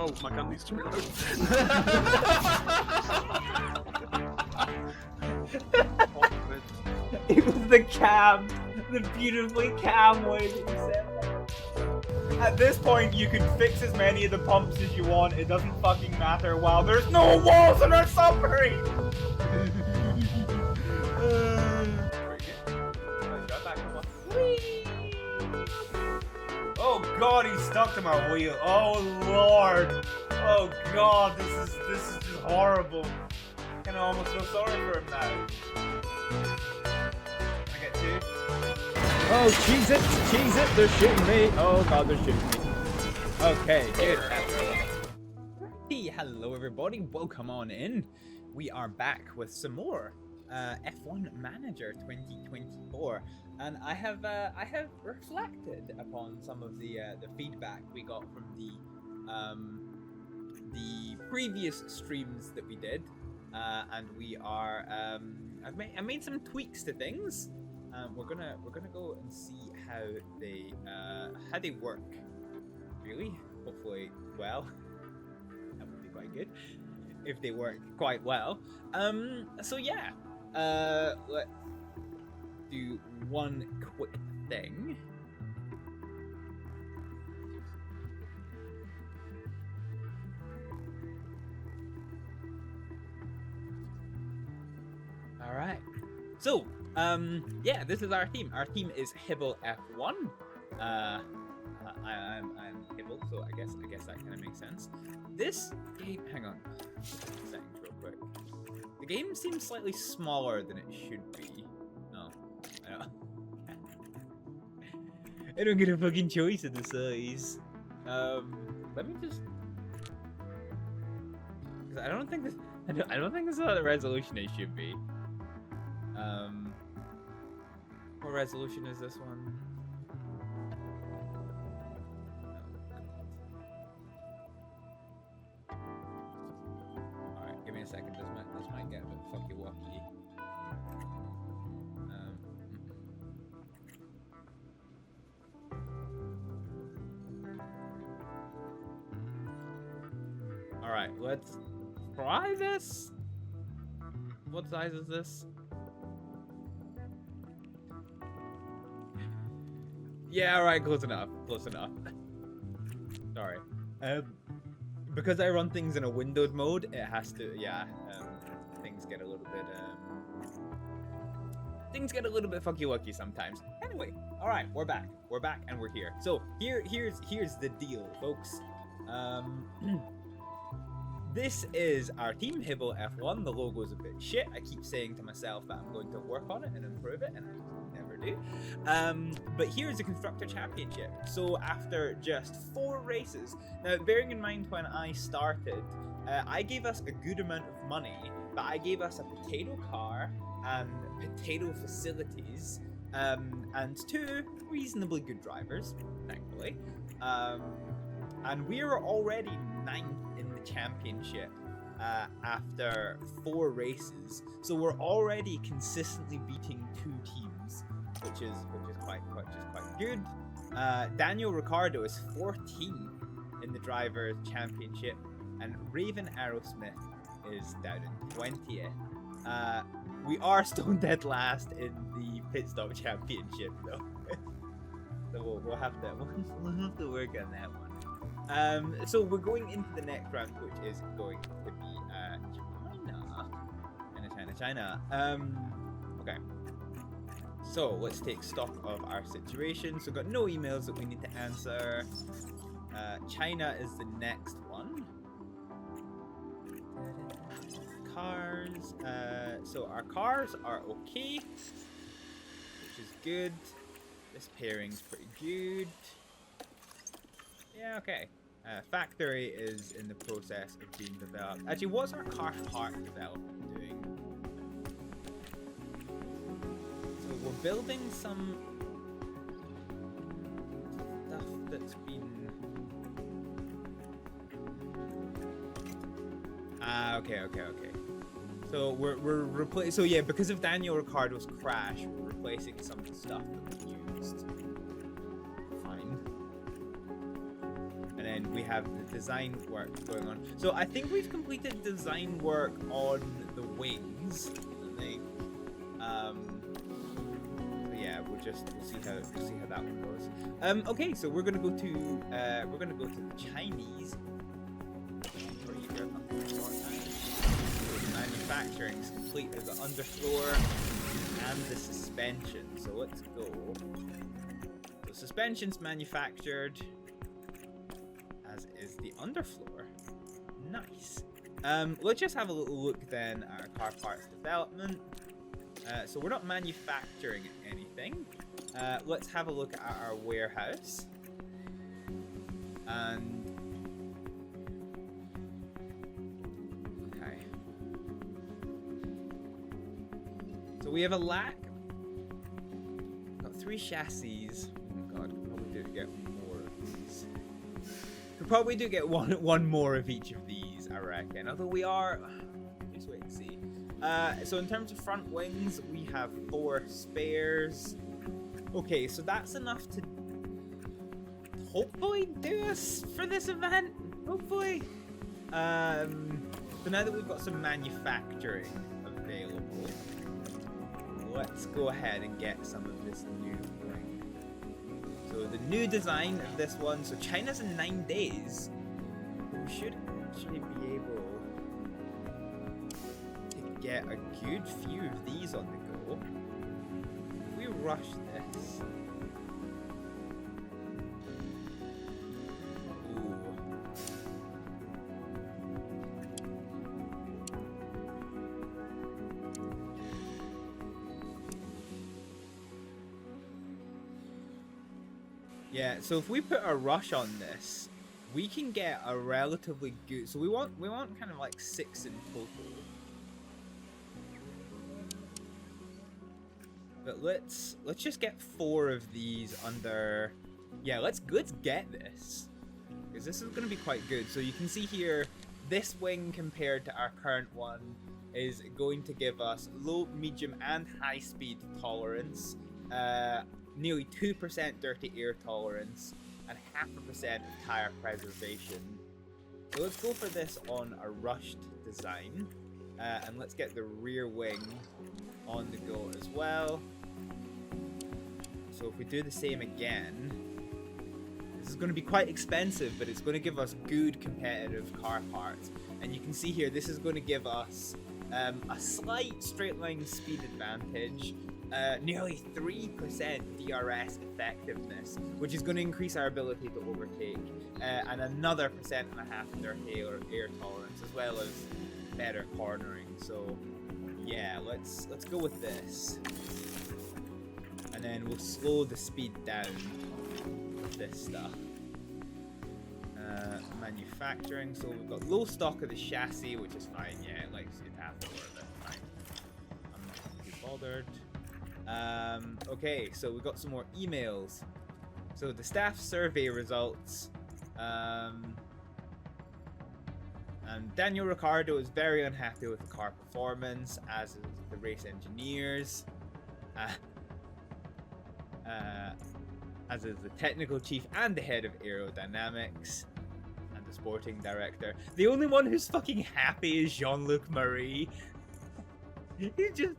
help, I can't use to reload. It was the cam, the beautifully cam way that you said that. At this point, you can fix as many of the pumps as you want. It doesn't fucking matter while there's no walls in our submarine. Oh god, he's stuck to my wheel. Oh lord. Oh god, this is just horrible. I can almost feel sorry for him now. Can I get two? Oh, cheese it, they're shooting me. Oh god, they're shooting me. Okay, good. Hey, hello everybody, welcome on in. We are back with some more F1 Manager 2024, and I have reflected upon some of the feedback we got from the previous streams that we did, and we are I made some tweaks to things. We're gonna go and see how they work. Really, hopefully well. That would be quite good if they work quite well. So yeah. Let's do one quick thing. All right. So, yeah, this is our team. Our team is Hibble F1. I'm Hibble, so I guess that kind of makes sense. This game, hang on, settings real quick. The game seems slightly smaller than it should be. No, I don't. I don't get a fucking choice of the size. Let me just. Cause I don't think this is the resolution it should be. What resolution is this one? Alright, give me a second. This might get a bit fucky wucky. Alright, let's try this. What size is this? Yeah, alright, close enough. Sorry. Because I run things in a windowed mode, it has to, yeah, things get a little bit fucky wucky sometimes. Anyway, alright, we're back and we're here. So, here's the deal, folks. This is our team, Hibble F1. The logo's a bit shit. I keep saying to myself that I'm going to work on it and improve it, and I never do. But here's the Constructor Championship. So after just 4 races, now bearing in mind when I started, I gave us a good amount of money, but I gave us a potato car and potato facilities, and 2 reasonably good drivers, thankfully. And we are already 9th in the championship after 4 races, so we're already consistently beating 2 teams, which is quite good. Daniel Riccardo is 14th in the drivers championship, and Raven Aerosmith is down in 20th. We are still dead last in the pit stop championship though, so we'll have to work on that one. So we're going into the next round, which is going to be China. Okay. So let's take stock of our situation. So we've got no emails that we need to answer. China is the next one. Cars. So our cars are okay, which is good. This pairing's pretty good. Yeah, okay. Factory is in the process of being developed. Actually, what's our car park development doing? So we're building some stuff that's been... okay. So we're replacing... So yeah, because of Daniel Riccardo's crash, we're replacing some of the stuff that we used. then we have the design work going on. So I think we've completed design work on the wings, I think. Yeah, we'll see how that one goes. Okay, so we're gonna go to the Chinese. Manufacturing is complete. There's the underfloor and the suspension. So let's go. So suspension's manufactured, as is the underfloor. Nice. Let's just have a little look then at our car parts development. So we're not manufacturing anything. Let's have a look at our warehouse. And okay. So we have a lack. Got 3 chassis. Oh god, could probably do get more of these. Could probably do get one more of each of these, I reckon. Although we are, just wait and see. So in terms of front wings, we have 4 spares. Okay, so that's enough to hopefully do us for this event. Hopefully. So now that we've got some manufacturing available, let's go ahead and get some of this new wing. So the new design of this one. So China's in 9 days. We should actually be able get a good few of these on the go. If we rush this. Ooh. Yeah, so if we put a rush on this, we can get a relatively good. So we want kind of like 6 in total. But let's just get 4 of these under. Yeah, let's get this, because this is going to be quite good. So you can see here, this wing compared to our current one is going to give us low, medium, and high speed tolerance, nearly 2% dirty air tolerance, and 0.5% of tire preservation. So let's go for this on a rushed design, and let's get the rear wing on the go as well. So if we do the same again, this is going to be quite expensive, but it's going to give us good competitive car parts. And you can see here, this is going to give us a slight straight line speed advantage, nearly 3% DRS effectiveness, which is going to increase our ability to overtake, and another 1.5% dirty air tolerance, as well as better cornering. So yeah, let's go with this. And then we'll slow the speed down with this stuff. Manufacturing, so we've got low stock of the chassis, which is fine. Yeah, it likes it half the word, that's fine. I'm not too bothered. Okay, so we've got some more emails. So the staff survey results. And Daniel Riccardo is very unhappy with the car performance, as is the race engineers. As is the technical chief and the head of aerodynamics and the sporting director. The only one who's fucking happy is Jean-Luc Marie. he's just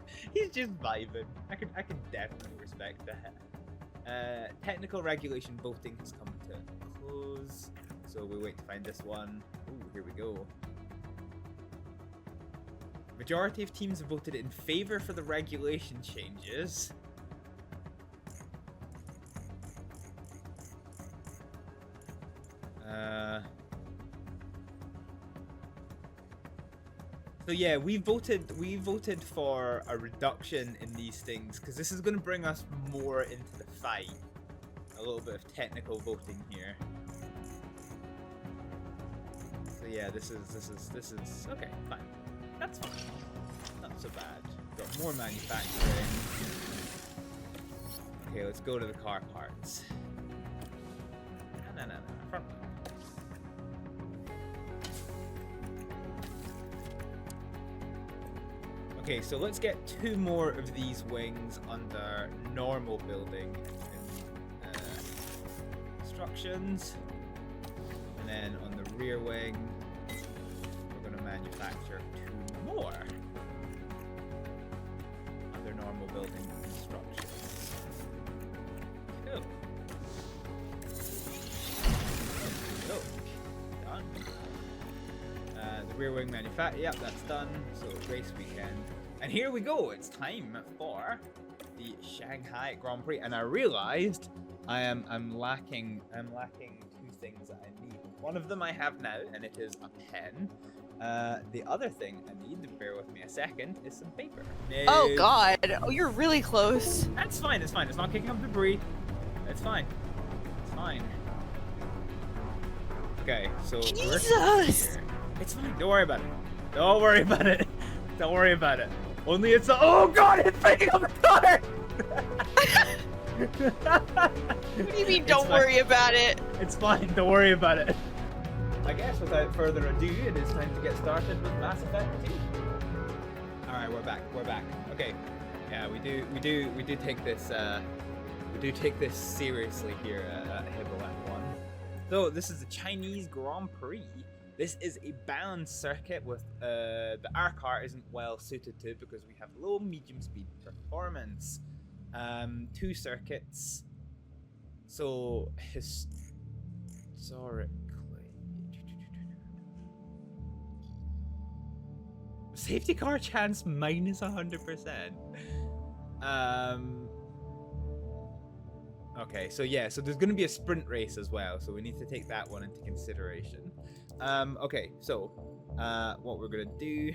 vibing. I can definitely respect that. Technical regulation voting has come to a close, so we wait to find this one. Ooh, here we go. Majority of teams have voted in favor for the regulation changes. So yeah, we voted for a reduction in these things, because this is going to bring us more into the fight. A little bit of technical voting here. So yeah, this is okay, fine. That's fine. Not so bad. Got more manufacturing. Okay, let's go to the car parts. No. Front wing. Okay, so let's get 2 more of these wings under normal building instructions. And And then on the rear wing, we're going to manufacture 2 more other normal building constructions. Cool. Cool. Done. The rear wing manufacture, yep, that's done. So race weekend. And here we go, it's time for the Shanghai Grand Prix. And I realized I'm lacking 2 things that I need. One of them I have now, and it is a pen. The other thing I need, bear with me a second, is some paper. No. Oh god, oh you're really close. That's fine, it's fine. It's not kicking up debris. It's fine. It's fine. Okay, so Jesus! It's fine. Don't worry about it. Don't worry about it. Don't worry about it. Only it's oh god, it's picking up the car! What do you mean don't worry about it? It's fine, don't worry about it. I guess without further ado, it is time to get started with Mass Effect 2. Alright, we're back. Okay. Yeah, we do take this seriously here at Hibble F1. So this is the Chinese Grand Prix. This is a balanced circuit with the our car isn't well suited to because we have low medium speed performance. 2 circuits. So historically, safety car chance minus 100%. Okay, so yeah, so there's going to be a sprint race as well, so we need to take that one into consideration. Okay, so what we're going to do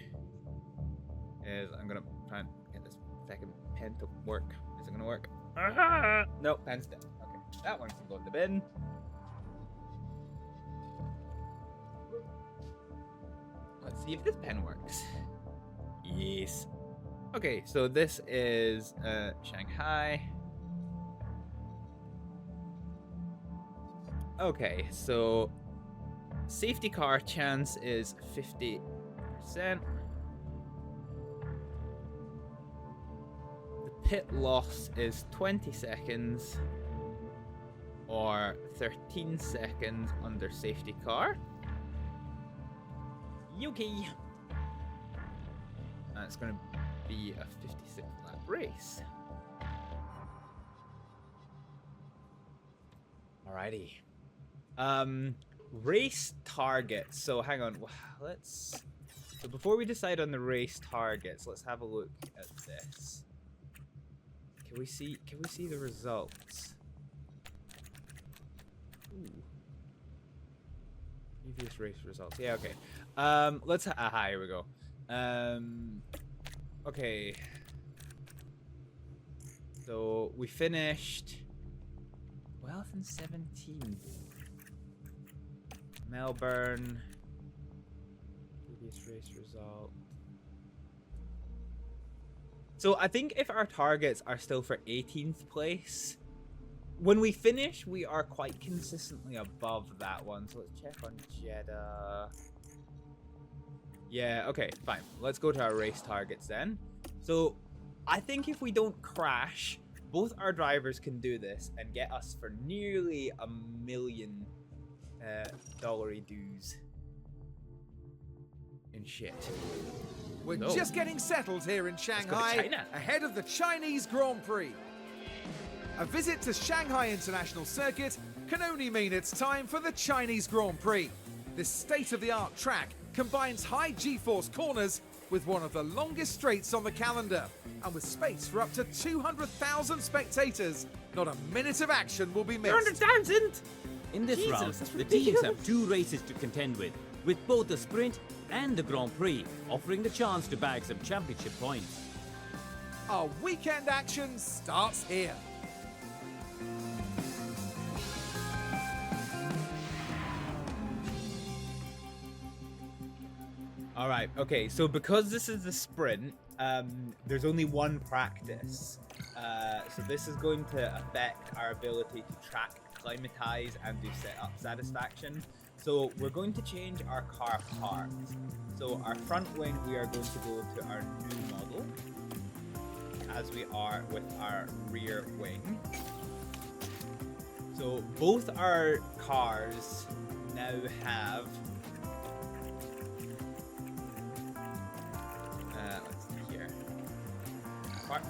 is I'm going to try and get this second pen to work. Is it going to work? No, pen's dead. Okay, that one can go in the bin. Let's see if this pen works. Yes. Okay, so this is Shanghai. Okay, so safety car chance is 50%. The pit loss is 20 seconds or 13 seconds under safety car. Yuki. That's going to be a 56 lap race. Alrighty. Race targets. So hang on. So before we decide on the race targets, let's have a look at this. Can we see the results? Ooh. Previous race results. Yeah, okay. Let's here we go. Okay. So we finished 12th and 17th. Melbourne. Previous race result. So I think if our targets are still for 18th place, when we finish, we are quite consistently above that one. So let's check on Jeddah. Yeah, okay, fine. Let's go to our race targets then. So I think if we don't crash, both our drivers can do this and get us for nearly $1 million dollary dues in shit. We're just getting settled here in Shanghai, ahead of the Chinese Grand Prix. A visit to Shanghai International Circuit can only mean it's time for the Chinese Grand Prix. This state-of-the-art track combines high G-force corners with one of the longest straights on the calendar, and with space for up to 200,000 spectators, not a minute of action will be missed. 200,000! In this Jesus, round, that's the ridiculous. teams have 2 races to contend with both the sprint and the Grand Prix, offering the chance to bag some championship points. Our weekend action starts here. All right, okay, so because this is the sprint, there's only one practice. So this is going to affect our ability to track, acclimatize, and do setup satisfaction. So we're going to change our car parts. So our front wing, we are going to go to our new model, as we are with our rear wing. So both our cars now now have. Let's see here. Parts.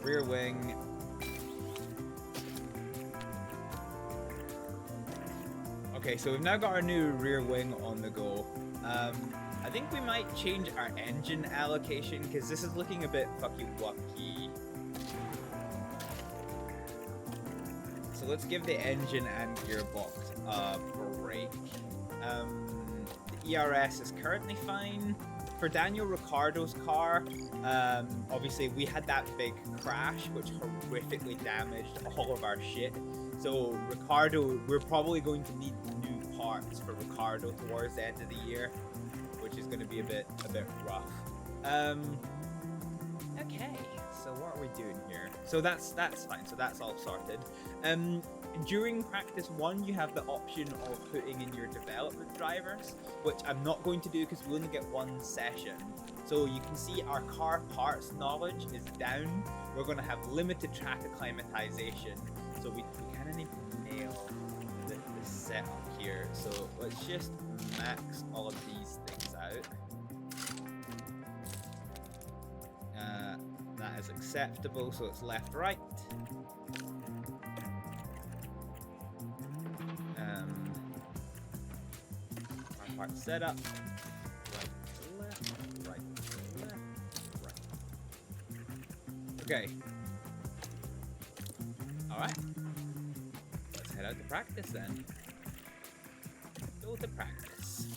Rear wing. Okay, so we've now got our new rear wing on the go. I think we might change our engine allocation because this is looking a bit fucky-wucky. So let's give the engine and gearbox a break. The ERS is currently fine. For Daniel Riccardo's car, obviously we had that big crash which horrifically damaged all of our shit. So Riccardo, we're probably going to need new parts for Riccardo towards the end of the year, which is going to be a bit rough. Okay, so what are we doing here? So that's fine. So that's all sorted. During practice 1, you have the option of putting in your development drivers, which I'm not going to do because we only get 1 session. So you can see our car parts knowledge is down. We're going to have limited track acclimatization. So we kind of need to nail the setup here. So let's just max all of these things out. That is acceptable, so it's left, right. Our part setup. Right, left, right, left, right. Okay. Alright. Let's head out to practice then. Go to practice.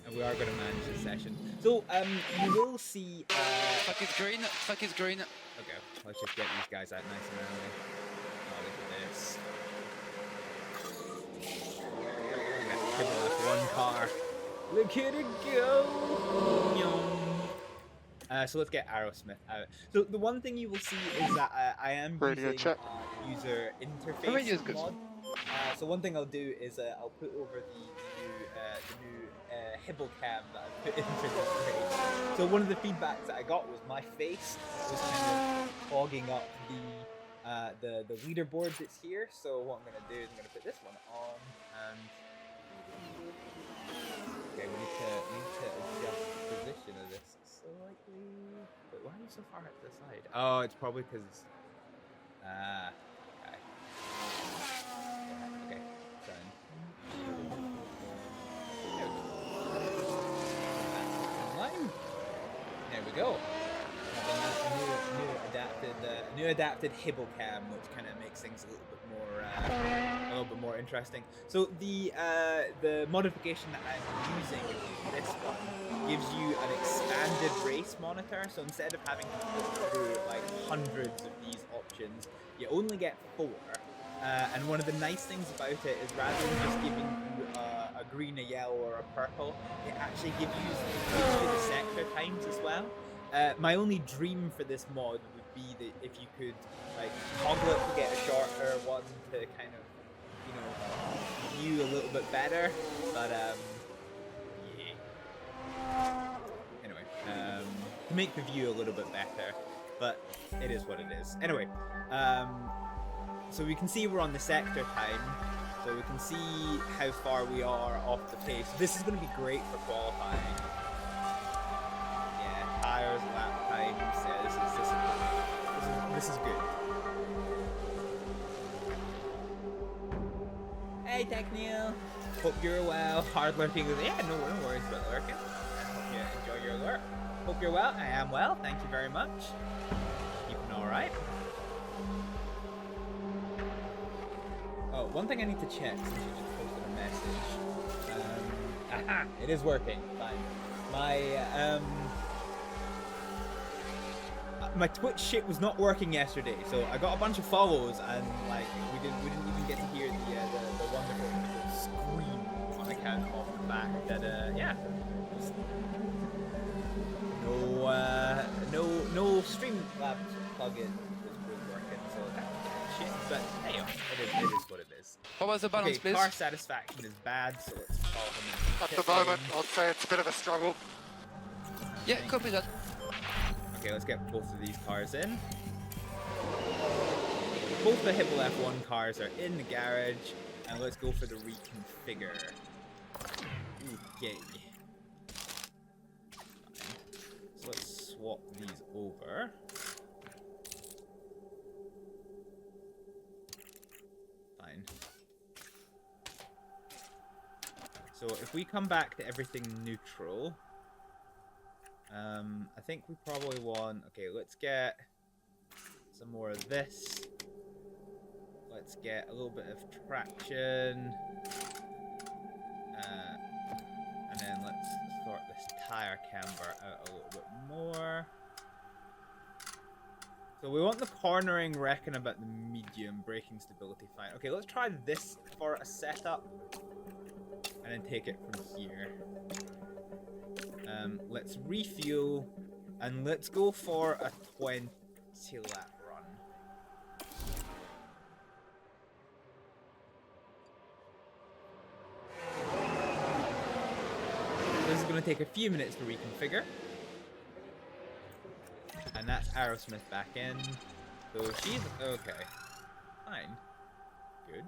And we are going to manage this session. So, you will see... Fuck is green, fuck is green. Okay, let's just get these guys out nice and early. Oh, look at this. Hibble F1 car. Look at it go! So let's get Aerosmith out. So the one thing you will see is that I am using user interface mod. So one thing I'll do is I'll put over the new Hibble cam that I put into this race. So one of the feedbacks that I got was my face was kind of fogging up the leaderboard that's here. So what I'm gonna do is I'm gonna put this one on and okay, we need to adjust the position of this slightly. Wait, why are you so far at the side? Oh, it's probably because okay. Okay, done. There we go. New adapted Hibble cam, which kind of makes things a little bit more interesting. So the modification that I'm using in this one gives you an expanded race monitor. So instead of having to go through like hundreds of these options, you only get 4. And one of the nice things about it is rather than just giving you a green, a yellow, or a purple, it actually gives you the sector times as well. My only dream for this mod would be that if you could like toggle it to get a shorter one to kind of, you know, view a little bit better. But yeah. Anyway, to make the view a little bit better. But it is what it is. Anyway, so we can see we're on the sector time. So we can see how far we are off the pace. This is going to be great for qualifying. Yeah, tires, lap times. Yeah, this is good. Hey, Techneil. Hope you're well. Hard lurking. Yeah, no worries about lurking. Hope you enjoy your lurk. Hope you're well. I am well. Thank you very much. Keeping all right. Oh, one thing I need to check since you just posted a message. Aha! It is working. Fine. My Twitch shit was not working yesterday, so I got a bunch of follows and like we didn't even get to hear the wonderful scream on account of the fact that yeah. No Streamlabs plugin was working, so that's shit. But hey, it is what it is. What was the balance, please? Car satisfaction is bad, so let's follow him. At the moment, I'd say it's a bit of a struggle. Yeah, copy that. Okay, let's get both of these cars in. Both the Hibble F1 cars are in the garage, and let's go for the reconfigure. Okay. So let's swap these over. Fine. So if we come back to everything neutral, I think we probably want... Okay, let's get some more of this. Let's get a little bit of traction. And then let's sort this tire camber out a little bit more. So we want the cornering, reckon about the medium, braking stability fine. Okay, let's try this for a setup. And then take it from here. Let's refuel. And let's go for a 20 lap run. This is going to take a few minutes to reconfigure. And that's Aerosmith back in. So she's okay. Fine. Good.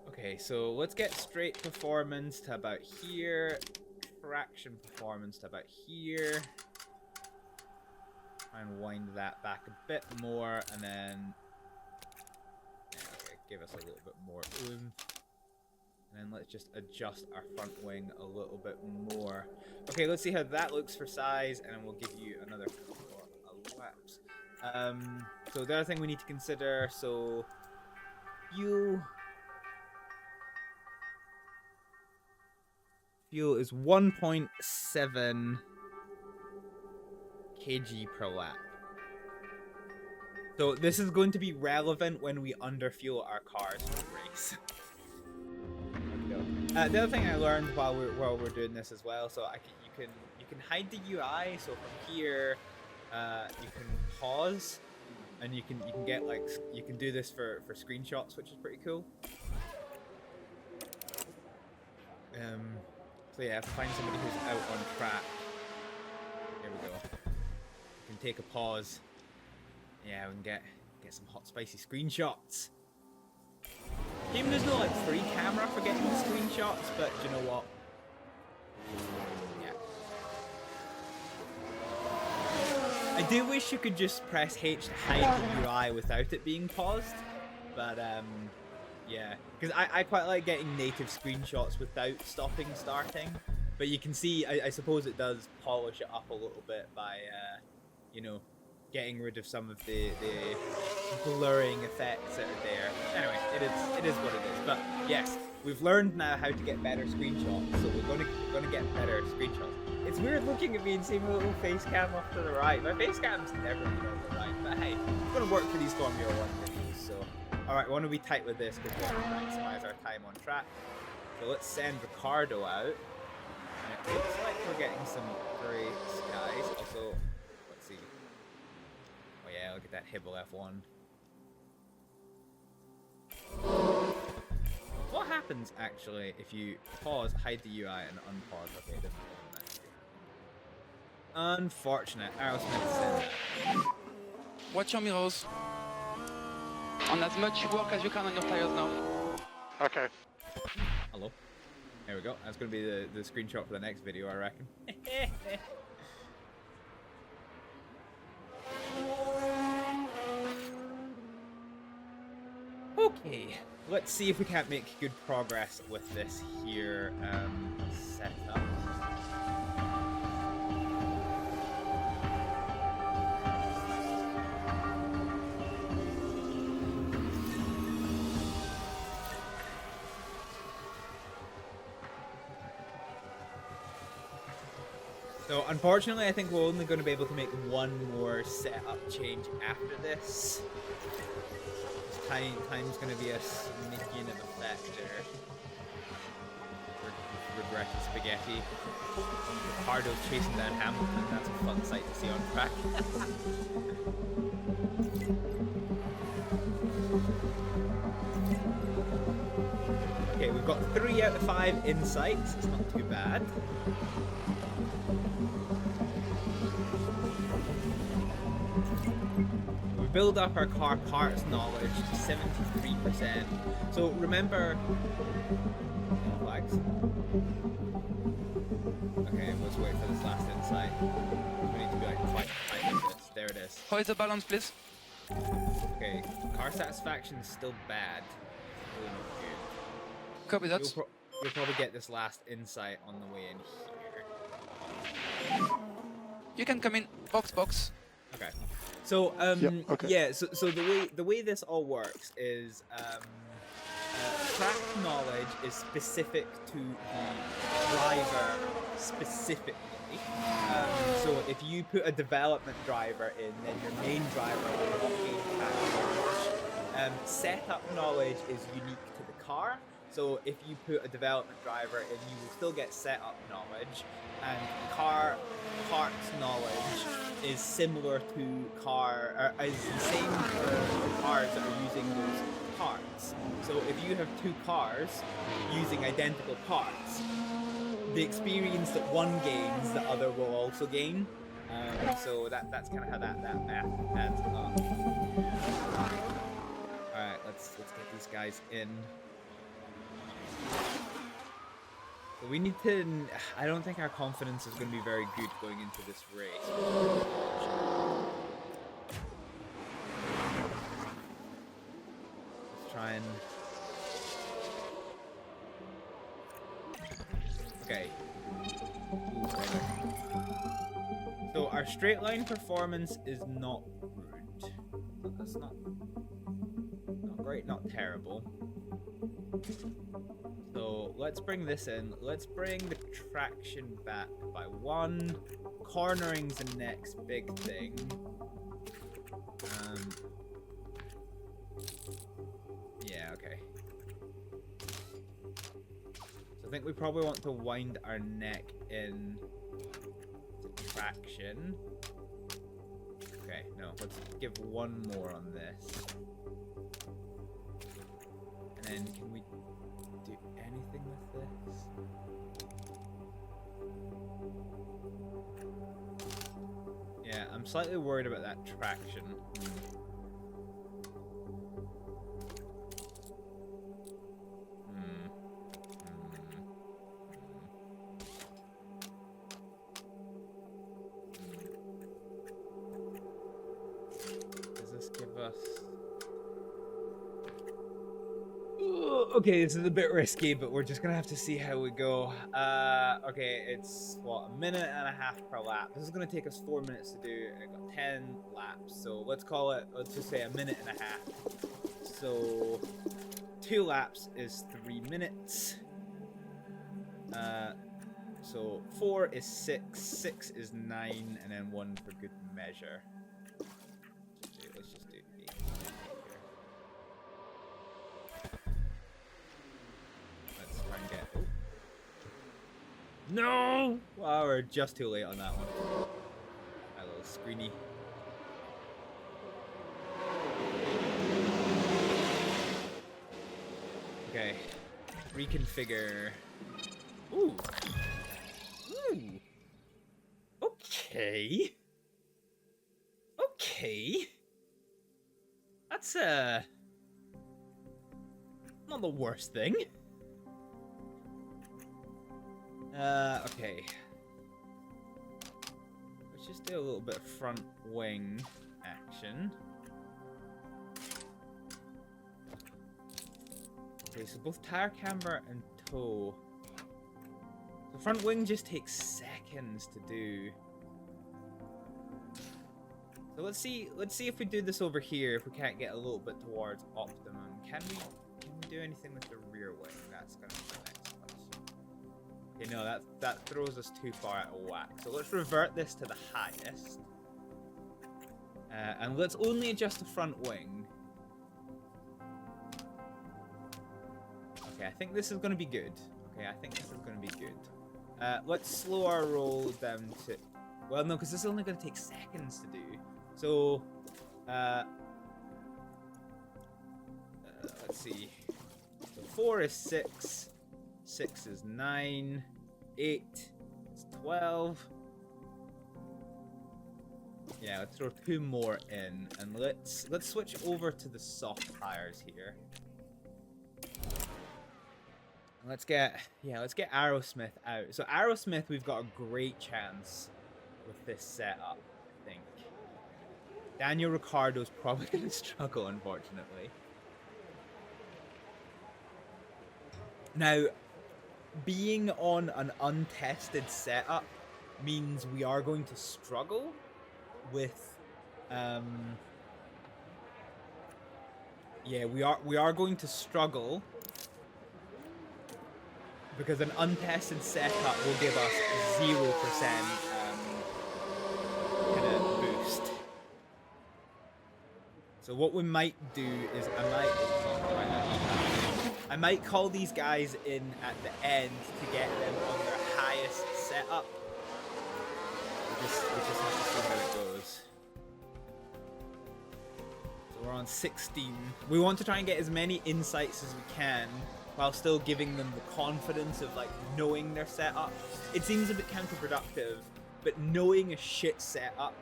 Okay, so let's get straight performance to about here. Traction performance to about here. Try and wind that back a bit more, and then... Okay, give us a little bit more oomph. And then let's just adjust our front wing a little bit more. Okay, let's see how that looks for size, and then we'll give you another couple of laps. So the other thing we need to consider, so... Fuel is 1.7 kg per lap. So this is going to be relevant when we underfuel our cars for the race. The other thing I learned while we're doing this as well, so you can hide the UI. So from here, you can pause, and you can get you can do this for screenshots, which is pretty cool. So yeah, find somebody who's out on track. Here we go. You can take a pause. Yeah, we can get some hot spicy screenshots. Even there's no free camera for getting the screenshots, but do you know what? Yeah. I do wish you could just press H to hide the UI without it being paused, but yeah, because I quite like getting native screenshots without stopping starting, but you can see, I suppose it does polish it up a little bit by, you know, getting rid of some of the blurring effects that are there. Anyway, it is what it is. But yes, we've learned now how to get better screenshots, so we're gonna get better screenshots. It's weird looking at me and seeing my little face cam off to the right. My face cam's never been on the right, but hey, it's gonna work for these Formula 1 videos, so. Alright, we want to be tight with this because we want to maximize our time on track. So let's send Riccardo out. And it looks like we're getting some great skies. Also, let's see. Oh yeah, look at that Hibble F1. What happens actually if you pause, hide the UI, and unpause? Okay, it doesn't go on that. Unfortunate. Aerosmith sent that. Watch your mirrors. And as much work as you can on your tires now. Okay. Hello. There we go. That's going to be the screenshot for the next video, I reckon. Okay. Let's see if we can't make good progress with this here setup. So unfortunately, I think we're only going to be able to make one more setup change after this. Time's going to be a smidgen of a factor. Regretted spaghetti. Riccardo's chasing down Hamilton. That's a fun sight to see on track. Okay, Okay, we've got 3 out of 5 insights. It's not too bad. We build up our car parts knowledge to 73%. So remember... Flags. Okay, let's wait for this last insight. We need to be like quite like this. There it is. How is the balance, please? Okay, car satisfaction is still bad. It's really not good. Copy that. You'll probably get this last insight on the way in here. You can come in. Box. Okay. So okay. yeah, so the way this all works is track knowledge is specific to the driver specifically. So if you put a development driver in, then your main driver will not gain track knowledge. Setup knowledge is unique to the car. So if you put a development driver in, you will still get setup knowledge, and car parts knowledge is similar to is the same for the cars that are using those parts. So if you have 2 cars using identical parts, the experience that one gains, the other will also gain. So that's kind of how that math adds up. All right, let's get these guys in. So we need to... I don't think our confidence is going to be very good going into this race. Let's try and... Okay. So our straight line performance is not rude. That's not great, not terrible. So let's bring this in. Let's bring the traction back by 1. Cornering's the next big thing. Yeah, okay. So I think we probably want to wind our neck in to traction. Okay, no, let's give 1 more on this. And then can we do anything with this? Yeah, I'm slightly worried about that traction. Does this give us... Okay, this is a bit risky, but we're just gonna have to see how we go. Okay, it's what, 1.5 minutes per lap. This is gonna take us 4 minutes to do. I got 10 laps, so let's call it. Let's just say 1.5 minutes. So 2 laps is 3 minutes. So 4 is 6, 6 is 9, and then 1 for good measure. Let's just do 8. No! Wow, we're just too late on that one. My little screeny. Okay. Reconfigure. Ooh. Ooh. Okay. Okay. That's not the worst thing. Okay. Let's just do a little bit of front wing action. Okay, so both tire camber and toe. The front wing just takes seconds to do. So let's see if we do this over here, if we can't get a little bit towards optimum. Can we do anything with the rear wing? That's gonna be the next question. Okay, no, that throws us too far out of whack. So let's revert this to the highest. And let's only adjust the front wing. Okay, I think this is gonna be good. Okay, I think this is gonna be good. Let's slow our roll down to... Well, no, because this is only gonna take seconds to do. So, let's see. So 4 is 6. 6 is 9. 8 is 12. Yeah, let's throw 2 more in, and let's switch over to the soft tires here. Let's get Aerosmith out. So Aerosmith, we've got a great chance with this setup, I think. Daniel Ricciardo's probably going to struggle, unfortunately. Now, being on an untested setup means we are going to struggle with, we are going to struggle because an untested setup will give us 0% kind of boost. So what we might do is I might call these guys in at the end to get them on their highest setup. We just have to see how it goes. So we're on 16. We want to try and get as many insights as we can while still giving them the confidence of like knowing their setup. It seems a bit counterproductive, but knowing a shit setup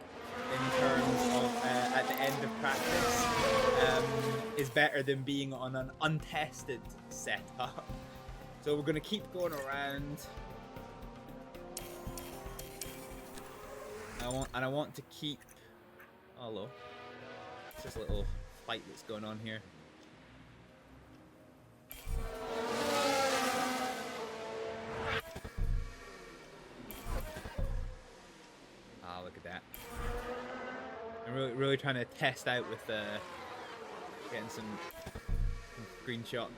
in terms of at the end of practice is better than being on an untested setup. So we're gonna keep going around. I want to keep. Oh, hello. It's this little fight that's going on here. Ah, look at that. I'm really trying to test out with getting some screenshot.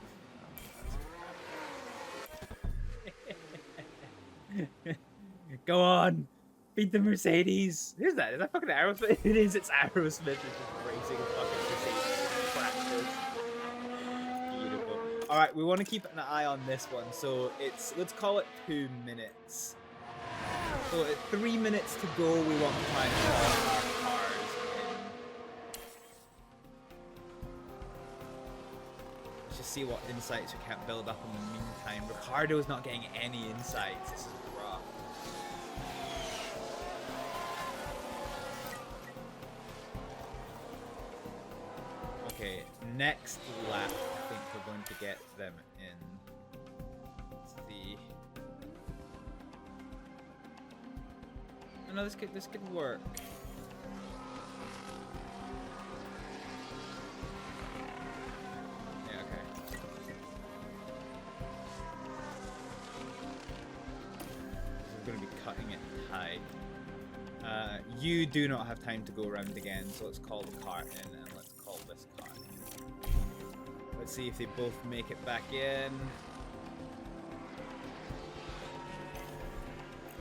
Go on, beat the Mercedes. Who's that? Is that fucking Aerosmith? It is. It's Aerosmith. It's just racing a fucking Mercedes practice. Beautiful. All right, we want to keep an eye on this one. So let's call it 2 minutes. So at 3 minutes to go, we want to try and call our cars in. Let's just see what insights we can't build up in the meantime. Riccardo's not getting any insights. This is rough. Okay, next lap, I think we're going to get them in. Let's see. Oh, no, this could work. Yeah, okay. We're going to be cutting it tight. You do not have time to go around again, so let's call the car in and let's call this car in. Let's see if they both make it back in.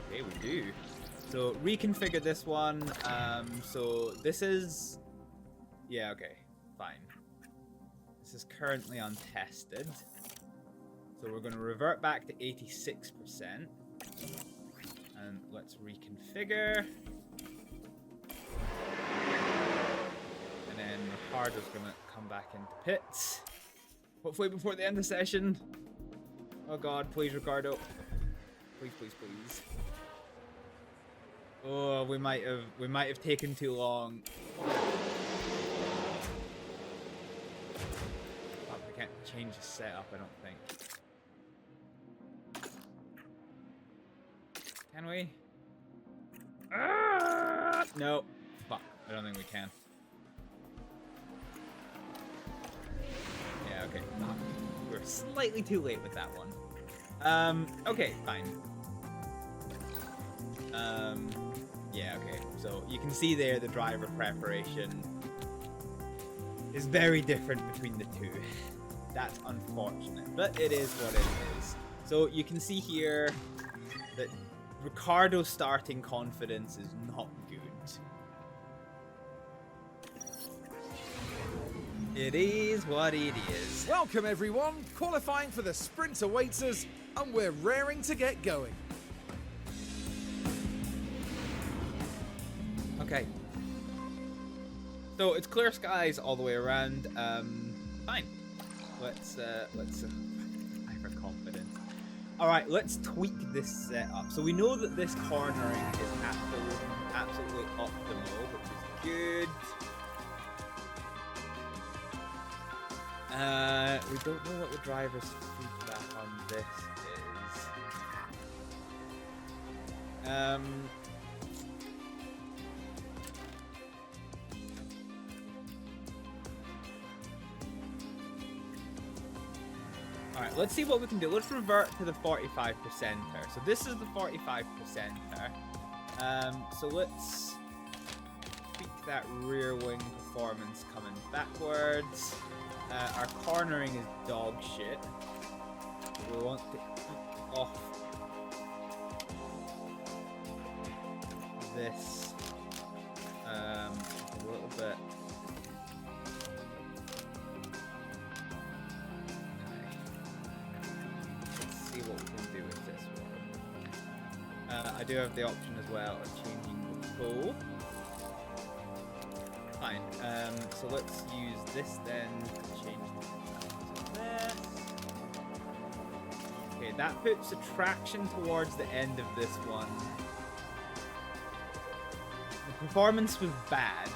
Okay, we do. So reconfigure this one. So this is, yeah, okay, fine. This is currently untested. So we're going to revert back to 86%. And let's reconfigure. And then Riccardo's going to come back into pits. Hopefully before the end of the session. Oh god, please Riccardo. Please, please, please. Oh, we might have taken too long. Oh, we can't change the setup, I don't think. Can we? No. Fuck. I don't think we can. Yeah, okay. We're slightly too late with that one. Okay, fine. Yeah, okay. So you can see there the driver preparation is very different between the two. That's unfortunate, but it is what it is. So you can see here that Riccardo's starting confidence is not good. It is what it is. Welcome everyone, qualifying for the sprint awaits us, and we're raring to get going. Okay. So it's clear skies all the way around. Fine. Let's Alright, let's tweak this setup. So we know that this cornering is absolutely optimal, which is good. We don't know what the driver's feedback on this is. Alright, let's see what we can do. Let's revert to the 45%er. So this is the 45%er. So let's tweak that rear wing performance coming backwards. Our cornering is dog shit. We want to eat off this a little bit. Let's see what we can do with this one. I do have the option as well of changing the pull. Fine. So let's use this then to change this. Okay, that puts the traction towards the end of this one. The performance was bad.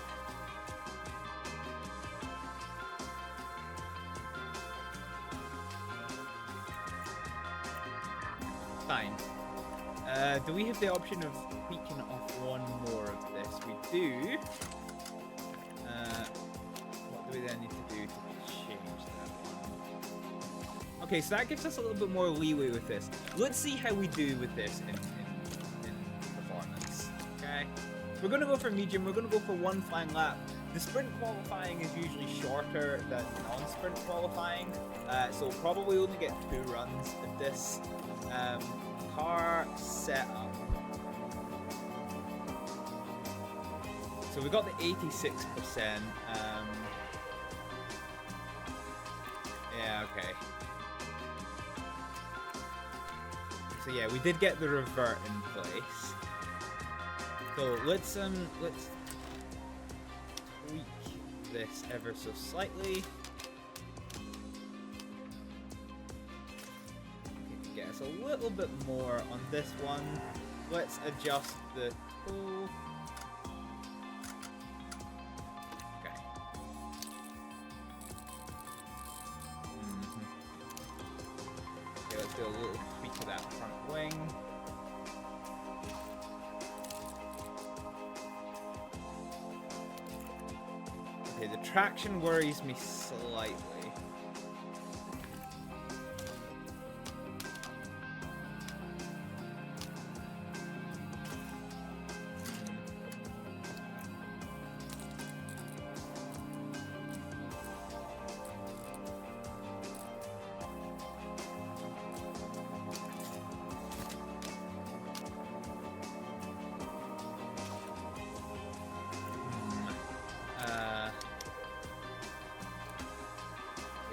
Fine. Do we have the option of tweaking off one more of this? We do. What do we then need to do to change that one? Okay, so that gives us a little bit more leeway with this. Let's see how we do with this in performance. Okay, we're gonna go for medium. We're gonna go for one flying lap. The sprint qualifying is usually shorter than non-sprint qualifying, so we'll probably only get 2 runs at this. Car setup. So we got the 86%. Yeah, okay. So yeah, we did get the revert in place. So let's tweak this ever so slightly. Get us a little bit more on this one. Let's adjust the pull. Okay. Okay, let's do a little tweak to that front wing. Okay, the traction worries me slightly.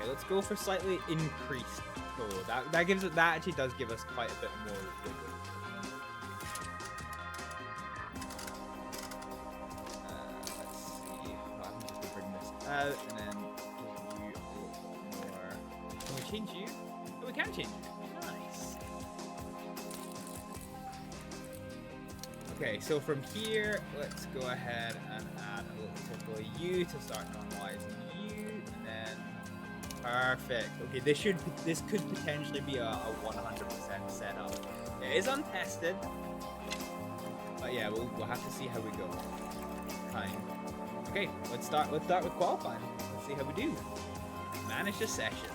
Let's go for slightly increased tow. That actually does give us quite a bit more wiggle. Let's see. I'm just gonna bring this out and then give you a little more. Can we change you? Oh, we can change you. Nice. Okay, so from here, let's go ahead and add a little turbo U to start normalizing you, and then. Perfect. Okay, this could potentially be a 100% setup. It is untested, but yeah, we'll have to see how we go. Fine. Okay, let's start with qualifying. Let's see how we do. Manage the session.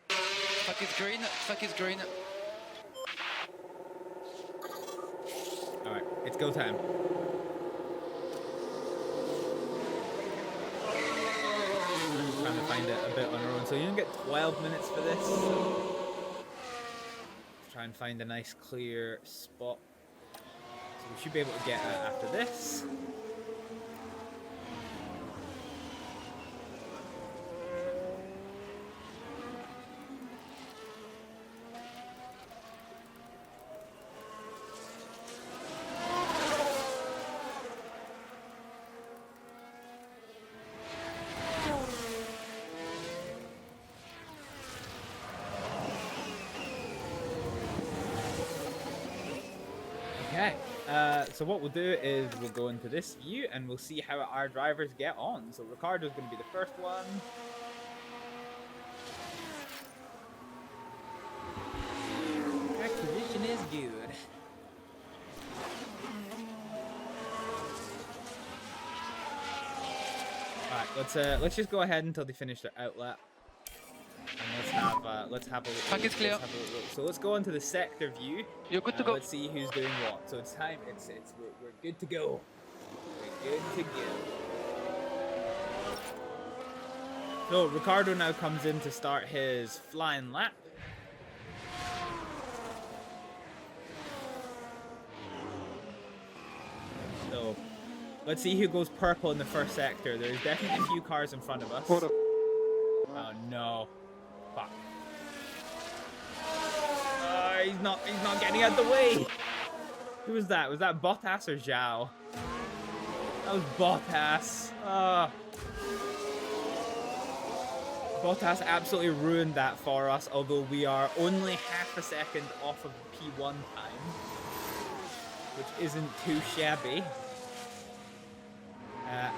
Track is green. Track is green. All right, it's go time. Trying to find it a bit on our own, so you don't get 12 minutes for this. Try and find a nice clear spot. So we should be able to get it after this. Okay, so what we'll do is we'll go into this view and we'll see how our drivers get on. So Riccardo's going to be the first one. Track position is good. Alright, let's just go ahead until they finish their outlet. And let's have a look. Track is clear. So let's go into the sector view. You're good to go. Let's see who's doing what. So it's time. We're good to go. We're good to go. So Riccardo now comes in to start his flying lap. So let's see who goes purple in the first sector. There's definitely a few cars in front of us. Oh no. Fuck. He's not getting out of the way. Who was that? Was that Bottas or Zhao? That was Bottas. Bottas absolutely ruined that for us, although we are only half a second off of the P1 time, which isn't too shabby.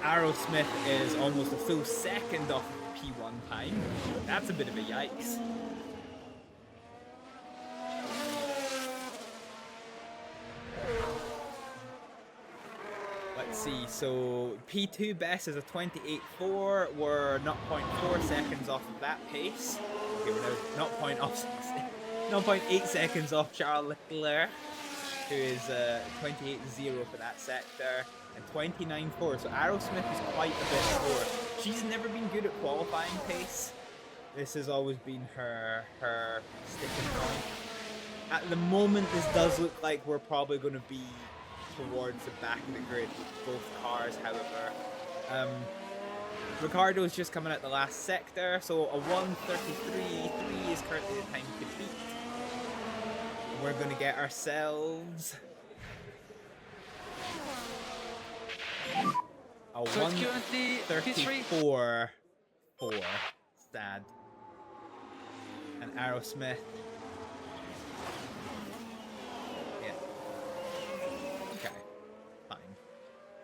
Aerosmith is almost a full second off of the P1 time. That's a bit of a yikes. Let's see, so P2 best is a 28.4. We're 0.4 seconds off of that pace. Okay, we're now 0.8 seconds off Charles Leclerc, who is 28.0 for that sector, and 29.4. So Aerosmith is quite a bit slower. She's never been good at qualifying pace. This has always been her sticking point. At the moment, this does look like we're probably going to be towards the back of the grid with both cars, however. Riccardo is just coming out the last sector, so a 1:33.3 is currently the time to beat. We're going to get ourselves a So it's currently P3. 1:34.4. Sad. And Aerosmith. Yeah. Okay. Fine.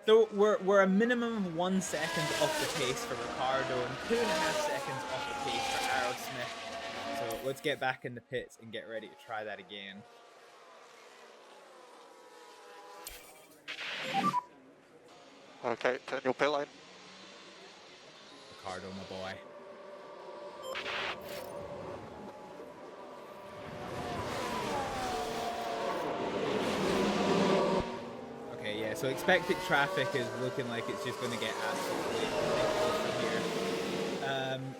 So we're a minimum of 1 second off the pace for Riccardo and 2.5 seconds off the pace for Aerosmith. So let's get back in the pits and get ready to try that again. Okay, turn your pit line. Riccardo, my boy. Okay, yeah, so expected traffic is looking like it's just going to get absolutely ridiculous from here.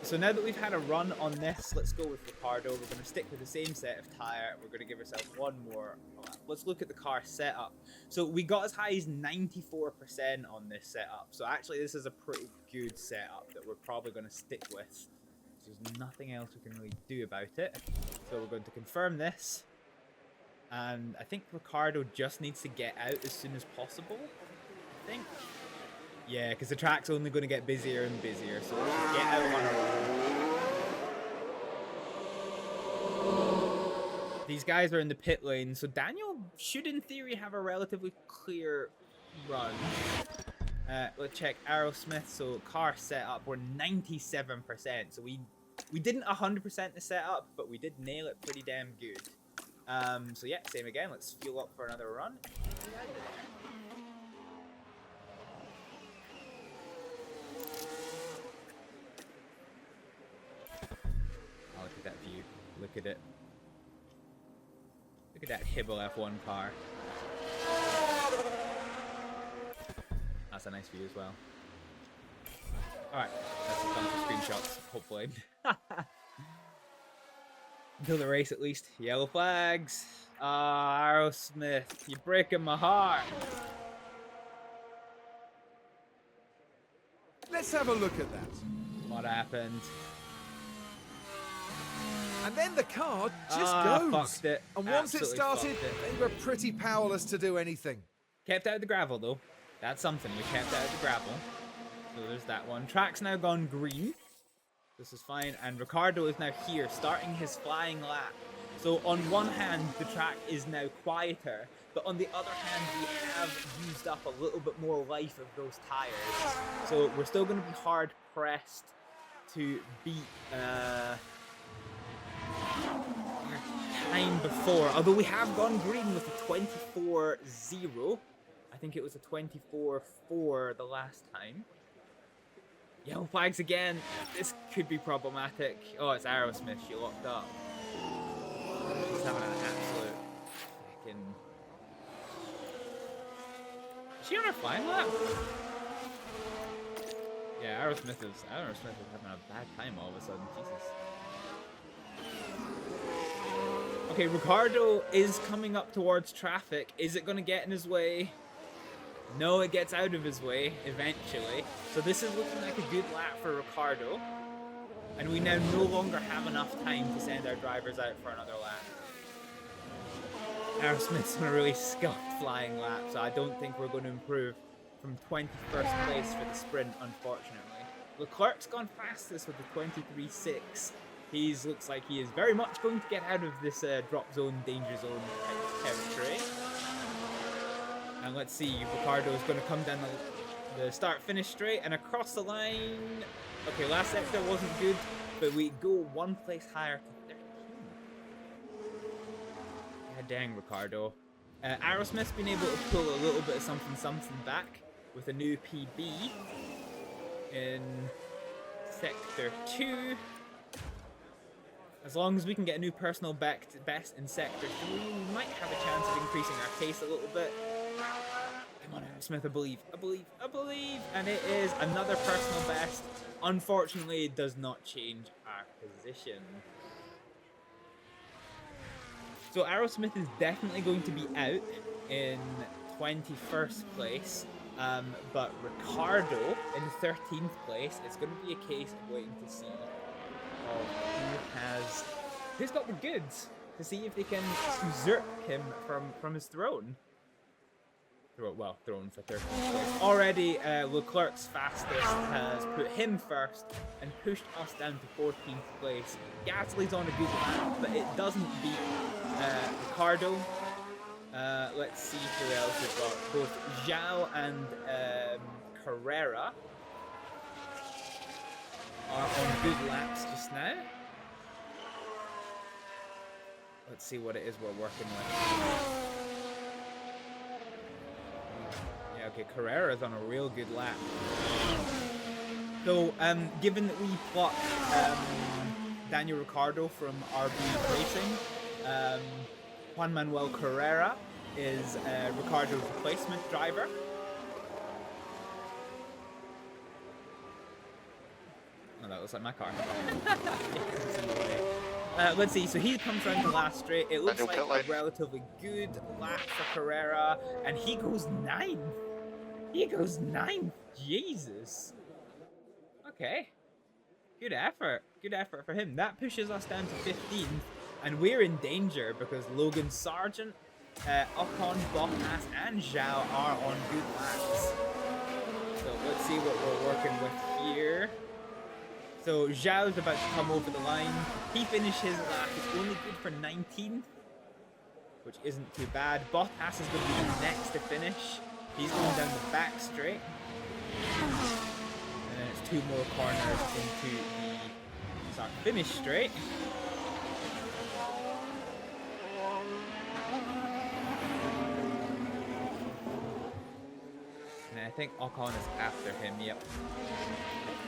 So now that we've had a run on this, let's go with Riccardo. We're going to stick with the same set of tyre. We're going to give ourselves one more lap. Let's look at the car setup. So we got as high as 94% on this setup. So actually this is a pretty good setup that we're probably going to stick with. There's nothing else we can really do about it. So we're going to confirm this. And I think Riccardo just needs to get out as soon as possible, I think. Yeah, because the track's only going to get busier and busier, so let's just get out on our own. These guys are in the pit lane, so Daniel should in theory have a relatively clear run. Let's check Aerosmith, so car setup, we're 97%, so we didn't 100% the setup, but we did nail it pretty damn good. So yeah, same again, let's fuel up for another run. Oh, look at that view. Look at it. Look at that Hibble F1 car. That's a nice view as well. Alright, that's a bunch of screenshots, hopefully. Until the race at least. Yellow flags. Ah, Aerosmith, you're breaking my heart. Let's have a look at that. What happened? And then the car just goes. Fucked it. And once it Absolutely started, fucked it. they were pretty powerless to do anything. Kept out of the gravel though. That's something. We kept out of the gravel. So there's that one. Track's now gone green. This is fine. And Riccardo is now here, starting his flying lap. So on one hand, the track is now quieter, but on the other hand, we have used up a little bit more life of those tires. So we're still going to be hard pressed to beat our time before. Although we have gone green with a 24-0. I think it was a 24-4 the last time. Yellow flags again. This could be problematic. Oh, it's Aerosmith. She locked up. She's having an absolute fucking... Is she on her flying lap? Yeah, Aerosmith is having a bad time all of a sudden. Jesus. Okay, Riccardo is coming up towards traffic. Is it going to get in his way? No, it gets out of his way eventually. So this is looking like a good lap for Riccardo. And we now no longer have enough time to send our drivers out for another lap. Aerosmith's on a really scuffed flying lap, so I don't think we're going to improve from 21st place for the sprint, unfortunately. Leclerc's gone fastest with the 23.6. He looks like he is very much going to get out of this drop zone, danger zone territory. And let's see, Riccardo is going to come down the start-finish straight and across the line. Okay, last sector wasn't good, but we go one place higher to 13. God dang, Riccardo. Aerosmith's been able to pull a little bit of something back with a new PB in sector 2. As long as we can get a new personal best in sector 3, we might have a chance of increasing our pace a little bit. Come on, Aerosmith, I believe. And it is another personal best. Unfortunately, it does not change our position. So Aerosmith is definitely going to be out in 21st place. But Riccardo in 13th place. It's going to be a case of waiting to see who's got the goods, to see if they can usurp him from his throne. Throne for 13th place. Already, Leclerc's fastest has put him first and pushed us down to 14th place. Gasly's on a good lap, but it doesn't beat Riccardo. Let's see who else we've got. Both Zhao and Carrera are on good laps just now. Let's see what it is we're working with. Yeah, okay, Carrera's on a real good lap. So, given that we plucked Daniel Ricciardo from RB Racing, Juan Manuel Carrera is Ricciardo's replacement driver. Oh, that looks like my car. Let's see, so he comes around the last straight. It looks like a relatively good lap for Carrera, and he goes 9th. He goes 9th. Jesus. Okay. Good effort. Good effort for him. That pushes us down to 15th, and we're in danger because Logan Sargent, Ocon, Bottas, and Zhao are on good laps. So let's see what we're working with here. So Zhao's about to come over the line. He finished his lap. It's only good for 19th, which isn't too bad. Bottas is going to be the next to finish. He's going down the back straight. And then it's 2 more corners into the start finish straight. And I think Ocon is after him, yep.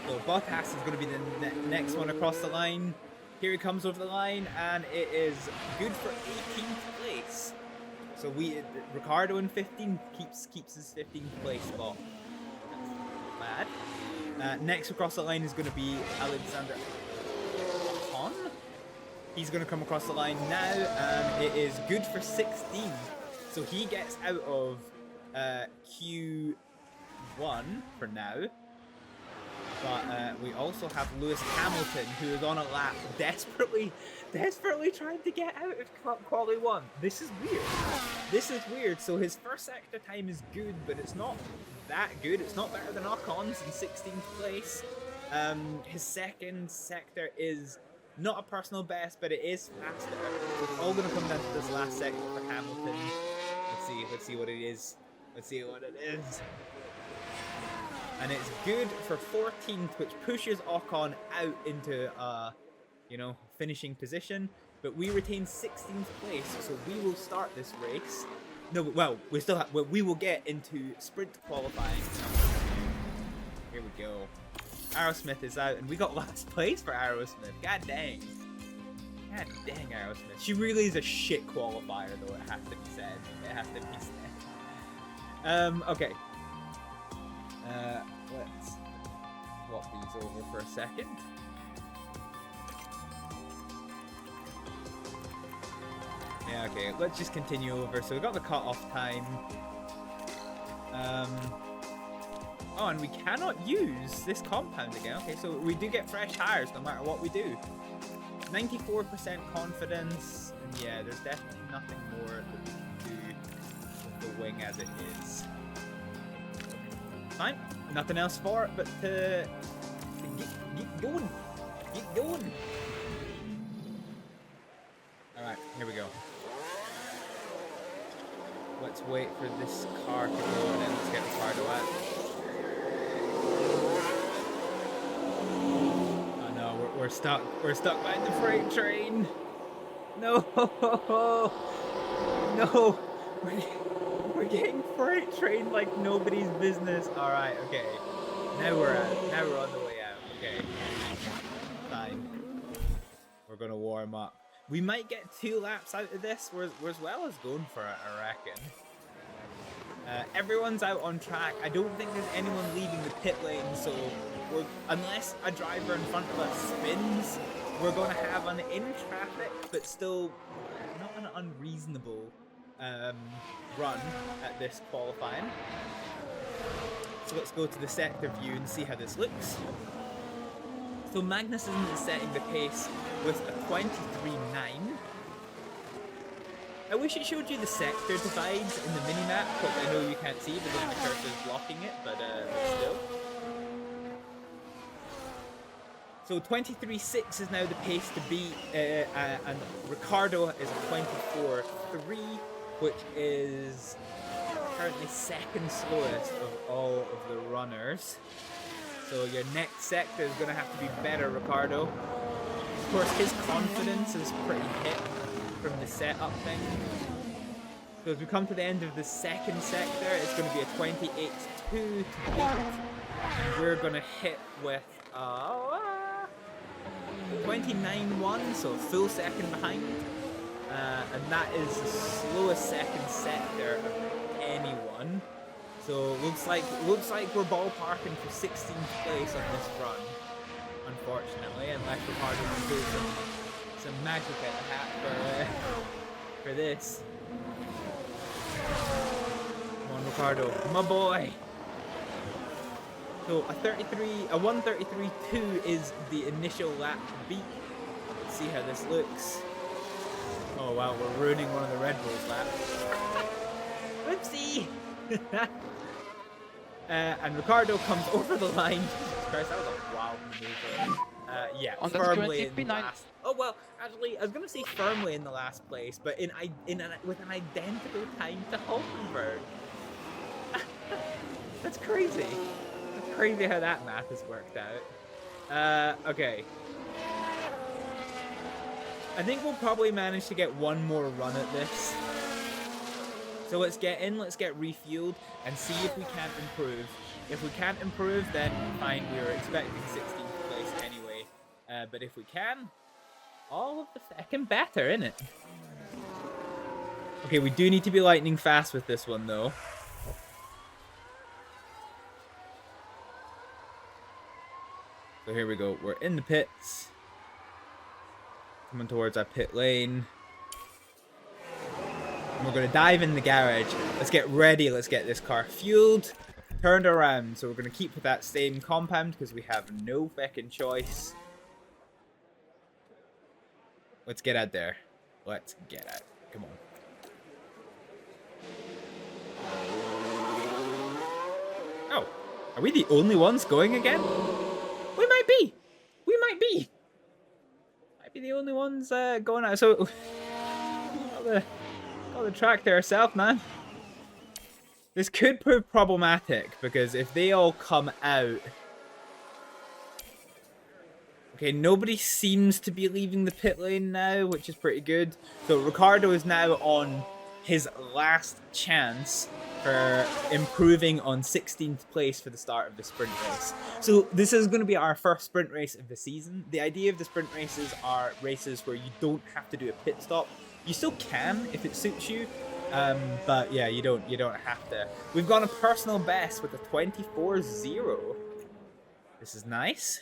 So Bottas is going to be the next one across the line. Here he comes over the line, and it is good for 18th place. So Ricciardo in 15th keeps his 15th place spot. That's bad. Next across the line is going to be Alexander Ocon. He's going to come across the line now, and it is good for 16th. So he gets out of Q1 for now. But we also have Lewis Hamilton, who is on a lap, desperately trying to get out of quali 1. This is weird. This is weird. So his first sector time is good, but it's not that good. It's not better than Ocon's in 16th place. His second sector is Not a personal best, but it is faster. It's all going to come down to this last second for Hamilton. Let's see what it is. Let's see what it is. And it's good for 14th, which pushes Ocon out into, you know, finishing position. But we retain 16th place, so we will start this race. No, well, we still have. Well, we will get into sprint qualifying. Here we go. Aerosmith is out, and we got last place for Aerosmith. God dang. God dang, Aerosmith. She really is a shit qualifier, though. It has to be said. It has to be said. Okay. Let's swap these over for a second. Yeah, okay, let's just continue over. So we got the cut-off time. Oh, and we cannot use this compound again. Okay, so we do get fresh tires no matter what we do. 94% confidence. And yeah, there's definitely nothing more that we can do with the wing as it is. Fine, nothing else for it but to get going. Get going. Alright, here we go. Let's wait for this car to go and then let's get Riccardo out. Oh no, we're stuck. We're stuck behind the freight train. No, no, we're getting freight train like nobody's business. All right, okay. Now we're out. Now we're on the way out. Okay, fine. We're gonna warm up. We might get 2 laps out of this. We're as well as going for it, I reckon. Everyone's out on track. I don't think there's anyone leaving the pit lane, so unless a driver in front of us spins, we're going to have an in traffic, but still not an unreasonable run at this qualifying. So let's go to the sector view and see how this looks. So Magnussen is setting the pace with a 23.9. I wish it showed you the sector divides in the minimap, because I know you can't see because my cursor is blocking it, but still. So 23.6 is now the pace to beat, and Riccardo is a 24.3, which is currently second slowest of all of the runners. So your next sector is going to have to be better, Riccardo. Of course, his confidence is pretty hit from the setup thing. So as we come to the end of the second sector, it's going to be a 28.2 to beat. And we're going to hit with 29.1, so a full second behind. And that is the slowest second sector of anyone. So looks like we're ballparking for 16th place on this run, unfortunately, unless Riccardo can do some magic at the hat for this. Come on, Riccardo, my boy. So a 1:33.2 is the initial lap to beat. Let's see how this looks. Oh wow, we're ruining one of the Red Bulls laps. Whoopsie. And Riccardo comes over the line. Jesus Christ, that was a wild maneuver. Yeah, firmly in the last. Oh well, actually, I was gonna say firmly in the last place, but with an identical time to Hulkenberg. That's crazy. That's crazy how that math has worked out. Okay. I think we'll probably manage to get one more run at this. So let's get in, let's get refueled, and see if we can't improve. If we can't improve, then fine, we were expecting 16th place anyway. But if we can, all of the fucking better, innit? Okay, we do need to be lightning fast with this one, though. So here we go, we're in the pits. Coming towards our pit lane. And we're going to dive in the garage. Let's get ready. Let's get this car fueled, turned around. So we're going to keep with that same compound because we have no fucking choice. Let's get out there. Let's get out. Come on. Oh, are we the only ones going again? We might be. We might be. Might be the only ones going out. So got the track there herself, man. This could prove problematic because if they all come out. Okay, nobody seems to be leaving the pit lane now, which is pretty good. So Riccardo is now on his last chance for improving on 16th place for the start of the sprint race. So this is going to be our first sprint race of the season. The idea of the sprint races are races where you don't have to do a pit stop. You still can if it suits you, but yeah, you don't have to. We've got a personal best with a 24-0. This is nice.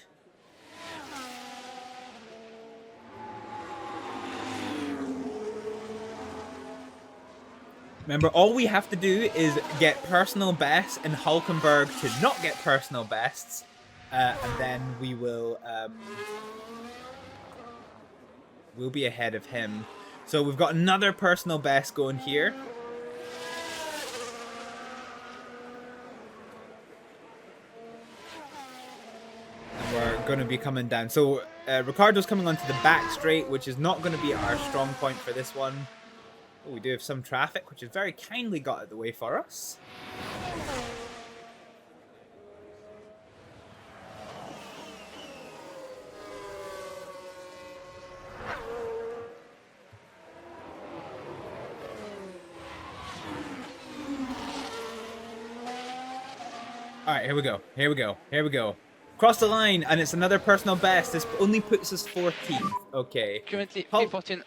Remember, all we have to do is get personal bests and Hulkenberg to not get personal bests, and then we will we'll be ahead of him. So we've got another personal best going here. And we're going to be coming down. So Riccardo's coming onto the back straight, which is not going to be our strong point for this one. Oh, we do have some traffic, which is very kindly got out of the way for us. Alright, here we go. Here we go. Here we go. Cross the line, and it's another personal best. This only puts us 14th. Okay. Currently, P14.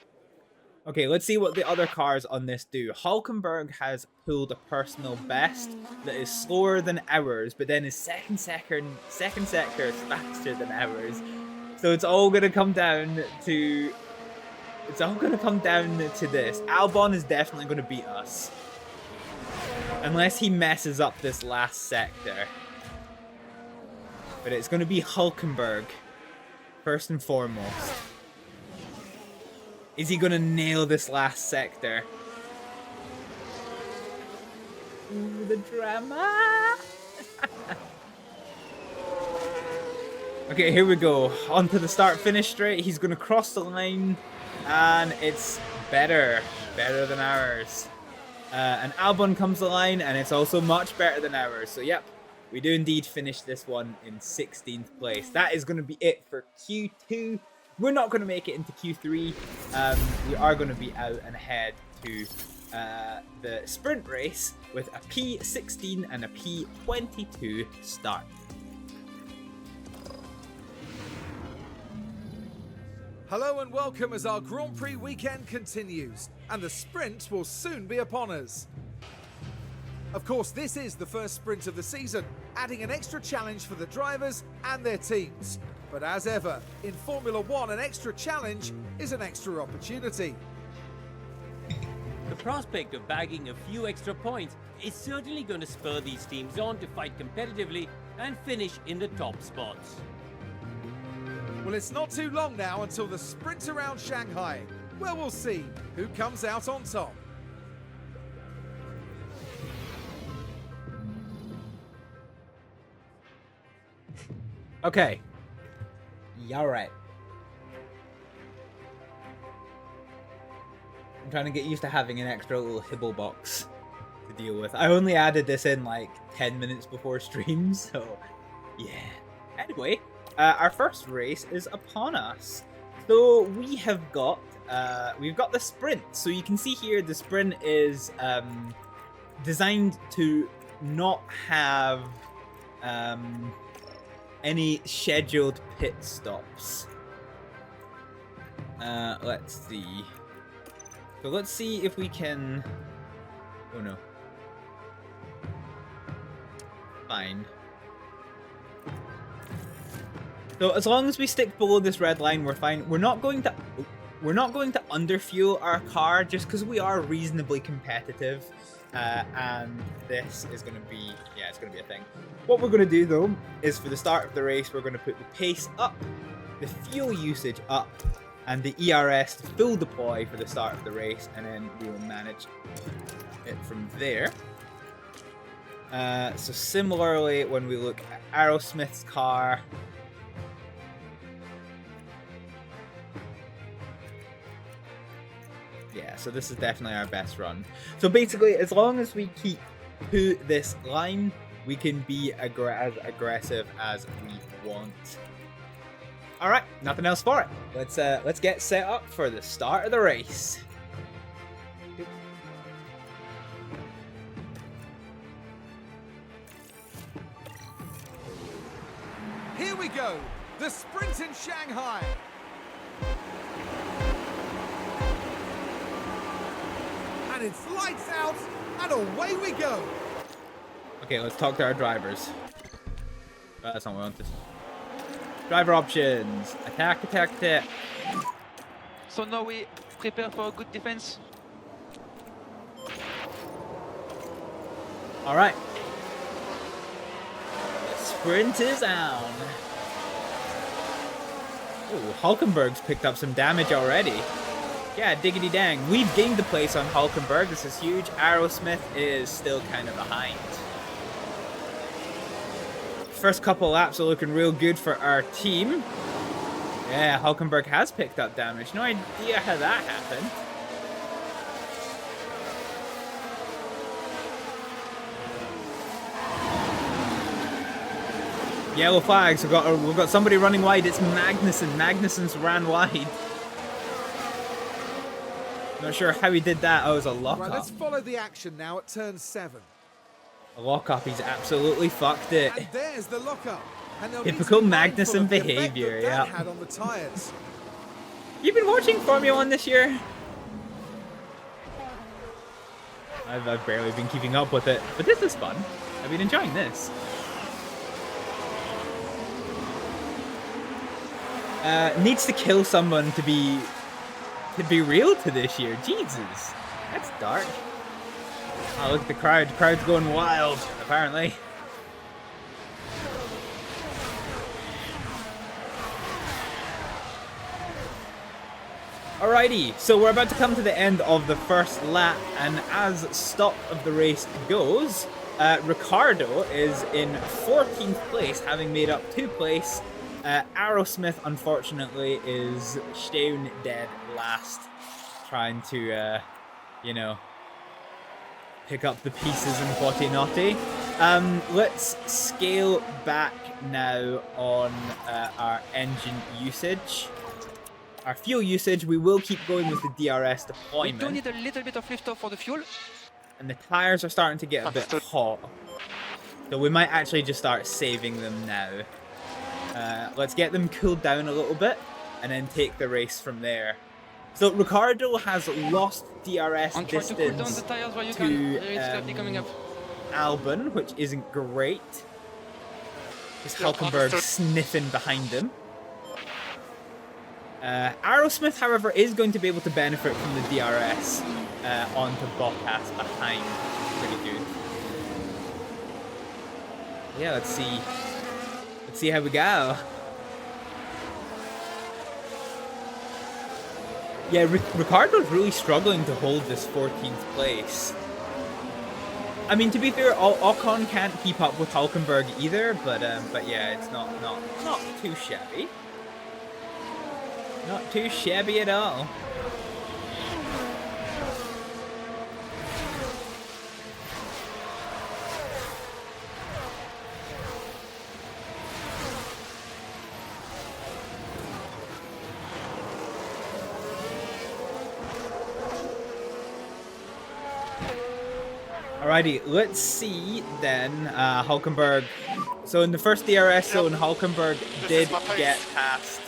Okay, let's see what the other cars on this do. Hulkenberg has pulled a personal best that is slower than ours, but then his second sector is faster than ours. So it's all gonna come down to this. Albon is definitely gonna beat us. Unless he messes up this last sector. But it's gonna be Hulkenberg first and foremost. Is he gonna nail this last sector? Ooh, the drama! Okay, here we go. On to the start-finish straight. He's gonna cross the line, and it's better than ours. And Albon comes the line, and it's also much better than ours. So, yep, we do indeed finish this one in 16th place. That is gonna be it for Q2. We're not going to make it into Q3. We are going to be out and ahead to the sprint race with a P16 and a P22 start. Hello and welcome as our Grand Prix weekend continues, and the sprint will soon be upon us. Of course, this is the first sprint of the season, adding an extra challenge for the drivers and their teams. But as ever, in Formula One, an extra challenge is an extra opportunity. The prospect of bagging a few extra points is certainly going to spur these teams on to fight competitively and finish in the top spots. Well, it's not too long now until the sprint around Shanghai, where we'll see who comes out on top. Okay. Yeah, alright. I'm trying to get used to having an extra little Hibble box to deal with. I only added this in like 10 minutes before stream, so yeah. Anyway, our first race is upon us. So we have got we've got the sprint. So you can see here the sprint is designed to not have any scheduled pit stops. Let's see. So let's see if we can... Oh no. Fine. So as long as we stick below this red line, we're fine. We're not going to underfuel our car just because we are reasonably competitive. And this is going to be, yeah, it's going to be a thing. What we're going to do though is for the start of the race, we're going to put the pace up, the fuel usage up, and the ERS to full deploy for the start of the race, and then we will manage it from there. So similarly, when we look at Aerosmith's car, Yeah, so this is definitely our best run. So basically, as long as we keep to this line, we can be as aggressive as we want. All right, nothing else for it. Let's get set up for the start of the race. Here we go, the sprint in Shanghai. And it's lights out, and away we go. Okay, let's talk to our drivers. That's not what we want. Driver options. Attack, attack, attack. So now we prepare for a good defense. All right. The sprint is on. Oh, Hulkenberg's picked up some damage already. Yeah, diggity dang. We've gained the place on Hulkenberg. This is huge. Aerosmith is still kind of behind. First couple laps are looking real good for our team. Yeah, Hulkenberg has picked up damage. No idea how that happened. Yellow flags. We've got somebody running wide. It's Magnussen. Magnussen's ran wide. Not sure how he did that. Oh, it was a lockup. Right, let's follow the action now at turn 7. A lockup. He's absolutely fucked it. And there's the lockup. Typical Magnussen behavior. Yeah. Had on the tires. You've been watching Formula 1 this year? I've barely been keeping up with it, but this is fun. I've been enjoying this. Needs to kill someone to be real to this year. Jesus, that's dark. Oh, look at the crowd. The crowd's going wild, apparently. Alrighty, so we're about to come to the end of the first lap, and as stop of the race goes, Riccardo is in 14th place, having made up 2 place. Aerosmith, unfortunately, is stone dead last, trying to, you know, pick up the pieces and whatty naughty. Let's scale back now on our engine usage. Our fuel usage, we will keep going with the DRS deployment. We do need a little bit of liftoff for the fuel. And the tires are starting to get a bit hot. So we might actually just start saving them now. Let's get them cooled down a little bit and then take the race from there. So Riccardo has lost DRS distance to cool down the tires while you can. It's coming up. Albon, which isn't great. Is Hulkenberg sniffing behind him. Aerosmith, however, is going to be able to benefit from the DRS onto Bottas behind. Pretty good. Yeah, let's see. Let's see how we go. Yeah, Riccardo's really struggling to hold this 14th place. I mean, to be fair, Ocon can't keep up with Hulkenberg either, but yeah, it's not too shabby. Not too shabby at all. Alrighty, let's see then, Hulkenberg. So in the first DRS zone, Hulkenberg did get past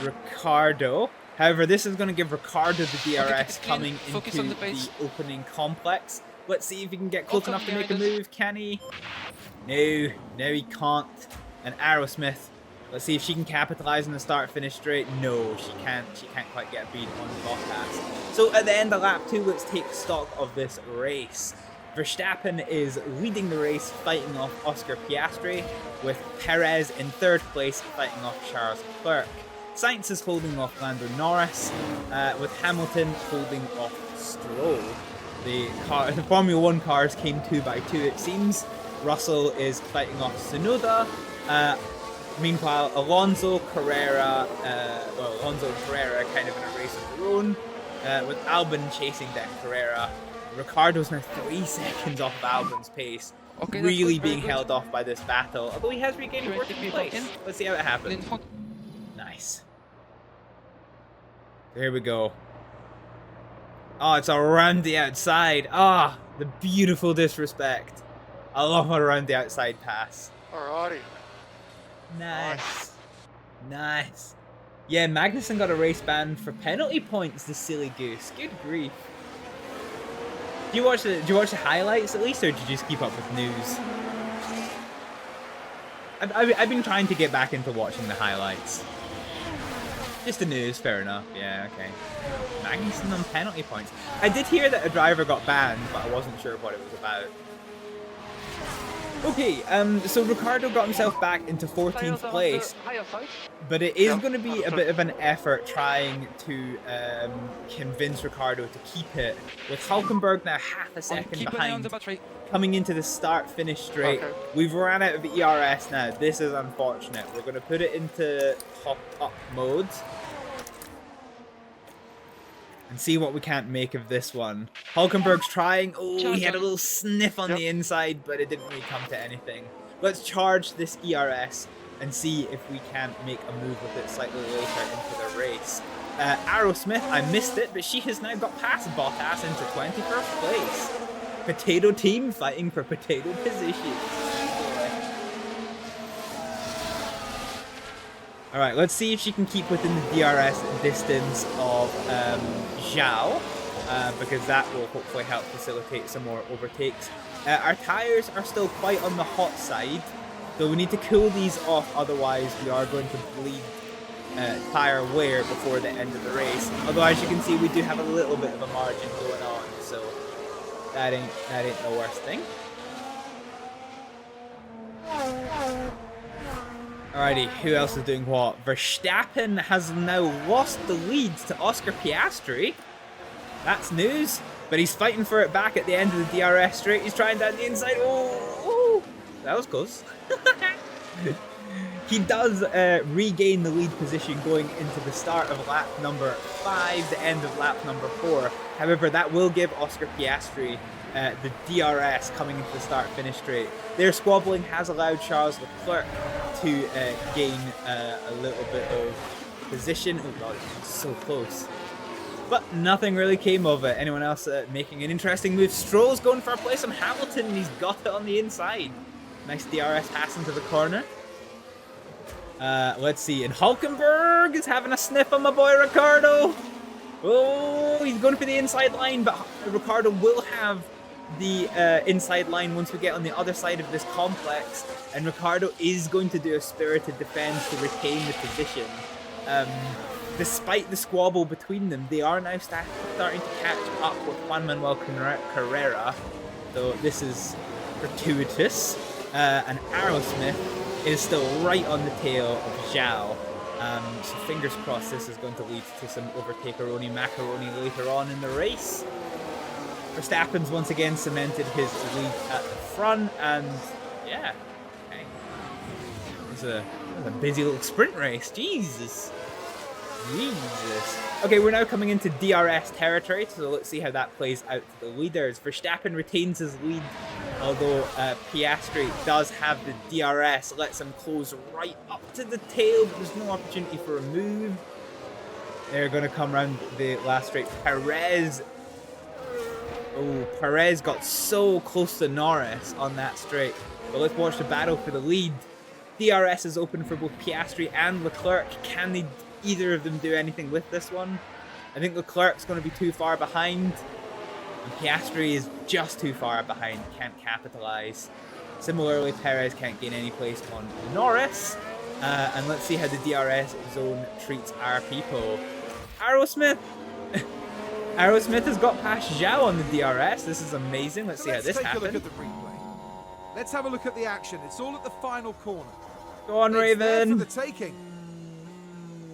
Riccardo. However, this is going to give Riccardo the DRS coming into the opening complex. Let's see if he can get close enough to make a move. Can he? No, he can't. And Aerosmith, let's see if she can capitalize on the start-finish straight. No, she can't. She can't quite get a beat on Bottas. So at the end of lap 2, let's take stock of this race. Verstappen is leading the race, fighting off Oscar Piastri, with Perez in 3rd place, fighting off Charles Leclerc. Sainz is holding off Lando Norris, with Hamilton holding off Stroll. The Formula 1 cars came 2 by 2, it seems. Russell is fighting off Tsunoda. Meanwhile, Alonso and Carrera kind of in a race of their own. with Albon chasing down Carrera. Riccardo's now 3 seconds off of Albon's pace. Okay, that's Really good, very being good. held off by this battle, although he has regained 20 14th people place. in. Let's see how it In happens. front. Nice. There we go. Oh, it's around the outside. Ah, the beautiful disrespect. I love around the outside pass. Alrighty. Nice. Nice. Yeah, Magnussen got a race ban for penalty points, the silly goose. Good grief. Do you watch the highlights at least, or did you just keep up with news? I've been trying to get back into watching the highlights. Just the news, fair enough. Yeah, okay. Magnussen on penalty points. I did hear that a driver got banned, but I wasn't sure what it was about. Okay, so Riccardo got himself back into 14th place, but it is going to be a bit of an effort trying to convince Riccardo to keep it, with Hulkenberg now half a second behind, coming into the start-finish straight. Okay. We've run out of ERS now. This is unfortunate. We're going to put it into top-up mode and see what we can't make of this one. Hulkenberg's trying. Oh, he had a little sniff on the inside, but it didn't really come to anything. Let's charge this ERS and see if we can't make a move with it slightly later into the race. Aerosmith, I missed it, but she has now got past Bottas into 21st place. Potato team fighting for potato position. Alright, let's see if she can keep within the DRS distance of Zhao, because that will hopefully help facilitate some more overtakes. Our tyres are still quite on the hot side, so we need to cool these off, otherwise we are going to bleed tyre wear before the end of the race. Although as you can see, we do have a little bit of a margin going on, so that ain't the worst thing. Alrighty, who else is doing what? Verstappen has now lost the lead to Oscar Piastri. That's news, but he's fighting for it back at the end of the DRS straight. He's trying down the inside. Oh, that was close. He does regain the lead position going into the start of lap number 5, the end of lap number 4. However, that will give Oscar Piastri the DRS coming into the start-finish straight. Their squabbling has allowed Charles Leclerc to gain a little bit of position. Oh god, it's so close. But nothing really came of it. Anyone else making an interesting move? Stroll's going for a place on Hamilton, and he's got it on the inside. Nice DRS pass into the corner. Let's see, and Hulkenberg is having a sniff on my boy Riccardo. Oh, he's going for the inside line, but Riccardo will have the inside line once we get on the other side of this complex, and Riccardo is going to do a spirited defense to retain the position. Despite the squabble between them, they are now starting to catch up with Juan Manuel Carrera, so this is gratuitous. And Aerosmith is still right on the tail of Zhao. So fingers crossed this is going to lead to some overtakeroni-macaroni later on in the race. Verstappen's once again cemented his lead at the front, and yeah, okay. It was a busy little sprint race. Jesus. Okay, we're now coming into DRS territory, so let's see how that plays out to the leaders. Verstappen retains his lead, although Piastri does have the DRS, lets him close right up to the tail, but there's no opportunity for a move. They're going to come around the last straight. Perez got so close to Norris on that straight. But let's watch the battle for the lead. DRS is open for both Piastri and Leclerc. Can either of them do anything with this one? I think Leclerc's going to be too far behind, and Piastri is just too far behind, can't capitalize. Similarly, Perez can't gain any place on Norris, and let's see how the DRS zone treats our people. Aerosmith has got past Zhao on the DRS. This is amazing. Let's see how this happens. Let's take a look at the replay. Let's have a look at the action. It's all at the final corner. Go on, Raven. It's there for the taking.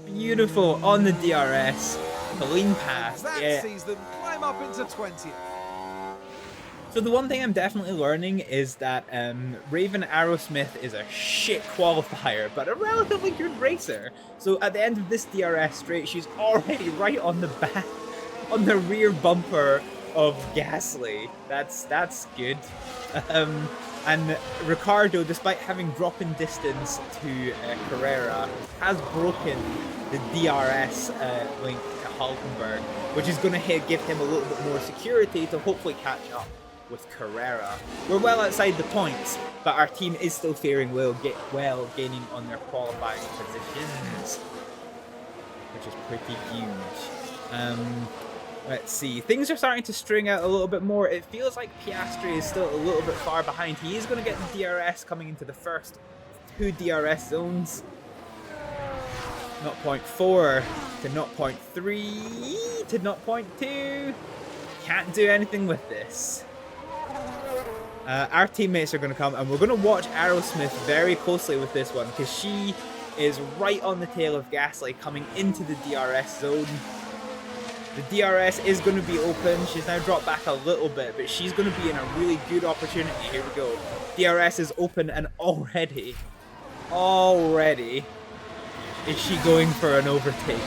Beautiful on the DRS. Clean pass. That Yeah. sees them climb up into 20th. So the one thing I'm definitely learning is that Raven Aerosmith is a shit qualifier, but a relatively good racer. So at the end of this DRS straight, she's already right on the back on the rear bumper of Gasly. That's good. And Riccardo, despite having drop-in distance to Carrera, has broken the DRS link to Hulkenberg, which is going to give him a little bit more security to hopefully catch up with Carrera. We're well outside the points, but our team is still faring well, gaining on their qualifying positions, which is pretty huge. Let's see. Things are starting to string out a little bit more. It feels like Piastri is still a little bit far behind. He is going to get the DRS coming into the first 2 DRS zones. 0.4 to 0.3 to 0.2. Can't do anything with this. Our teammates are going to come, and we're going to watch Aerosmith very closely with this one, because she is right on the tail of Gasly coming into the DRS zone. The DRS is going to be open. She's now dropped back a little bit, but she's going to be in a really good opportunity. Here we go. DRS is open, and already is she going for an overtake.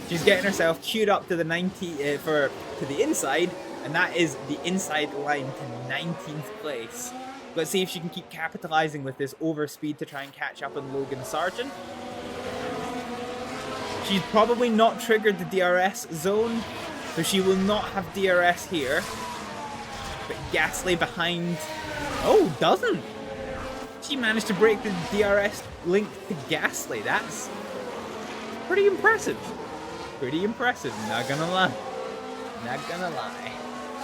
She's getting herself queued up to the 90 to the inside, and that is the inside line to 19th place. Let's see if she can keep capitalizing with this overspeed to try and catch up on Logan Sargent. She's probably not triggered the DRS zone, so she will not have DRS here. But Gasly behind... Oh, doesn't! She managed to break the DRS link to Gasly. That's pretty impressive. Pretty impressive, not gonna lie. Not gonna lie.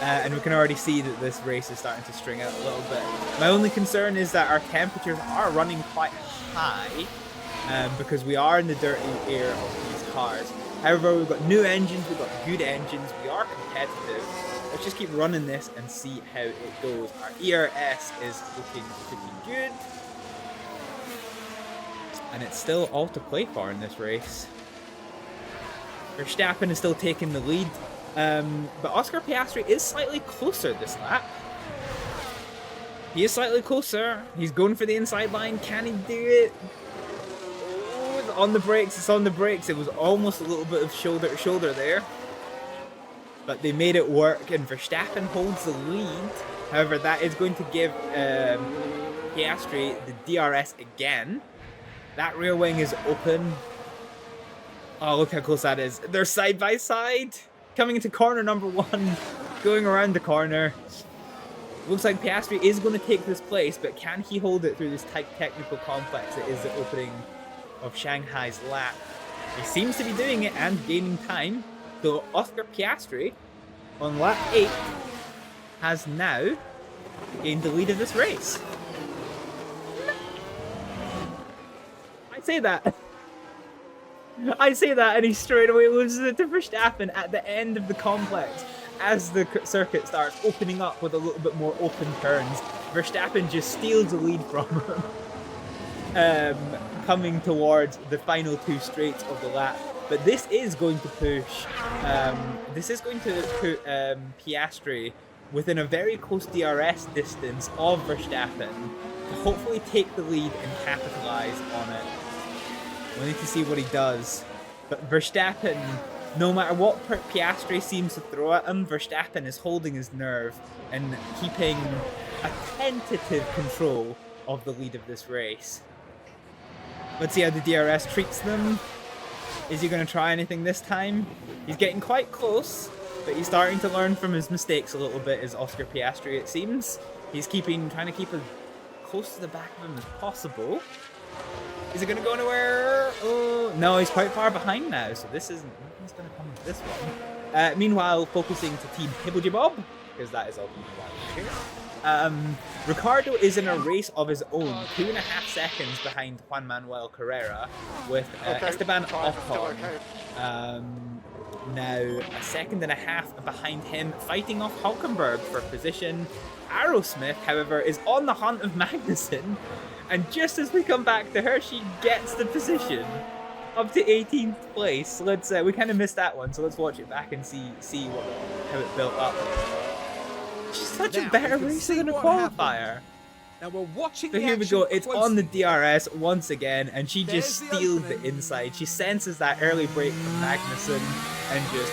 And we can already see that this race is starting to string out a little bit. My only concern is that our temperatures are running quite high, because we are in the dirty air of these cars. However, we've got new engines, we've got good engines, we are competitive. Let's just keep running this and see how it goes. Our ERS is looking pretty good. And it's still all to play for in this race. Verstappen is still taking the lead. But Oscar Piastri is slightly closer this lap. He is slightly closer. He's going for the inside line. Can he do it? Oh, it's on the brakes. It's on the brakes. It was almost a little bit of shoulder to shoulder there. But they made it work, and Verstappen holds the lead. However, that is going to give Piastri the DRS again. That rear wing is open. Oh, look how close that is. They're side by side. Coming into corner number 1, going around the corner. Looks like Piastri is going to take this place, but can he hold it through this tight technical complex that is the opening of Shanghai's lap? He seems to be doing it and gaining time. So Oscar Piastri on lap 8 has now gained the lead of this race. I say that, and he straight away loses it to Verstappen at the end of the complex. As the circuit starts opening up with a little bit more open turns, Verstappen just steals the lead from him, coming towards the final 2 straights of the lap. But this is going to push, put Piastri within a very close DRS distance of Verstappen to hopefully take the lead and capitalize on it. We need to see what he does. But Verstappen, no matter what Piastri seems to throw at him, Verstappen is holding his nerve and keeping a tentative control of the lead of this race. Let's see how the DRS treats them. Is he going to try anything this time? He's getting quite close, but he's starting to learn from his mistakes a little bit, as Oscar Piastri, it seems. He's trying to keep as close to the back of him as possible. Is it going to go anywhere? Oh, no, he's quite far behind now, so this isn't... Nothing's going to come with this one. Meanwhile, focusing to Team Hibblejaybob, because that is all we want here. Ricardo is in a race of his own, 2.5 seconds behind Juan Manuel Carrera, with Esteban Ocon now 1.5 seconds behind him, fighting off Hulkenberg for position. Aerosmith, however, is on the hunt of Magnussen, and just as we come back to her, she gets the position up to 18th place. Let's we kind of missed that one, so let's watch it back and see how it built up. She's such a better racer than a qualifier. Now we're watching. So here we go. It's on the DRS once again, and she just steals the inside. She senses that early break from Magnussen and just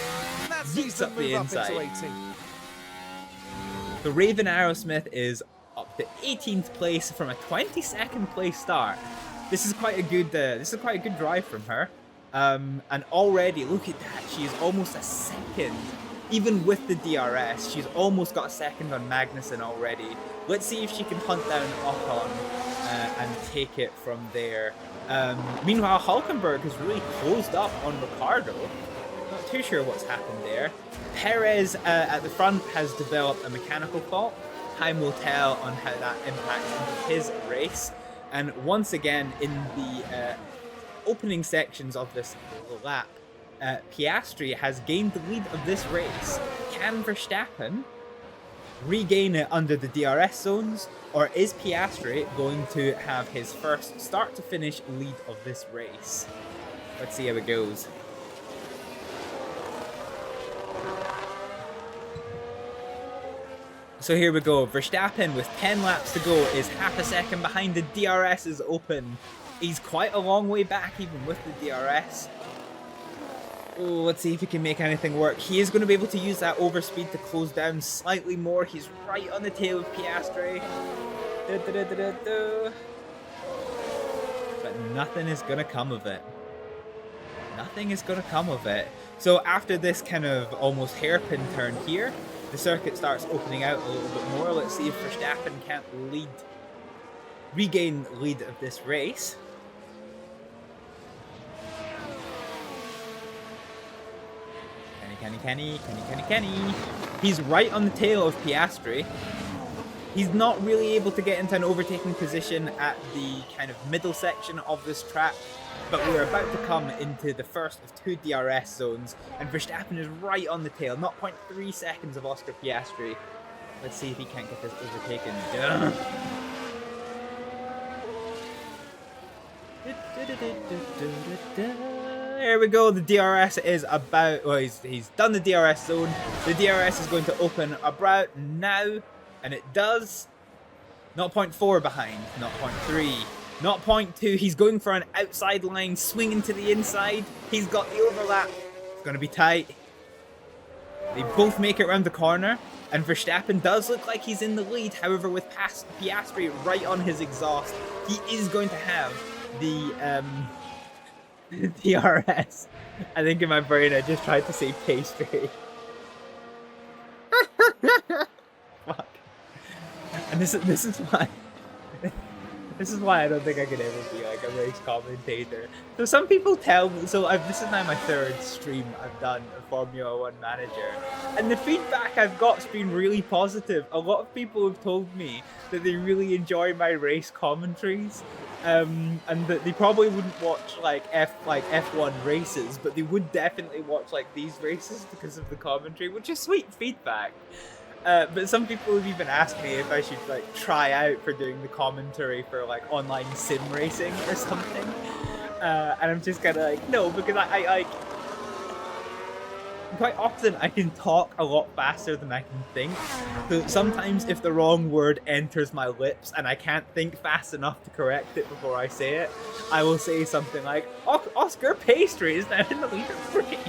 that sees yeets them up the move up into inside. 18th. The Raven Aerosmith is up to 18th place from a 22nd place start. This is quite a good drive from her. And already, look at that, she's almost a second. Even with the DRS, she's almost got a second on Magnussen already. Let's see if she can hunt down Ocon and take it from there. Meanwhile, Hülkenberg has really closed up on Riccardo. Not too sure what's happened there. Perez at the front has developed a mechanical fault. Time will tell on how that impacts his race. And once again, in the opening sections of this lap, Piastri has gained the lead of this race. Can Verstappen regain it under the DRS zones, or is Piastri going to have his first start-to-finish lead of this race? Let's see how it goes. So here we go. Verstappen, with 10 laps to go, is half a second behind. The DRS is open. He's quite a long way back even with the DRS. Oh, let's see if he can make anything work. He is going to be able to use that overspeed to close down slightly more. He's right on the tail of Piastri. But nothing is going to come of it. Nothing is going to come of it. So after this kind of almost hairpin turn here, the circuit starts opening out a little bit more. Let's see if Verstappen can't regain lead of this race. Kenny. He's right on the tail of Piastri. He's not really able to get into an overtaking position at the kind of middle section of this track, but we're about to come into the first of 2 DRS zones, and Verstappen is right on the tail, 0.3 seconds of Oscar Piastri. Let's see if he can't get this overtaken. There we go, the DRS is about, well, he's done the DRS zone. The DRS is going to open about now, and it does. 0.4 behind, 0.3, 0.2. He's going for an outside line, swinging to the inside. He's got the overlap. It's going to be tight. They both make it around the corner, and Verstappen does look like he's in the lead. However, with Piastri right on his exhaust, he is going to have the DRS. I think in my brain I just tried to say pastry. Fuck. And this is why I don't think I could ever be like a race commentator. So some people tell me, this is now my 3rd stream I've done a Formula 1 manager, and the feedback I've got's been really positive. A lot of people have told me that they really enjoy my race commentaries, and that they probably wouldn't watch like F1 races, but they would definitely watch like these races because of the commentary, which is sweet feedback. But some people have even asked me if I should like try out for doing the commentary for like online sim racing or something, and I'm just kind of like, no, because I quite often I can talk a lot faster than I can think. So sometimes if the wrong word enters my lips and I can't think fast enough to correct it before I say it, I will say something like, Oscar Pastry is now in the lead of the race.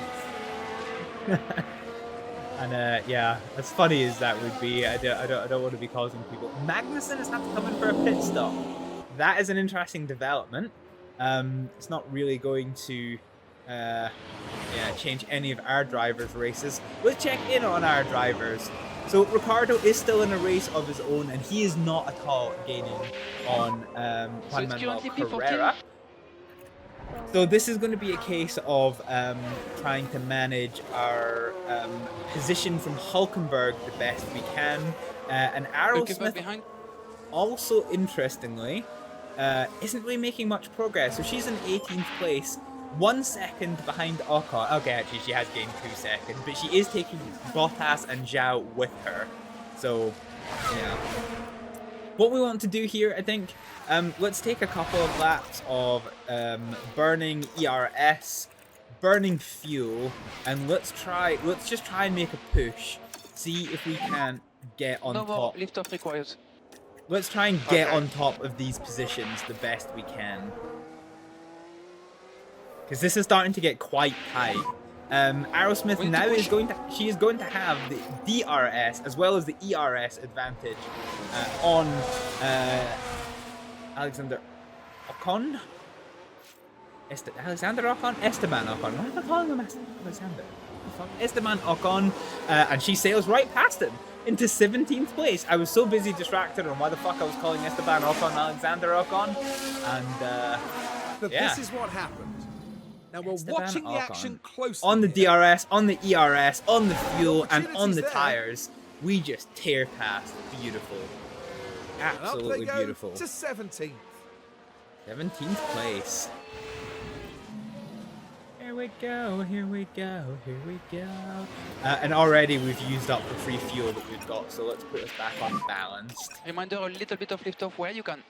And yeah, as funny as that would be, I don't want to be causing people. Magnussen has had to come in for a pit stop. That is an interesting development. It's not really going to change any of our drivers' races. Let's check in on our drivers. So Riccardo is still in a race of his own, and he is not at all gaining on Juan Manuel Carrera. So this is going to be a case of trying to manage our position from Hülkenberg the best we can. And Aerosmith, also interestingly, isn't really making much progress. So she's in 18th place, 1 second behind Ocon. Okay, actually she has gained 2 seconds, but she is taking Bottas and Zhao with her. So, yeah. What we want to do here, I think, let's take a couple of laps of burning ERS, burning fuel, and let's just try and make a push. See if we can get on top. Lift off required. Let's try and get on top of these positions the best we can. Because this is starting to get quite tight. Aerosmith We need now to is going to have the DRS as well as the ERS advantage on Alexander Ocon. Alexander Ocon? Esteban Ocon. Why am I calling him Alexander? Esteban Ocon, and she sails right past him into 17th place. I was so busy distracted on why the fuck I was calling Esteban Ocon Alexander Ocon, and But yeah. this is what happened. Now we're Esteban watching the Ocon. action closely. On the here. DRS, on the ERS, on the fuel, and on the Opportunities there. tires, we just tear past. Beautiful. And up Absolutely they go beautiful. to 17th. 17th place. Here we go, here we go, here we go. And already we've used up the free fuel that we've got, so let's put us back on balanced. Reminder, a little bit of liftoff where you can.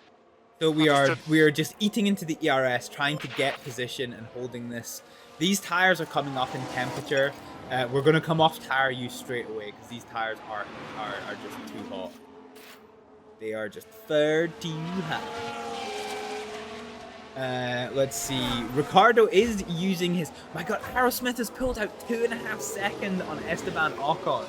So we are just eating into the ERS, trying to get position and holding this. These tires are coming up in temperature. We're going to come off tire use straight away because these tires are just too hot. They are just far too hot. Let's see. Riccardo is using his... My god, Aerosmith has pulled out 2.5 seconds on Esteban Ocon.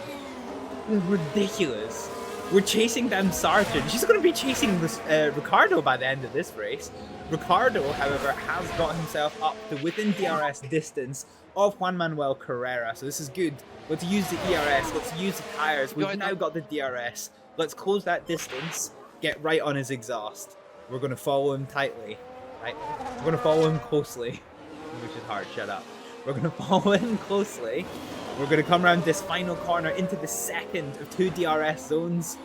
This is ridiculous. We're chasing down Sargent. She's going to be chasing this, Riccardo by the end of this race. Riccardo, however, has got himself up to within DRS distance of Juan Manuel Carrera. So this is good. Let's use the ERS. Let's use the tires. We've now got the DRS. Let's close that distance. Get right on his exhaust. We're going to follow him tightly. Right? We're going to follow him closely. Which is hard. Shut up. We're going to follow him closely. We're going to come around this final corner into the second of 2 DRS zones.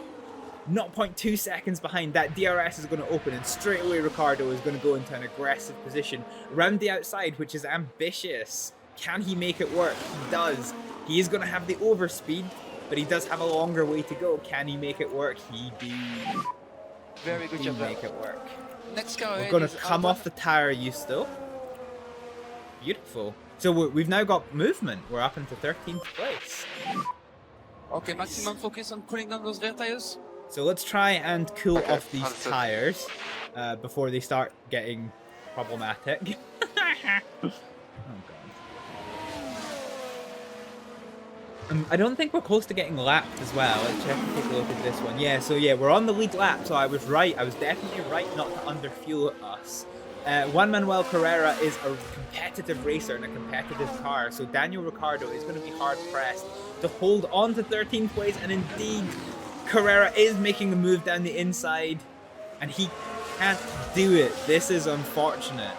0.2 seconds behind, that DRS is going to open, and straight away Riccardo is going to go into an aggressive position around the outside, which is ambitious. Can he make it work? He does. He is going to have the overspeed, but he does have a longer way to go. Can he make it work? He do. Very good job there. Make it work. Next car We're going to come off the tire use though. Beautiful. So we've now got movement. We're up into 13th place. Okay, maximum focus on cooling down those rear tires. So let's try and cool off these understood. tires before they start getting problematic. Oh god. I don't think we're close to getting lapped as well. Let's check and take a look at this one. Yeah, so yeah, we're on the lead lap, so I was right. I was definitely right not to underfuel us. Juan Manuel Carrera is a competitive racer in a competitive car, so Daniel Ricciardo is going to be hard pressed to hold on to 13th place, and indeed Carrera is making the move down the inside, and he can't do it. This is unfortunate.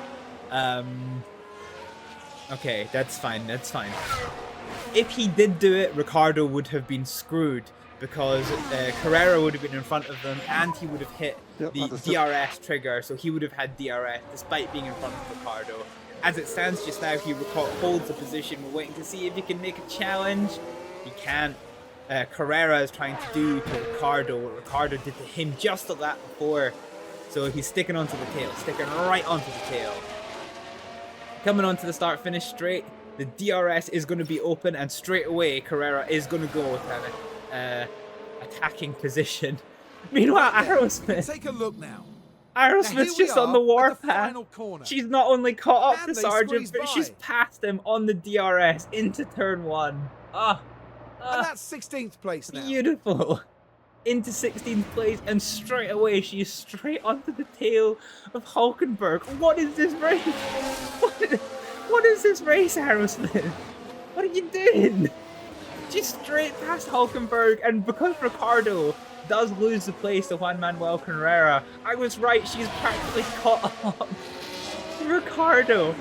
Okay, that's fine, that's fine. If he did do it, Ricciardo would have been screwed, because Carrera would have been in front of them, and he would have hit the DRS trigger, so he would have had DRS despite being in front of Ricciardo. As it stands just now, he holds the position. We're waiting to see if he can make a challenge. He can't. Carrera is trying to do to Ricciardo what Ricciardo did to him just a lap before. So he's sticking onto the tail, sticking right onto the tail. Coming onto the start-finish straight, the DRS is going to be open, and straight away Carrera is going to go with an attacking position. Meanwhile, Aerosmith. Take a look now. Aerosmith's just on the warpath. Corner. She's not only caught up And to they Sargent, squeeze but by. she's passed him on the DRS into turn 1. And that's 16th place now. Beautiful. Into 16th place, and straight away she is straight onto the tail of Hulkenberg. What is this race? What is this race, Aerosmith? What are you doing? She's straight past Hulkenberg, and because Ricciardo does lose the place to Juan Manuel Carrera, I was right, she's practically caught up to Ricciardo.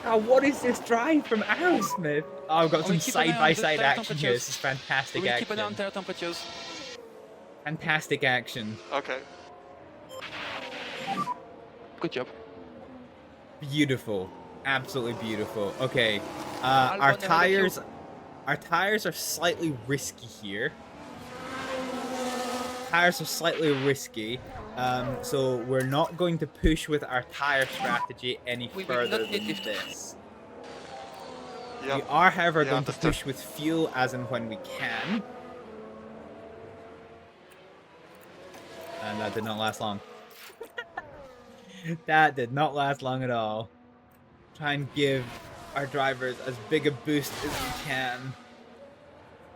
Now, what is this drive from Aerosmith? Oh, I've got some side-by-side action here. This is fantastic We will keep an eye on action. tire temperatures. Fantastic action. Okay. Good job. Beautiful. Absolutely beautiful. Okay. Our tires are slightly risky here. Tires are slightly risky. So we're not going to push with our tire strategy any We will further not need than lift. this. Yeah. We are, however, Yeah, going to understood. push with fuel as and when we can. And that did not last long. That did not last long at all. Try and give our drivers as big a boost as we can.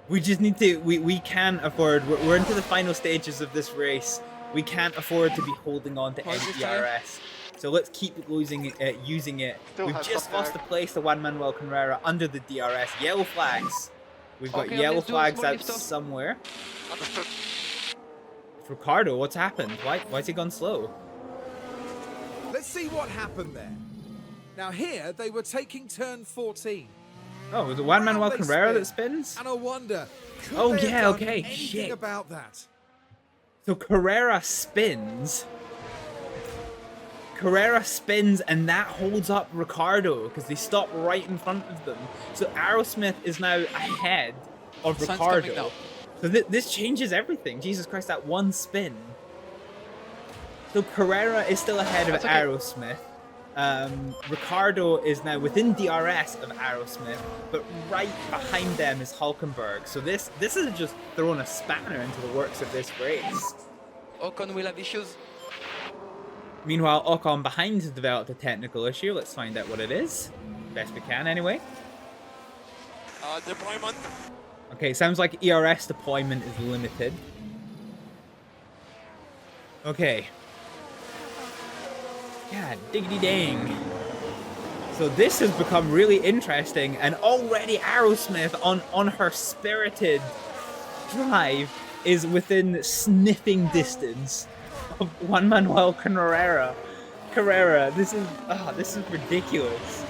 We just need to, we can't afford, we're into the final stages of this race. We can't afford to be holding on to any DRS. So let's keep using it. We've just lost the place to Juan Manuel Carrera under the DRS. Yellow flags. We've got yellow flags out somewhere. Riccardo, what's happened? Why's he gone slow? Let's see what happened there. Now here, they were taking turn 14. Oh, was it Juan Manuel Carrera that spins? And I wonder, oh yeah, okay, anything shit. about that? So Carrera spins. Carrera spins and that holds up Riccardo because they stop right in front of them. So Aerosmith is now ahead of Riccardo. So this changes everything. Jesus Christ, that one spin. So Carrera is still ahead of Aerosmith. Riccardo is now within DRS of Aerosmith, but right behind them is Hulkenberg. So this has just thrown a spanner into the works of this race. Ocon will have issues. Meanwhile, Ocon behind has developed a technical issue. Let's find out what it is. Best we can, anyway. Deployment. Okay, sounds like ERS deployment is limited. Okay. God, diggity dang. So this has become really interesting, and already Aerosmith on her spirited drive is within sniffing distance of Juan Manuel Carrera. This is ridiculous.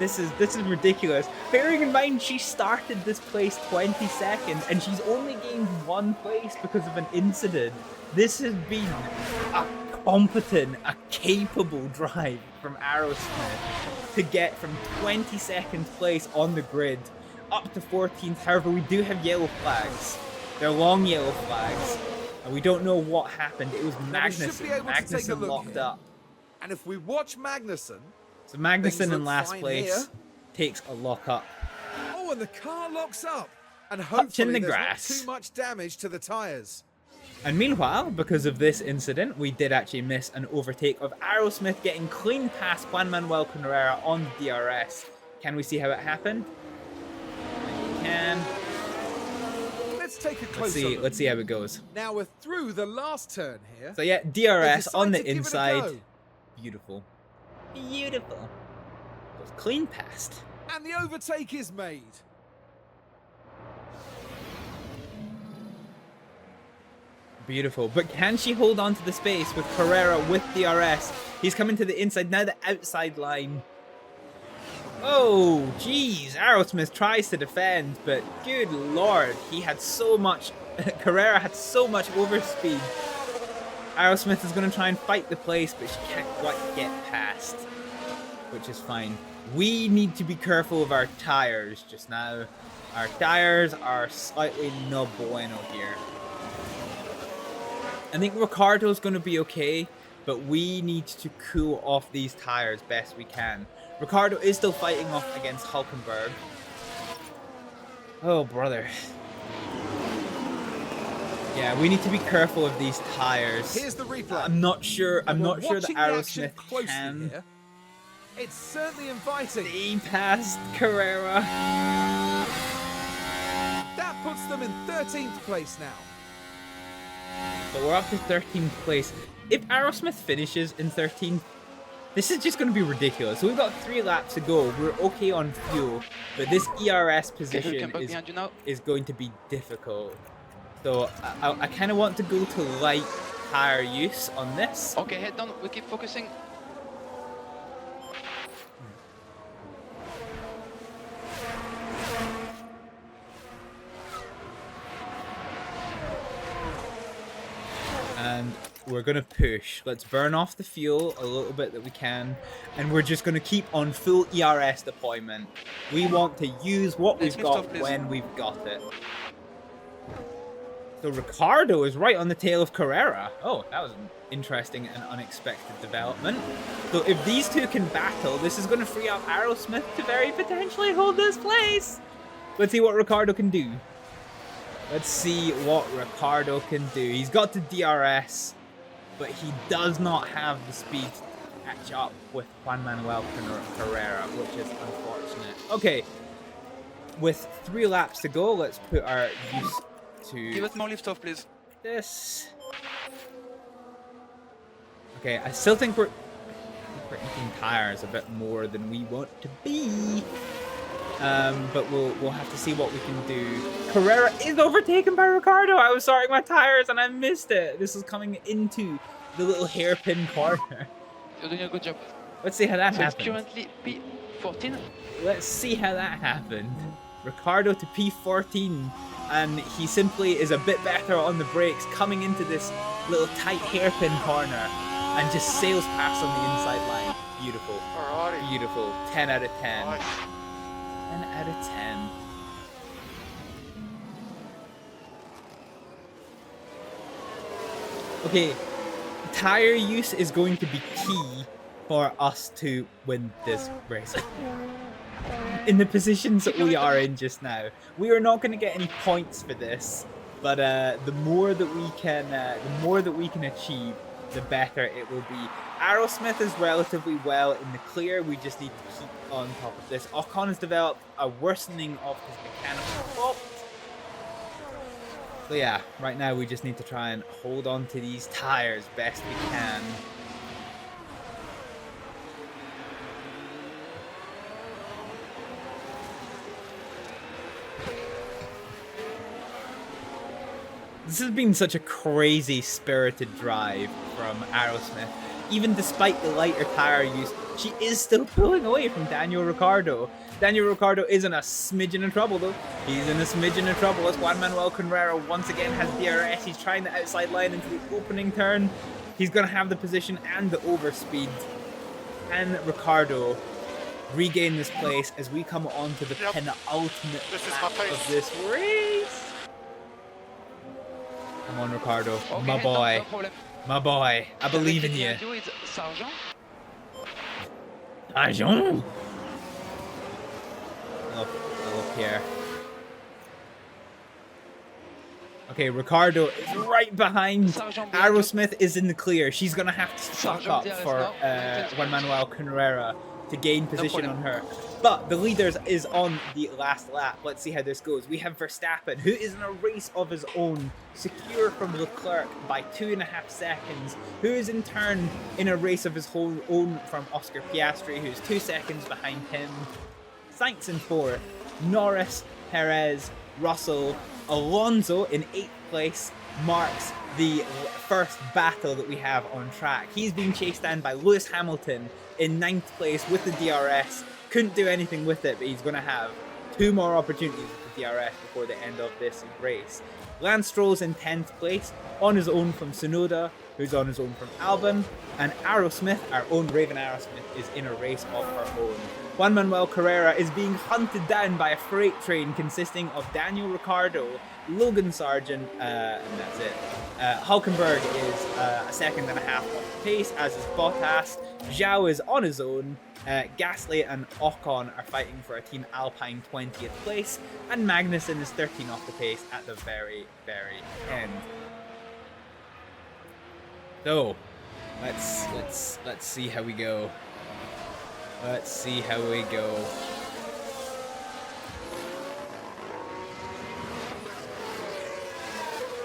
This is ridiculous. Bearing in mind she started this place 22nd and she's only gained 1 place because of an incident. This has been a competent, a capable drive from Aerosmith to get from 22nd place on the grid up to 14th. However, we do have yellow flags. They're long yellow flags. And we don't know what happened. It was Magnussen. Magnussen locked up. And if we watch Magnussen... So Magnussen in last place takes a lock up. Oh, and the car locks up. And hopefully there's not too much damage to the tyres. And meanwhile, because of this incident, we did actually miss an overtake of Aerosmith getting clean past Juan Manuel Carrera on DRS. Can we see how it happened? We can. Let's take a closer look. Let's see how it goes. Now we're through the last turn here. So yeah, DRS on the inside. Beautiful. Beautiful. Goes clean past. And the overtake is made. Beautiful. But can she hold on to the space with Carrera with DRS? He's coming to the inside, now the outside line. Oh, geez. Aerosmith tries to defend, but good lord, he had so much... Carrera had so much overspeed. Aerosmith is going to try and fight the place, but she can't quite get past, which is fine. We need to be careful of our tires just now. Our tires are slightly no bueno here. I think Riccardo's going to be okay, but we need to cool off these tires best we can. Riccardo is still fighting off against Hulkenberg. Oh, brother. Yeah, we need to be careful of these tires. Here's the replay. I'm not sure that Aerosmith can. Here. It's certainly inviting. They passed Carrera. That puts them in 13th place now. So we're up to 13th place. If Aerosmith finishes in 13th, this is just going to be ridiculous. So we've got 3 laps to go. We're okay on fuel, but this ERS position is going to be difficult. So I kind of want to go to light tire use on this. Okay, head down. We keep focusing. And we're going to push. Let's burn off the fuel a little bit that we can. And we're just going to keep on full ERS deployment. We want to use what we've got when we've got it. So Riccardo is right on the tail of Carrera. Oh, that was an interesting and unexpected development. So if these two can battle, this is going to free up Aerosmith to very potentially hold this place. Let's see what Riccardo can do. Let's see what Riccardo can do. He's got the DRS, but he does not have the speed catch up with Juan Manuel Carrera, which is unfortunate. Okay, with 3 laps to go, let's put our use to Give us more lift off, please. this. Okay, I still think we're eating tires a bit more than we want to be. But we'll have to see what we can do. Carrera is overtaken by Riccardo. I was sorting my tires and I missed it. This is coming into the little hairpin corner. You're doing a good job. Let's see how that So it's happened. currently P14. Let's see how that happened. Riccardo to P14, and he simply is a bit better on the brakes, coming into this little tight hairpin corner, and just sails past on the inside line. Beautiful. Alrighty. Beautiful. 10 out of 10. Nice. 10 out of 10. Okay, tire use is going to be key for us to win this race. In the positions that we are in just now, we are not going to get any points for this, but the more that we can achieve, the better it will be. Aerosmith is relatively well in the clear. We just need to keep on top of this. Ocon has developed a worsening of his mechanical fault. So yeah, right now we just need to try and hold on to these tires best we can. This has been such a crazy spirited drive from Aerosmith. Even despite the lighter tire use, she is still pulling away from Daniel Ricciardo. Daniel Ricciardo is in a smidgen of trouble though. He's in a smidgen of trouble as Juan Manuel Carrera once again has DRS. He's trying the outside line into the opening turn. He's going to have the position and the overspeed. And Ricciardo regain this place as we come on to the penultimate lap of this race. Come on, Ricciardo. Okay, My boy. no problem. My boy. I believe in you. Do is Sargent. Sargent! I love Pierre. Okay, Ricciardo is right behind. Aerosmith is in the clear. She's going to have to suck up for Juan Manuel Carrera to gain position on her. But the leaders is on the last lap. Let's see how this goes. We have Verstappen, who is in a race of his own, secure from Leclerc by 2.5 seconds, who is in turn in a race of his own from Oscar Piastri, who's 2 seconds behind him. Sainz in 4th, Norris, Perez, Russell, Alonso in 8th place marks the first battle that we have on track. He's being chased down by Lewis Hamilton in 9th place with the DRS. Couldn't do anything with it, but he's going to have 2 more opportunities with the DRS before the end of this race. Lance Stroll's in 10th place, on his own from Tsunoda, who's on his own from Albon, and Aerosmith, our own Raven Aerosmith, is in a race of her own. Juan Manuel Carrera is being hunted down by a freight train consisting of Daniel Ricciardo, Logan Sargent, and that's it. Hulkenberg is a 1.5 seconds off the pace, as is Bottas. Zhao is on his own. Gasly and Ocon are fighting for a Team Alpine 20th place, and Magnussen is 13 off the pace at the very, very end. So, let's see how we go. Let's see how we go.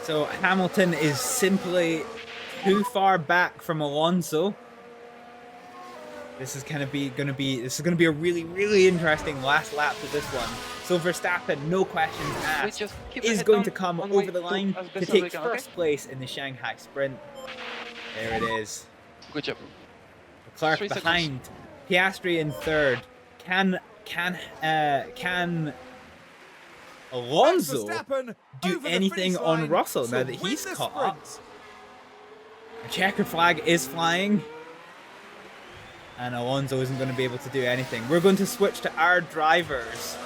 So Hamilton is simply too far back from Alonso. This is gonna be a really interesting last lap to this one. So Verstappen, no questions asked, is going to come over the line to take first place in the Shanghai Sprint. There it is. Good job. Leclerc behind. Piastri in 3rd. Can Alonso do anything on Russell now that he's caught up? The checkered flag is flying. And Alonso isn't going to be able to do anything. We're going to switch to our drivers.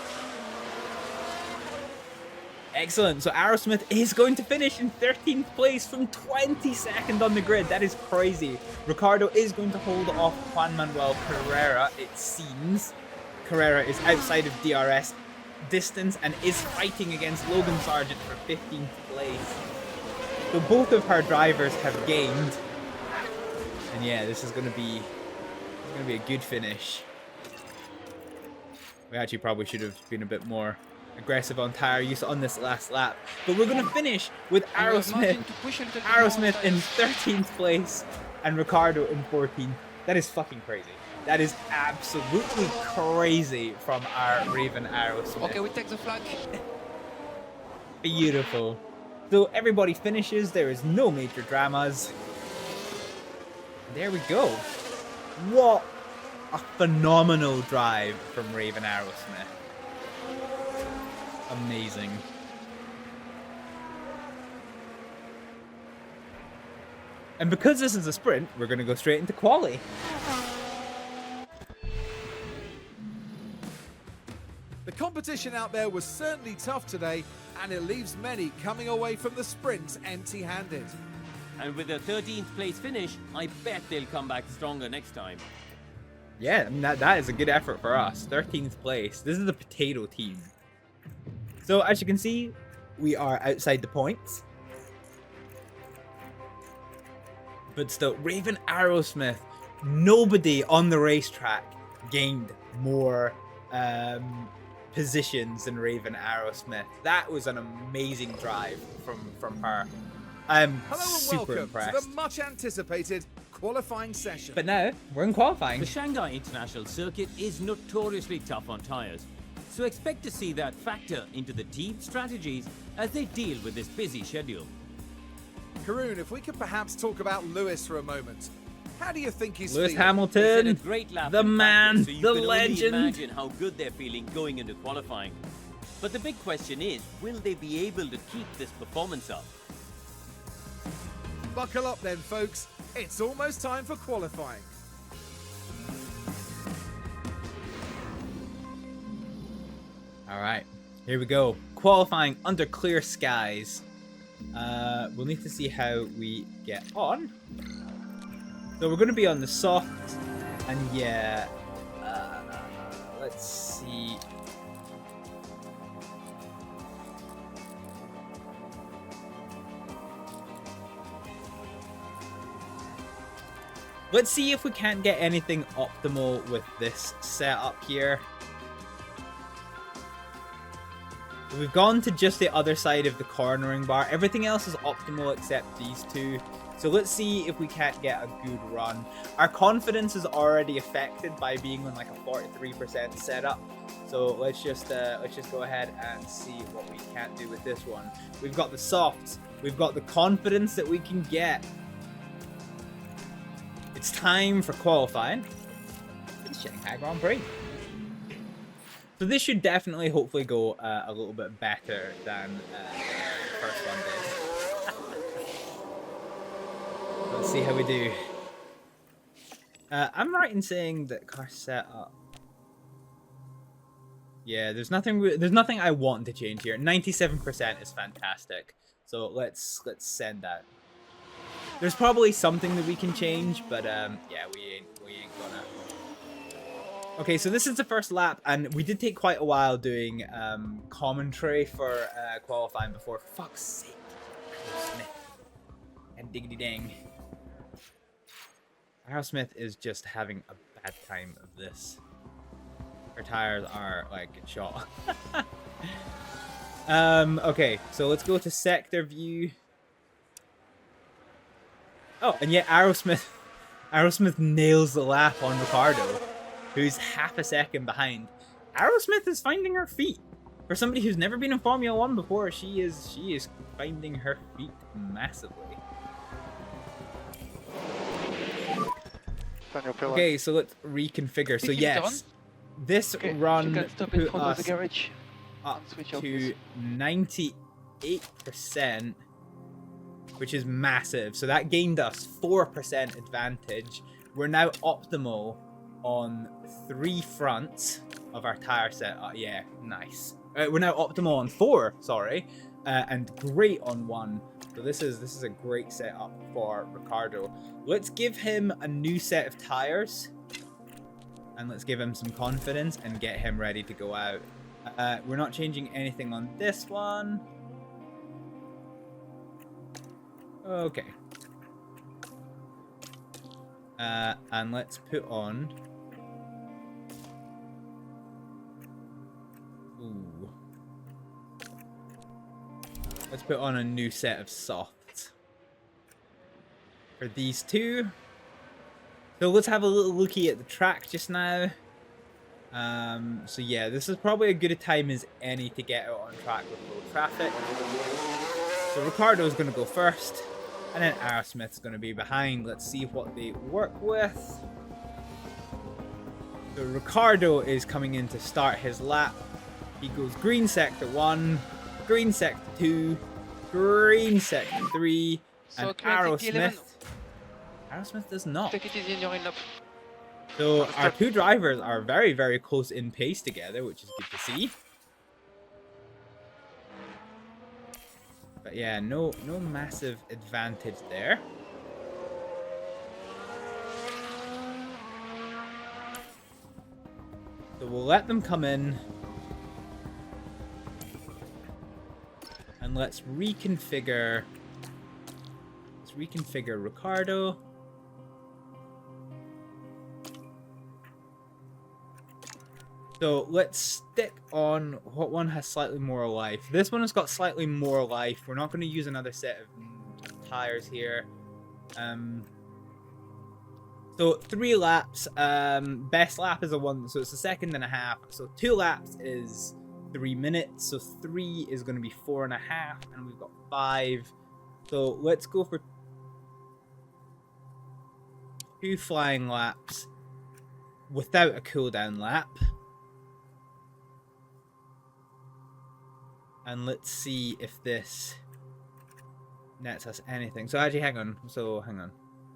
Excellent. So Aerosmith is going to finish in 13th place from 22nd on the grid. That is crazy. Ricciardo is going to hold off Juan Manuel Carrera, it seems. Carrera is outside of DRS distance and is fighting against Logan Sargent for 15th place. So both of her drivers have gained. And yeah, this is going to be gonna be a good finish. We actually probably should have been a bit more aggressive on tire use on this last lap. But we're gonna finish with Aerosmith in 13th place and Riccardo in 14th. That is fucking crazy. That is absolutely crazy from our Raven Aerosmith. Okay, we take the flag. Beautiful. So everybody finishes. There is no major dramas. There we go. What a phenomenal drive from Raven Aerosmith. Amazing. And because this is a sprint, we're going to go straight into quali. The competition out there was certainly tough today, and it leaves many coming away from the sprint empty-handed. And with a 13th place finish, I bet they'll come back stronger next time. Yeah, I mean, that is a good effort for us. 13th place. This is the potato team. So as you can see, we are outside the points. But still, Raven Aerosmith, nobody on the racetrack gained more positions than Raven Aerosmith. That was an amazing drive from her. I'm Hello and super welcome impressed. to the much anticipated qualifying session. But now, we're in qualifying. The Shanghai International Circuit is notoriously tough on tyres, so expect to see that factor into the team's strategies as they deal with this busy schedule. Karun, if we could perhaps talk about Lewis for a moment. How do you think he's Lewis feeling? They set a Hamilton, great lap the in man, practice, so you the can legend. Only imagine how good they're feeling going into qualifying. But the big question is, will they be able to keep this performance up? Buckle up then, folks. It's almost time for qualifying. All right, here we go. Qualifying under clear skies. We'll need to see how we get on. So we're going to be on the soft, and yeah, let's see. Let's see if we can't get anything optimal with this setup here. We've gone to just the other side of the cornering bar. Everything else is optimal except these two. So let's see if we can't get a good run. Our confidence is already affected by being on like a 43% setup. So let's just go ahead and see what we can do with this one. We've got the softs. We've got the confidence that we can get. It's time for qualifying for the Shanghai Grand Prix. So this should definitely, hopefully, go a little bit better than the first one did. Let's see how we do. I'm right in saying that car setup. Yeah, there's nothing I want to change here. 97% is fantastic. So let's send that. There's probably something that we can change, but yeah, we ain't gonna. Okay, so this is the first lap, and we did take quite a while doing commentary for qualifying before. For fuck's sake, Aerosmith and diggity dang. Aerosmith is just having a bad time of this. Her tires are like shot. Okay, so let's go to sector view. Oh, and yet Aerosmith nails the lap on Riccardo, who's half a second behind. Aerosmith is finding her feet. For somebody who's never been in Formula 1 before, she is finding her feet massively. Okay, so let's reconfigure. So yes, this run put us up to 98%. Which is massive. So that gained us 4% advantage. We're now optimal on 3 fronts of our tire set. Yeah, nice. We're now optimal on 4, sorry, and great on 1. So this is a great setup for Riccardo. Let's give him a new set of tires, and let's give him some confidence and get him ready to go out. We're not changing anything on this one. Okay. And let's put on... Ooh. Let's put on a new set of softs for these two. So let's have a little looky at the track just now. So yeah, this is probably as good a time as any to get out on track with low traffic. So Riccardo's going to go first, and then Aerosmith's going to be behind. Let's see what they work with. So Riccardo is coming in to start his lap. He goes green sector 1, green sector 2, green sector 3, and Aerosmith does not. Take it easy in your lap. So our two drivers are very, very close in pace together, which is good to see. But yeah, no massive advantage there. So we'll let them come in. And let's reconfigure Riccardo. So let's stick on what one has slightly more life. This one has got slightly more life. We're not going to use another set of tires here. So 3 laps. Best lap is a 1, so it's a second and a half. So 2 laps is 3 minutes. So 3 is going to be 4.5, and we've got 5. So let's go for 2 flying laps without a cooldown lap. And let's see if this nets us anything. So actually, hang on.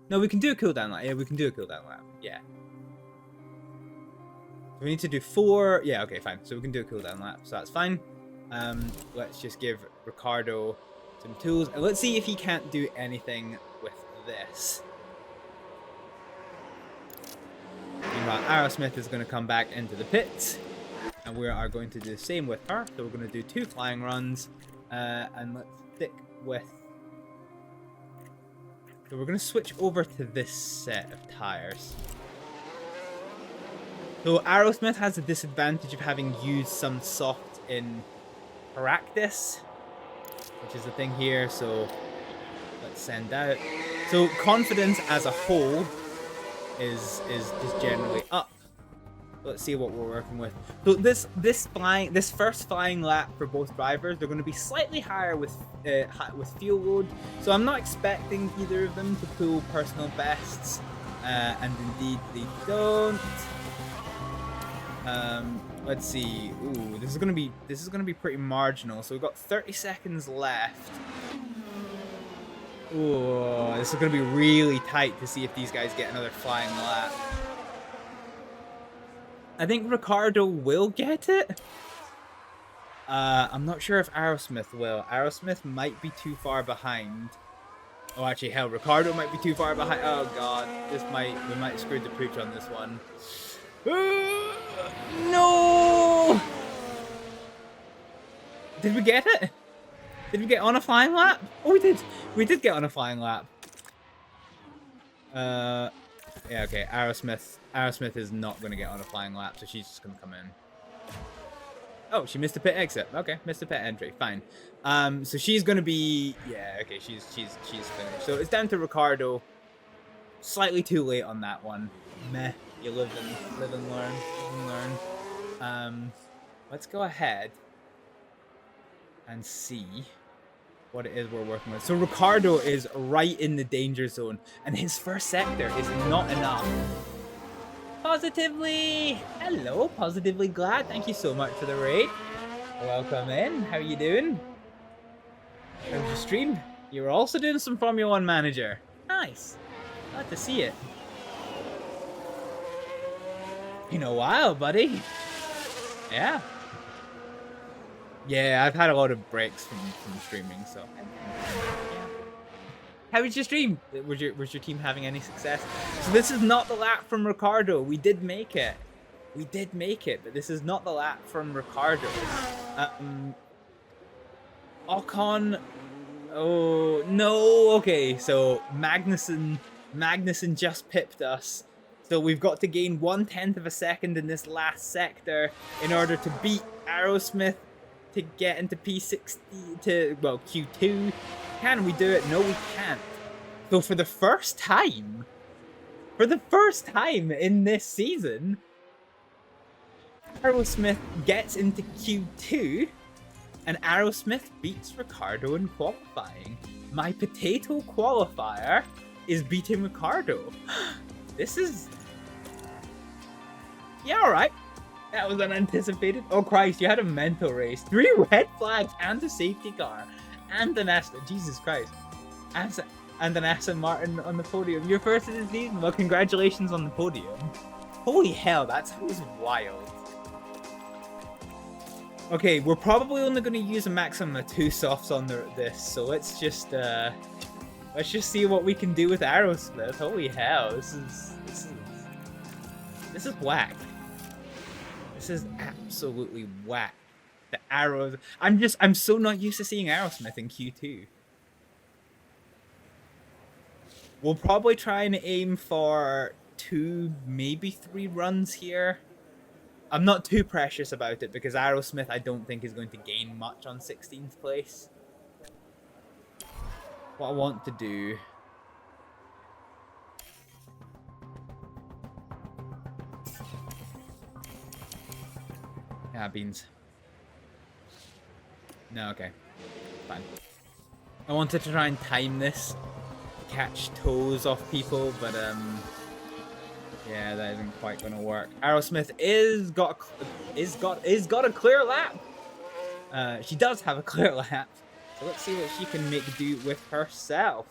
No, we can do a cooldown lap. Yeah, we can do a cooldown lap. Yeah. We need to do 4. Yeah, okay, fine. So we can do a cooldown lap. So that's fine. Let's just give Riccardo some tools. And let's see if he can't do anything with this. Meanwhile, Aerosmith is going to come back into the pits. And we are going to do the same with her. So we're going to do 2 flying runs. And let's stick with... So we're going to switch over to this set of tires. So Aerosmith has the disadvantage of having used some soft in practice, which is the thing here. So let's send out. So confidence as a whole is just generally up. Let's see what we're working with. So this first flying lap for both drivers, they're going to be slightly higher with fuel load. So I'm not expecting either of them to pull personal bests, and indeed they don't. Let's see. Ooh, this is going to be pretty marginal. So we've got 30 seconds left. Ooh, this is going to be really tight to see if these guys get another flying lap. I think Riccardo will get it. I'm not sure if Aerosmith will. Aerosmith might be too far behind. Oh, actually, hell, Riccardo might be too far behind. Oh god, we might have screwed the pooch on this one. No! Did we get it? Did we get on a flying lap? Oh, we did. We did get on a flying lap. Yeah, okay. Aerosmith is not going to get on a flying lap, so she's just going to come in. Oh, she missed a pit exit. Okay, missed a pit entry. Fine. So she's going to be... Yeah, okay, she's finished. So it's down to Riccardo. Slightly too late on that one. Meh. You live and learn. Let's go ahead and see what it is we're working with. So Riccardo is right in the danger zone, and his first sector is not enough. Positively! Hello, Positively Glad. Thank you so much for the raid. Welcome in. How are you doing? How's your stream? You're also doing some Formula 1 Manager. Nice. Glad to see it. Been a while, buddy. Yeah. Yeah, I've had a lot of breaks from streaming, so. Yeah. How was your stream? Was your team having any success? So this is not the lap from Riccardo. We did make it. We did make it, but this is not the lap from Riccardo. Ocon. Oh no. Okay, so Magnussen Magnussen just pipped us. So we've got to gain 1/10 of a second in this last sector in order to beat Aerosmith to get into P60 well, Q2. Can we do it? No, we can't. So for the first time in this season, Aerosmith gets into Q2 and Aerosmith beats Riccardo in qualifying. My potato qualifier is beating Riccardo. This is... yeah, alright. That was unanticipated. Oh Christ, you had a mental race. 3 red flags and a safety car. And an Aston... Jesus Christ. And an Aston Martin on the podium. Your first of the season? Well, congratulations on the podium. Holy hell, that sounds wild. Okay, we're probably only going to use a maximum of 2 softs on this, so let's just see what we can do with Aerosmith. Holy hell, this is whack. This is absolutely whack. The arrows. I'm so not used to seeing Aerosmith in Q2. We'll probably try and aim for 2, maybe 3 runs here. I'm not too precious about it because Aerosmith I don't think is going to gain much on 16th place. What I want to do... yeah, beans. No, okay. Fine. I wanted to try and time this to catch toes off people, but yeah, that isn't quite gonna work. Aerosmith is got a clear lap. She does have a clear lap. So let's see what she can make do with herself.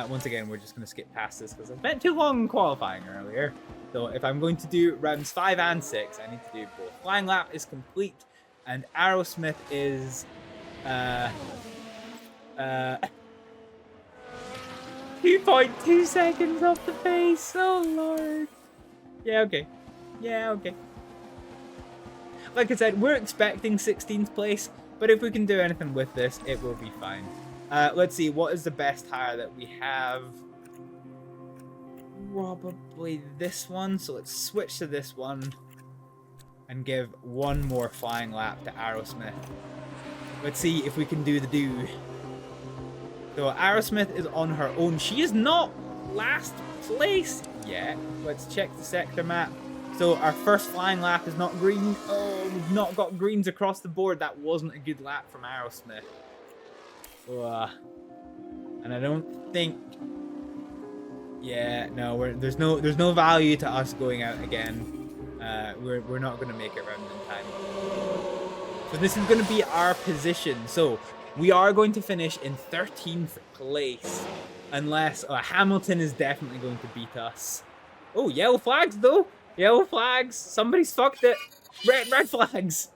Once again, we're just gonna skip past this because I spent too long in qualifying earlier. So if I'm going to do rounds 5 and 6, I need to do both. Flying lap is complete, and Aerosmith is 2.2 seconds off the pace. Oh lord. Yeah, okay. Yeah, okay. Like I said, we're expecting 16th place, but if we can do anything with this, it will be fine. Let's see, what is the best tire that we have? Probably this one, so let's switch to this one and give 1 more flying lap to Aerosmith. Let's see if we can do the do. So Aerosmith is on her own. She is not last place yet. Let's check the sector map. So our first flying lap is not green. Oh, we've not got greens across the board. That wasn't a good lap from Aerosmith. And I don't think... yeah, no, there's no value to us going out again. We're not going to make it round in time. So this is going to be our position. So we are going to finish in 13th place. Unless... Hamilton is definitely going to beat us. Oh, yellow flags though. Yellow flags. Somebody's fucked it. Red flags.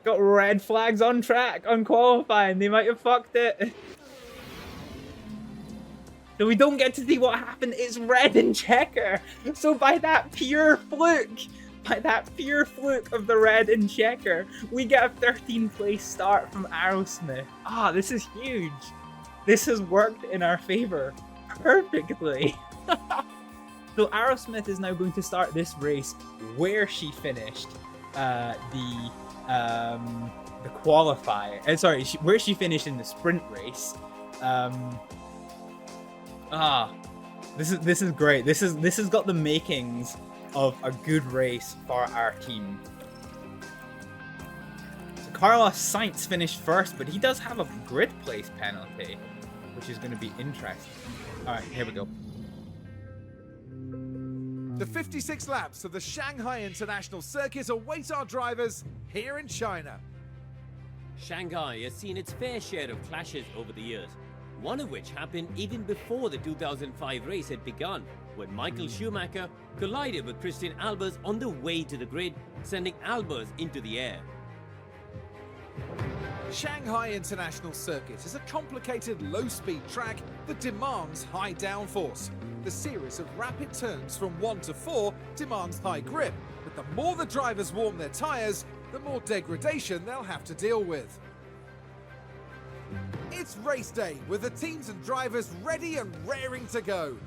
Got red flags on track, on qualifying. They might have fucked it. So we don't get to see what happened. It's red and checker. So by that pure fluke of the red and checker, we get a 13th place start from Aerosmith. Ah, this is huge. This has worked in our favor perfectly. So Aerosmith is now going to start this race where she finished the qualifier. Sorry, where she finished in the sprint race. This is great. This has got the makings of a good race for our team. So Carlos Sainz finished first, but he does have a grid place penalty, which is going to be interesting. All right, here we go. The 56 laps of the Shanghai International Circuit await our drivers here in China. Shanghai has seen its fair share of clashes over the years, one of which happened even before the 2005 race had begun, when Michael Schumacher collided with Christian Albers on the way to the grid, sending Albers into the air. Shanghai International Circuit is a complicated low-speed track that demands high downforce. The series of rapid turns from 1 to 4 demands high grip, but the more the drivers warm their tyres, the more degradation they'll have to deal with. It's race day with the teams and drivers ready and raring to go.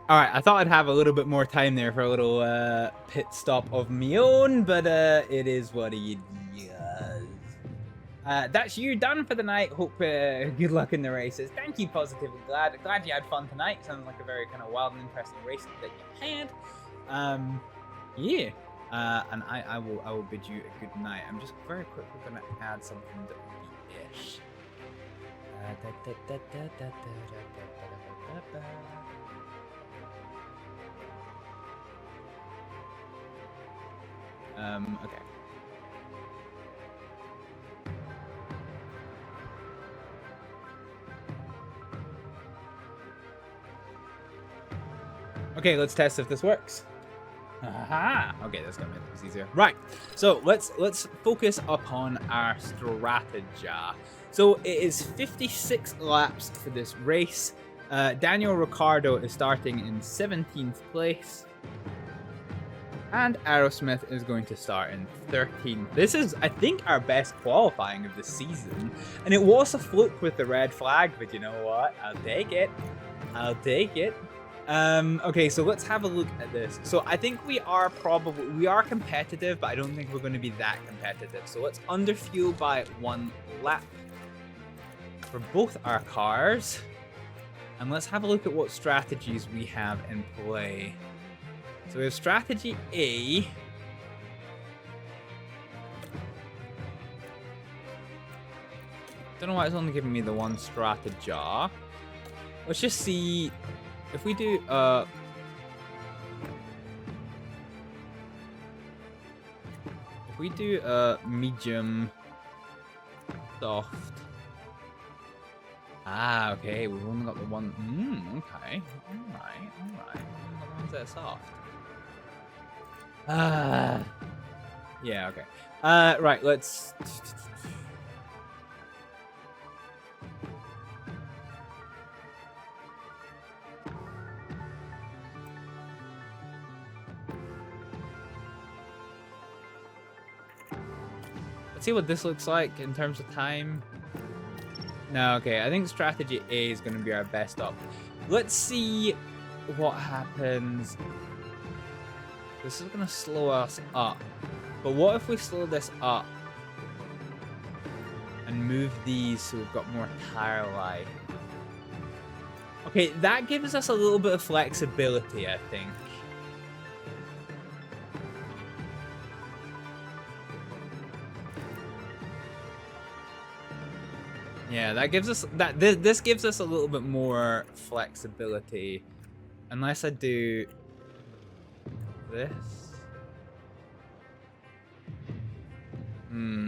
Alright, I thought I'd have a little bit more time there for a little pit stop of my own, but it is what it is. That's you done for the night. Hope good luck in the races. Thank you, Positively Glad you had fun tonight. Sounds like a very kind of wild and interesting race that you had. Yeah. And I will bid you a good night. I'm just very quickly gonna add something that will be ish. Okay. Okay, let's test if this works. Aha! Okay, that's gonna make this easier. Right. So let's focus upon our strategy. So it is 56 laps for this race. Daniel Riccardo is starting in 17th place. And Aerosmith is going to start in 13th. This is, I think, our best qualifying of the season. And it was a fluke with the red flag, but you know what? I'll take it. I'll take it. Okay, so let's have a look at this. So I think we are competitive, but I don't think we're going to be that competitive. So let's underfuel by 1 lap for both our cars. And let's have a look at what strategies we have in play. So we have strategy A. Don't know why it's only giving me the one strategy. Let's just see if we do medium soft. Ah, okay, we've only got the one. Okay. Alright. Only got the ones that are soft. Yeah, okay. Right, let's... Let's see what this looks like in terms of time. No, okay, I think strategy A is going to be our best op. Let's see what happens. This is going to slow us up. But what if we slow this up and move these so we've got more tire life? Okay, that gives us a little bit of flexibility, I think. Yeah, that gives us this gives us a little bit more flexibility, unless I do this.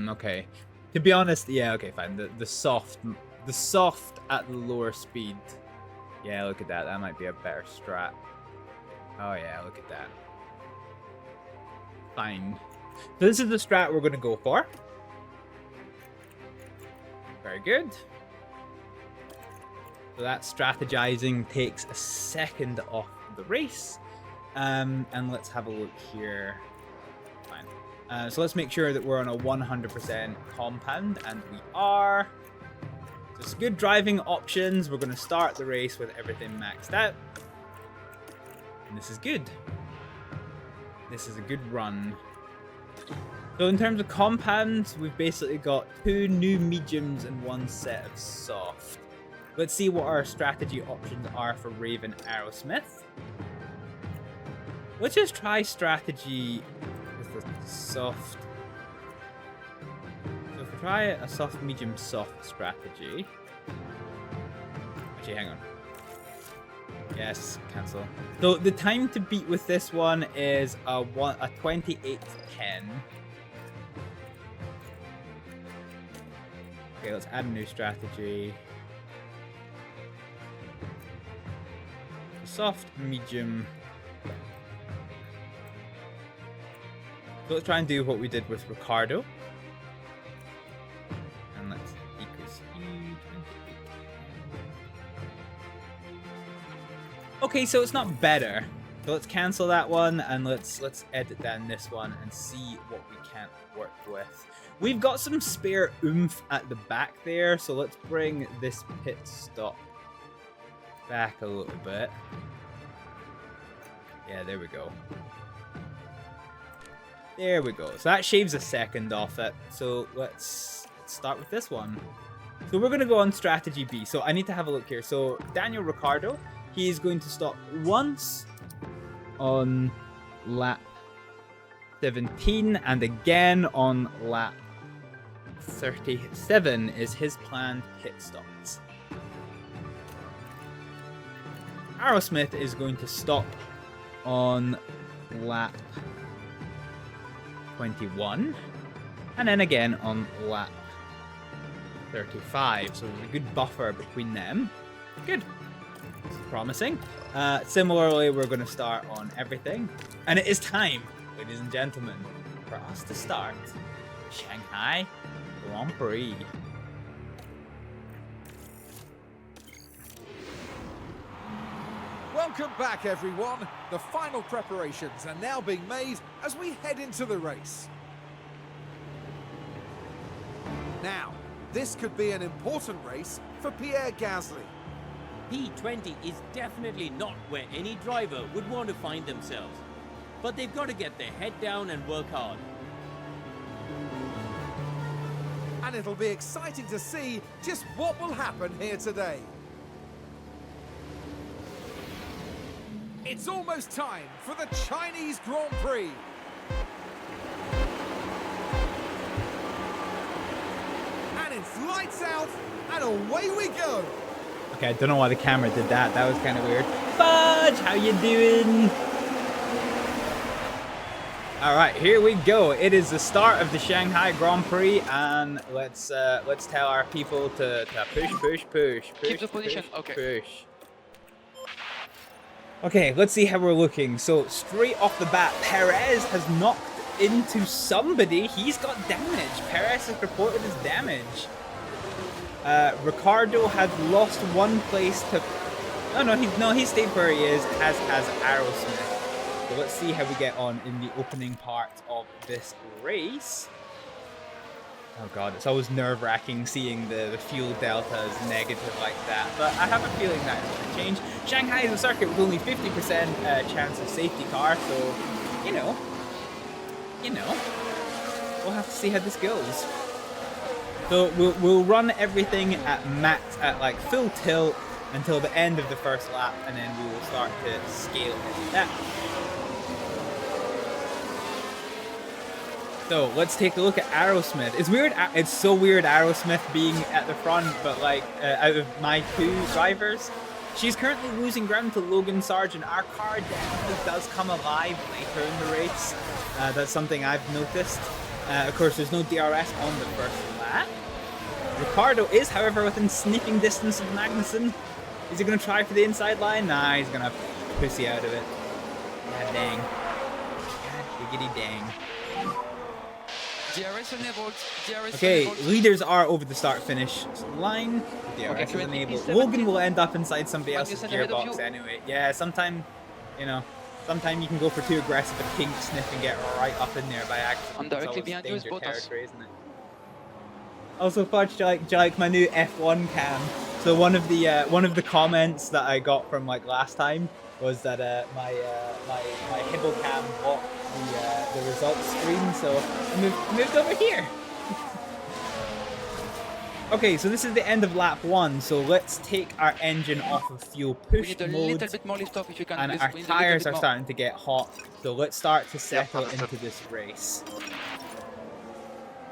Okay. To be honest, yeah, okay, fine. The soft at the lower speed. Yeah, look at that. That might be a better strat. Oh yeah, look at that. Fine. So this is the strat we're gonna go for. Very good. So that strategizing takes a second off the race. And let's have a look here. Fine. So let's make sure that we're on a 100% compound, and we are. So it's good driving options. We're going to start the race with everything maxed out. And this is good. This is a good run. So in terms of compounds, we've basically got 2 new mediums and 1 set of soft. let's see what our strategy options are for Raven Aerosmith. Let's just try strategy with a soft. So if we try a soft, medium, soft strategy. Actually, hang on. Yes, cancel. So the time to beat with this one is a 28 to 10. Okay, let's add a new strategy. Soft, medium. So let's try and do what we did with Riccardo. And let's decrease speed. Okay, so it's not better. So let's cancel that one and let's edit down this one and see what we can work with. We've got some spare oomph at the back there, so let's bring this pit stop back a little bit. Yeah, there we go. There we go. So that shaves a second off it. So let's start with this one. So we're going to go on strategy B. So I need to have a look here. So Daniel Ricciardo, he's going to stop once on lap 17 and again on lap 37 is his planned pit stops. Aerosmith is going to stop on lap 21 and then again on lap 35, so there's a good buffer between them. Good. It's promising. Similarly, we're going to start on everything, and it is time, ladies and gentlemen, for us to start Shanghai Grand Prix. Welcome back, everyone. The final preparations are now being made as we head into the race. Now, this could be an important race for Pierre Gasly. P20 is definitely not where any driver would want to find themselves. But they've got to get their head down and work hard. And it'll be exciting to see just what will happen here today. It's almost time for the Chinese Grand Prix. And it's lights out, and away we go. Okay, I don't know why the camera did that. That was kind of weird. Fudge, how you doing? All right, here we go. It is the start of the Shanghai Grand Prix, and let's tell our people to push. Keep the position. Okay. Push. Okay, let's see how we're looking. So straight off the bat, Perez has knocked into somebody. He's got damage. Perez has reported his damage. Riccardo has lost one place to. He stayed where he is. As has Aerosmith. So let's see how we get on in the opening part of this race. Oh god, it's always nerve-wracking seeing the fuel deltas negative like that, but I have a feeling that it's going to change. Shanghai is a circuit with only 50% chance of safety car, so, you know, we'll have to see how this goes. So we'll run everything at like full tilt until the end of the first lap, and then we will start to scale it down. So let's take a look at Aerosmith. It's weird. It's so weird Aerosmith being at the front, but like out of my two drivers, she's currently losing ground to Logan Sargent. Our car definitely does come alive later in the race. That's something I've noticed. Of course, there's no DRS on the first lap. Riccardo is, however, within sniffing distance of Magnussen. Is he going to try for the inside line? Nah, he's going to pussy out of it. God dang. God diggity dang. DRS enabled. Okay, leaders are over the start-finish line. DRS is enabled. Logan will end up inside somebody else's gearbox anyway. Yeah, sometimes you can go for too aggressive a kink sniff and get right up in there by accident. I'm directly behind you, danger territory, isn't it? Also, Fudge, do you like my new F1 cam? So one of the comments that I got from like last time was that my Hibble cam blocked the results screen, so I moved over here. Okay, so this is the end of lap 1, so let's take our engine off of fuel We push need a mode, little bit more lift off if you can. and please. our We need a little tires bit are more. starting to get hot, so let's start to settle understood. into this race.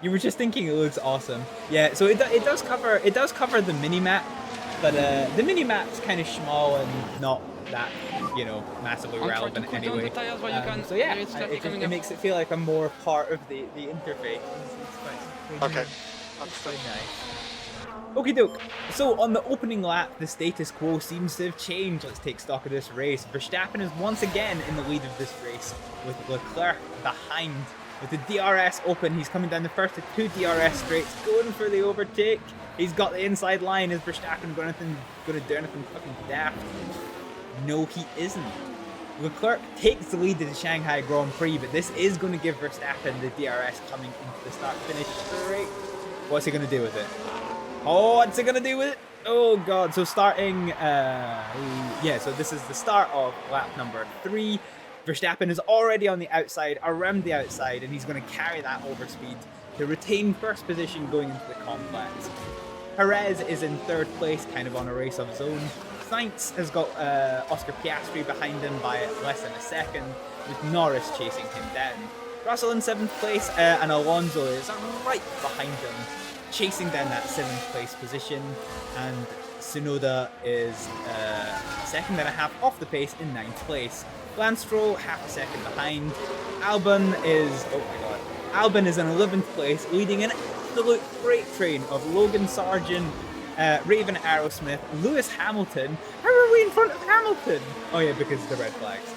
You were just thinking it looks awesome. Yeah, so it does cover the mini map, but the mini map's kind of small and not that, you know, massively I'm trying to relevant cool down anyway. the tires while you can. So yeah, It's like coming it up. makes it feel like I'm more part of the interface. It's Okay. quite nice. Okie doke. So on the opening lap, the status quo seems to have changed. Let's take stock of this race. Verstappen is once again in the lead of this race, with Leclerc behind. With the DRS open, he's coming down the first of 2 DRS straights, going for the overtake. He's got the inside line. Is Verstappen going to do anything fucking daft? No, he isn't. Leclerc takes the lead in the Shanghai Grand Prix, but this is going to give Verstappen the DRS coming into the start-finish straight. What's he going to do with it? Oh, what's he gonna do with it? Oh god, so starting, so this is the start of lap number 3. Verstappen is already on the outside, around the outside, and he's gonna carry that overspeed to retain first position going into the complex. Perez is in 3rd place, kind of on a race of his own. Sainz has got Oscar Piastri behind him by less than a second, with Norris chasing him down. Russell in 7th place, and Alonso is right behind him, chasing down that 7th place position, and Tsunoda is 2.5 off the pace in 9th place. Lance Stroll half a second behind. Albon is in 11th place, leading an absolute freight train of Logan Sargent, Raven Aerosmith, Lewis Hamilton. How are we in front of Hamilton? Oh yeah, because of the red flags.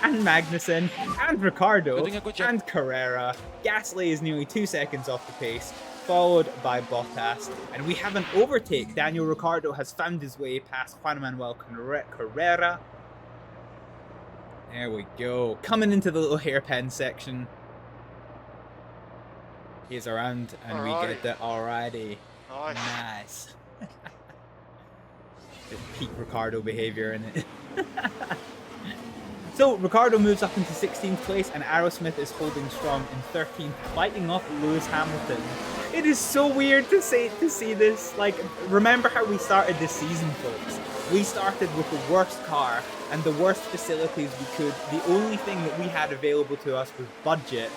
And Magnussen, and Riccardo, and Carrera. Gasly is nearly 2 seconds off the pace, followed by Bottas. And we have an overtake. Daniel Ricciardo has found his way past Juan Manuel Carrera. There we go. Coming into the little hairpin section. He's around, and we get the alrighty. Nice. Just peak Ricciardo behavior in it. So Ricciardo moves up into 16th place, and Aerosmith is holding strong in 13th, fighting off Lewis Hamilton. It is so weird to see this. Like, remember how we started this season, folks? We started with the worst car and the worst facilities we could. The only thing that we had available to us was budget.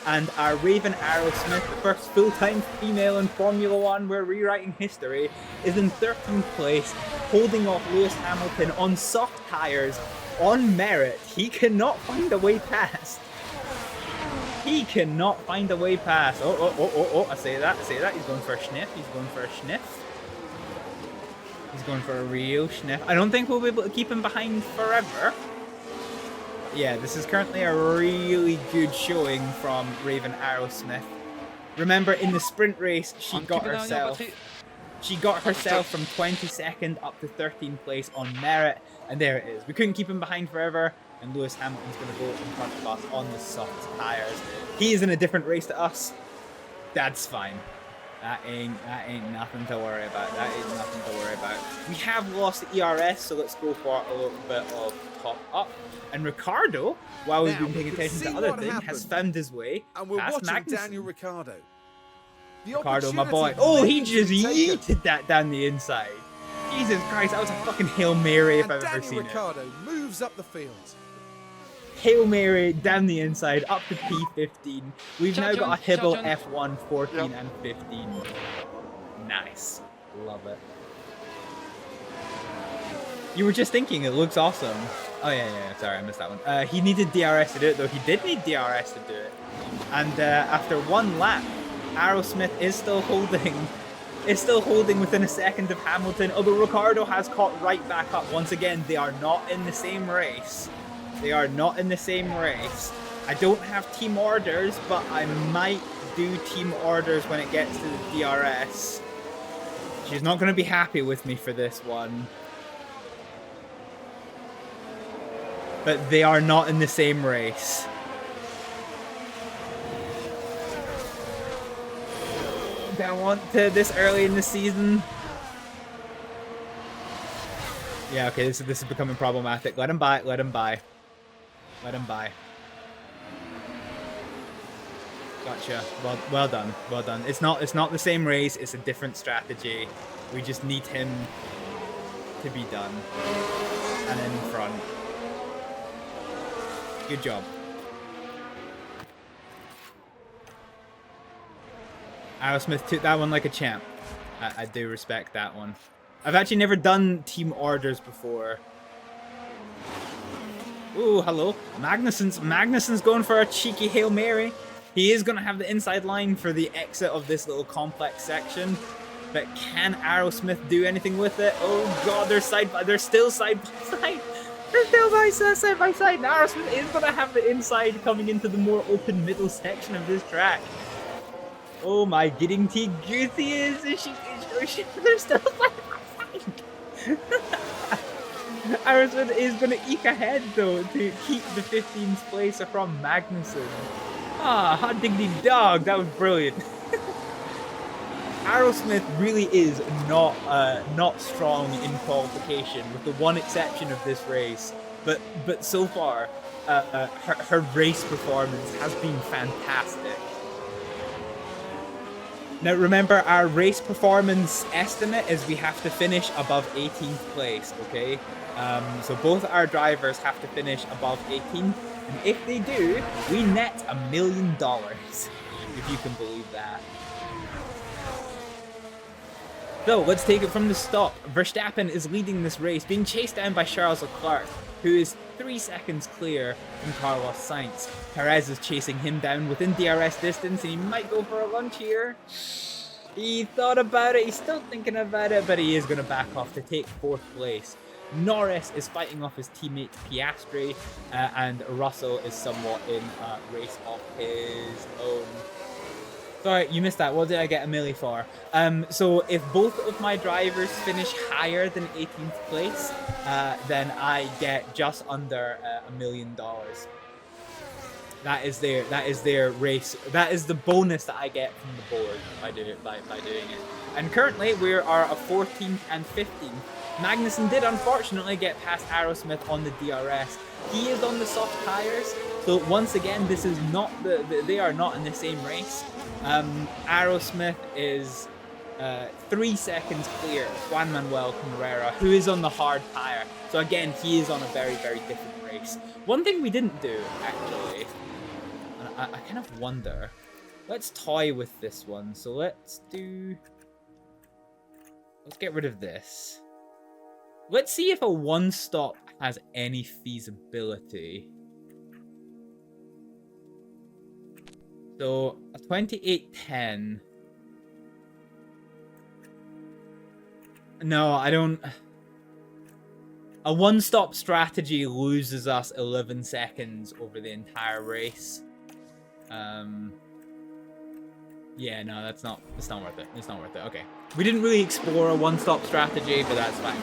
And our Raven Aerosmith, the first full-time female in Formula 1, we're rewriting history, is in 13th place, holding off Lewis Hamilton on soft tyres. On merit, he cannot find a way past. He cannot find a way past. Oh, I say that. He's going for a sniff. He's going for a real sniff. I don't think we'll be able to keep him behind forever. Yeah, this is currently a really good showing from Raven Aerosmith. Remember, in the sprint race, she got herself from 22nd up to 13th place on merit. And there it is. We couldn't keep him behind forever, and Lewis Hamilton's going to go in front of us on the soft tyres. He is in a different race to us. That's fine. That ain't nothing to worry about. We have lost the ERS, so let's go for a little bit of top up. And Ricciardo, while we've been paying attention to other things, has found his way and we're past watching Magnussen. Daniel Ricciardo. Ricciardo, my boy. Oh, he just yeeted that down the inside. Jesus Christ, that was a fucking Hail Mary if I've ever seen it. Ricciardo moves up the field. Hail Mary down the inside, up to P15. We've now got a Hibble F1 14 and 15. Nice. Love it. You were just thinking it looks awesome. Oh yeah, sorry, I missed that one. He needed DRS to do it though. He did need DRS to do it. And after one lap, Aerosmith is still holding within a second of Hamilton, although Ricciardo has caught right back up. Once again, they are not in the same race. I don't have team orders, but I might do team orders when it gets to the DRS. She's not going to be happy with me for this one. But they are not in the same race. Don't want to this early in the season. Yeah, okay, this is becoming problematic. Let him buy. Gotcha. Well done. Well done. It's not the same race. It's a different strategy. We just need him to be done. And then in front. Good job. Aerosmith took that one like a champ. I do respect that one. I've actually never done team orders before. Ooh, hello. Magnussen's going for a cheeky Hail Mary. He is going to have the inside line for the exit of this little complex section. But can Aerosmith do anything with it? Oh god, they're still side by side. They're still side by side. And Aerosmith is going to have the inside coming into the more open middle section of this track. Oh my getting tea goosey is she they're still side by side. Aerosmith is going to eke ahead though to keep the 15th place from Magnussen. Ah, hot diggity dog, that was brilliant. Aerosmith really is not strong in qualification, with the one exception of this race. But so far, her race performance has been fantastic. Now remember, our race performance estimate is we have to finish above 18th place, okay? So both our drivers have to finish above 18th, and if they do, we net $1 million, if you can believe that. So let's take it from the stop. Verstappen is leading this race, being chased down by Charles Leclerc, who is 3 seconds clear from Carlos Sainz. Perez is chasing him down within DRS distance, and he might go for a lunge here. He thought about it, he's still thinking about it, but he is going to back off to take 4th place. Norris is fighting off his teammate Piastri, and Russell is somewhat in a race of his own. Sorry, you missed that. What did I get a milli for? So if both of my drivers finish higher than 18th place, then I get just under $1 million. That is their race. That is the bonus that I get from the board by doing it. And currently we are a 14th and 15th. Magnussen did unfortunately get past Aerosmith on the DRS. He is on the soft tires, so once again, this is not they are not in the same race. Aerosmith is 3 seconds clear of Juan Manuel Cabrera, who is on the hard tire. So again, he is on a very, very different race. One thing we didn't do, actually, and I kind of wonder, let's toy with this one. So let's get rid of this. Let's see if a one-stop has any feasibility. So, a 28.10. No, I don't... A one-stop strategy loses us 11 seconds over the entire race. Yeah, no, it's not worth it. It's not worth it. Okay. We didn't really explore a one-stop strategy, but that's fine.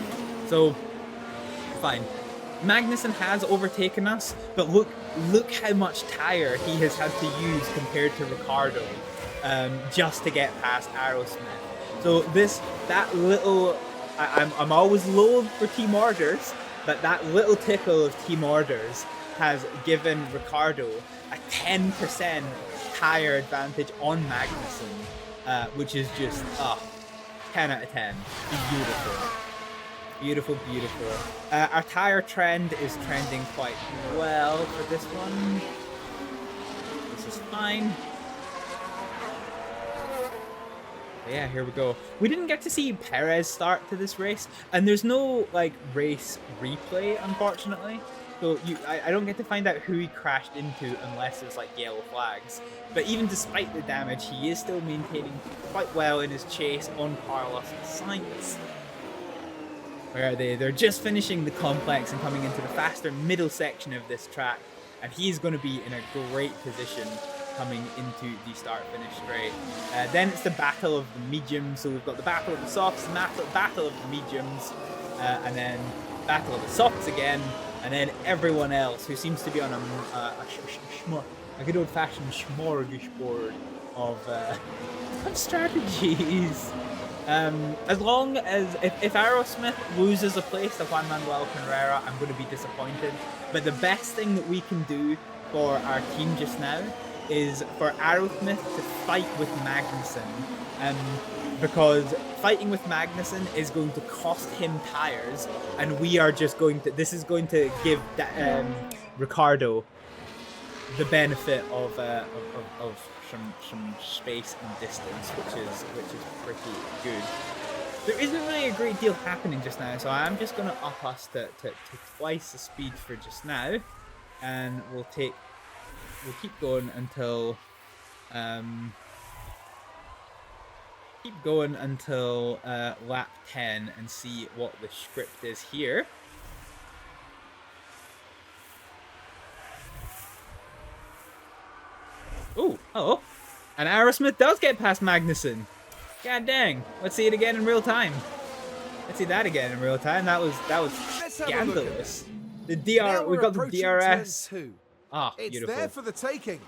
So, fine. Magnussen has overtaken us, but look how much tire he has had to use compared to Riccardo, just to get past Aerosmith. So that little, I'm always loath for team orders, but that little tickle of team orders has given Riccardo a 10% tire advantage on Magnussen, which is just 10 out of 10. Beautiful. Beautiful, beautiful. Our tire trend is trending quite well for this one. This is fine. But yeah, here we go. We didn't get to see Perez start to this race, and there's no like race replay, unfortunately. So I don't get to find out who he crashed into unless there's like yellow flags. But even despite the damage, he is still maintaining quite well in his chase on Carlos Sainz. Where are they? They're just finishing the complex and coming into the faster middle section of this track. And he's going to be in a great position coming into the start-finish straight. Then it's the battle of the mediums. So we've got the battle of the softs, battle of the mediums, and then battle of the softs again. And then everyone else who seems to be on a good old-fashioned smorgasbord of strategies. As long as if Aerosmith loses a place to Juan Manuel Cabrera, I'm going to be disappointed. But the best thing that we can do for our team just now is for Aerosmith to fight with Magnussen, because fighting with Magnussen is going to cost him tires, and we are just going to. This is going to give Riccardo the benefit of some space and distance, which is pretty good. There isn't really a great deal happening just now, so I'm just going to up us to twice the speed for just now, and we'll keep going until lap 10 and see what the script is here. Oh, hello. And Aerosmith does get past Magnussen. God dang. Let's see it again in real time. Let's see that again in real time. That was scandalous. The we got the DRS. Ah, beautiful. It's there for the taking.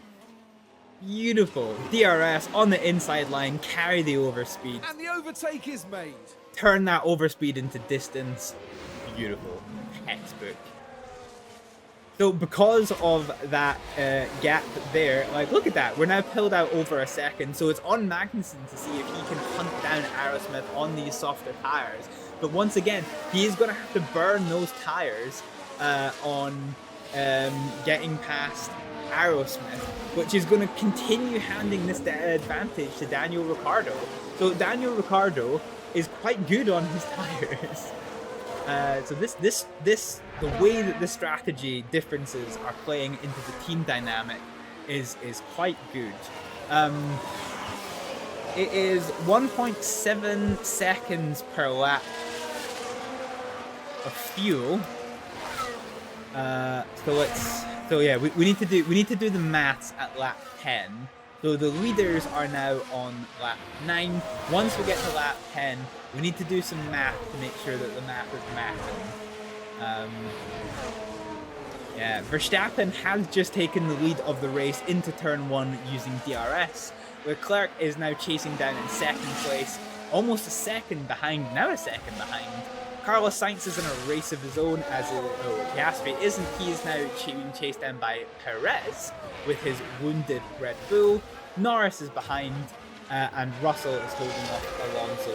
Beautiful. DRS on the inside line, carry the overspeed. And the overtake is made. Turn that overspeed into distance. Beautiful. Textbook. So because of that gap there, like look at that, we're now pulled out over a second, so it's on Magnussen to see if he can hunt down Aerosmith on these softer tires. But once again, he is going to have to burn those tires on getting past Aerosmith, which is going to continue handing this advantage to Daniel Ricciardo. So Daniel Ricciardo is quite good on his tires. So the way that the strategy differences are playing into the team dynamic is quite good. It is 1.7 seconds per lap of fuel. So yeah, we need to do the maths at lap 10. So the leaders are now on lap 9. Once we get to lap 10, we need to do some math to make sure that the map is mathing. Yeah, Verstappen has just taken the lead of the race into turn 1 using DRS. Leclerc is now chasing down in second place, almost a second behind, now a second behind. Carlos Sainz is in a race of his own, as Piastri isn't. He is now being chased down by Perez with his wounded Red Bull. Norris is behind, and Russell is holding off Alonso.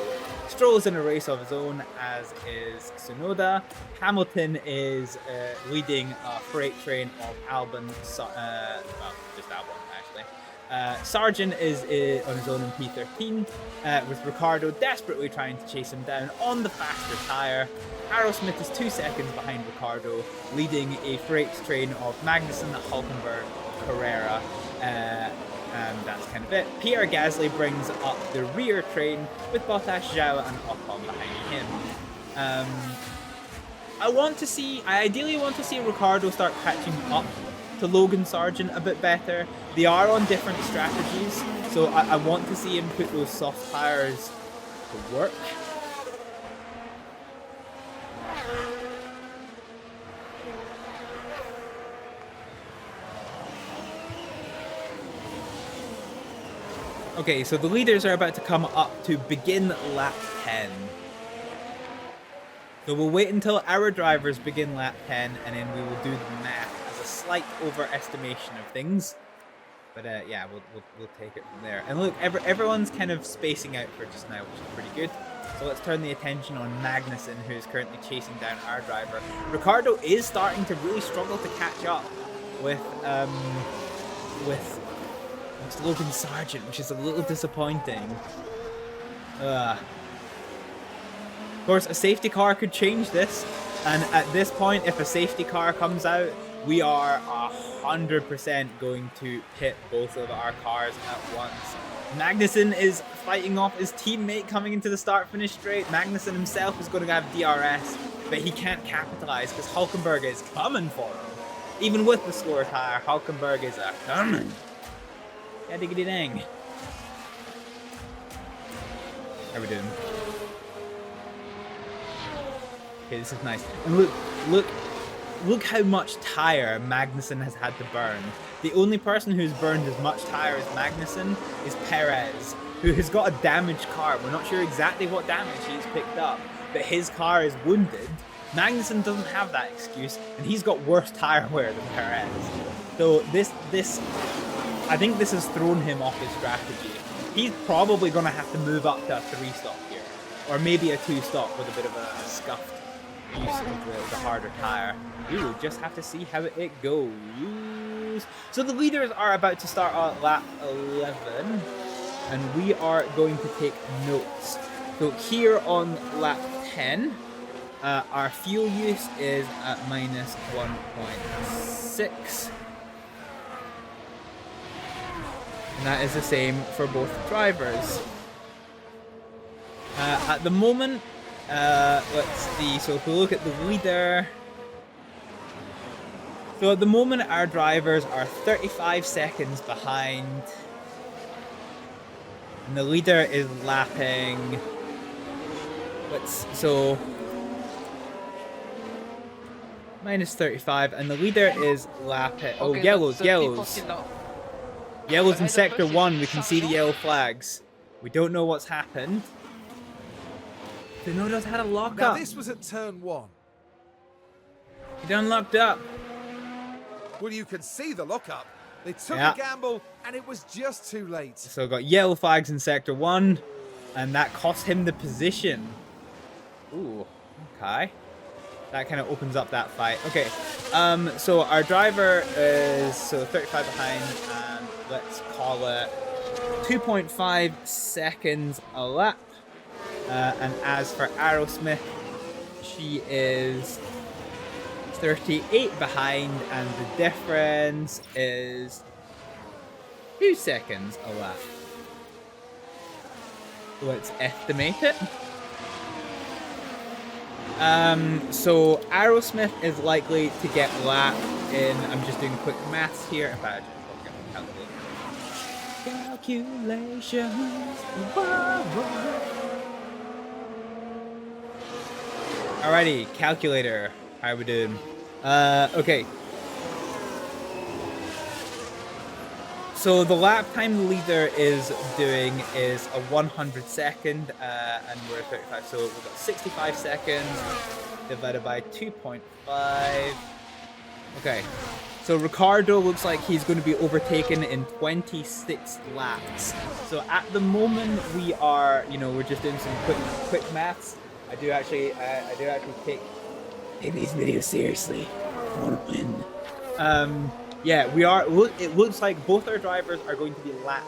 Stroll's in a race of his own, as is Tsunoda. Hamilton is leading a freight train of Albon, just Albon actually. Sargent is on his own in P13, with Ricciardo desperately trying to chase him down on the faster tyre. Aerosmith is 2 seconds behind Ricciardo, leading a freight train of Magnussen, Hülkenberg, Carrera, and that's kind of it. Pierre Gasly brings up the rear train with Bottas, Zhou, and Ocon behind him. I ideally want to see Ricciardo start catching up to Logan Sargent a bit better. They are on different strategies, so I want to see him put those soft tires to work. Okay, so the leaders are about to come up to begin lap 10. So we'll wait until our drivers begin lap 10, and then we will do the math as a slight overestimation of things. But yeah, we'll take it from there. And look, everyone's kind of spacing out for just now, which is pretty good. So let's turn the attention on Magnussen, who is currently chasing down our driver. Ricciardo is starting to really struggle to catch up with Logan Sargent, which is a little disappointing. Of course, a safety car could change this, and at this point, if a safety car comes out, we are 100% going to pit both of our cars at once. Magnussen is fighting off his teammate coming into the start-finish straight. Magnussen himself is going to have DRS, but he can't capitalize because Hülkenberg is coming for him. Even with the slower tire, Hülkenberg is coming. Yeah, diggity dang. How are we doing? Okay, this is nice. And look how much tire Magnussen has had to burn. The only person who's burned as much tire as Magnussen is Perez, who has got a damaged car. We're not sure exactly what damage he's picked up, but his car is wounded. Magnussen doesn't have that excuse, and he's got worse tire wear than Perez. So this I think this has thrown him off his strategy. He's probably going to have to move up to a 3-stop here. Or maybe a 2-stop with a bit of a scuffed use of the harder tire. We will just have to see how it goes. So the leaders are about to start on lap 11. And we are going to take notes. So here on lap 10, our fuel use is at minus 1.6. And that is the same for both drivers. At the moment, let's see, so if we look at the leader. So at the moment, our drivers are 35 seconds behind. And the leader is lapping. So minus 35, and the leader is lapping. Oh, yellows. Yellows in sector 1, we can see the yellow flags. We don't know what's happened. Tsunoda's had a lockup. Now this was at turn 1. He done locked up. Well, you can see the lockup. They took a gamble, and it was just too late. So got yellow flags in sector 1, and that cost him the position. Ooh, okay. That kind of opens up that fight. Okay, so our driver is 35 behind, and let's call it 2.5 seconds a lap. And as for Aerosmith, she is 38 behind, and the difference is 2 seconds a lap. Let's estimate it. So Aerosmith is likely to get lapped in. I'm just doing quick maths here. In fact, calculations. Alrighty, calculator. How we doing? Okay. So the lap time the leader is doing is a 100-second, and we're at 35. So we've got 65 seconds divided by 2.5. Okay. So Riccardo looks like he's going to be overtaken in 26 laps. So at the moment we are, we're just doing some quick maths. I do actually take these videos seriously. I want to win. Yeah, we are. It looks like both our drivers are going to be lapped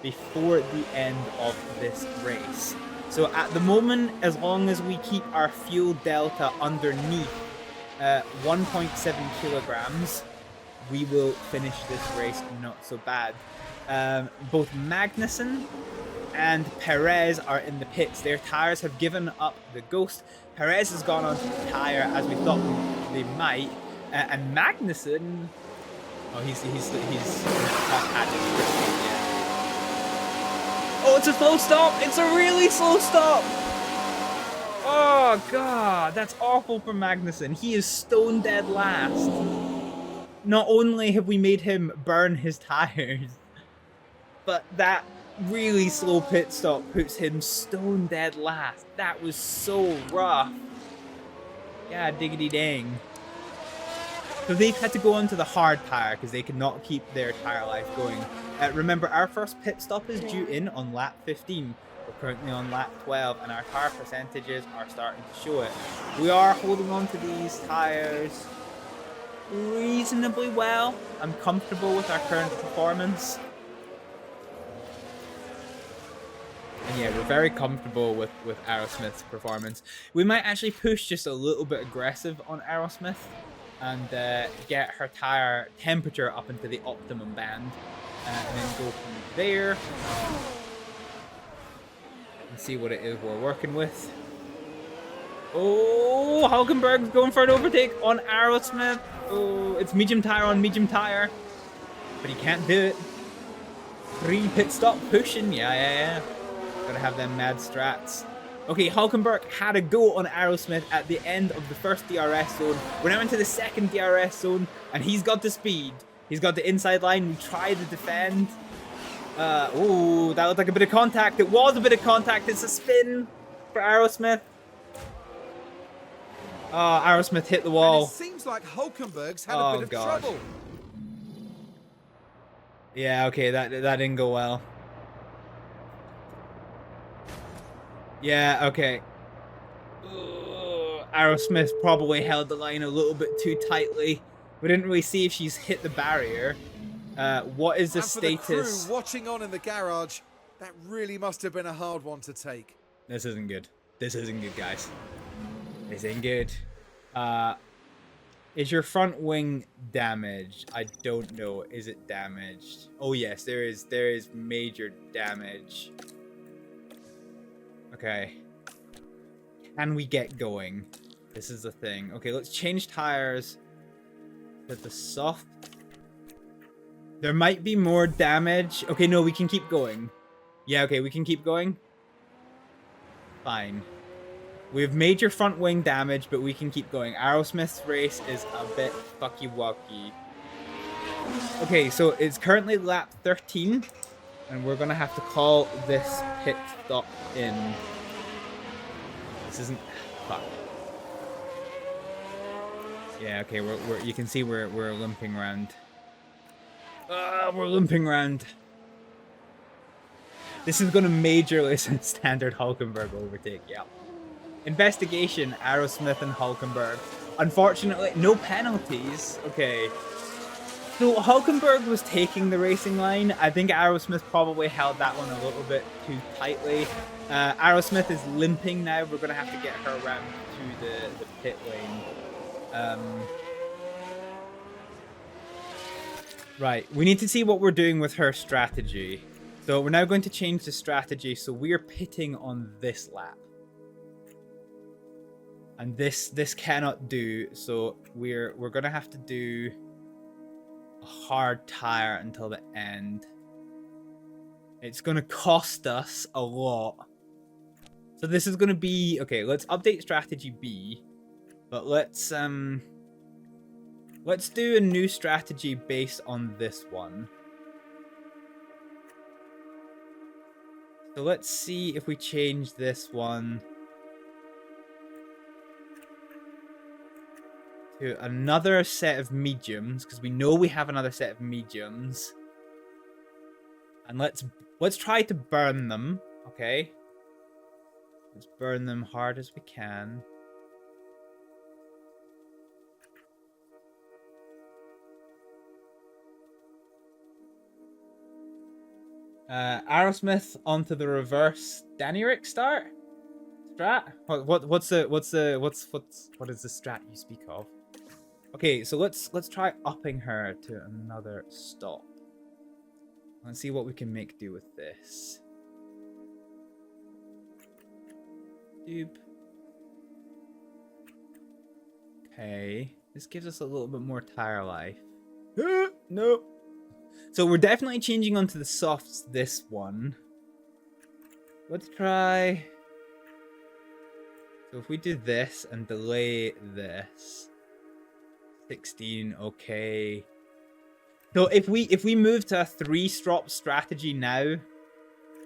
before the end of this race. So at the moment, as long as we keep our fuel delta underneath 1.7 kilograms, we will finish this race not so bad. Both Magnussen and Perez are in the pits. Their tires have given up the ghost. Perez has gone onto the tire as we thought they might, and Magnussen. Oh, he's Oh, it's a slow stop! It's a really slow stop! Oh god, that's awful for Magnussen. He is stone dead last. Not only have we made him burn his tires, but that really slow pit stop puts him stone dead last. That was so rough. Yeah, diggity dang. So they've had to go onto the hard tire because they cannot keep their tire life going. Remember, our first pit stop is due in on lap 15. We're currently on lap 12 and our tire percentages are starting to show it. We are holding on to these tires reasonably well. I'm comfortable with our current performance. And yeah, we're very comfortable with Aerosmith's performance. We might actually push just a little bit aggressive on Aerosmith and get her tire temperature up into the optimum band, and then go from there and see what it is we're working with. Oh, Hulkenberg's going for an overtake on Aerosmith. Oh, it's medium tire on medium tire, but he can't do it. 3 pit stop pushing, yeah. Gotta have them mad strats. Okay, Hulkenberg had a go on Aerosmith at the end of the first DRS zone. We're now into the second DRS zone, and he's got the speed. He's got the inside line. We try to defend. Oh, that looked like a bit of contact. It was a bit of contact. It's a spin for Aerosmith. Oh, Aerosmith hit the wall. And it seems like Hulkenberg's had a bit of trouble. Yeah, okay, that didn't go well. Yeah, okay. Aerosmith probably held the line a little bit too tightly. We didn't really see if she's hit the barrier. What is the And for the status? crew watching on in the garage, that really must have been a hard one to take. This isn't good. This isn't good, guys. This ain't good. Is your front wing damaged? I don't know. Is it damaged? Oh yes, there is major damage. Okay. Can we get going? This is the thing. Okay, let's change tires to the soft. There might be more damage. Okay, no, we can keep going. Yeah, okay, we can keep going. Fine. We have major front wing damage, but we can keep going. Aerosmith's race is a bit fucky-wucky. Okay, so it's currently lap 13, and we're gonna have to call this pit stop in. This isn't... Fuck. Yeah, okay, we're you can see we're limping around. We're limping around. This is gonna majorly standard Hulkenberg overtake, yeah. Investigation, Aerosmith and Hulkenberg. Unfortunately, no penalties. Okay. So Hulkenberg was taking the racing line. I think Aerosmith probably held that one a little bit too tightly. Aerosmith is limping now. We're going to have to get her around to the pit lane. Right, we need to see what we're doing with her strategy. So we're now going to change the strategy. So we're pitting on this lap. And this cannot do, so we're gonna have to do a hard tire until the end. It's gonna cost us a lot. So this is gonna be okay. Let's update strategy B, but let's do a new strategy based on this one. So let's see if we change this one to another set of mediums, because we know we have another set of mediums. And let's try to burn them, okay? Let's burn them hard as we can. Aerosmith onto the reverse Danieric start? Strat? What is the strat you speak of? Okay, so let's try upping her to another stop. Let's see what we can make do with this. Doop. Okay, this gives us a little bit more tire life. No. So we're definitely changing onto the softs this one. Let's try. So if we do this and delay this. 16, okay. So if we move to a 3-stop strategy now,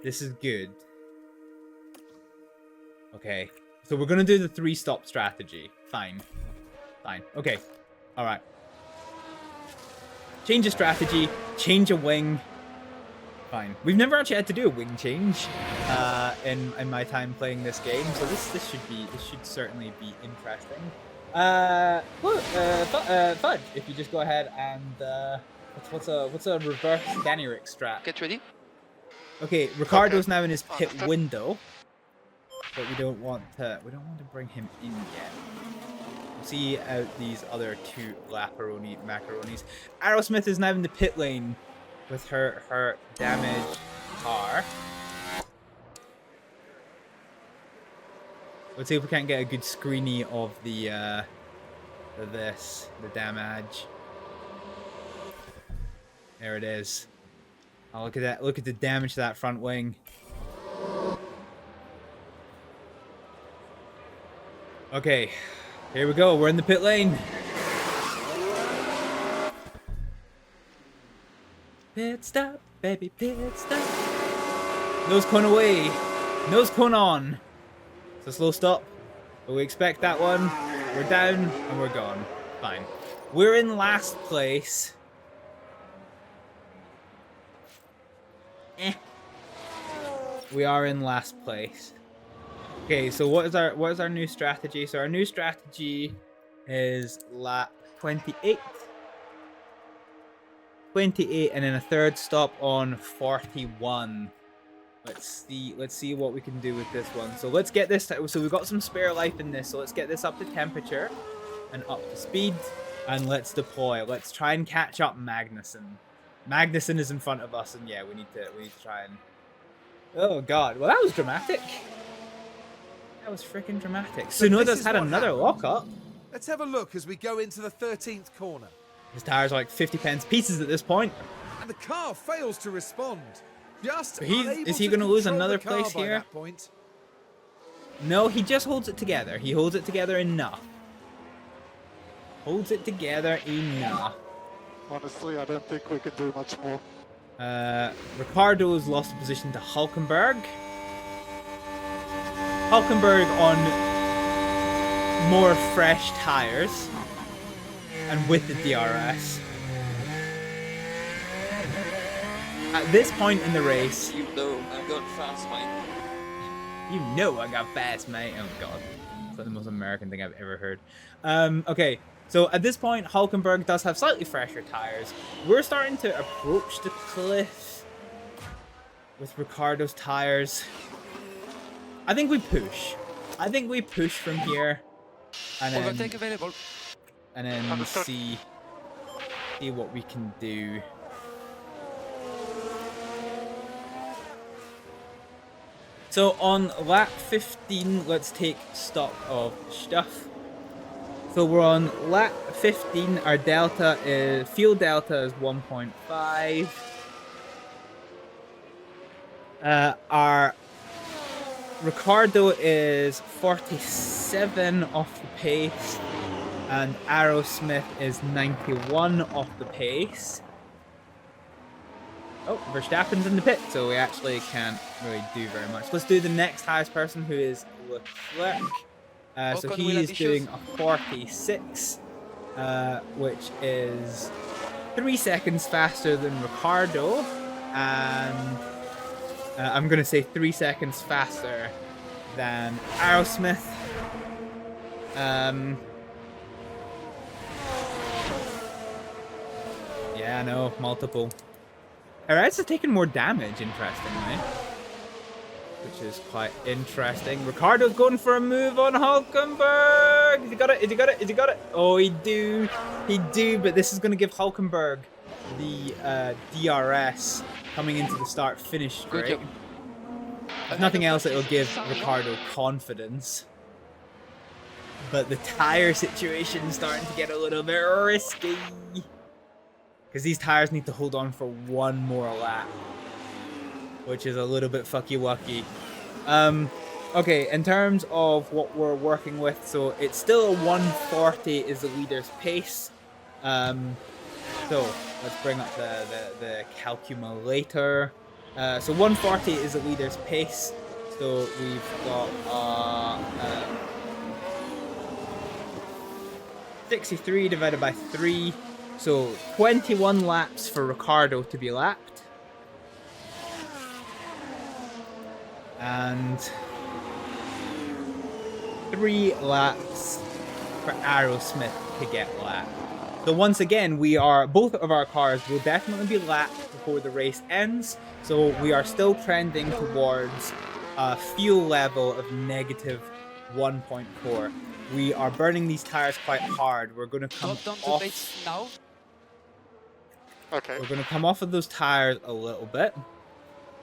this is good. Okay. So we're gonna do the 3-stop strategy. Fine. Fine. Okay. Alright. Change a strategy, change a wing. Fine. We've never actually had to do a wing change in my time playing this game, so this should certainly be interesting. Fudge, if you just go ahead and what's a reverse Danieric strat? Get ready. Okay, Riccardo's now in his pit window, but we don't want to bring him in yet. We'll see out these other two macaronis. Aerosmith is now in the pit lane with her damaged car. Let's see if we can't get a good screeny of the damage. There it is. Oh, look at that! Look at the damage to that front wing. Okay, here we go. We're in the pit lane. Pit stop, baby, pit stop. Nose cone away. Nose cone on. It's a slow stop, but we expect that one. We're down and we're gone. Fine. We're in last place. We are in last place. Okay, so what is our new strategy? So our new strategy is lap 28. 28 and then a third stop on 41. Let's see what we can do with this one. So let's get this, so we've got some spare life in this, so let's get this up to temperature and up to speed, and let's deploy. Let's try and catch up Magnussen. Magnussen is in front of us, and yeah, we need to try and... Oh god, well that was dramatic. That was freaking dramatic. So Tsunoda's had another lockup. Let's have a look as we go into the 13th corner. His tires are like 50 pence pieces at this point. And the car fails to respond. Just Is he going to lose another place here? No, he just holds it together. He holds it together enough. Holds it together enough. Honestly, I don't think we can do much more. Riccardo has lost a position to Hulkenberg. Hulkenberg on more fresh tires and with the DRS. At this point in the race, You know I'm going fast, mate. you know I got fast, mate. Oh god, it's like the most American thing I've ever heard. Okay, so at this point, Hulkenberg does have slightly fresher tires. We're starting to approach the cliff with Riccardo's tires. I think we push. I think we push from here, and Overtake available. then see what we can do. So on lap 15, let's take stock of stuff. So we're on lap 15. Our delta is fuel delta is 1.5. Our Riccardo is 47 off the pace, and Aerosmith is 91 off the pace. Oh, Verstappen's in the pit, so we actually can't really do very much. Let's do the next highest person, who is Leclerc. So he is doing a 46, which is 3 seconds faster than Riccardo, and I'm going to say 3 seconds faster than Aerosmith. Yeah, no, multiple. Alright, so taking more damage, interestingly. Which is quite interesting. Riccardo's going for a move on Hulkenberg! Has he got it? Has he got it? Has he got it? Oh, he do, but this is going to give Hulkenberg the DRS coming into the start-finish straight. If nothing else, it'll give Riccardo confidence. But the tire situation is starting to get a little bit risky. Because these tires need to hold on for one more lap, which is a little bit fucky-wucky. Okay, in terms of what we're working with, so it's still a 140 is the leader's pace. So let's bring up the calculator. So 140 is the leader's pace. So we've got 63 divided by 3. So 21 laps for Riccardo to be lapped. And 3 laps for Aerosmith to get lapped. So once again, both of our cars will definitely be lapped before the race ends. So we are still trending towards a fuel level of negative 1.4. We are burning these tires quite hard. We're going to come off. Now. Okay. We're going to come off of those tires a little bit,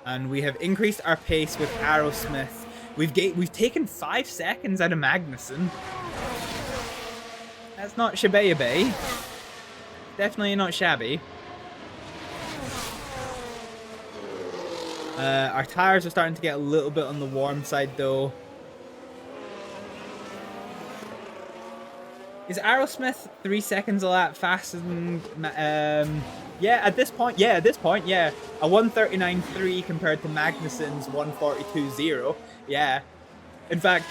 and we have increased our pace with Aerosmith. We've taken 5 seconds out of Magnussen. That's not shabby. Definitely not shabby. Our tires are starting to get a little bit on the warm side, though. Is Aerosmith 3 seconds a lap faster than... yeah, at this point, yeah. A 139.3 compared to Magnussen's 142.0. Yeah. In fact...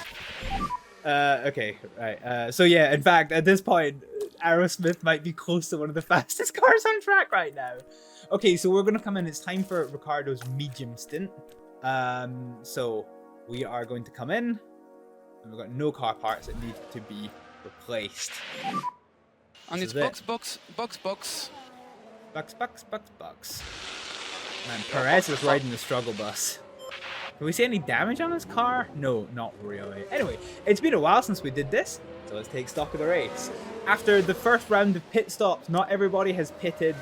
okay, right. So yeah, in fact, at this point, Aerosmith might be close to one of the fastest cars on track right now. Okay, so we're going to come in. It's time for Riccardo's medium stint. So we are going to come in, and we've got no car parts that need to be replaced. And it's box. Bucks. Man, Perez is riding the struggle bus. Can we see any damage on his car? No, not really. Anyway, it's been a while since we did this, so let's take stock of the race. After the first round of pit stops, not everybody has pitted,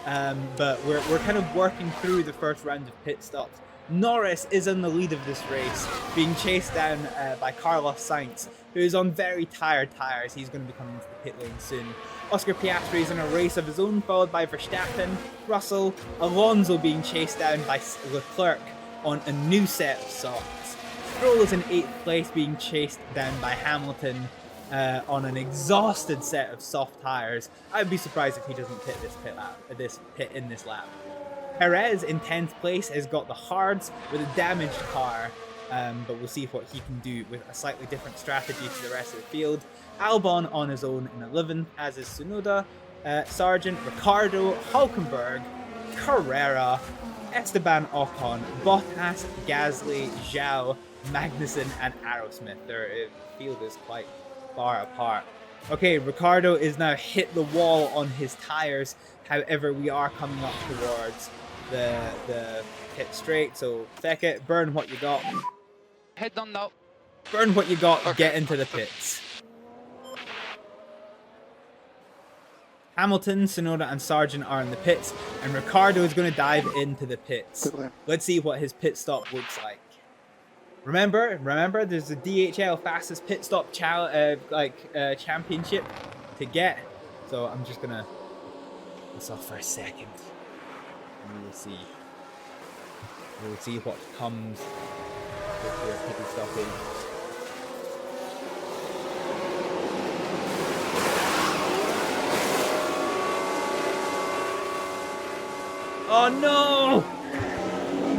but we're kind of working through the first round of pit stops. Norris is in the lead of this race, being chased down by Carlos Sainz, who is on very tired tires. He's going to be coming into the pit lane soon. Oscar Piastri is in a race of his own, followed by Verstappen, Russell, Alonso being chased down by Leclerc on a new set of softs. Stroll is in 8th place, being chased down by Hamilton on an exhausted set of soft tires. I'd be surprised if he doesn't pit this pit in this lap. Perez in 10th place has got the hards with a damaged car, but we'll see what he can do with a slightly different strategy to the rest of the field. Albon on his own in 11th, as is Tsunoda, Sargent, Riccardo, Hulkenberg, Carrera, Esteban Ocon, Bottas, Gasly, Zhao, Magnussen, and Aerosmith. Their field is quite far apart. Okay, Riccardo is now hit the wall on his tires. However, we are coming up towards the pit straight, so feck it, burn what you got. Head down now. Burn what you got, okay. Get into the pits. Hamilton, Tsunoda, and Sargent are in the pits, and Riccardo is going to dive into the pits. Let's see what his pit stop looks like. Remember, there's the DHL fastest pit stop championship to get. So I'm just gonna put this off for a second, and we will see. We will see what comes with your pit stopping. Oh no!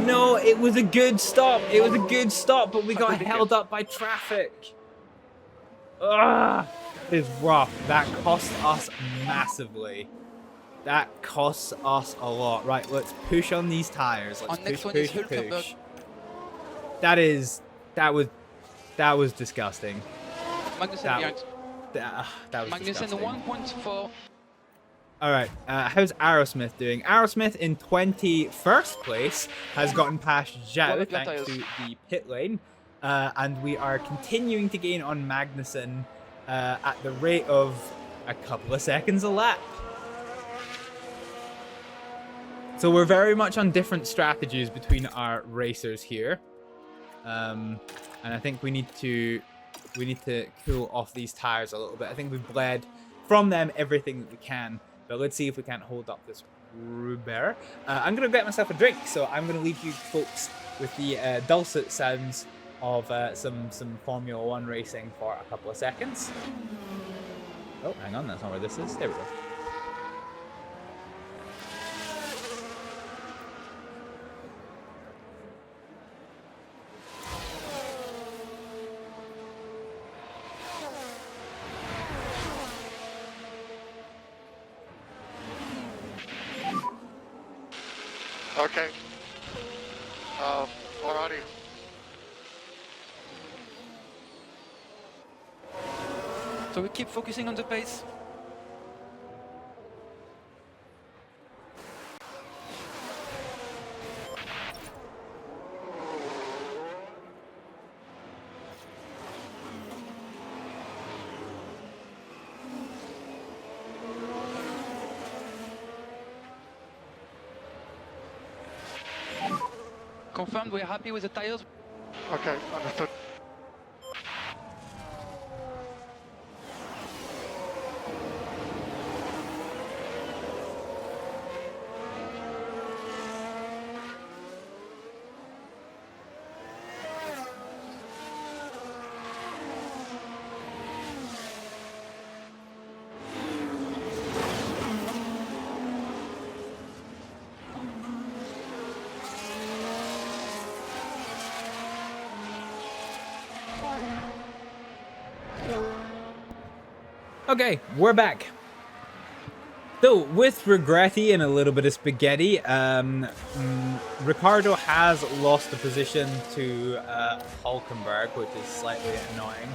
No, it was a good stop. It was a good stop, but we got held up by traffic. Ugh, it's rough. That cost us massively. That costs us a lot. Right, let's push on these tires. Let's push. That was disgusting. Magnussen that was Magnussen disgusting. 1.4. Alright, how's Aerosmith doing? Aerosmith in 21st place has gotten past Zhao thanks to the pit lane. And we are continuing to gain on Magnussen at the rate of a couple of seconds a lap. So we're very much on different strategies between our racers here. And I think we need to cool off these tires a little bit. I think we've bled from them everything that we can. But let's see if we can't hold up this rubber. I'm going to get myself a drink, so I'm going to leave you folks with the dulcet sounds of some Formula 1 racing for a couple of seconds. Oh, hang on, that's not where this is. There we go. Okay. Alrighty. So we keep focusing on the pace. Confirmed, we're happy with the tires. Okay, understood. Okay, we're back. So, with Regretti and a little bit of spaghetti, Riccardo has lost the position to Hulkenberg, which is slightly annoying.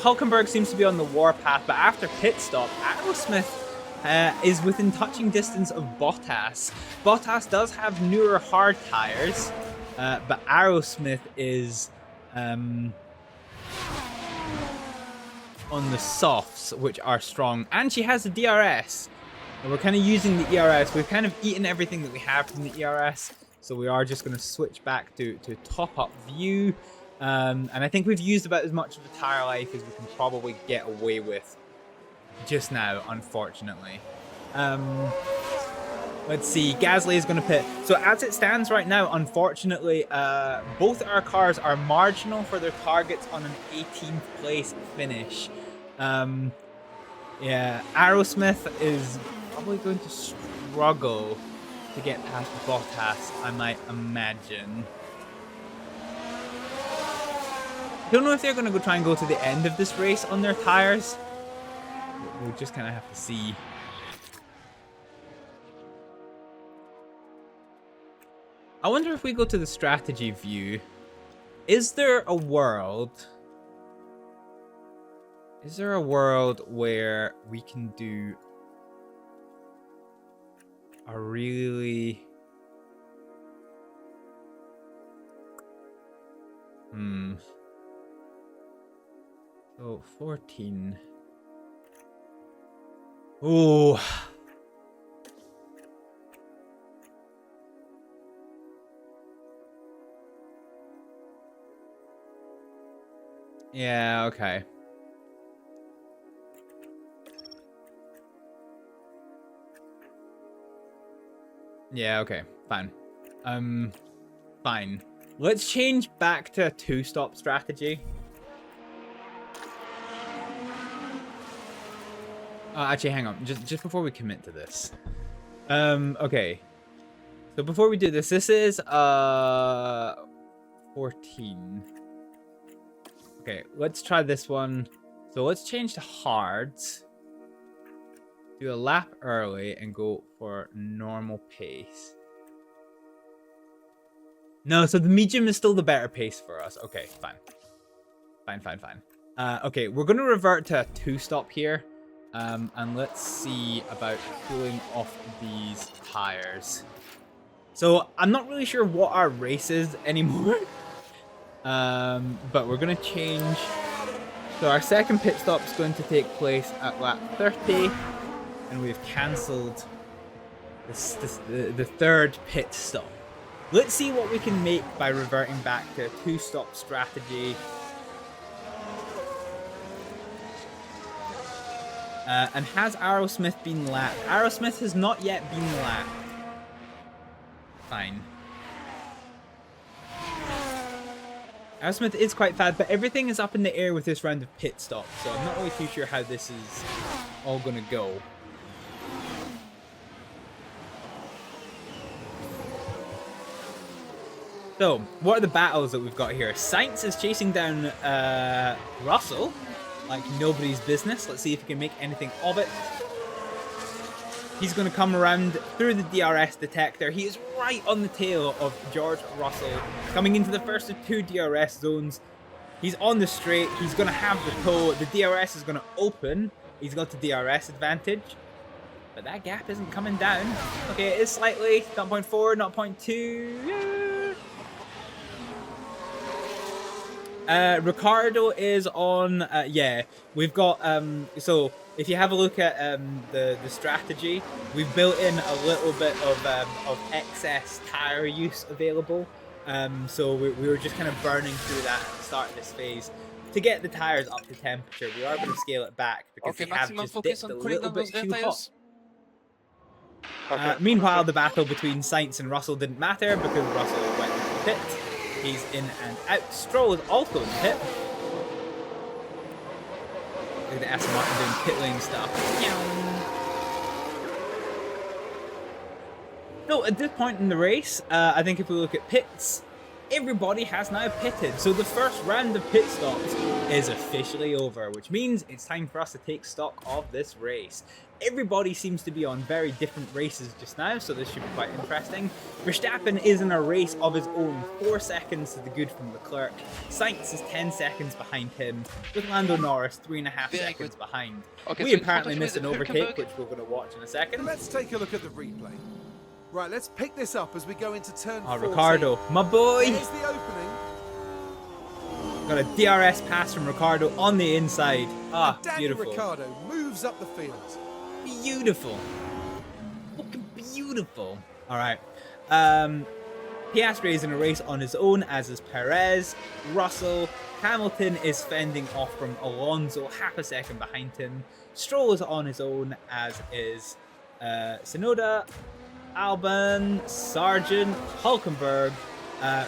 Hulkenberg seems to be on the warpath, but after pit stop, Aerosmith is within touching distance of Bottas. Bottas does have newer hard tires, but Aerosmith is on the softs, which are strong, and she has the DRS. And we're kind of using the ERS. We've kind of eaten everything that we have from the ERS, so we are just going to switch back to top-up view. And I think we've used about as much of the tire life as we can probably get away with just now, unfortunately. Let's see, Gasly is going to pit. So as it stands right now, unfortunately, both our cars are marginal for their targets on an 18th place finish. Yeah, Aerosmith is probably going to struggle to get past Bottas, I might imagine. Don't know if they're going to try and go to the end of this race on their tires. We'll just kind of have to see. I wonder if we go to the strategy view, is there a world where we can do a really... So 14. Oh. Yeah, okay. Yeah, okay. Fine. Fine. Let's change back to a two-stop strategy. Actually, hang on. Just before we commit to this. Okay. So before we do this, this is 14. Okay, let's try this one. So let's change to hards. Do a lap early and go for normal pace. No, so the medium is still the better pace for us. Okay, fine. Fine. Okay, we're going to revert to a two-stop here. And let's see about cooling off these tires. So I'm not really sure what our race is anymore. But we're going to change. So our second pit stop is going to take place at lap 30. And we've cancelled the third pit stop. Let's see what we can make by reverting back to a two-stop strategy. And has Aerosmith been lapped? Aerosmith has not yet been lapped. Fine. Aerosmith is quite fast, but everything is up in the air with this round of pit stops, so I'm not really too sure how this is all going to go. So, what are the battles that we've got here? Sainz is chasing down Russell like nobody's business. Let's see if he can make anything of it. He's going to come around through the DRS detector. He is right on the tail of George Russell, coming into the first of two DRS zones. He's on the straight. He's going to have the toe. The DRS is going to open. He's got the DRS advantage. But that gap isn't coming down. Okay, it is slightly. 0.4, 0.2. Yeah. Riccardo is on, yeah, we've got, so if you have a look at the strategy, we've built in a little bit of excess tire use available. So we were just kind of burning through that at the start of this phase. To get the tires up to temperature, we are going to scale it back because they have just dipped a little bit too hot. Meanwhile, the battle between Sainz and Russell didn't matter because Russell went into the pit. He's in and out. Stroll is also in the pit. Look at the Aston Martin doing pit lane stuff. So at this point in the race, I think if we look at pits, everybody has now pitted. So the first round of pit stops is officially over, which means it's time for us to take stock of this race. Everybody seems to be on very different races just now, so this should be quite interesting. Verstappen is in a race of his own, 4 seconds to the good from Leclerc. Sainz is 10 seconds behind him, with Lando Norris 3.5 seconds behind. Okay, We so apparently in missed an front of overtake, the which we're going to watch in a second. Let's take a look at the replay. Right, let's pick this up as we go into turn 14. Riccardo, my boy! Here's the opening. Got a DRS pass from Riccardo on the inside. Ah, And Danny beautiful. Ricciardo moves up the field. Beautiful. Fucking beautiful. Alright. Piastri is in a race on his own, as is Perez. Russell. Hamilton is fending off from Alonso, half a second behind him. Stroll is on his own, as is Tsunoda, Albon, Sargent, Hulkenberg.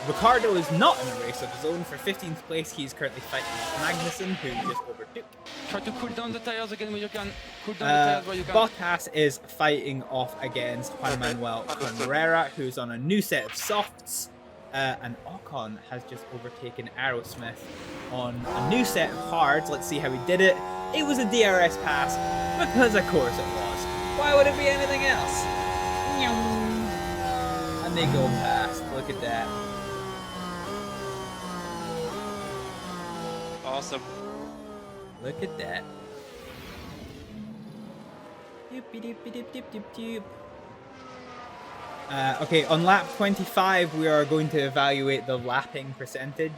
Ricciardo is not in a race of his own. For 15th place, he's currently fighting Magnussen, who he just overtook. Try to cool down the tires again when you can. Cool down the tires where you can. Bottas is fighting off against Juan Manuel Cabrera, who's on a new set of softs. And Ocon has just overtaken Aerosmith on a new set of hards. Let's see how he did it. It was a DRS pass, because of course it was. Why would it be anything else? And they go past. Look at that. Awesome. Look at that. Doop-a-doop-a-doop-doop-doop-doop. Okay, on lap 25, we are going to evaluate the lapping percentage.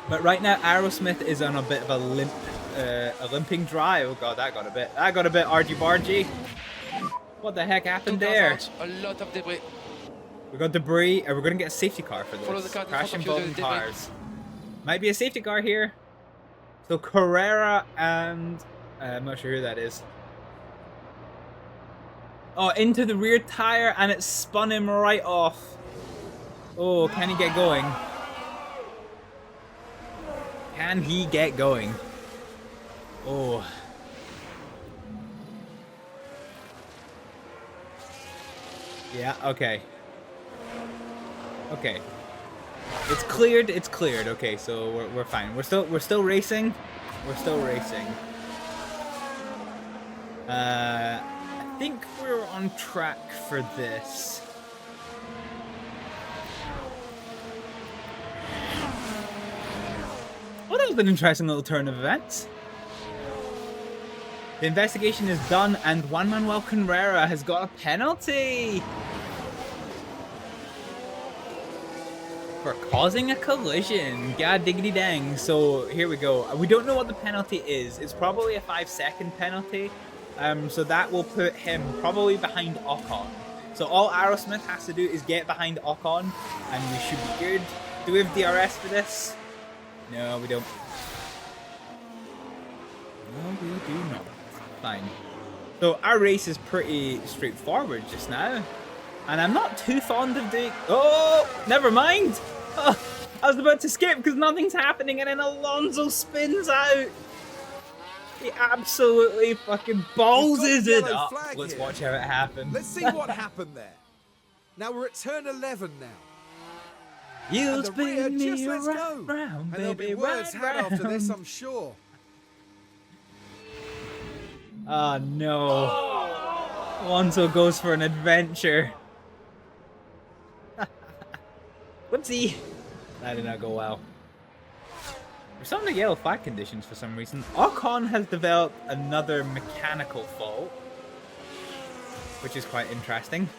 But right now, Aerosmith is on a bit of a limping dry. Oh god, that got a bit argy-bargy. What the heck happened there? A lot of debris. We got debris, and we're gonna get a safety car for Follow the this. car in Crash front of you, involving there's debris. cars. Might be a safety car here. So Carrera and I'm not sure who that is. Oh, into the rear tire, and it spun him right off. Oh, can he get going? Can he get going? Oh. Yeah, okay. Okay. It's cleared, Okay, so we're fine. We're still racing. We're still racing. I think we're on track for this. Well, that was an interesting little turn of events. The investigation is done, and Juan Manuel Cabrera has got a penalty for causing a collision. God diggity dang. So here we go. We don't know what the penalty is. It's probably a 5-second penalty. So that will put him probably behind Ocon. So all Aerosmith has to do is get behind Ocon, and we should be good. Do we have DRS for this? No, we don't. No, we do not. Fine. So our race is pretty straightforward just now. And I'm not too fond of doing... Oh, never mind. Oh, I was about to skip because nothing's happening, and then Alonso spins out. He absolutely fucking ballses it up. Let's watch how it happens. Let's see what happened there. Now we're at turn 11 now. You'll And the rear spin just me lets go. round, And there'll be baby, words had after this, round. I'm sure. Oh no. Alonso goes for an adventure. Whoopsie. That did not go well. We're starting to get yellow flag conditions for some reason. Ocon has developed another mechanical fault, which is quite interesting.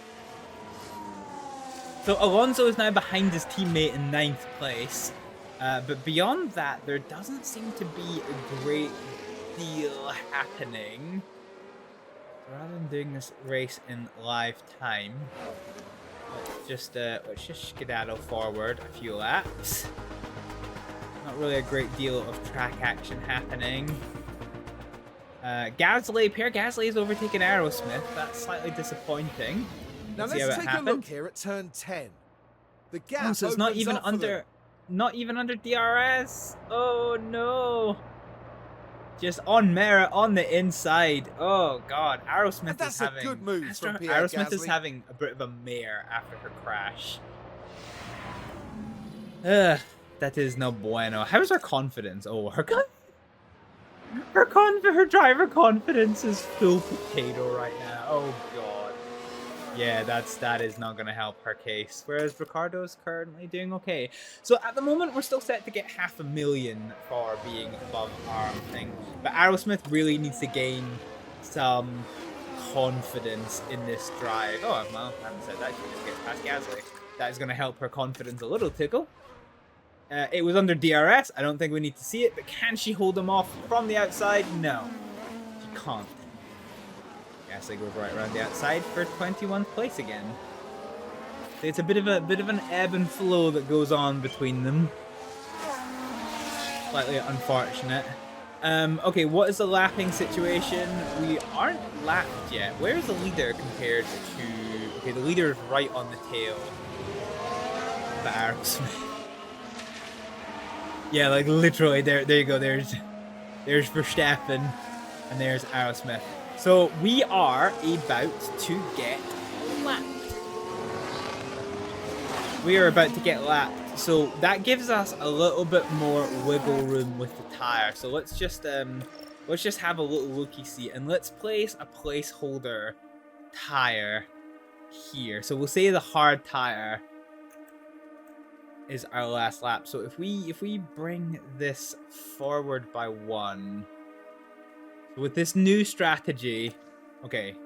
So Alonso is now behind his teammate in 9th place. But beyond that, there doesn't seem to be a great deal happening. Rather than doing this race in live time, let's just skedaddle forward a few laps. Not really a great deal of track action happening. Pierre Gasly has overtaken Aerosmith. That's slightly disappointing. Now Let's see how let's it take a happened. look here at turn 10. The gap Oh, so it's not opens even up for under, them. not even under DRS. Oh no! Just on merit on the inside. Oh god, Aerosmith That's is a having good move from Pierre Aerosmith is Gasly. having a bit of a mare after her crash. Ugh, that is no bueno. How's her confidence? Oh, her driver confidence is full potato right now. Oh god. Yeah, that is not gonna help her case. Whereas Riccardo's currently doing okay. So at the moment, we're still set to get 500,000 for being above our thing. But Aerosmith really needs to gain some confidence in this drive. Oh, well, I haven't said that. She just gets past Gasly. That is gonna help her confidence a little tickle. It was under DRS. I don't think we need to see it, but can she hold them off from the outside? No, she can't. Gasly goes right around the outside for 21st place again. So it's a bit of an ebb and flow that goes on between them. Slightly unfortunate. Okay, what is the lapping situation? We aren't lapped yet. Where is the leader compared to? Okay, the leader is right on the tail of the Aerosmith. Yeah, like literally, there you go. There's Verstappen, and there's Aerosmith. So we are about to get lapped. We are about to get lapped. So that gives us a little bit more wiggle room with the tire. So let's just have a little looky-see, and let's place a placeholder tire here. So we'll say the hard tire is our last lap. So if we bring this forward by 1, with this new strategy, okay,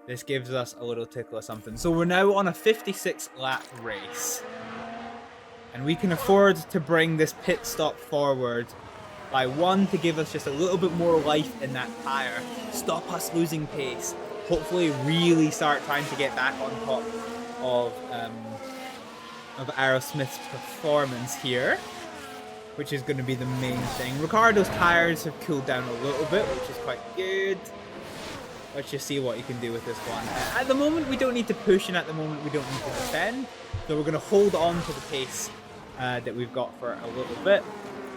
this gives us a little tickle of something. So we're now on a 56 lap race, and we can afford to bring this pit stop forward by 1 to give us just a little bit more life in that tire, stop us losing pace, hopefully really start trying to get back on top of Aerosmith's performance here, which is going to be the main thing. Riccardo's tires have cooled down a little bit, which is quite good. Let's just see what you can do with this one. At the moment, we don't need to push, and at the moment, we don't need to defend. So we're going to hold on to the pace that we've got for a little bit.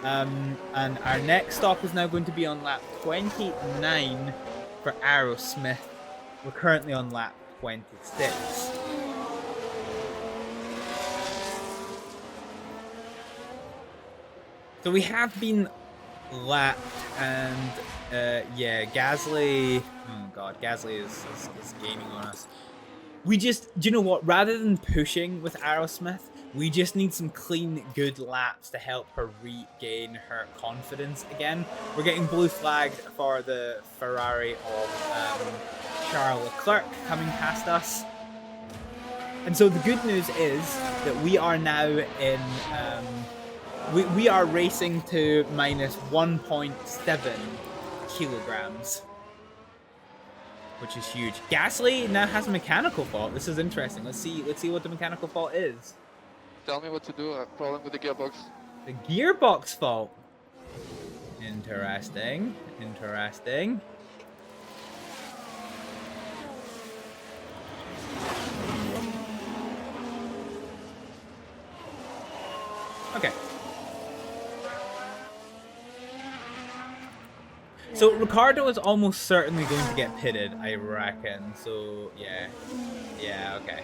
And our next stop is now going to be on lap 29 for Aerosmith. We're currently on lap 26. So we have been lapped, and yeah, Gasly. Oh god, Gasly is gaining on us. We just, do you know what? Rather than pushing with Aerosmith, we just need some clean, good laps to help her regain her confidence again. We're getting blue flagged for the Ferrari of Charles Leclerc coming past us. And so the good news is that we are now in... We are racing to minus 1.7 kilograms, which is huge. Gasly now has a mechanical fault. This is interesting. Let's see what the mechanical fault is. Tell me what to do. I have a problem with the gearbox. The gearbox fault. Interesting. Interesting. Okay. So Riccardo is almost certainly going to get pitted, I reckon. So yeah, okay.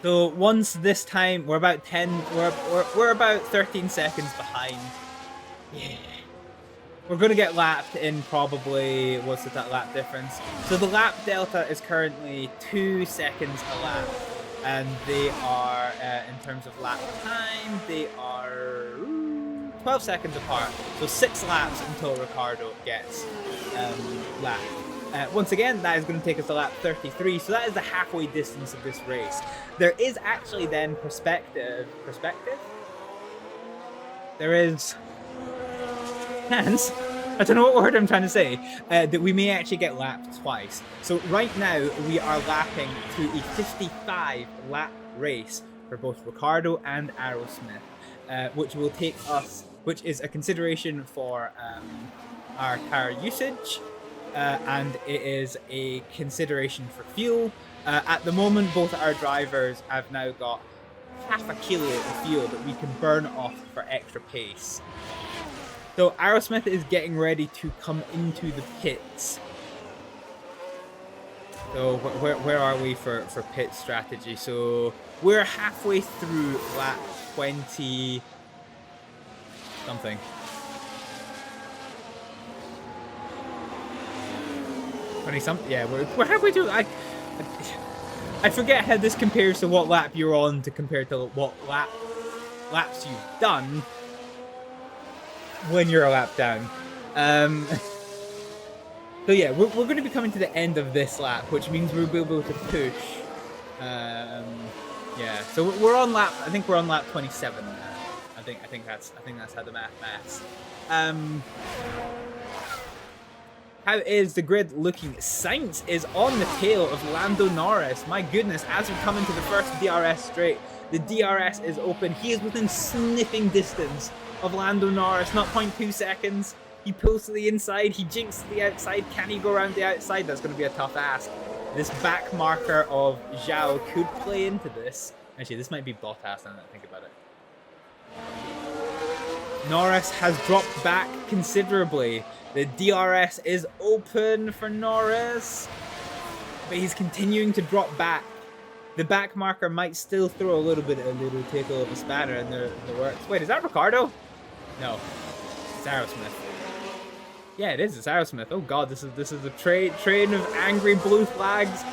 So once this time we're about 13 seconds behind. Yeah, we're gonna get lapped in probably, what's that lap difference? So the lap delta is currently 2 seconds a lap, and they are in terms of lap time, they are 12 seconds apart, so 6 laps until Riccardo gets lapped. Once again, that is going to take us to lap 33, so that is the halfway distance of this race. There is actually then perspective? There is chance, I don't know what word I'm trying to say, that we may actually get lapped twice. So right now, we are lapping to a 55 lap race for both Riccardo and Aerosmith, which will take us, which is a consideration for our tire usage, and it is a consideration for fuel. At the moment, both our drivers have now got half a kilo of fuel that we can burn off for extra pace. So Aerosmith is getting ready to come into the pits. So where are we for pit strategy? So we're halfway through lap 20 something. 20 something. Yeah, we're halfway through. I forget how this compares to what lap you're on to compare to what laps you've done when you're a lap down. So yeah, we're going to be coming to the end of this lap, which means we'll be able to push. Yeah, so we're on lap. I think we're on lap 27 now. I think that's how the maths. How is the grid looking? Sainz is on the tail of Lando Norris. My goodness, as we come into the first DRS straight, the DRS is open. He is within sniffing distance of Lando Norris, not 0.2 seconds. He pulls to the inside, he jinks to the outside. Can he go around the outside? That's going to be a tough ask. This back marker of Zhao could play into this. Actually, this might be Bottas now that I think about it. Norris has dropped back considerably. The DRS is open for Norris, but he's continuing to drop back. The back marker might still throw a little tickle of a spanner in the works. Wait, is that Riccardo? No, it's Aerosmith. Yeah, it is. It's Aerosmith. Oh god, this is a train of angry blue flags.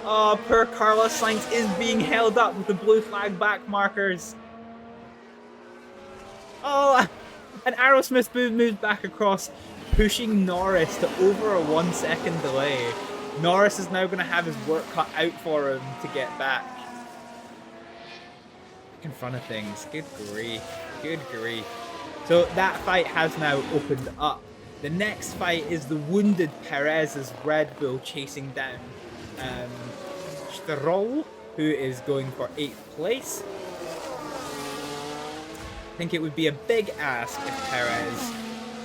Oh, poor Carlos Sainz is being held up with the blue flag back markers. Oh, and Aerosmith moves back across, pushing Norris to over a 1 second delay. Norris is now going to have his work cut out for him to get back in front of things. Good grief. Good grief. So that fight has now opened up. The next fight is the wounded Perez's Red Bull chasing down Stroll, who is going for 8th place. I think it would be a big ask if Perez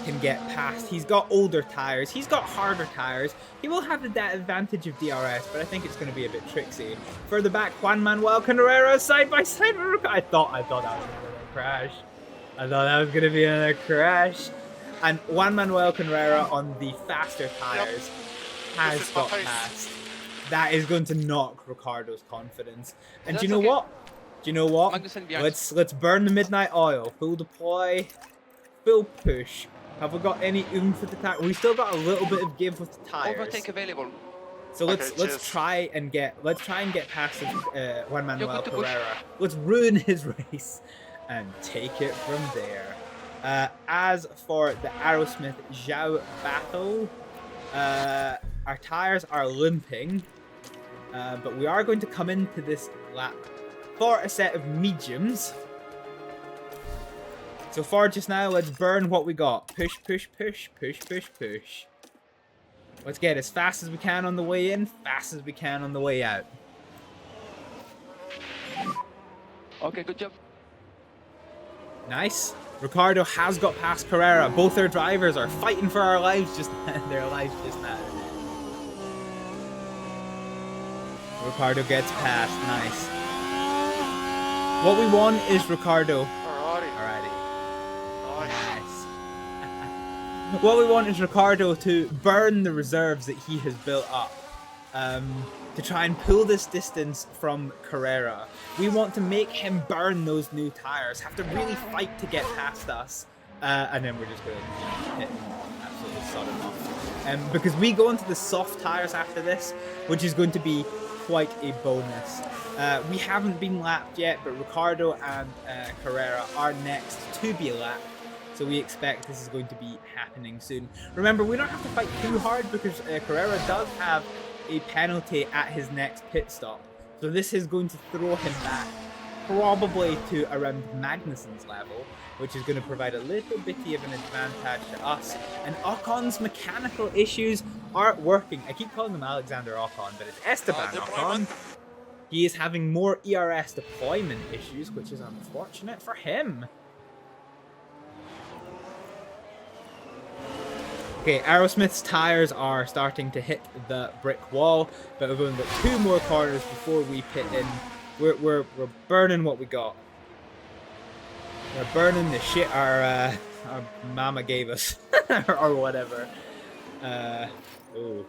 can get past. He's got older tires, he's got harder tires. He will have the advantage of DRS, but I think it's going to be a bit tricksy. Further back, Juan Manuel Carrera side by side. I thought that was going to crash. I thought that was going to be another crash. And Juan Manuel Carrera on the faster tires has got past. That is going to knock Riccardo's confidence. And do you know what? Do you know what? Let's burn the midnight oil. Full deploy, full push. Have we got any oomph with the tire? We still got a little bit of give with the tires. Overtake available. So let's try and get past Juan Manuel Carrera. Let's ruin his race and take it from there. As for the Aerosmith Zhao battle, our tires are limping, but we are going to come into this lap for a set of mediums. So far just now, let's burn what we got. Push, push, push, push, push, push. Let's get as fast as we can on the way in, fast as we can on the way out. Okay, good job. Nice. Riccardo has got past Carrera. Both their drivers are fighting for our lives just now. Riccardo gets past. Nice. What we want is Riccardo. Alrighty. Nice. What we want is Riccardo to burn the reserves that he has built up. To try and pull this distance from Carrera. We want to make him burn those new tires, have to really fight to get past us, and then we're just going to hit him absolutely sod him off. Because we go into the soft tires after this, which is going to be quite a bonus. We haven't been lapped yet, but Riccardo and Carrera are next to be lapped. So we expect this is going to be happening soon. Remember, we don't have to fight too hard because Carrera does have a penalty at his next pit stop. So this is going to throw him back probably to around Magnussen's level, which is going to provide a little bitty of an advantage to us. And Ocon's mechanical issues aren't working. I keep calling him Alexander Ocon, but it's Esteban Ocon. He is having more ERS deployment issues, which is unfortunate for him. Okay, Aerosmith's tires are starting to hit the brick wall, but we've only got 2 more corners before we pit in. We're burning what we got. We're burning the shit our our mama gave us, or whatever. Ooh,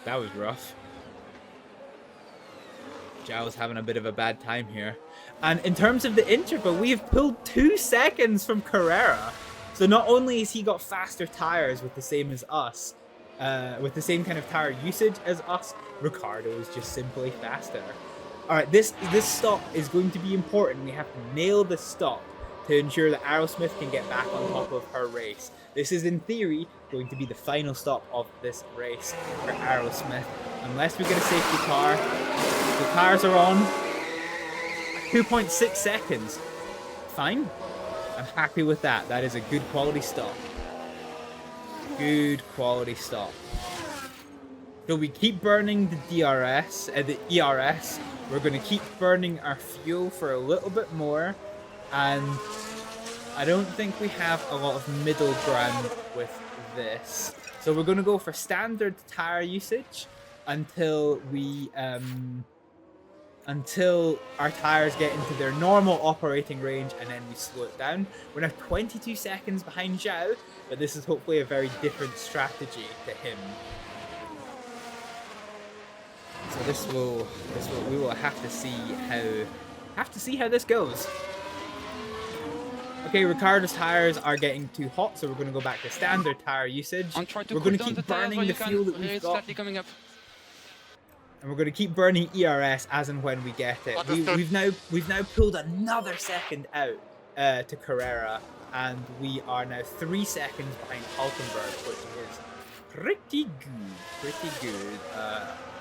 that was rough. Zhao's having a bit of a bad time here. And in terms of the interval, we have pulled 2 seconds from Carrera. So not only has he got faster tires with the same as us, with the same kind of tire usage as us, Riccardo is just simply faster. Alright, this stop is going to be important. We have to nail the stop to ensure that Aerosmith can get back on top of her race. This is, in theory, going to be the final stop of this race for Aerosmith. Unless we get a safety car. The tires are on. 2.6 seconds. Fine. I'm happy with that. That is a good quality stop. Good quality stop. So we keep burning the ERS. We're going to keep burning our fuel for a little bit more. And I don't think we have a lot of middle ground with this. So we're going to go for standard tire usage until our tires get into their normal operating range, and then we slow it down. We're now 22 seconds behind Zhao, but this is hopefully a very different strategy to him. So we will have to see how this goes. Okay, Riccardo's tires are getting too hot, so we're going to go back to standard tire usage. We're going to keep burning the fuel that we've got. And we're going to keep burning ERS as and when we get it. We've now pulled another second out to Carrera, and we are now 3 seconds behind Hulkenberg, which is pretty good.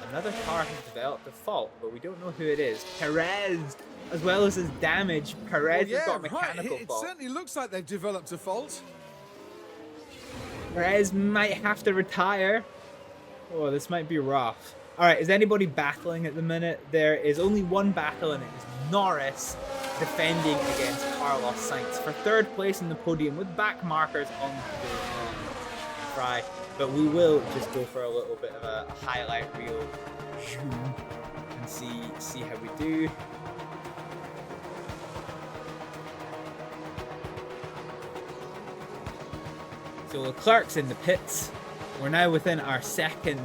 Another car has developed a fault, but we don't know who it is. Perez, as well as his damage, Perez has got a mechanical fault. It certainly looks like they've developed a fault. Perez might have to retire. Oh, this might be rough. Alright, is anybody battling at the minute? There is only one battle, and it is Norris defending against Carlos Sainz for 3rd place in the podium with back markers on the fry. But we will just go for a little bit of a highlight reel and see how we do. So Leclerc's in the pits. We're now within our 2nd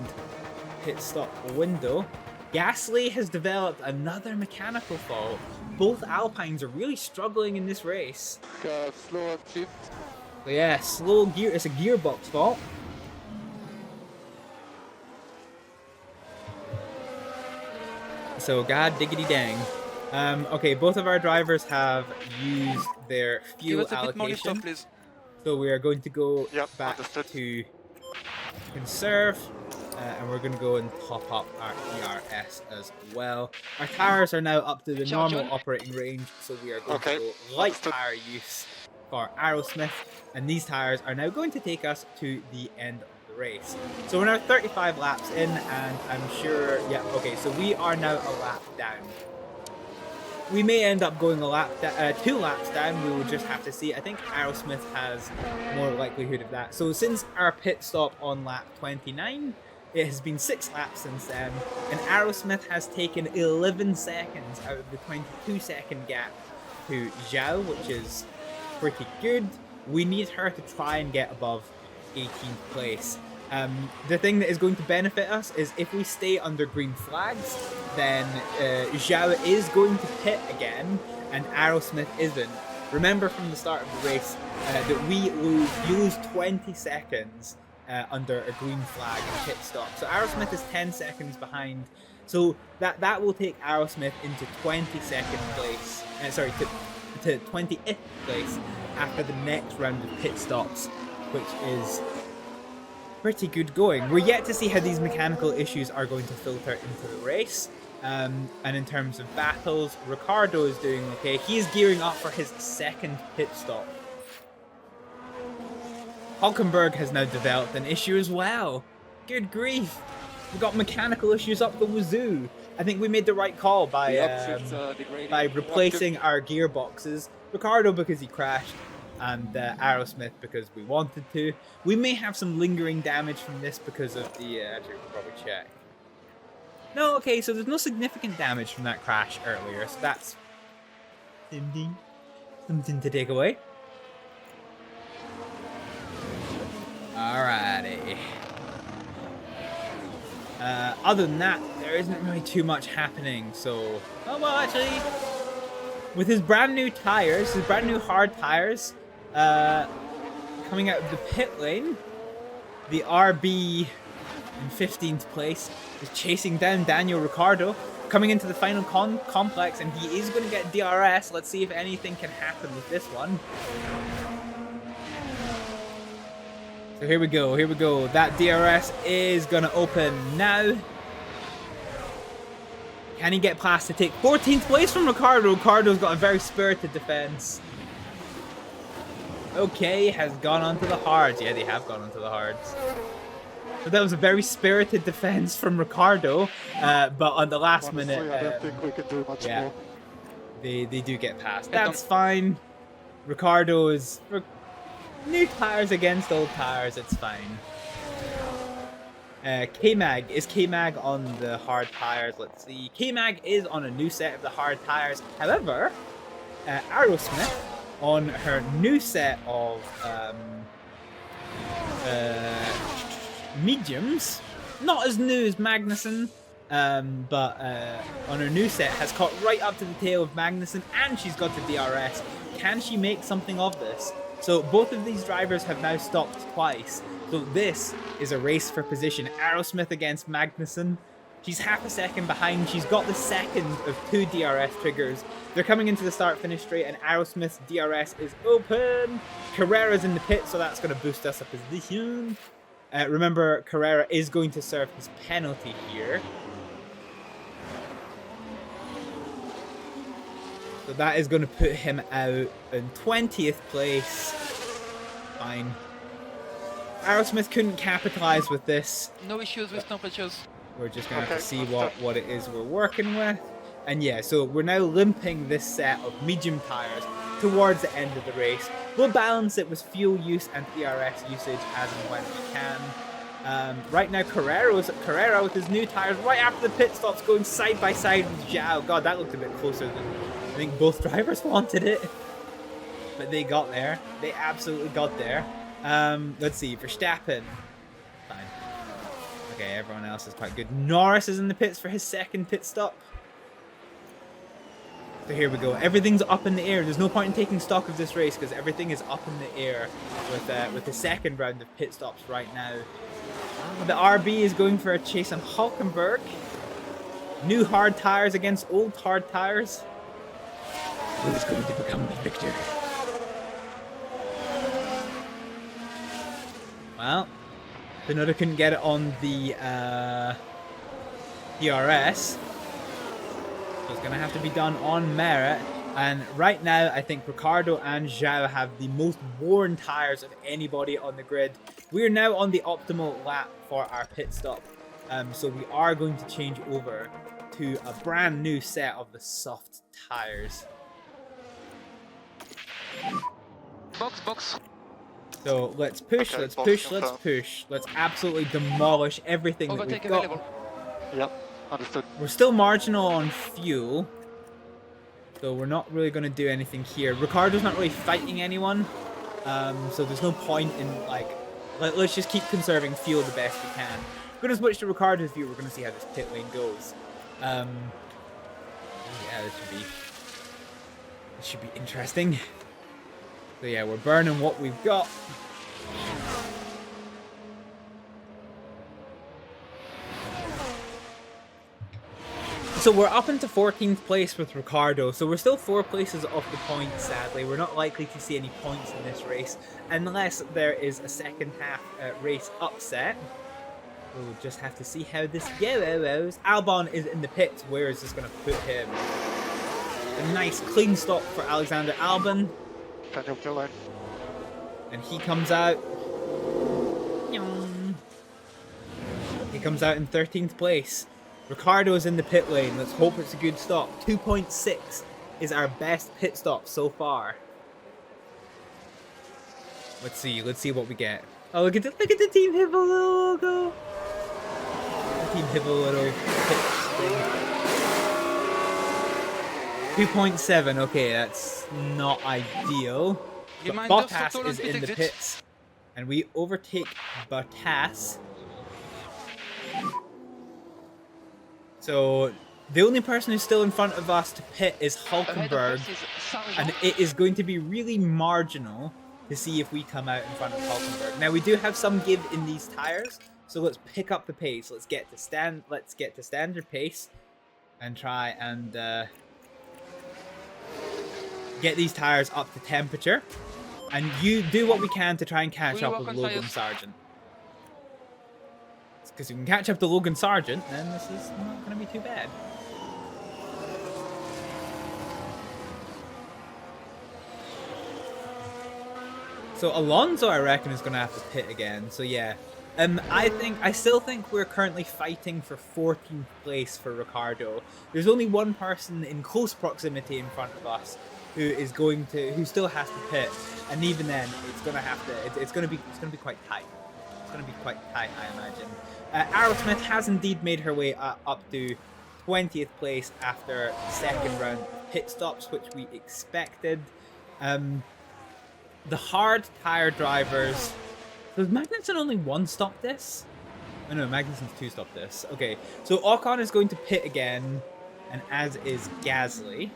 pit stop window. Gasly has developed another mechanical fault. Both Alpines are really struggling in this race. Slow shift. So yeah, slow gear. It's a gearbox fault. So god diggity dang. Okay, both of our drivers have used their fuel allocation. Please. So we are going to go back understood. to conserve. And we're going to go and top up our ERS as well. Our tires are now up to the normal operating range, so we are going to go light tire use for Aerosmith. And these tires are now going to take us to the end of the race. So we're now 35 laps in, and I'm sure, so we are now a lap down. We may end up going 2 laps down. We will just have to see. I think Aerosmith has more likelihood of that. So since our pit stop on lap 29, it has been 6 laps since then, and Aerosmith has taken 11 seconds out of the 22-second gap to Zhao, which is pretty good. We need her to try and get above 18th place. The thing that is going to benefit us is if we stay under green flags, then Zhao is going to pit again, and Aerosmith isn't. Remember from the start of the race that you lose 20 seconds under a green flag and pit stop. So Aerosmith is 10 seconds behind. So that will take Aerosmith into 22nd place. To 20th place after the next round of pit stops, which is pretty good going. We're yet to see how these mechanical issues are going to filter into the race. And in terms of battles, Riccardo is doing okay. He is gearing up for his 2nd pit stop. Hulkenberg has now developed an issue as well. Good grief. We've got mechanical issues up the wazoo. I think we made the right call by replacing our gearboxes. Riccardo because he crashed, and Aerosmith because we wanted to. We may have some lingering damage from this because of the... actually, we'll probably check. No, okay, so there's no significant damage from that crash earlier, so that's something to take away. Alrighty. Other than that, there isn't really too much happening, so... Oh, well, actually... With his brand new tires, his brand new hard tires, coming out of the pit lane, the RB in 15th place is chasing down Daniel Riccardo, coming into the final complex, and he is going to get DRS. Let's see if anything can happen with this one. So here we go, here we go. That DRS is going to open now. Can he get past to take 14th place from Riccardo? Riccardo's got a very spirited defense. Okay, has gone onto the hards. Yeah, they have gone onto the hards. So that was a very spirited defense from Riccardo, but on the last minute, I don't think we can do much more. They do get past. That's fine. Riccardo is new tires against old tires. It's fine. K-Mag. Is K-Mag on the hard tires? Let's see. K-Mag is on a new set of the hard tires. However, Aerosmith on her new set of mediums, not as new as Magnussen, but on her new set has caught right up to the tail of Magnussen, and she's got the DRS. Can she make something of this? So both of these drivers have now stopped twice. So this is a race for position. Aerosmith against Magnussen. She's half a second behind. She's got the second of 2 DRS triggers. They're coming into the start-finish straight, and Aerosmith's DRS is open. Carrera's in the pit, so that's going to boost us a position. Remember, Carrera is going to serve his penalty here. So that is going to put him out in 20th place. Fine. Aerosmith couldn't capitalize with this. No issues with temperatures. We're just going to have to see what it is we're working with. And yeah, so we're now limping this set of medium tires towards the end of the race. We'll balance it with fuel use and DRS usage as and when we can. Right now, Carrera with his new tires right after the pit stops, going side by side with Zhao. God, that looked a bit closer than I think both drivers wanted it. But they got there. They absolutely got there. Let's see, Verstappen. Fine. Okay, everyone else is quite good. Norris is in the pits for his second pit stop. So here we go. Everything's up in the air. There's no point in taking stock of this race because everything is up in the air with the second round of pit stops right now. The RB is going for a chase on Hulkenberg. New hard tires against old hard tires. Who's going to become the victor? Well, Tsunoda couldn't get it on the DRS. So it's going to have to be done on merit. And right now, I think Riccardo and Zhao have the most worn tires of anybody on the grid. We're now on the optimal lap for our pit stop. So we are going to change over to a brand new set of the soft tires. Box. So let's push, Okay, let's push, let's push. Let's absolutely demolish everything that we've got. Available. Yep, understood. We're still marginal on fuel. So we're not really going to do anything here. Riccardo's not really fighting anyone. So there's no point in, like... Let's just keep conserving fuel the best we can. We're going to switch to Riccardo's view. We're going to see how this pit lane goes. Yeah, this should be interesting. So yeah, we're burning what we've got. So we're up into 14th place with Riccardo, so we're still 4 places off the point, sadly. We're not likely to see any points in this race, unless there is a second half race upset. We'll just have to see how this goes. Albon is in the pits. Where is this going to put him? A nice clean stop for Alexander Albon. And he comes out. He comes out in 13th place. Riccardo is in the pit lane. Let's hope it's a good stop. 2.6 is our best pit stop so far. Let's see what we get. Oh, look at the Team Hibble logo. The Team Hibble little pit thing. 2.7. Okay, that's not ideal. But Bottas is in the pits. And we overtake Bottas. So the only person who's still in front of us to pit is Hulkenberg. And it is going to be really marginal to see if we come out in front of Hulkenberg. Now we do have some give in these tires, so let's pick up the pace. Let's get to standard pace and try and get these tires up to temperature. And you do what we can to try and catch up with Logan Sargent. Because if we can catch up to Logan Sargent, then this is not going to be too bad. So Alonso, I reckon, is going to have to pit again. So yeah, I still think we're currently fighting for 14th place for Riccardo. There's only one person in close proximity in front of us who still has to pit, and even then, it's going to be quite tight. It's going to be quite tight, I imagine. Aerosmith has indeed made her way up to 20th place after the second round of pit stops, which we expected. The hard tire drivers. Does Magnussen only one stop this? Oh no, Magnussen's two stop this. Okay, so Ocon is going to pit again, and as is Gasly.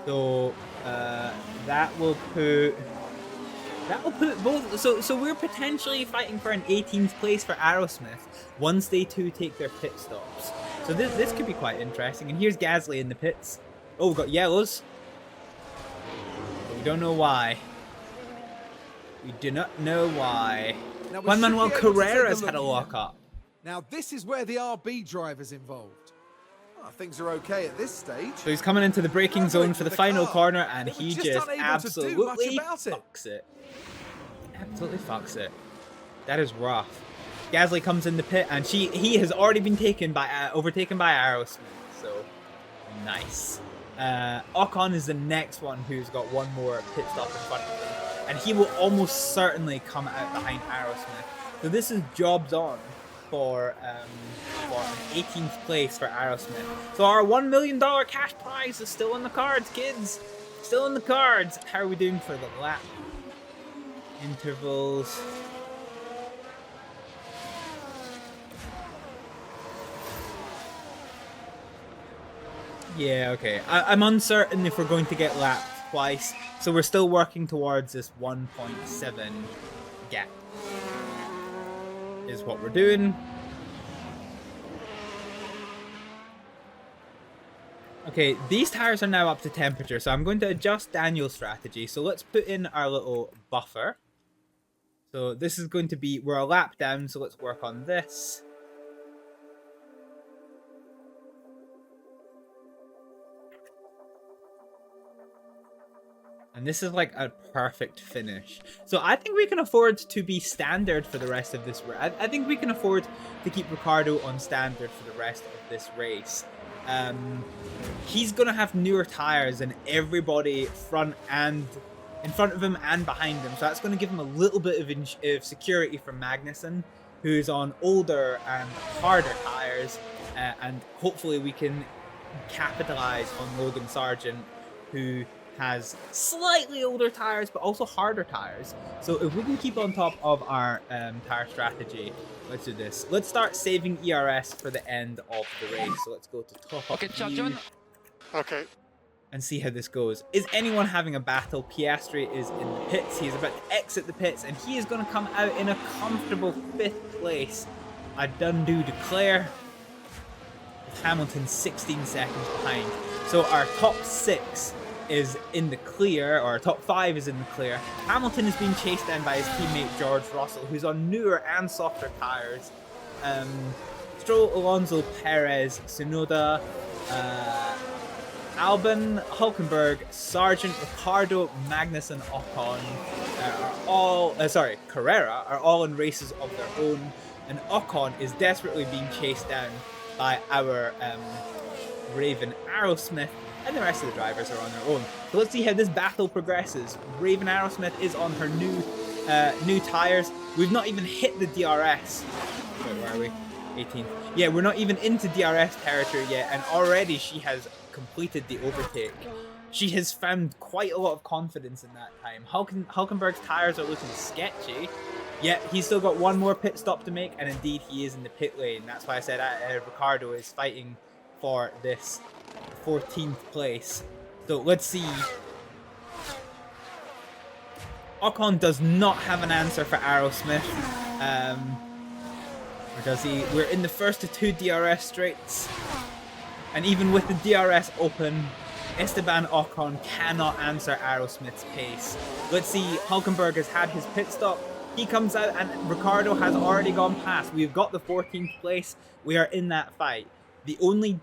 So that will put both. So we're potentially fighting for an 18th place for Aerosmith once they too take their pit stops. So this could be quite interesting. And here's Gasly in the pits. Oh, we've got yellows. We don't know why. We do not know why. Juan Manuel Carrera's had a lock-up. Now this is where the RB driver's involved. Oh, things are okay at this stage. So he's coming into the braking zone for the final corner, and he just absolutely fucks it. Absolutely fucks it. That is rough. Gasly comes in the pit, and he has already been overtaken by Aerosmith. So nice. Ocon is the next one who's got one more pit stop in front of him, and he will almost certainly come out behind Aerosmith. So this is jobs on for an 18th place for Aerosmith. So our $1 million cash prize is still in the cards, kids. Still in the cards. How are we doing for the lap intervals? Yeah, okay. I'm uncertain if we're going to get lapped twice, so we're still working towards this 1.7 gap. Is what we're doing. Okay, these tires are now up to temperature, so I'm going to adjust Daniel's strategy. So let's put in our little buffer. So this is going to be, we're a lap down, so let's work on this. And this is like a perfect finish. So I think we can afford to be standard for the rest of this race. I think we can afford to keep Riccardo on standard for the rest of this race. He's going to have newer tires than everybody in front of him and behind him. So that's going to give him a little bit of security from Magnussen, who's on older and harder tires. And hopefully we can capitalize on Logan Sargent, who has slightly older tires but also harder tires. So if we can keep on top of our tire strategy, let's do this. Let's start saving ERS for the end of the race. So let's go to top up view. Okay. And see how this goes. Is anyone having a battle? Piastri is in the pits. He's about to exit the pits, and he is going to come out in a comfortable 5th place. A done-do declare. With Hamilton 16 seconds behind. So our top 6 is in the clear, or top 5 is in the clear. Hamilton is being chased down by his teammate George Russell, who's on newer and softer tires. Stroll, Alonso, Perez, Tsunoda, Albon, Hulkenberg, Sargent, Ricciardo, Magnussen, Ocon Carrera are all in races of their own, and Ocon is desperately being chased down by our Raven Aerosmith, and the rest of the drivers are on their own. So let's see how this battle progresses. Raven Aerosmith is on her new tires. We've not even hit the DRS. Wait, where are we? 18th. Yeah, we're not even into DRS territory yet, and already she has completed the overtake. She has found quite a lot of confidence in that time. Hulkenberg's tires are looking sketchy. Yeah, he's still got one more pit stop to make, and indeed he is in the pit lane. That's why I said Riccardo is fighting for this 14th place. So let's see. Ocon does not have an answer for Aerosmith. Or does he? We're in the first of 2 DRS straights. And even with the DRS open, Esteban Ocon cannot answer Aerosmith's pace. Let's see, Hulkenberg has had his pit stop. He comes out and Riccardo has already gone past. We've got the 14th place. We are in that fight. The only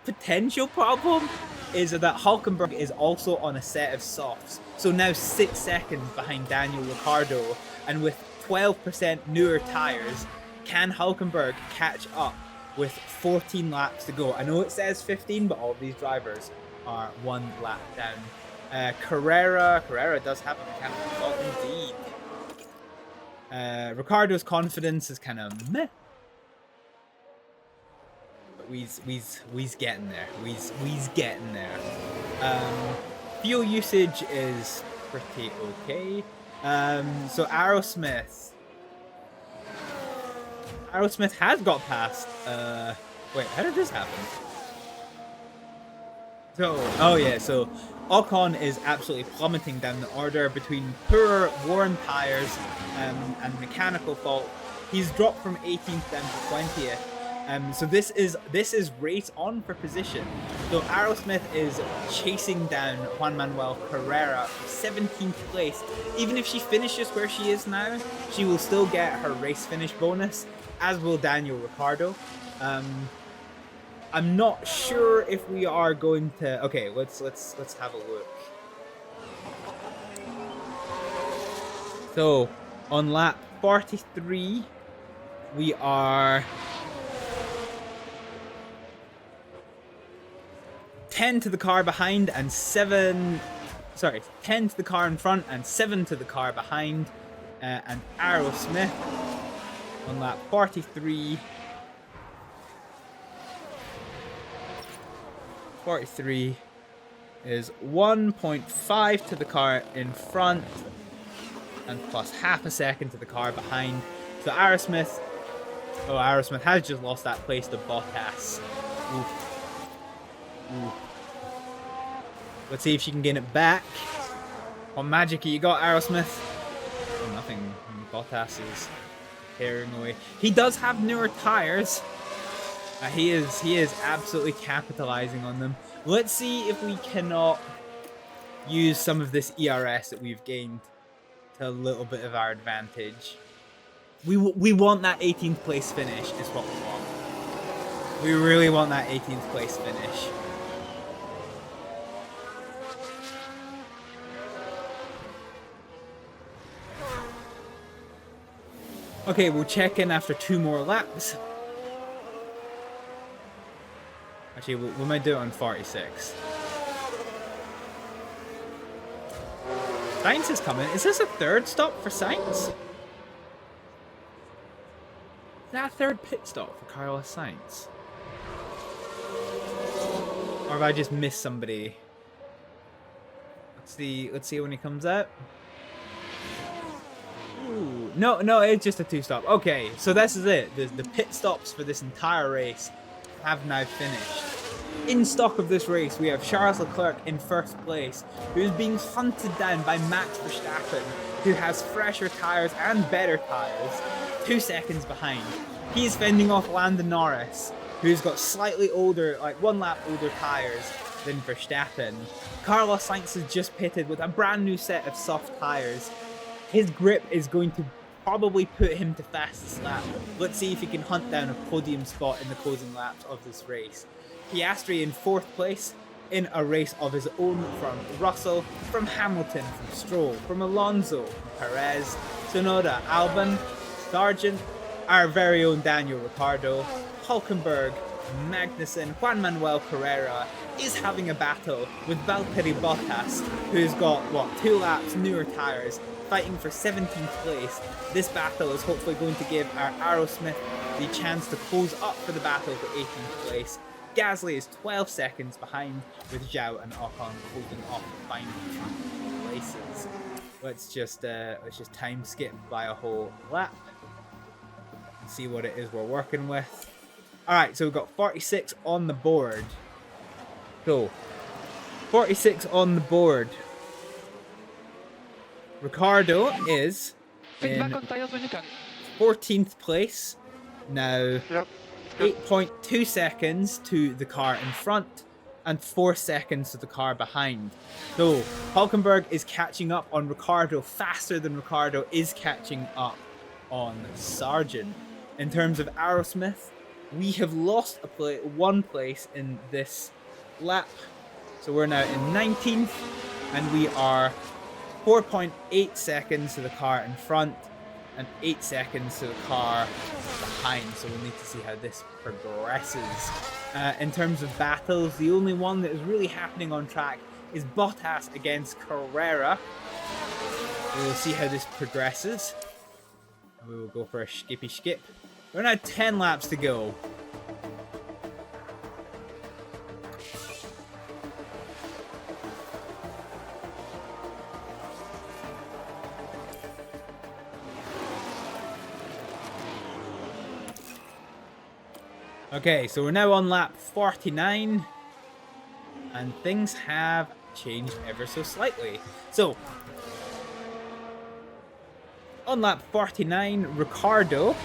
potential problem is that Hulkenberg is also on a set of softs. So now 6 seconds behind Daniel Ricciardo. And with 12% newer tyres, can Hulkenberg catch up with 14 laps to go? I know it says 15, but all of these drivers are 1 lap down. Carrera does have a mechanical fault indeed. Ricciardo's confidence is kind of meh. But we's getting there. We's getting there. Fuel usage is pretty okay. So Aerosmith has got past. Wait, how did this happen? So, oh yeah, so Ocon is absolutely plummeting down the order between poor worn tyres and mechanical fault. He's dropped from 18th down to 20th. So this is race on for position. So Aerosmith is chasing down Juan Manuel Carrera for 17th place. Even if she finishes where she is now, she will still get her race finish bonus, as will Daniel Ricciardo. I'm not sure if we are going to. Okay, let's have a look. So on lap 43, we are 10 to the car behind and 7. Sorry, 10 to the car in front and 7 to the car behind. And Aerosmith on lap 43. 43 is 1.5 to the car in front and plus half a second to the car behind. So Aerosmith has just lost that place to Bottas. Oof. Oof. Let's see if she can gain it back. What magic you got, Aerosmith? Oh, nothing. Bottas is tearing away. He does have newer tires. He is absolutely capitalizing on them. Let's see if we cannot use some of this ERS that we've gained to a little bit of our advantage. We want that 18th place finish is what we want. We really want that 18th place finish. Okay, we'll check in after 2 more laps. Actually, we might do it on 46. Sainz is coming. Is this a 3rd stop for Sainz? Is that a 3rd pit stop for Carlos Sainz? Or have I just missed somebody? Let's see when he comes out. Ooh, no, it's just a 2 stop. Okay, so this is it. The pit stops for this entire race have now finished. In stock of this race, we have Charles Leclerc in 1st place, who is being hunted down by Max Verstappen, who has fresher tyres and better tyres, 2 seconds behind. He's fending off Lando Norris, who's got slightly older, like 1 lap older tyres than Verstappen. Carlos Sainz has just pitted with a brand new set of soft tyres. His grip is going to probably put him to fastest lap. Let's see if he can hunt down a podium spot in the closing laps of this race. Piastri in 4th place in a race of his own from Russell, from Hamilton, from Stroll, from Alonso, from Perez, Tsunoda, Albon, Sargent, our very own Daniel Ricciardo, Hulkenberg, Magnussen, Juan Manuel Carrera is having a battle with Valtteri Bottas, who's got, 2 laps newer tyres, fighting for 17th place. This battle is hopefully going to give our Aerosmith the chance to close up for the battle for 18th place. Gasly is 12 seconds behind, with Zhou and Ocon holding off the final 2 places. let's just time skip by a whole lap and see what it is we're working with. All right, so we've got 46 on the board. So 46 on the board. Riccardo is in 14th place. Now, 8.2 seconds to the car in front and 4 seconds to the car behind. So, Hulkenberg is catching up on Riccardo faster than Riccardo is catching up on Sargent. In terms of Aerosmith, we have lost one place in this lap. So we're now in 19th and we are 4.8 seconds to the car in front and 8 seconds to the car behind. So we'll need to see how this progresses. In terms of battles, the only one that is really happening on track is Bottas against Carrera. We will see how this progresses. We will go for a skippy skip. We're now 10 laps to go. Okay, so we're now on lap 49, and things have changed ever so slightly. So, on lap 49, Riccardo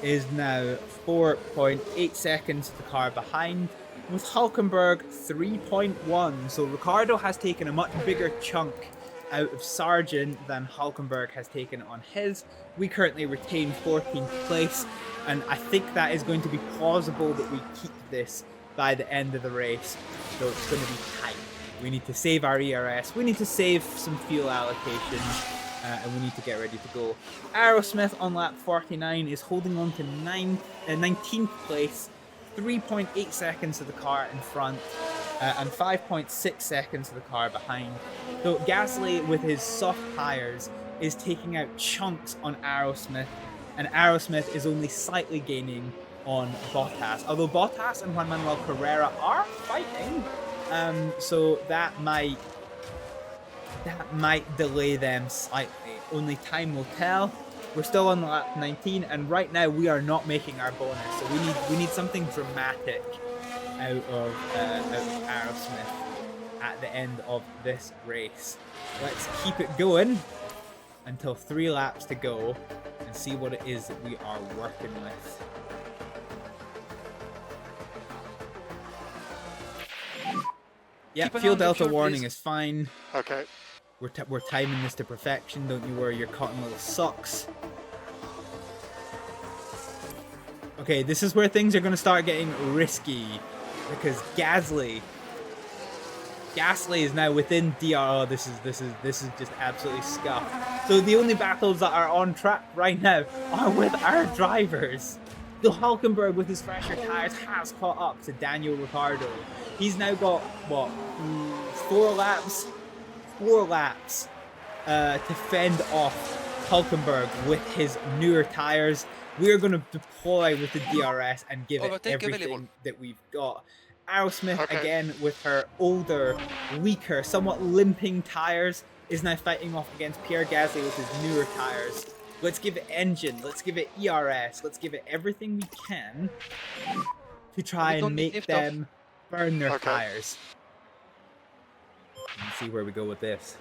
is now 4.8 seconds to the car behind, with Hulkenberg 3.1. So Riccardo has taken a much bigger chunk out of Sargent than Hulkenberg has taken on his. We currently retain 14th place, and I think that is going to be plausible that we keep this by the end of the race. So it's going to be tight. We need to save our ERS, we need to save some fuel allocations, and we need to get ready to go. Aerosmith on lap 49 is holding on to 19th place, 3.8 seconds to the car in front, and 5.6 seconds to the car behind. So Gasly, with his soft tyres, is taking out chunks on Aerosmith, and Aerosmith is only slightly gaining on Bottas. Although Bottas and Juan Manuel Carrera are fighting, so that might delay them slightly. Only time will tell. We're still on lap 19, and right now we are not making our bonus. So we need something dramatic out of Aerosmith at the end of this race. Let's keep it going until 3 laps to go and see what it is that we are working with. Yeah, fuel delta warning is fine. Okay. We're timing this to perfection. Don't you worry your cotton little socks. Okay, this is where things are going to start getting risky, because Gasly is now within DR. Oh, this is just absolutely scuffed. So the only battles that are on track right now are with our drivers. So Hulkenberg, with his fresher tyres, has caught up to Daniel Ricciardo. He's now got, what, 4 laps to fend off Hulkenberg with his newer tyres. We're going to deploy with the DRS and give it everything that we've got. Aerosmith, again, with her older, weaker, somewhat limping tyres, is now fighting off against Pierre Gasly with his newer tyres. Let's give it engine, let's give it ERS, let's give it everything we can to try and make them burn their tyres. Let's see where we go with this.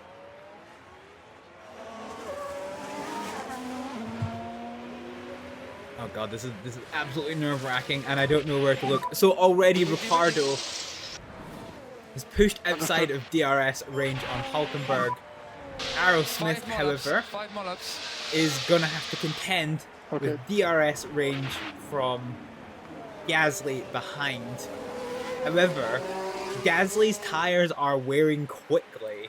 Oh god, this is absolutely nerve-wracking, and I don't know where to look. So already Ricciardo is pushed outside of DRS range on Hulkenberg. Aerosmith, however, is gonna have to contend with DRS range from Gasly behind. However, Gasly's tires are wearing quickly.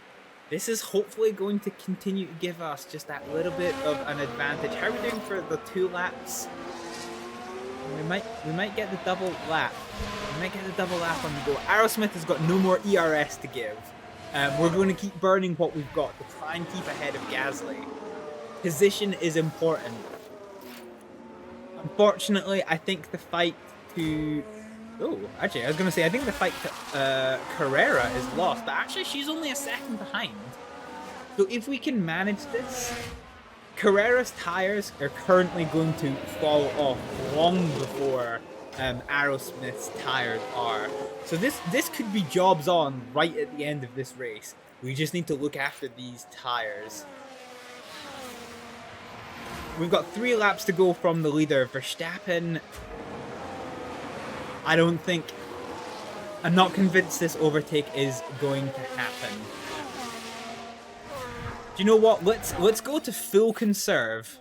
This is hopefully going to continue to give us just that little bit of an advantage. How are we doing for the 2 laps? We might get the double lap. We might get the double lap on the go. Aerosmith has got no more ERS to give. We're going to keep burning what we've got to try and keep ahead of Gasly. Position is important. Unfortunately, I think the fight to... Oh, actually, I was going to say, I think the fight to Carrera is lost, but actually she's only a second behind. So if we can manage this, Carrera's tires are currently going to fall off long before Aerosmith's tires are. So this could be jobs on right at the end of this race. We just need to look after these tires. We've got 3 laps to go from the leader, Verstappen. I'm not convinced this overtake is going to happen. Do you know what? Let's go to full conserve.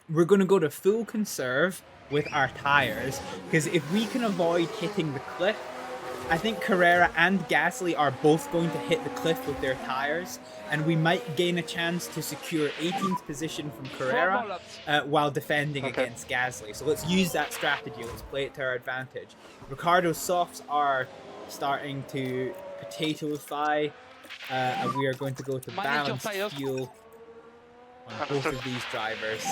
We're going to go to full conserve with our tires, because if we can avoid hitting the cliff, I think Carrera and Gasly are both going to hit the cliff with their tires, and we might gain a chance to secure 18th position from Carrera while defending against Gasly. So let's use that strategy. Let's play it to our advantage. Riccardo's softs are starting to potatoify. We are going to go to balanced fuel on both of these drivers.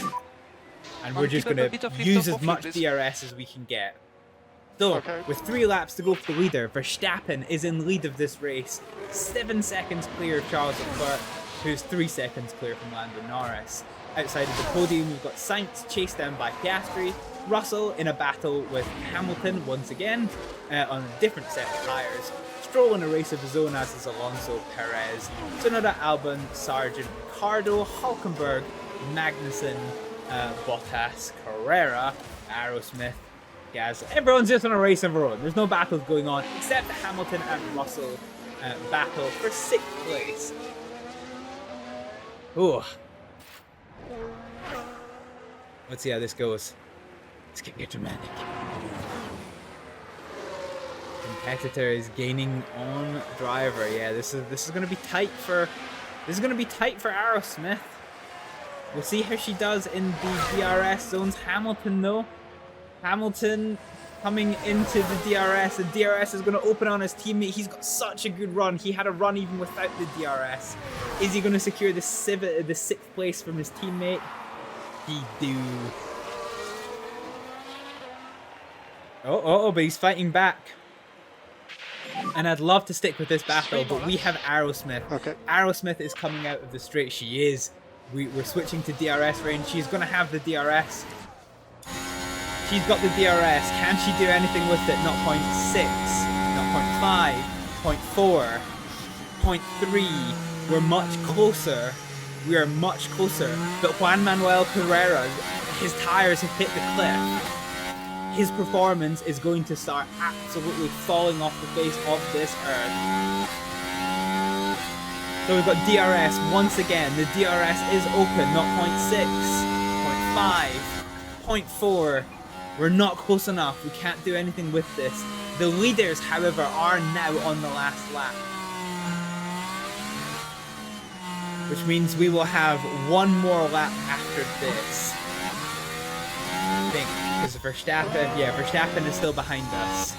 And we're just going to use as much DRS as we can get. So, with 3 laps to go for the leader, Verstappen is in lead of this race, 7 seconds clear of Charles Leclerc, who's 3 seconds clear from Lando Norris. Outside of the podium, we've got Sainz chased down by Piastri, Russell in a battle with Hamilton once again, on a different set of tyres, Stroll in a race of his own as is Alonso, Perez, Tsunoda, Albon, Sargent, Ricciardo, Hülkenberg, Magnussen, Bottas, Carrera, Aerosmith, Gasly. Everyone's just on a race of their own. There's no battles going on except the Hamilton and Russell battle for 6th place. Ooh. Let's see how this goes. It's gonna get dramatic. Competitor is gaining on driver. Yeah, this is gonna be tight for Aerosmith. We'll see how she does in the DRS zones. Hamilton though. Hamilton coming into the DRS. The DRS is going to open on his teammate. He's got such a good run. He had a run even without the DRS. Is he going to secure the 6th place from his teammate? He do. Oh, but he's fighting back. And I'd love to stick with this battle, but we have Aerosmith. Aerosmith is coming out of the straight. She is. We're switching to DRS range. She's going to have the DRS. She's got the DRS. Can she do anything with it? 0.6, 0.5, 0.4, 0.3. We're much closer. We are much closer. But Juan Manuel Carrera, his tires have hit the cliff. His performance is going to start absolutely falling off the face of this earth. So we've got DRS once again. The DRS is open. 0.6, 0.5, 0.4. We're not close enough. We can't do anything with this. The leaders, however, are now on the last lap. Which means we will have one more lap after this. I think. Because Verstappen is still behind us.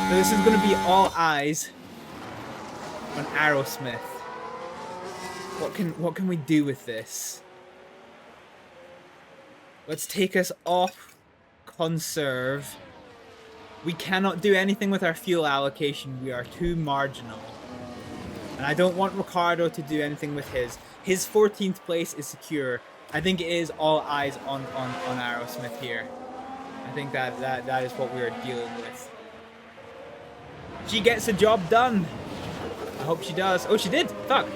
So this is going to be all eyes on Aerosmith. What can we do with this? Let's take us off conserve. We cannot do anything with our fuel allocation. We are too marginal. And I don't want Riccardo to do anything with his. His 14th place is secure. I think it is all eyes on Aerosmith here. I think that is what we are dealing with. She gets the job done. I hope she does. Oh, she did. Fuck.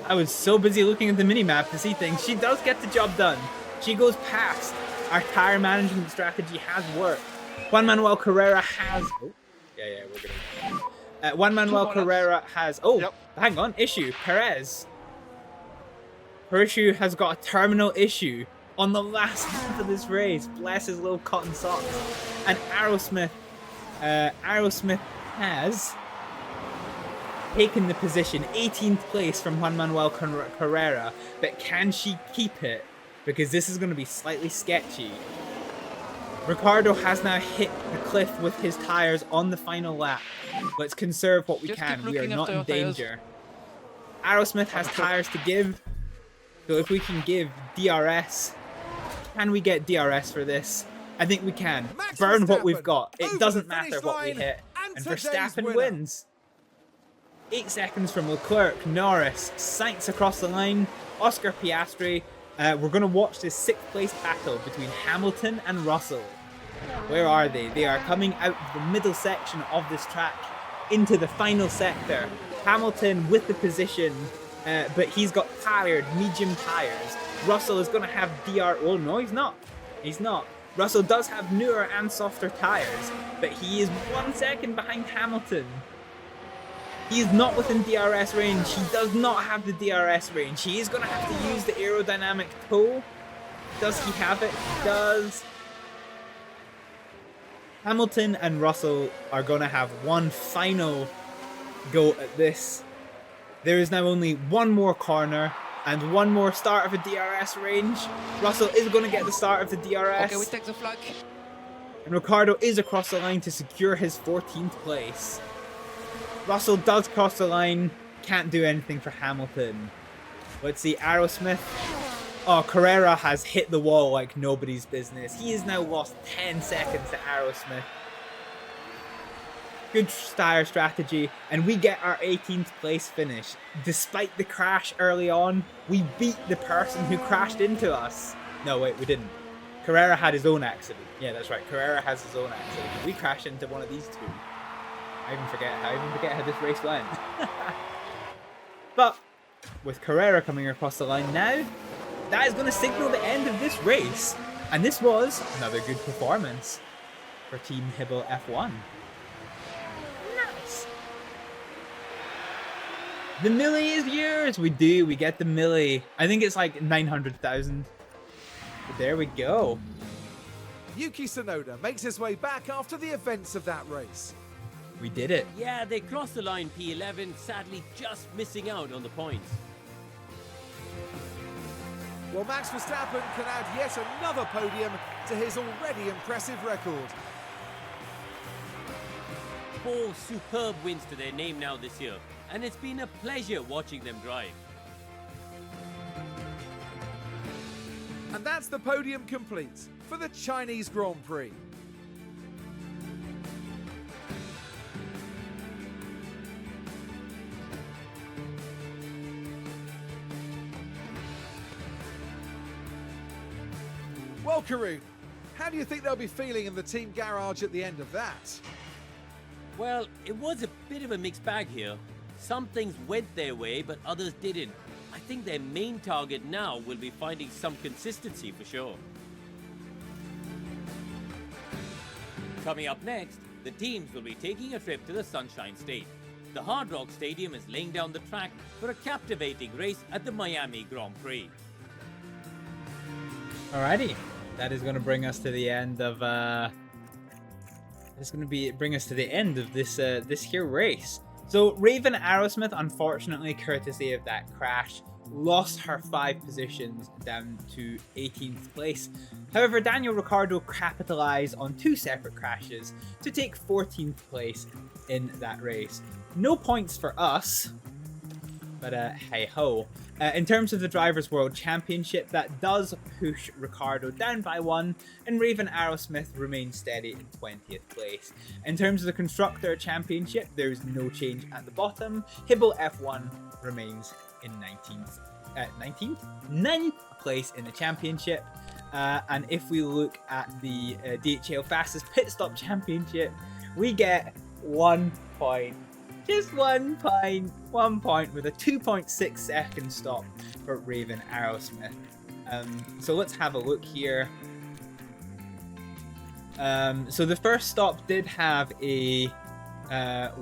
I was so busy looking at the minimap to see things. She does get the job done. She goes past. Our tire management strategy has worked. Juan Manuel Carrera has... Oh, yeah, we're gonna... Juan Manuel Carrera has... Oh, hang on. Issue. Perez. Her issue has got a terminal issue on the last half of this race. Bless his little cotton socks. And Aerosmith has taken the position, 18th place from Juan Manuel Carrera. But can she keep it? Because this is going to be slightly sketchy. Riccardo has now hit the cliff with his tires on the final lap. Let's conserve what we can. We are not in danger. Aerosmith has tires to give. So if we can give DRS, can we get DRS for this? I think we can. Burn what we've got. It doesn't matter what we hit. And Verstappen wins. 8 seconds from Leclerc, Norris, Sainz across the line, Oscar Piastri. We're going to watch this 6th place battle between Hamilton and Russell. Where are they? They are coming out of the middle section of this track into the final sector. Hamilton with the position, but he's got tired, medium tires. Russell is going to have oh no, he's not. He's not. Russell does have newer and softer tires, but he is 1 second behind Hamilton. He is not within DRS range. He does not have the DRS range. He is going to have to use the aerodynamic toe. Does he have it? He does. Hamilton and Russell are going to have one final go at this. There is now only one more corner and one more start of a DRS range. Russell is going to get the start of the DRS. Okay, we take the flag. And Riccardo is across the line to secure his 14th place. Russell does cross the line. Can't do anything for Hamilton. Let's see, Aerosmith. Oh, Carrera has hit the wall like nobody's business. He has now lost 10 seconds to Aerosmith. Good tire strategy, and we get our 18th place finish. Despite the crash early on, we beat the person who crashed into us. No, wait, we didn't. Carrera had his own accident. Yeah, that's right. Carrera has his own accident. We crashed into one of these two. I even forget how this race went. But with Carrera coming across the line now, that is going to signal the end of this race. And this was another good performance for Team Hibble F1. Nice. The milli is yours. We get the milli. I think it's like 900,000. But there we go. Yuki Tsunoda makes his way back after the events of that race. We did it. Yeah, they crossed the line P11, sadly just missing out on the points. Well, Max Verstappen can add yet another podium to his already impressive record. 4 superb wins to their name now this year, and it's been a pleasure watching them drive. And that's the podium complete for the Chinese Grand Prix. Well, Karun, how do you think they'll be feeling in the team garage at the end of that? Well, it was a bit of a mixed bag here. Some things went their way, but others didn't. I think their main target now will be finding some consistency for sure. Coming up next, the teams will be taking a trip to the Sunshine State. The Hard Rock Stadium is laying down the track for a captivating race at the Miami Grand Prix. Alrighty, that is going to bring us to the end of bring us to the end of this this here race. So Raven Aerosmith, unfortunately, courtesy of that crash, lost her 5 positions down to 18th place. However, Daniel Ricciardo capitalized on 2 separate crashes to take 14th place in that race. No points for us, but hey ho. In terms of the Drivers' World Championship, that does push Ricciardo down by 1, and Raven Aerosmith remains steady in 20th place. In terms of the Constructor Championship, there's no change at the bottom. Hibble F1 remains in 9th place in the championship. And if we look at the DHL Fastest Pit Stop Championship, we get 1 point. Just 1 point with a 2.6 second stop for Raven Aerosmith. So let's have a look here. So the first stop did have a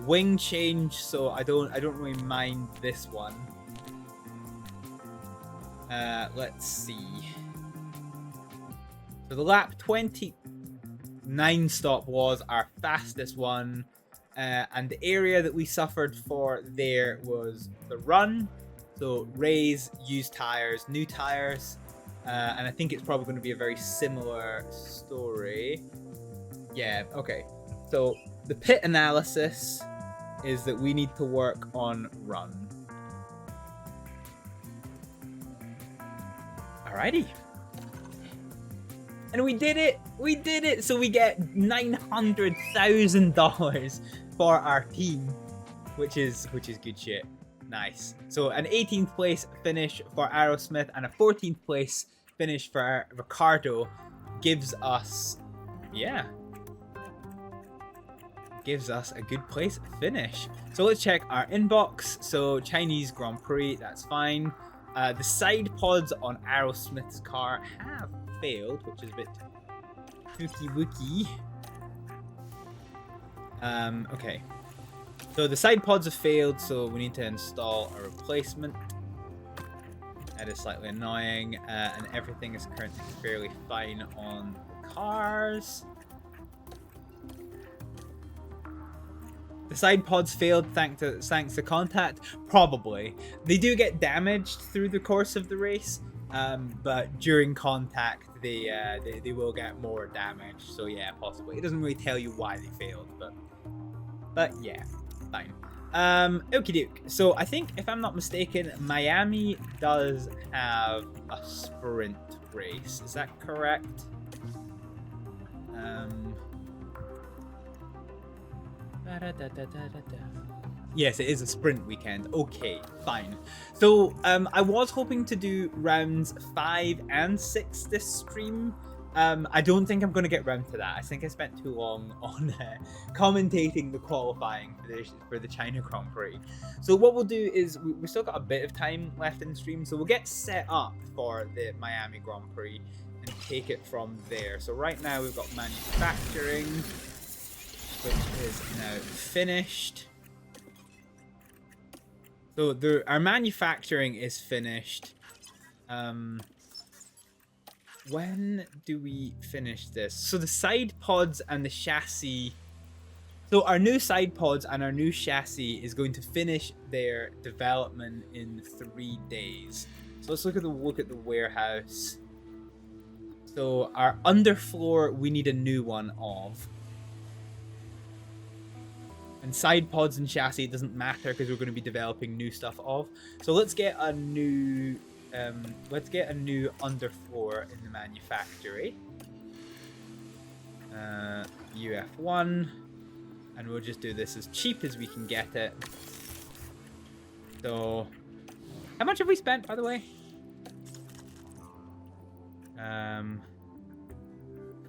wing change, so I don't really mind this one. Let's see. So the lap 29 stop was our fastest one. And the area that we suffered for there was the run. So raise, used tires, new tires. And I think it's probably going to be a very similar story. Yeah, okay. So the pit analysis is that we need to work on run. Alrighty. And we did it! We did it! So we get $900,000 for our team. which is good shit. Nice. So an 18th place finish for Aerosmith and a 14th place finish for Riccardo gives us, yeah, gives us a good place finish. So let's check our inbox. So Chinese Grand Prix, that's fine. The side pods on Aerosmith's car have failed, which is a bit spooky wooky. Okay. So the side pods have failed, so we need to install a replacement. That is slightly annoying, and everything is currently fairly fine on the cars. The side pods failed thanks to contact? Probably. They do get damaged through the course of the race, but during contact they will get more damage. So yeah, possibly. It doesn't really tell you why they failed, but yeah, fine. Okie doke. So I think, if I'm not mistaken, Miami does have a sprint race. Is that correct? Yes, it is a sprint weekend. Okay, fine. So I was hoping to do rounds 5 and 6 this stream. I don't think I'm going to get round to that. I think I spent too long on commentating the qualifying for the China Grand Prix. So what we'll do is, we've still got a bit of time left in the stream, so we'll get set up for the Miami Grand Prix and take it from there. So right now we've got manufacturing, which is now finished. So our manufacturing is finished. When do we finish this? So the side pods and the chassis. So our new side pods and our new chassis is going to finish their development in 3 days. So let's look at the warehouse. So our underfloor, we need a new one of. And side pods and chassis, it doesn't matter because we're going to be developing new stuff of. So let's get a new underfloor in the manufactory. UF1, and we'll just do this as cheap as we can get it. So, how much have we spent, by the way?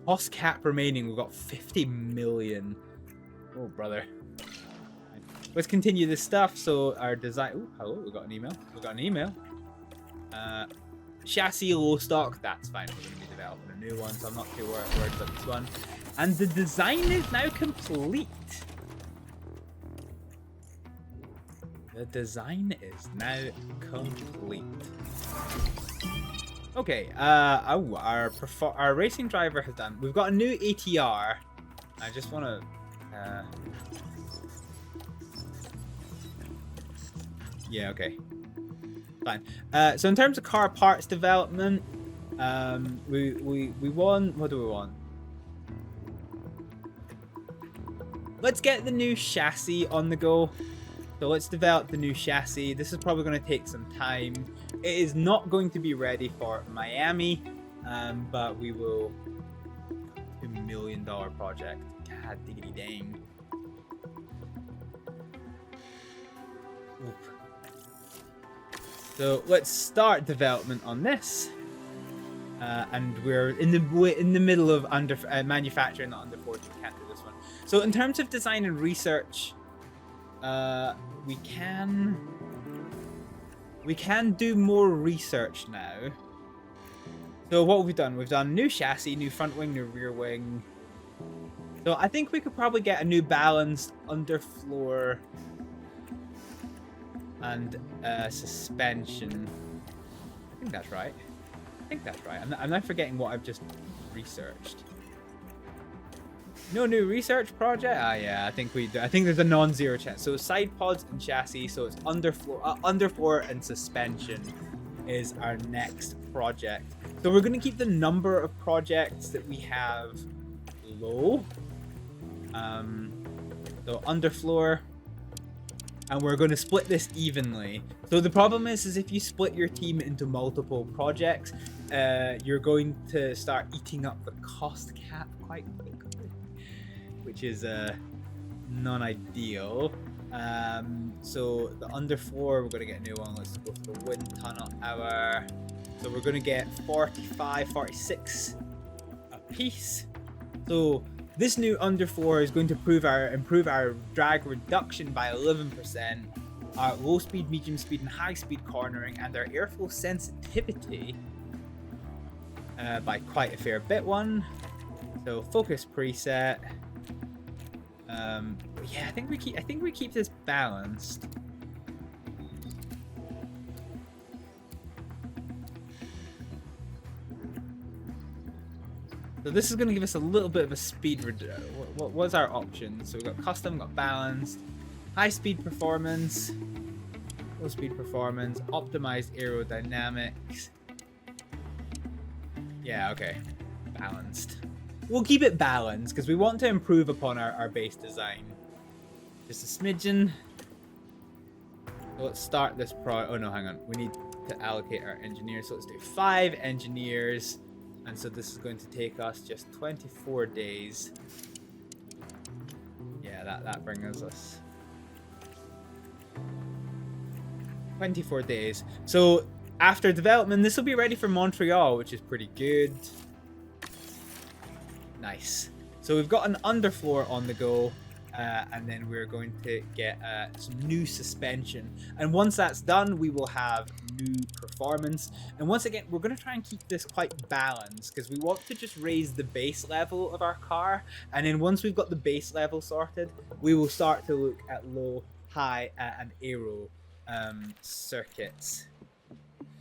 Cost cap remaining, we've got 50 million. Oh, brother. Let's continue this stuff. So our design. Oh, hello, we got an email. Chassis low stock, that's fine. We're going to be developing a new one, so I'm not too worried about this one. And the design is now complete. The design is now complete. Okay, our racing driver has done. We've got a new ATR. I just want to. Yeah, okay. Fine. So in terms of car parts development, we want. What do we want? Let's get the new chassis on the go. So let's develop the new chassis. This is probably going to take some time. It is not going to be ready for Miami, but we will. $2 million project. God diggity dang. Oop. So let's start development on this, and we're in the middle of manufacturing, not under 40. We can't do this one. So in terms of design and research, we can do more research now. So what have we done? We've done new chassis, new front wing, new rear wing. So I think we could probably get a new balanced underfloor and suspension. I think that's right. I'm not forgetting what I've just researched. No new research project? Ah, yeah, I think we do. I think there's a non-zero chance. So side pods and chassis. So it's underfloor and suspension is our next project. So we're going to keep the number of projects that we have low. So underfloor. And we're going to split this evenly. So the problem is if you split your team into multiple projects, you're going to start eating up the cost cap quite quickly, which is non-ideal. So the underfloor, we're going to get a new one. Let's go for the wind tunnel hour. So we're going to get 45, 46 a piece. So this new underfloor is going to improve our drag reduction by 11%, our low speed, medium speed, and high speed cornering, and our airflow sensitivity by quite a fair bit one. So focus preset. Yeah, I think we keep this balanced. So this is going to give us a little bit of a speed reduction. What's our options? So we've got custom, got balanced, high speed performance, low speed performance, optimized aerodynamics. Yeah, okay, balanced. We'll keep it balanced because we want to improve upon our base design. Just a smidgen. So let's start this oh no, hang on. We need to allocate our engineers. So let's do 5 engineers. And so this is going to take us just 24 days. Yeah, that brings us 24 days. So after development, this will be ready for Montreal, which is pretty good. Nice. So we've got an underfloor on the go, and then we're going to get some new suspension. And once that's done, we will have new performance. And once again, we're going to try and keep this quite balanced because we want to just raise the base level of our car. And then once we've got the base level sorted, we will start to look at low, high, and aero circuits.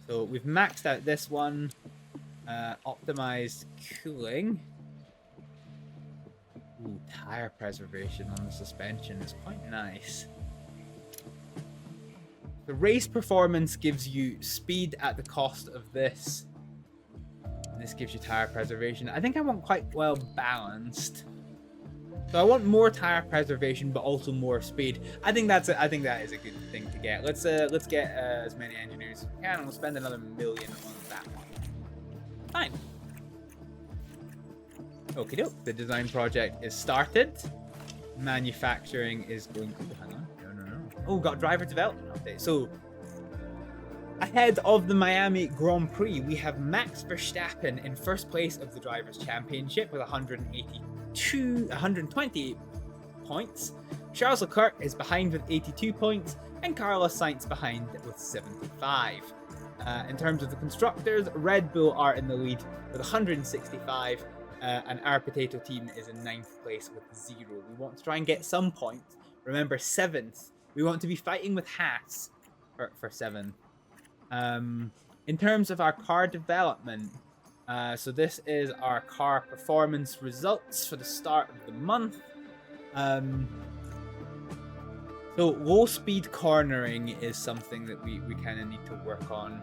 So we've maxed out this one, optimized cooling. Ooh, tire preservation on the suspension is quite nice. The race performance gives you speed at the cost of this. And this gives you tire preservation. I think I want quite well balanced. So I want more tire preservation, but also more speed. I think that is a good thing to get. Let's get as many engineers as we can, and we'll spend another $1 million on that one. Fine. Okie doke. The design project is started. Manufacturing is going to... Hang on. No. Oh, got driver development update. So, ahead of the Miami Grand Prix, we have Max Verstappen in first place of the Drivers' Championship with 120 points. Charles Leclerc is behind with 82 points, and Carlos Sainz behind with 75. In terms of the constructors, Red Bull are in the lead with 165. And our potato team is in 9th place with 0. We want to try and get some points. Remember, 7th. We want to be fighting with Haas for 7th. In terms of our car development, so this is our car performance results for the start of the month. So low speed cornering is something that we kind of need to work on.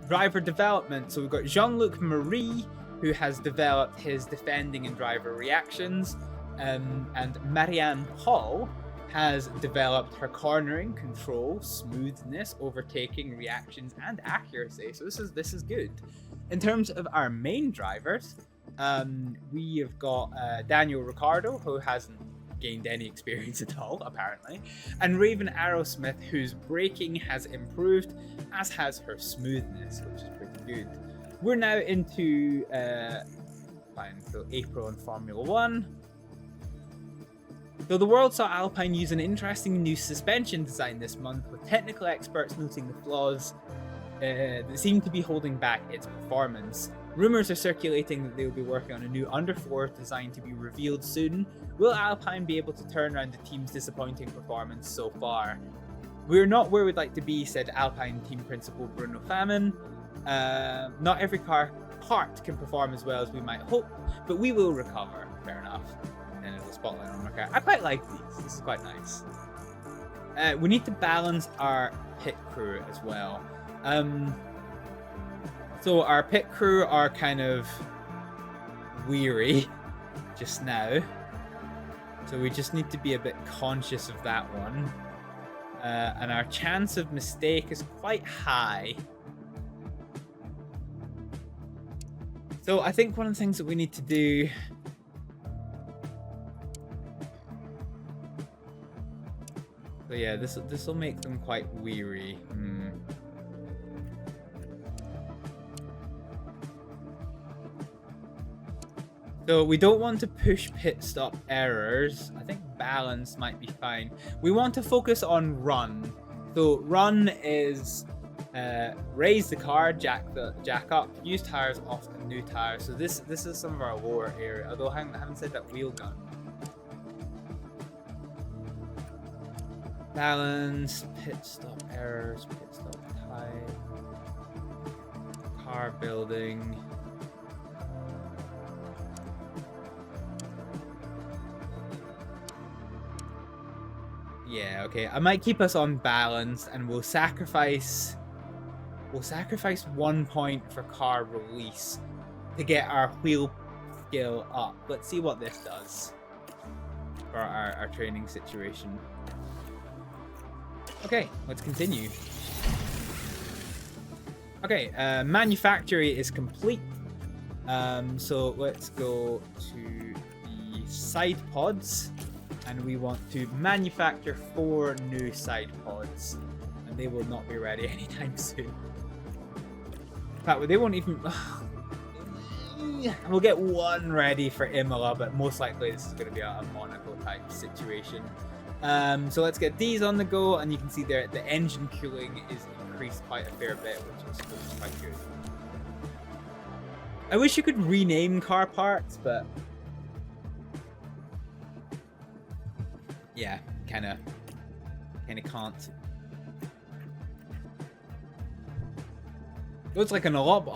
Driver development. So we've got Jean-Luc Marie, who has developed his defending and driver reactions, and Marianne Hall has developed her cornering, control, smoothness, overtaking, reactions, and accuracy. So this is good. In terms of our main drivers, we have got Daniel Riccardo, who hasn't gained any experience at all, apparently, and Raven Arrowsmith, whose braking has improved, as has her smoothness, which is pretty good. We're now into so April in Formula 1. So the world saw Alpine use an interesting new suspension design this month, with technical experts noting the flaws that seem to be holding back its performance. Rumours are circulating that they will be working on a new underfloor design to be revealed soon. Will Alpine be able to turn around the team's disappointing performance so far? We're not where we'd like to be, said Alpine team principal Bruno Famin. Not every car part can perform as well as we might hope, but we will recover. Fair enough. And there's a spotlight on my car. I quite like these. This is quite nice. We need to balance our pit crew as well. So our pit crew are kind of weary just now. So we just need to be a bit conscious of that one. And our chance of mistake is quite high. So I think one of the things that we need to do So yeah, this will make them quite weary. So we don't want to push pit stop errors. I think balance might be fine. We want to focus on run. So run is raise the car, jack up, use tires off the new tires. So this is some of our lower area. Although I haven't said that wheel gun. Balance, pit stop errors, pit stop type, car building. Yeah, okay. I might keep us on balance, and we'll sacrifice 1 point for car release to get our wheel skill up. Let's see what this does for our training situation. Okay, let's continue. Okay, manufacturing is complete. So let's go to the side pods. And we want to manufacture 4 new side pods, and they will not be ready anytime soon. In fact, they won't even. We'll get 1 ready for Imola, but most likely this is going to be a Monaco type situation. So let's get these on the go, and you can see there the engine cooling is increased quite a fair bit, which is quite good. I wish you could rename car parts, but. Yeah, kinda can't. Looks like an a lot.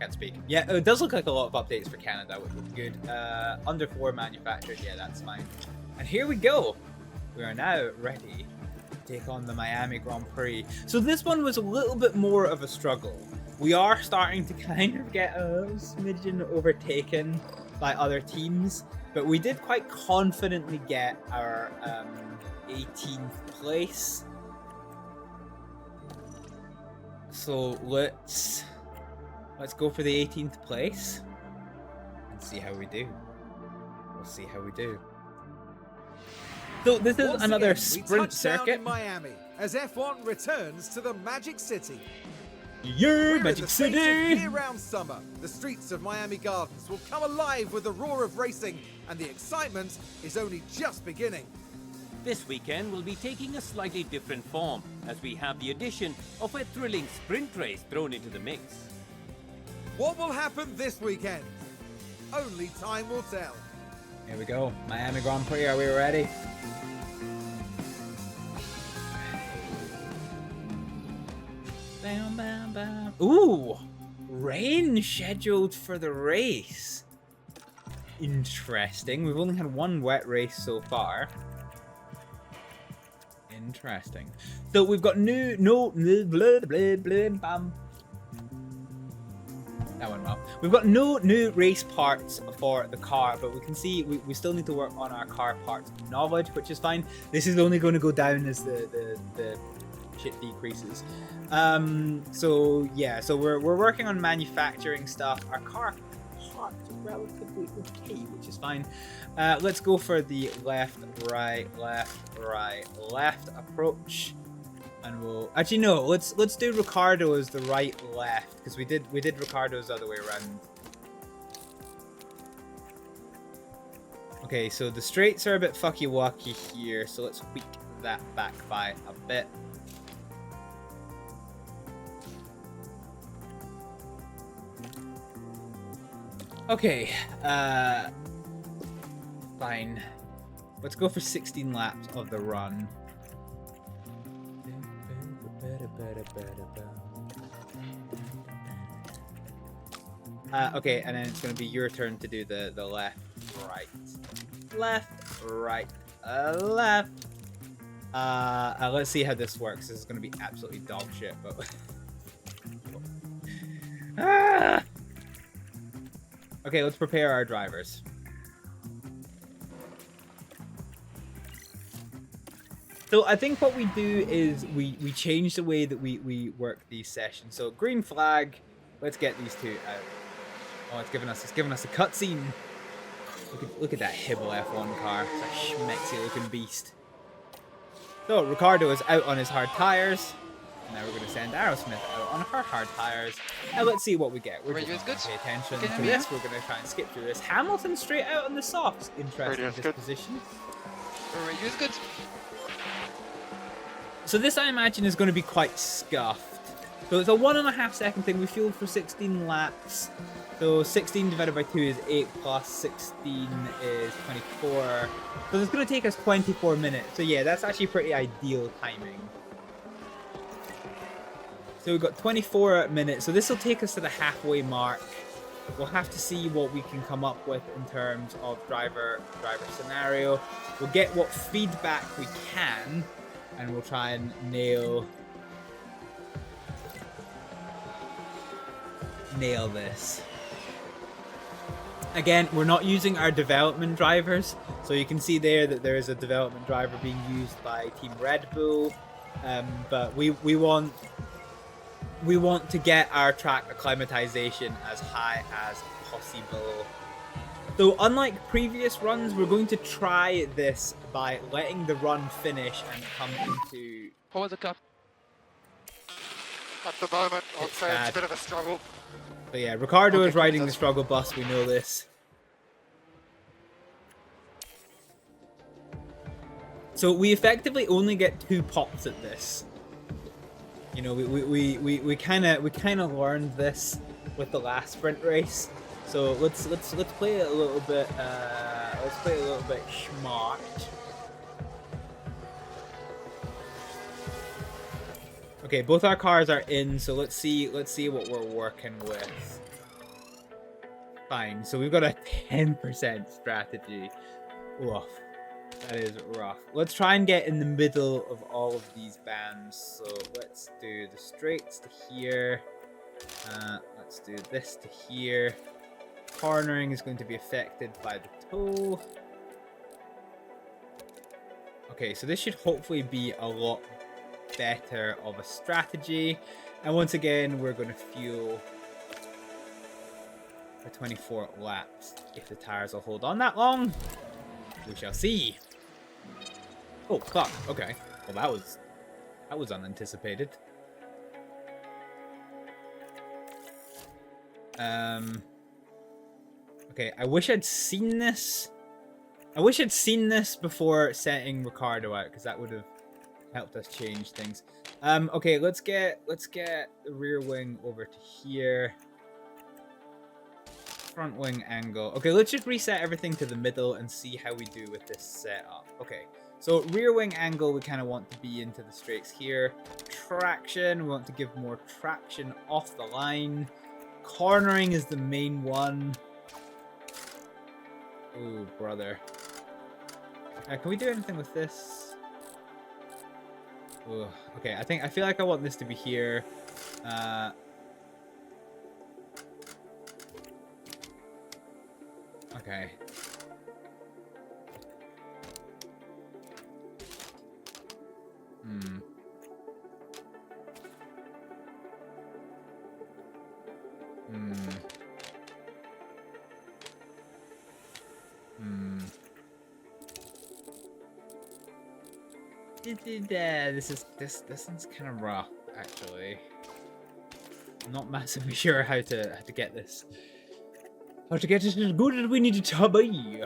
Can't speak. Yeah, it does look like a lot of updates for Canada, which is good. Under 4 manufactured, yeah, that's fine. And here we go. We are now ready to take on the Miami Grand Prix. So this one was a little bit more of a struggle. We are starting to kind of get a smidgen overtaken by other teams. But we did quite confidently get our 18th place. So let's go for the 18th place and see how we do. We'll see how we do. So this is another sprint circuit. In Miami as F1 returns to the Magic City. Yeah, Magic City! Year-round summer, the streets of Miami Gardens will come alive with the roar of racing, and the excitement is only just beginning. This weekend will be taking a slightly different form, as we have the addition of a thrilling sprint race thrown into the mix. What will happen this weekend? Only time will tell. Here we go. Miami Grand Prix, are we ready? Bam, bam, bam. Ooh! Rain scheduled for the race. Interesting. We've only had 1 wet race so far. Interesting. So we've got that went well. We've got no new race parts for the car, but we can see we still need to work on our car parts knowledge, which is fine. This is only going to go down as the shit decreases. So yeah, so we're working on manufacturing stuff. Our car parts are relatively okay, which is fine. Let's go for the left, right approach, and we'll actually no. Let's do Riccardo as the right left, because we did Riccardo's the other way around. Okay, so the straights are a bit fucky-wucky here, so let's tweak that back by a bit. Okay, fine. Let's go for 16 laps of the run. Okay, and then it's going to be your turn to do the left, right. Left, right, left. Let's see how this works. This is going to be absolutely dog shit, but... ah! Okay, let's prepare our drivers. So I think what we do is we change the way that we work these sessions. So green flag, let's get these 2 out. Oh, it's giving us a cutscene. Look at that Hibble F1 car. It's a schmexy looking beast. So Riccardo is out on his hard tires. Now we're going to send Aerosmith out on her hard tires. Now let's see what we get. We're just not going to pay attention to this. We're going to try and skip through this. Hamilton straight out on the softs. Interesting disposition. Radio is good. So this, I imagine, is going to be quite scuffed. So it's a 1.5 second thing. We fueled for 16 laps. So 16 divided by 2 is 8 plus 16 is 24. So it's going to take us 24 minutes. So yeah, that's actually pretty ideal timing. So we've got 24 minutes. So this will take us to the halfway mark. We'll have to see what we can come up with in terms of driver scenario. We'll get what feedback we can, and we'll try and nail this. Again, we're not using our development drivers, so you can see there that there is a development driver being used by Team Red Bull, but we want to get our track acclimatization as high as possible. So unlike previous runs, we're going to try this by letting the run finish and come into... What was the cup? At the moment, I'd say it's a bit of a struggle. But yeah, Riccardo is riding the struggle bus, we know this. So we effectively only get 2 pops at this. You know, we kind of learned this with the last sprint race. So let's play it a little bit. Let's play a little bit smart. Okay, both our cars are in, so let's see what we're working with. Fine. So we've got a 10% strategy. Oof. That is rough. Let's try and get in the middle of all of these bands. So let's do the straights to here. Let's do this to here. Cornering is going to be affected by the toe. Okay, so this should hopefully be a lot better of a strategy. And once again, we're going to fuel for 24 laps. If the tires will hold on that long, we shall see. Oh, fuck. Okay. Well, that was unanticipated. Okay, I wish I'd seen this. I wish I'd seen this before setting Riccardo out, because that would have helped us change things. Okay, let's get the rear wing over to here. Front wing angle. Okay, let's just reset everything to the middle and see how we do with this setup. Okay, so rear wing angle, we kind of want to be into the straights here. Traction, we want to give more traction off the line. Cornering is the main one. Ooh, brother. Can we do anything with this? Ooh, okay, I feel like I want this to be here. Okay. This one's kind of rough, actually. I'm not massively sure how to get this. How to get it as good as we need it to be.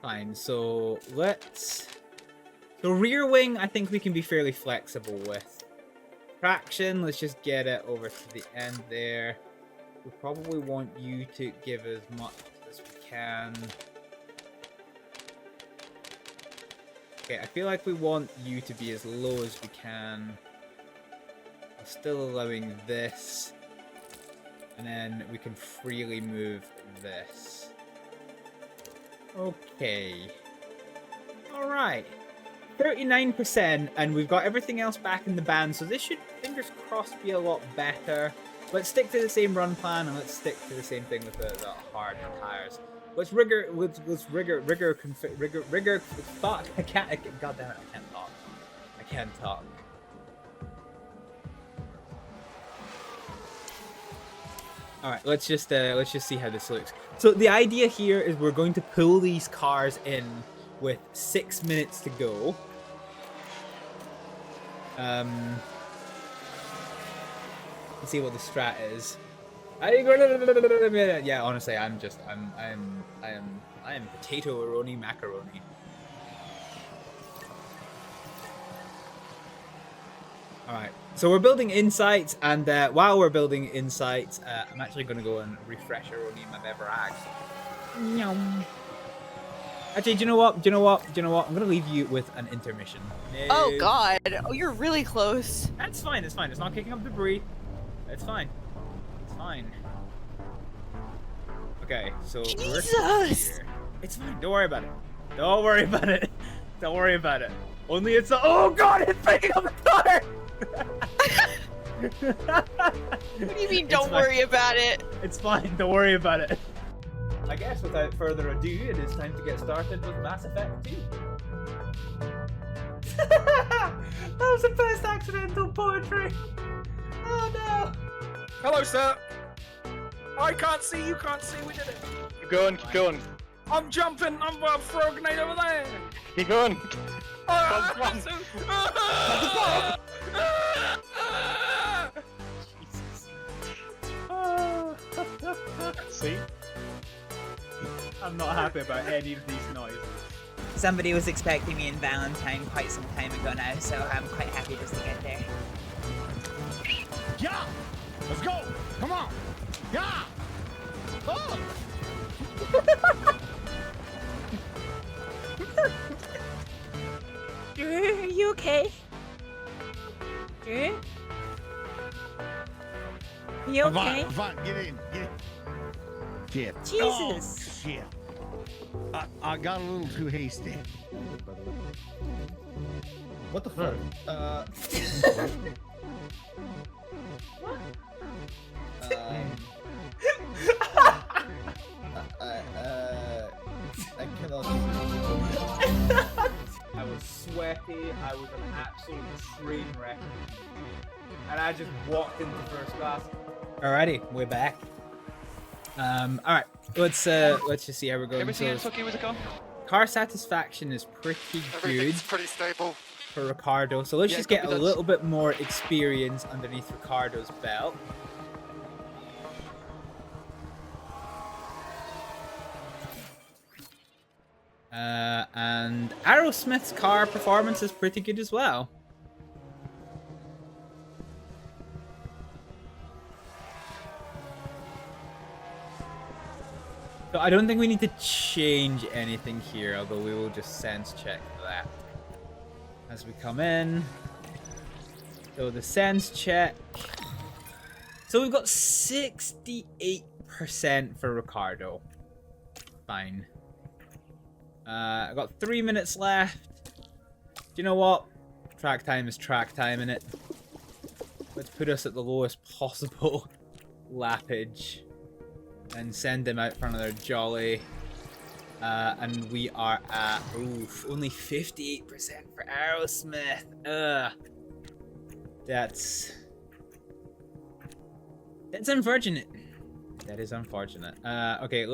Fine, so let's... So rear wing, I think we can be fairly flexible with. Traction, let's just get it over to the end there. We probably want you to give as much as we can. Okay, I feel like we want you to be as low as we can. We're still allowing this. And then we can freely move this. Okay. Alright. 39%, and we've got everything else back in the band, so this should, fingers crossed, be a lot better. Let's stick to the same run plan, and let's stick to the same thing with the hard tires. Let's rigor, fuck, I can't, god damn it, I can't talk. I can't talk. All right, let's just see how this looks. So the idea here is we're going to pull these cars in with 6 minutes to go. Let's see what the strat is. Yeah, honestly, I am potato-aroni macaroni. Alright, so we're building insights, and while we're building insights, I'm actually going to go and refresh Aroni in my beverage. Actually, do you know what? I'm going to leave you with an intermission. No. Oh god. Oh, you're really close. That's fine, it's fine. It's not kicking up debris. It's fine. It's fine. Okay, so Jesus! Here. It's fine. Don't worry about it. Don't worry about it. Don't worry about it. Only it's oh god, it's picking up the car! What do you mean, don't worry about it? It's fine, don't worry about it. I guess without further ado, it is time to get started with Mass Effect 2. That was the best accidental poetry. Oh no. Hello, sir. I can't see, you can't see, we did it. Keep going, keep going. I'm jumping, I'm a throw a grenade over there. Keep going. See? I'm not happy about any of these noises. Somebody was expecting me in Valentine quite some time ago now, so I'm quite happy just to get there. Yeah! Let's go! Come on! Yeah! Oh! Are you okay? Are you okay? Fine, get in, get in. Shit. Jesus! Oh, shit. I got a little too hasty. What the fuck? I cannot. I was sweaty. I was an absolute train wreck, and I just walked into first class. Alrighty, we're back. Alright, let's just see how we're going. Everything okay with the car? Car satisfaction is pretty good Everything's pretty stable. for Riccardo, so let's Yeah, just get a copy that. little bit more experience underneath Riccardo's belt. And Aerosmith's car performance is pretty good as well. So I don't think we need to change anything here, although we will just sense check that as we come in. So the sense check. So we've got 68% for Riccardo. Fine. I got 3 minutes left. Do you know what? Track time is track time, innit? Let's put us at the lowest possible lappage and send him out for another jolly. And we are at only 58% for Aerosmith. That's unfortunate. That is unfortunate. Okay,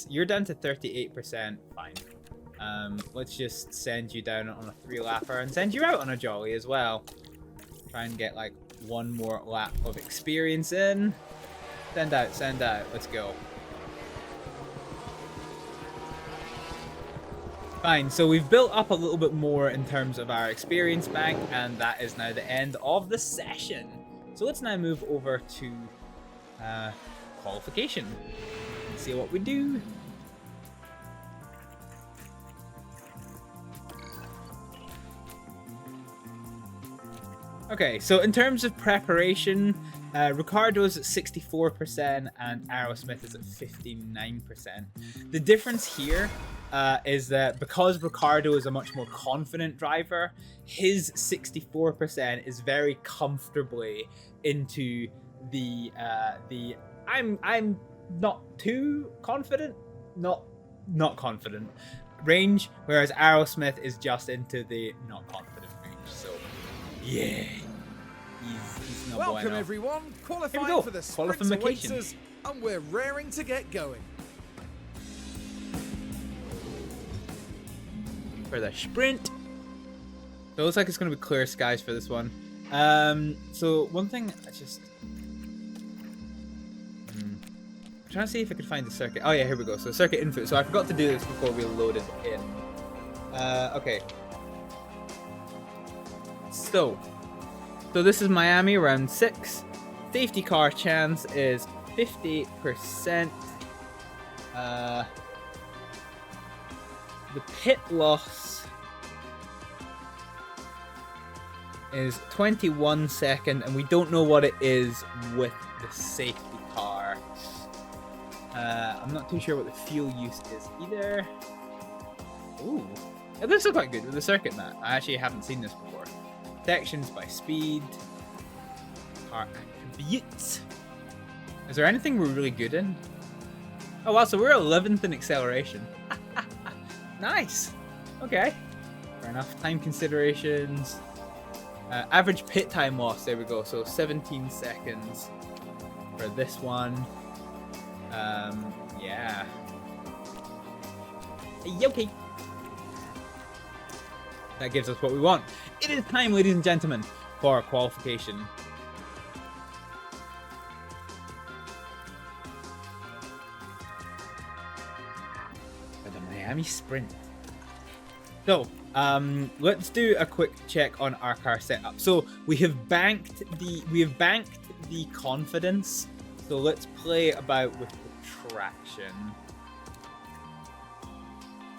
you're down to 38%. Fine. Let's just send you down on a 3-lapper and send you out on a jolly as well. Try and get like one more lap of experience in. Send out, send out. Let's go. Fine, so we've built up a little bit more in terms of our experience bank, and that is now the end of the session. So let's now move over to qualification and see what we do. Okay, so in terms of preparation, Riccardo's at 64% and Aerosmith is at 59%. The difference here is that because Riccardo is a much more confident driver, his 64% is very comfortably into the I'm not too confident, not confident range, whereas Aerosmith is just into the not confident range. So yeah, he's no Welcome bueno. everyone, Here we qualifying go. for the sprint Qualification. races. and we're raring to get going. For the sprint. So it looks like it's going to be clear skies for this one. So one thing I just... I'm trying to see if I can find the circuit. Oh yeah, here we go. So circuit info. So I forgot to do this before we loaded in. Okay. So this is Miami, round 6. Safety car chance is 50%. The pit loss is 21 seconds, and we don't know what it is with the safety car. I'm not too sure what the fuel use is either. Ooh, yeah, this is quite good with the circuit map. I actually haven't seen this before. Sections by speed, car attributes. Is there anything we're really good in? Oh wow, so we're 11th in acceleration. Nice. Okay. Fair enough. Time considerations. Average pit time loss. There we go. So 17 seconds for this one. Yeah. Okay. That gives us what we want. It is time, ladies and gentlemen, for qualification. Miami Sprint. So, let's do a quick check on our car setup. So we have banked the confidence. So let's play about with the traction.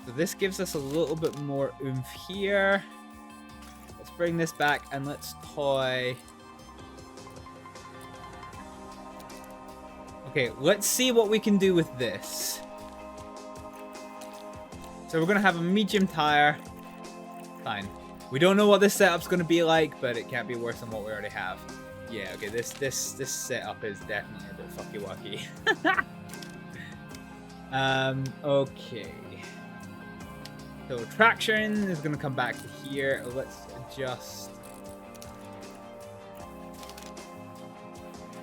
So this gives us a little bit more oomph here. Let's bring this back and let's toy. Okay, let's see what we can do with this. So we're gonna have a medium tire. Fine. We don't know what this setup's gonna be like, but it can't be worse than what we already have. Yeah, okay, this setup is definitely a bit fucky wucky. Okay. So traction is gonna come back to here. Let's adjust.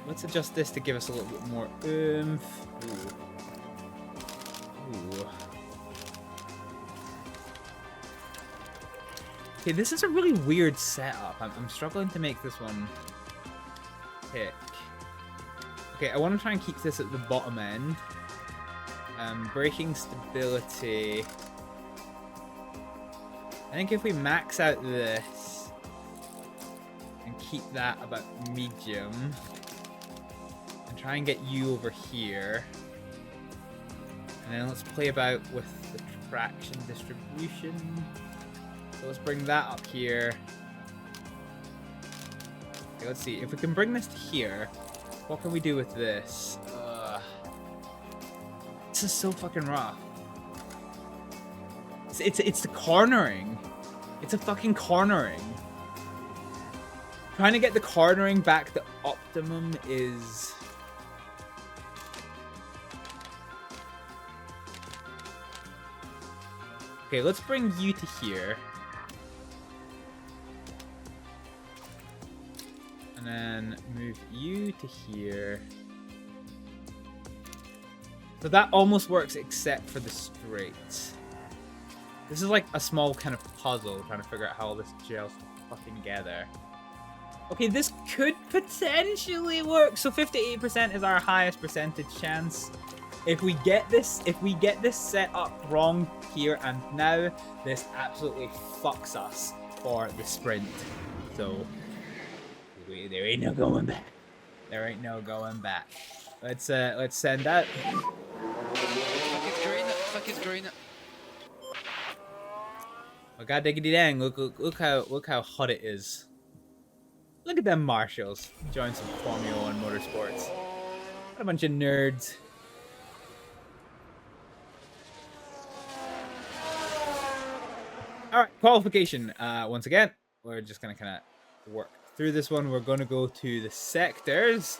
Let's adjust this to give us a little bit more oomph. Ooh. Okay, this is a really weird setup. I'm struggling to make this one tick. Okay, I want to try and keep this at the bottom end. Braking stability. I think if we max out this and keep that about medium and try and get you over here, and then let's play about with the traction distribution. So let's bring that up here. Okay, let's see. If we can bring this to here, what can we do with this? This is so fucking rough. It's the cornering. It's a fucking cornering. Trying to get the cornering back to optimum is... Okay, let's bring you to here. And then move you to here. So that almost works except for the straights. This is like a small kind of puzzle, trying to figure out how all this gels fucking together. Okay, this could potentially work. So 58% is our highest percentage chance. If we get this set up wrong here and now, this absolutely fucks us for the sprint. So there ain't no going back. There ain't no going back. Let's send out. Fuck is green. Oh god diggity dang, look how hot it is. Look at them marshals. Join some Formula 1 motorsports. What a bunch of nerds. Alright, qualification. Once again, we're just gonna kinda work through this one. We're gonna go to the sectors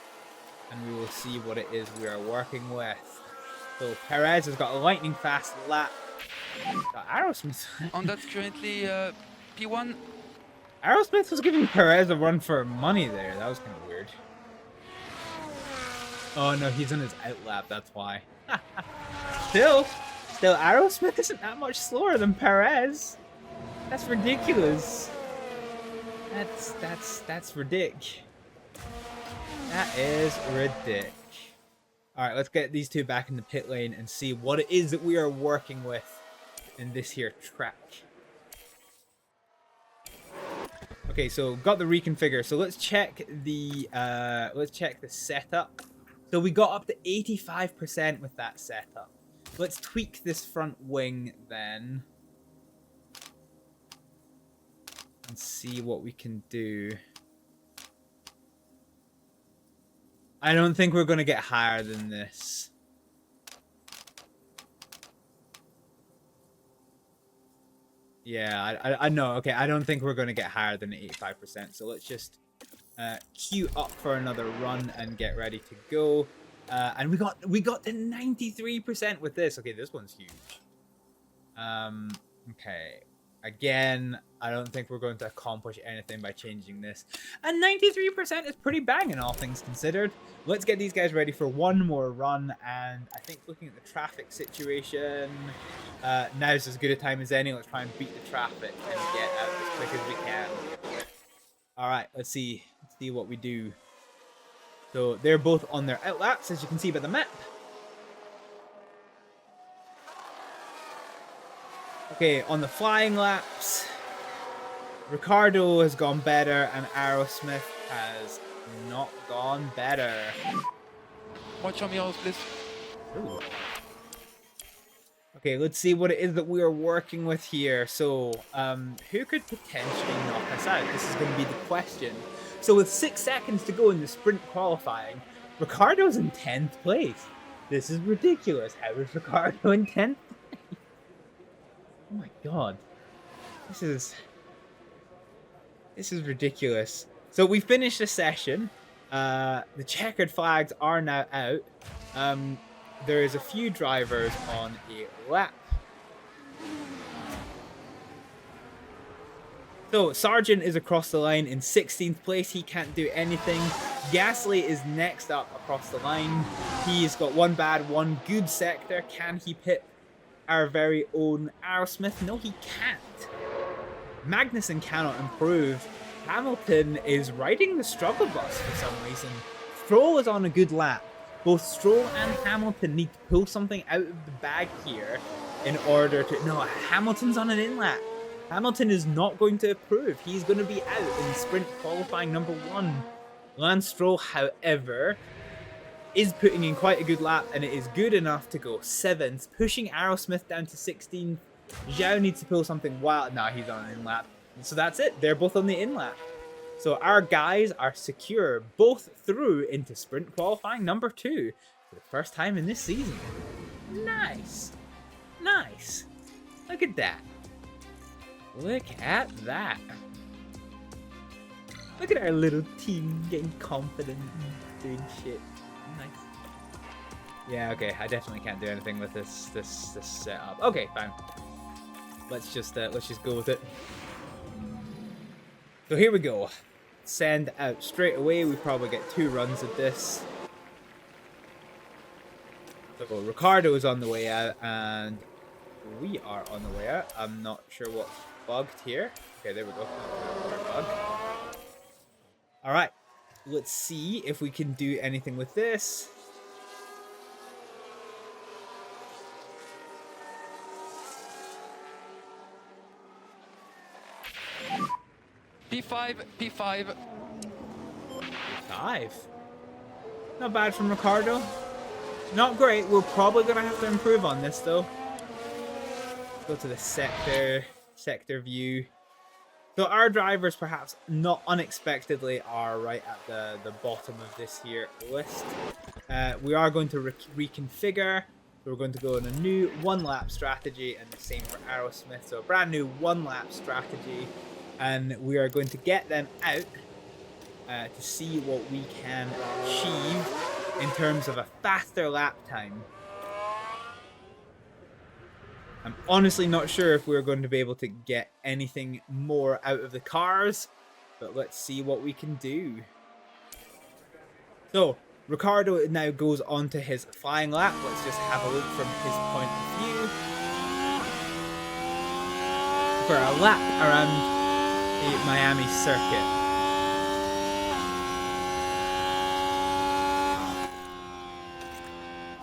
and we will see what it is we are working with. So Perez has got a lightning fast lap. Aerosmith. And that's currently P1. Aerosmith was giving Perez a run for money there. That was kind of weird. Oh no, he's on his outlap, that's why. Still, Aerosmith isn't that much slower than Perez. That's ridiculous. That's ridic. That is ridic. Alright, let's get these two back in the pit lane and see what it is that we are working with in this here track. Okay, so got the reconfigure. So let's check the setup. So we got up to 85% with that setup. Let's tweak this front wing then. And see what we can do. I don't think we're going to get higher than this. Yeah, I know. Okay, I don't think we're going to get higher than 85%. So let's just queue up for another run and get ready to go. And we got to 93% with this. Okay, this one's huge. Okay. Again, I don't think we're going to accomplish anything by changing this. And 93% is pretty banging, all things considered. Let's get these guys ready for one more run. And I think looking at the traffic situation, now's as good a time as any. Let's try and beat the traffic and get out as quick as we can. All right, let's see what we do. So they're both on their outlaps, as you can see by the map. Okay, on the flying laps, Riccardo has gone better and Aerosmith has not gone better. Watch on me, please. Ooh. Okay, let's see what it is that we are working with here. So, who could potentially knock us out? This is going to be the question. So with 6 seconds to go in the sprint qualifying, Riccardo's in 10th place. This is ridiculous. How is Riccardo in 10th? Oh my god. This is ridiculous. So we finished the session. The checkered flags are now out. There is a few drivers on a lap. So Sargent is across the line in 16th place. He can't do anything. Gasly is next up across the line. He's got one bad, one good sector. Can he pit our very own Aerosmith? No, he can't. Magnussen cannot improve. Hamilton is riding the struggle bus for some reason. Stroll is on a good lap. Both Stroll and Hamilton need to pull something out of the bag here in order to... No, Hamilton's on an in-lap. Hamilton is not going to improve. He's going to be out in sprint qualifying number 1. Lance Stroll, however, is putting in quite a good lap, and it is good enough to go 7th, pushing Aerosmith down to 16th. Zhao needs to pull something wild. Nah, he's on an in-lap. So that's it. They're both on the in-lap. So our guys are secure, both through into sprint qualifying number 2 for the first time in this season. Nice. Nice. Look at that. Look at that. Look at our little team getting confident and doing shit. Nice. Yeah, okay. I definitely can't do anything with this setup. Okay, fine. Let's just go with it. So here we go. Send out straight away. We probably get 2 runs of this. So Riccardo is on the way out, and we are on the way out. I'm not sure what's bugged here. Okay, there we go. Bug. All right. Let's see if we can do anything with this. P5, P5. P5. Not bad from Riccardo. Not great. We're probably going to have to improve on this, though. Go to the sector view. So our drivers, perhaps not unexpectedly, are right at the bottom of this here list. We are going to reconfigure. We're going to go on a new 1-lap strategy, and the same for Aerosmith. So a brand new 1-lap strategy. And we are going to get them out to see what we can achieve in terms of a faster lap time. I'm honestly not sure if we're going to be able to get anything more out of the cars, but let's see what we can do. So, Riccardo now goes on to his flying lap. Let's just have a look from his point of view. For a lap around the Miami circuit.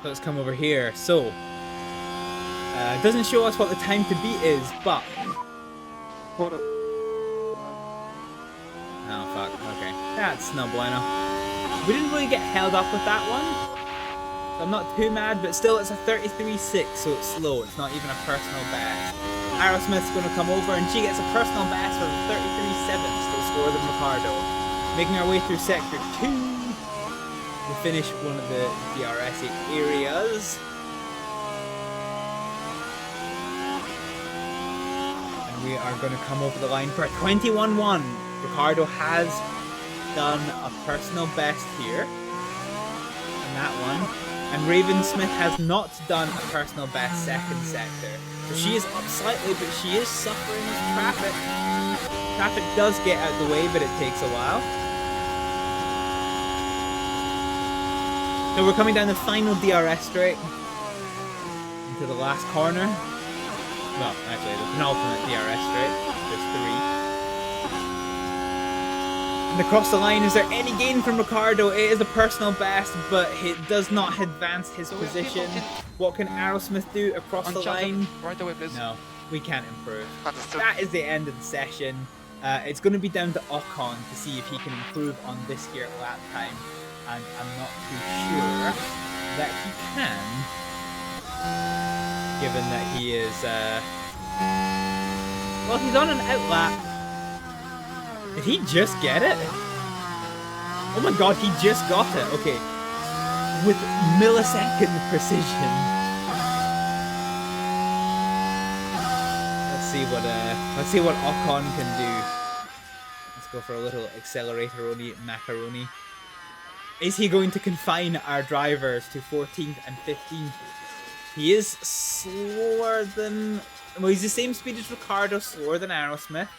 So let's come over here. So, it doesn't show us what the time to beat is, but... Oh, fuck. Okay. That's no bueno. We didn't really get held up with that one. So I'm not too mad, but still it's a 33.6, so it's slow. It's not even a personal best. Aerosmith's going to come over, and she gets a personal best of 33.7, still slower than Riccardo. Making our way through Sector 2. We finish one of the DRS areas. And we are going to come over the line for a 21.1. Riccardo has done a personal best here. And that one. And Raven Smith has not done a personal best second sector. So she is up slightly, but she is suffering with traffic. Traffic does get out the way, but it takes a while. So we're coming down the final DRS straight into the last corner. Well, actually, the penultimate DRS straight. There's 3. And across the line, is there any gain from Riccardo? It is a personal best, but it does not advance his position. What can Aerosmith do across the line? Right away, please. No, we can't improve. That is the end of the session. It's going to be down to Ocon to see if he can improve on this here lap time. And I'm not too sure that he can, given that he is, well, he's on an outlap. Did he just get it? Oh my god, he just got it. Okay. With millisecond precision. Let's see what Ocon can do. Let's go for a little accelerator-only macaroni. Is he going to confine our drivers to 14th and 15th? He is slower than... Well, he's the same speed as Riccardo, slower than Aerosmith.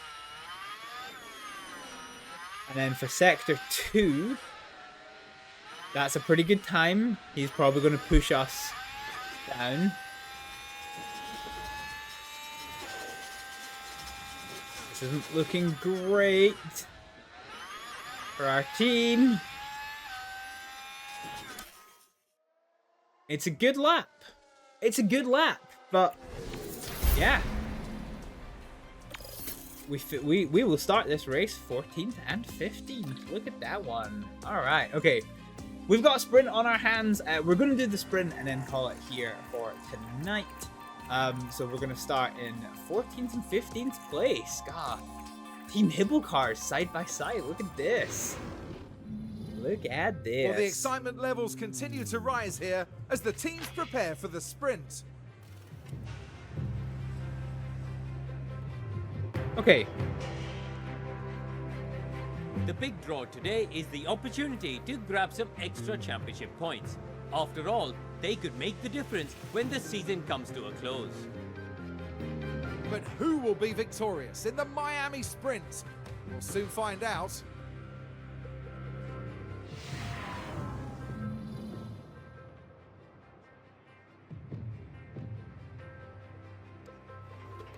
And then for Sector 2, that's a pretty good time. He's probably going to push us down. This isn't looking great for our team. It's a good lap. It's a good lap, but yeah. We will start this race 14th and 15th. Look at that one. All right, okay. We've got a sprint on our hands. We're going to do the sprint and then call it here for tonight. So we're going to start in 14th and 15th place. God, Team Hibble cars side by side. Look at this. Look at this. Well, the excitement levels continue to rise here as the teams prepare for the sprint. Okay. The big draw today is the opportunity to grab some extra championship points. After all, they could make the difference when the season comes to a close. But who will be victorious in the Miami Sprint? We'll soon find out.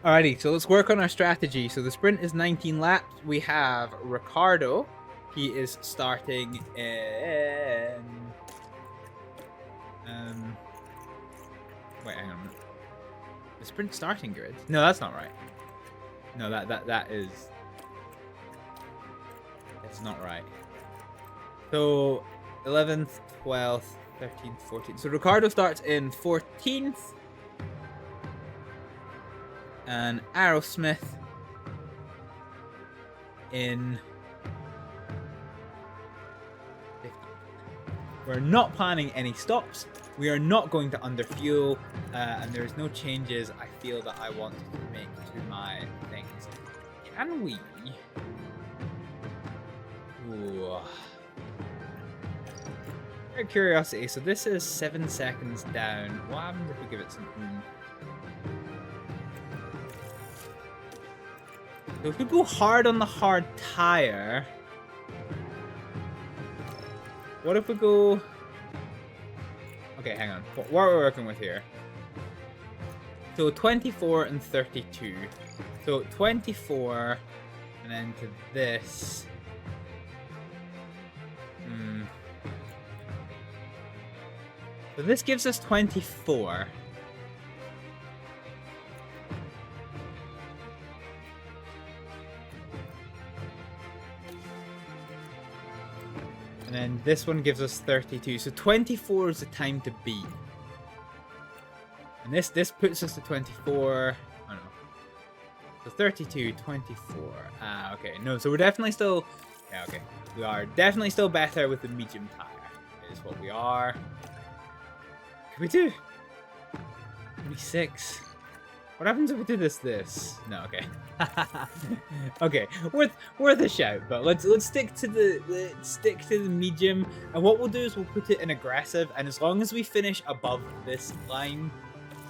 Alrighty, so let's work on our strategy. So the sprint is 19 laps. We have Riccardo. He is starting in... Wait, hang on a minute. The sprint starting grid? No, that's not right. No, that is... It's not right. So, 11th, 12th, 13th, 14th. So Riccardo starts in 14th. And Aerosmith in 50th. We're not planning any stops. We are not going to underfuel, and there's no changes I feel that I want to make to my things. Can we? Ooh. Out of curiosity, so this is 7 seconds down. What happens if we give it some oomph? So if we go hard on the hard tire, what if we go Okay, hang on. What are we working with here? So 24 and 32. So 24, and then to this. So this gives us 24. And then this one gives us 32. So 24 is the time to beat. And this puts us to 24. Oh no. So 32, 24. Ah, okay. No, so we're definitely still... Yeah, okay. We are definitely still better with the medium tire. Is what we are. Can we do? 26. What happens if we do this? No, okay. Okay, worth a shout, but let's stick to the medium. And what we'll do is we'll put it in aggressive, and as long as we finish above this line,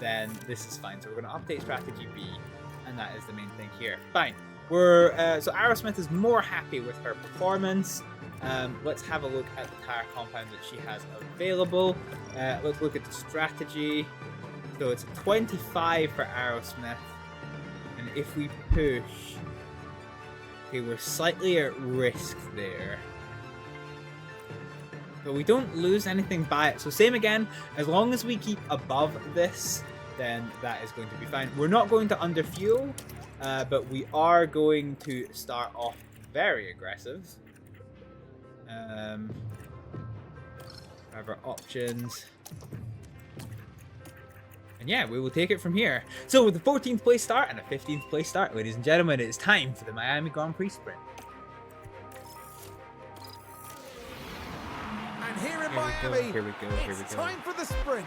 then this is fine. So we're gonna update strategy B, and that is the main thing here. Fine. So Aerosmith is more happy with her performance. Let's have a look at the tire compound that she has available. Let's look at the strategy. So it's a 25 for Aerosmith. And if we push... Okay, we're slightly at risk there. But we don't lose anything by it. So same again, as long as we keep above this, then that is going to be fine. We're not going to underfuel, but we are going to start off very aggressive. Have our options. And yeah, we will take it from here. So with a 14th place start and a 15th place start, ladies and gentlemen, it is time for the Miami Grand Prix Sprint. And here in Miami, here we go. it's time for the sprint.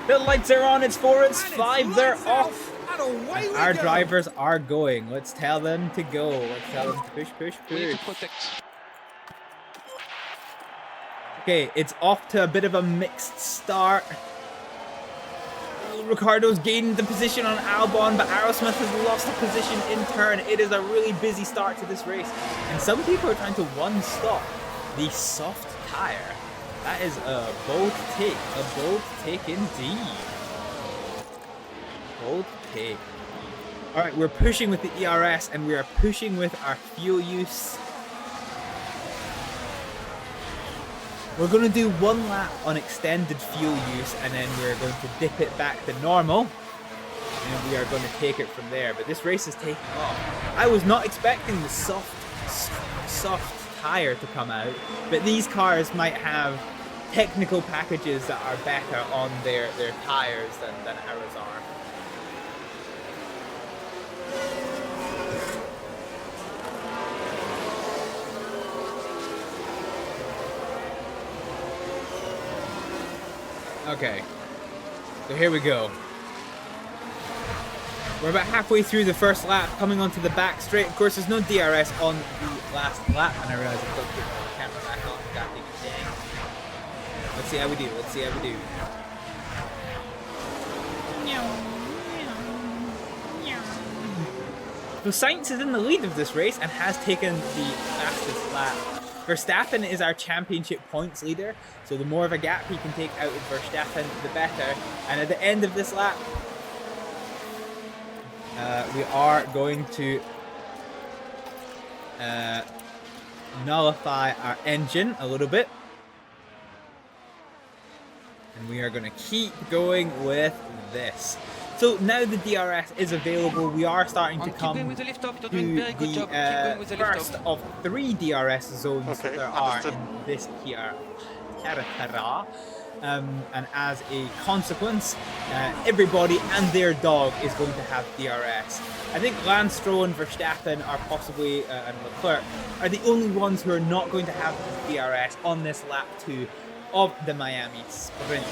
The lights are on, it's 4, it's 5, they're off. And away we Our go. drivers are going. Let's tell them to go. Let's tell them to push, push, We need push. to protect. Okay, it's off to a bit of a mixed start. Riccardo's gained the position on Albon, but Aerosmith has lost the position in turn. It is a really busy start to this race. And some people are trying to one-stop the soft tire. That is a bold take indeed. Bold take. Alright, we're pushing with the ERS, and we are pushing with our fuel use. We're going to do one lap on extended fuel use, and then we're going to dip it back to normal. And we are going to take it from there. But this race is taking off. I was not expecting the soft tire to come out, but these cars might have technical packages that are better on their tires than ours are. Okay, so here we go. We're about halfway through the first lap, coming onto the back straight. Of course, there's no DRS on the last lap, and I realize I've got to put the camera back on. God dang. Let's see how we do. Let's see how we do. So Sainz is in the lead of this race and has taken the fastest lap. Verstappen is our championship points leader, so the more of a gap he can take out with Verstappen, the better. And at the end of this lap, we are going to nullify our engine a little bit. And we are going to keep going with this. So now the DRS is available, we are starting to come to the first of 3 DRS zones that there are in this here territory. And as a consequence, everybody and their dog is going to have DRS. I think Lance Stroll and Verstappen are possibly, and Leclerc, are the only ones who are not going to have DRS on this lap 2 of the Miami Sprint.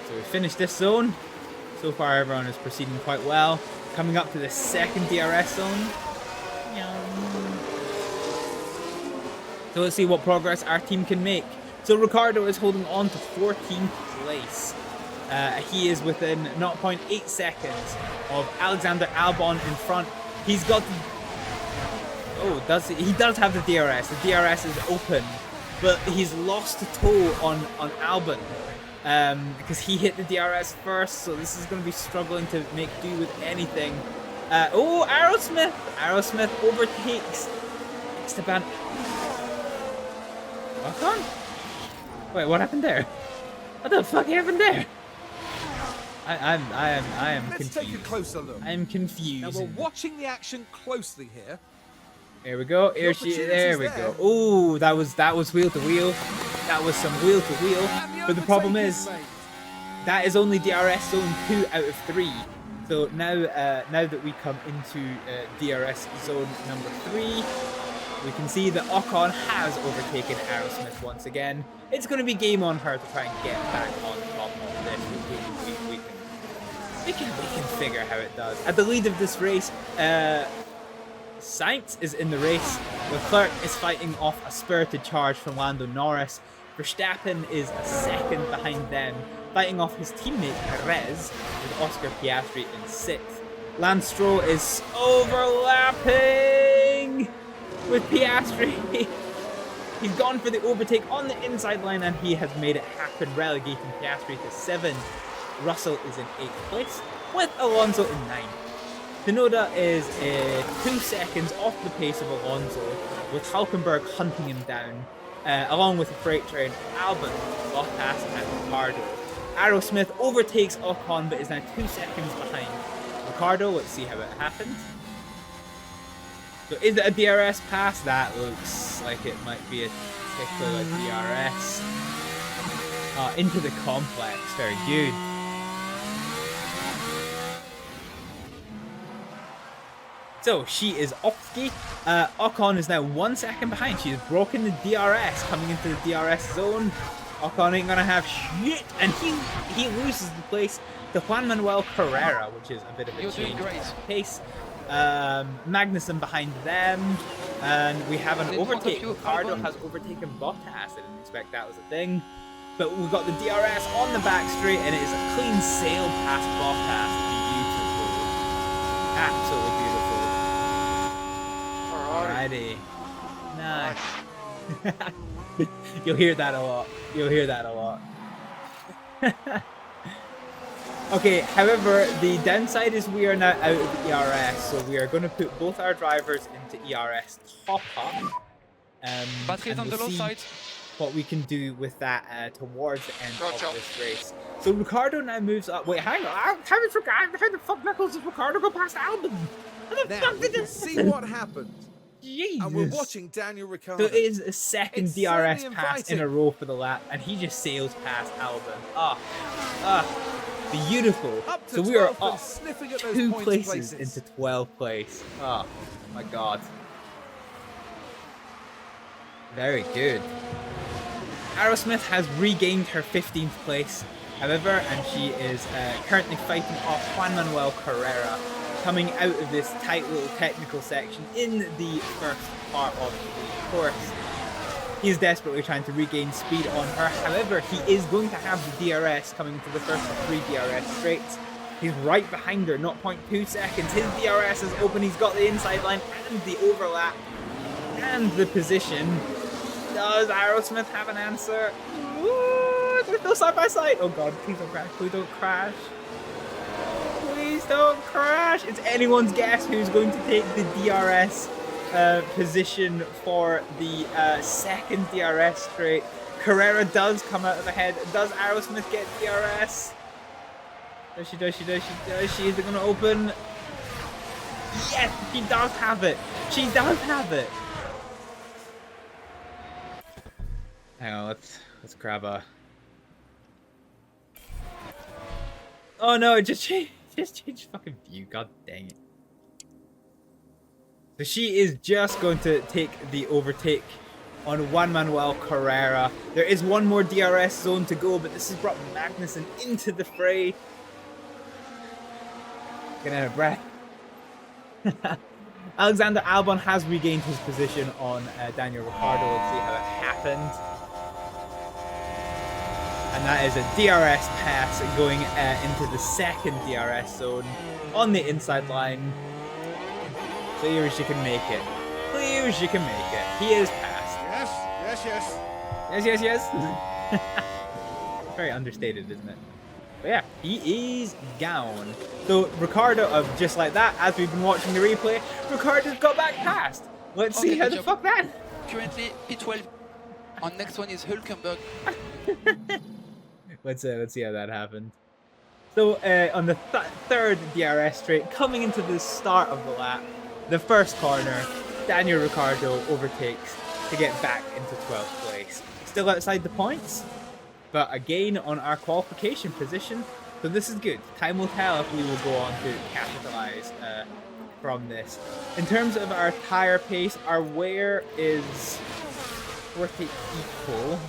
So we finished this zone. So far everyone is proceeding quite well. Coming up to the second DRS zone. So let's see what progress our team can make. So Riccardo is holding on to 14th place. He is within 0.8 seconds of Alexander Albon in front. He's got Oh, he does have the DRS. The DRS is open, but he's lost a toe on Albon because he hit the DRS first. So this is going to be struggling to make do with anything. Oh, Aerosmith! Aerosmith overtakes Esteban. Ocon? Wait, what happened there? What the fuck happened there? I am confused. Let's take a closer look. I'm confused. Now we're watching the action closely here. There we go. Here she. There we go. Oh, that was wheel to wheel. That was some wheel to wheel. But the problem is, that is only DRS zone 2 out of 3. So now that we come into DRS zone number 3, we can see that Ocon has overtaken Aerosmith once again. It's going to be game on her to try and get back on top of this. We can figure how it does. At the lead of this race, Sainz is in the race. Leclerc is fighting off a spirited charge from Lando Norris. Verstappen is a second behind them, fighting off his teammate Perez with Oscar Piastri in 6th. Lance Stroll is overlapping with Piastri. He's gone for the overtake on the inside line and he has made it happen, relegating Piastri to 7th. Russell is in 8th place with Alonso in 9th. Tsunoda is 2 seconds off the pace of Alonso, with Hülkenberg hunting him down, along with the freight train, Albon, Bottas and Riccardo. Aerosmith overtakes Ocon but is now 2 seconds behind Riccardo. Let's see how it happens. So is it a DRS pass? That looks like it might be a tickle of DRS. Into the complex, very good. So she is Opski. Ocon is now 1 second behind. She has broken the DRS coming into the DRS zone. Ocon ain't gonna have shit, and he loses the place to Juan Manuel Carrera, which is a bit of a change of pace. Magnussen behind them, and we have an overtake. Riccardo has overtaken Bottas. I didn't expect that was a thing, but we've got the DRS on the back straight, and it is a clean sail past Bottas. Beautiful, absolutely beautiful. Alrighty. Nice. You'll hear that a lot. You'll hear that a lot. Okay, however, the downside is we are now out of ERS, so we are going to put both our drivers into ERS top up. And we'll see what we can do with that towards the end of this race. So Riccardo now moves up. Wait, hang on. I haven't forgotten. How the fuck Nichols does Riccardo go past Albon? How the fuck did this see what happened? Jesus. And we're watching Daniel Ricciardo. So it is a second DRS pass in a row for the lap, and he just sails past Albon. Beautiful. So we are up 2 places into 12th place. Oh my god. Very good. Aerosmith has regained her 15th place, however, and she is currently fighting off Juan Manuel Carrera, coming out of this tight little technical section in the first part of the course. He's desperately trying to regain speed on her, however, he is going to have the DRS coming to the first of 3 DRS straights. He's right behind her, 0.2 seconds. His DRS is open, he's got the inside line and the overlap and the position. Does Aerosmith have an answer? Ooh, they're still side by side. Oh god, please don't crash, please don't crash. Please don't crash. It's anyone's guess who's going to take the DRS position for the second DRS straight. Carrera does come out of ahead. Does Aerosmith get DRS? Does she? Is it going to open? Yes, she does have it. She does have it. Hang on, let's grab a... Oh no, it just changed fucking view, god dang it. So she is just going to take the overtake on Juan Manuel Carrera. There is one more DRS zone to go, but this has brought Magnussen into the fray. Getting out of breath. Alexander Albon has regained his position on Daniel Ricciardo. Let's see how it happened. And that is a DRS pass going into the second DRS zone on the inside line. So here she can make it. clear as you can make it. He is passed. Yes, yes, yes. Yes, yes, yes. Very understated, isn't it? But yeah, he is gone. So Riccardo, just like that, as we've been watching the replay, Riccardo's got back past. Let's see how the fuck that. Currently P12. On next one is Hulkenberg. Let's see how that happened. So on the third DRS straight, coming into the start of the lap, the first corner, Daniel Ricciardo overtakes to get back into 12th place. Still outside the points, but again on our qualification position. So this is good. Time will tell if we will go on to capitalize from this. In terms of our tire pace, our wear is pretty equal.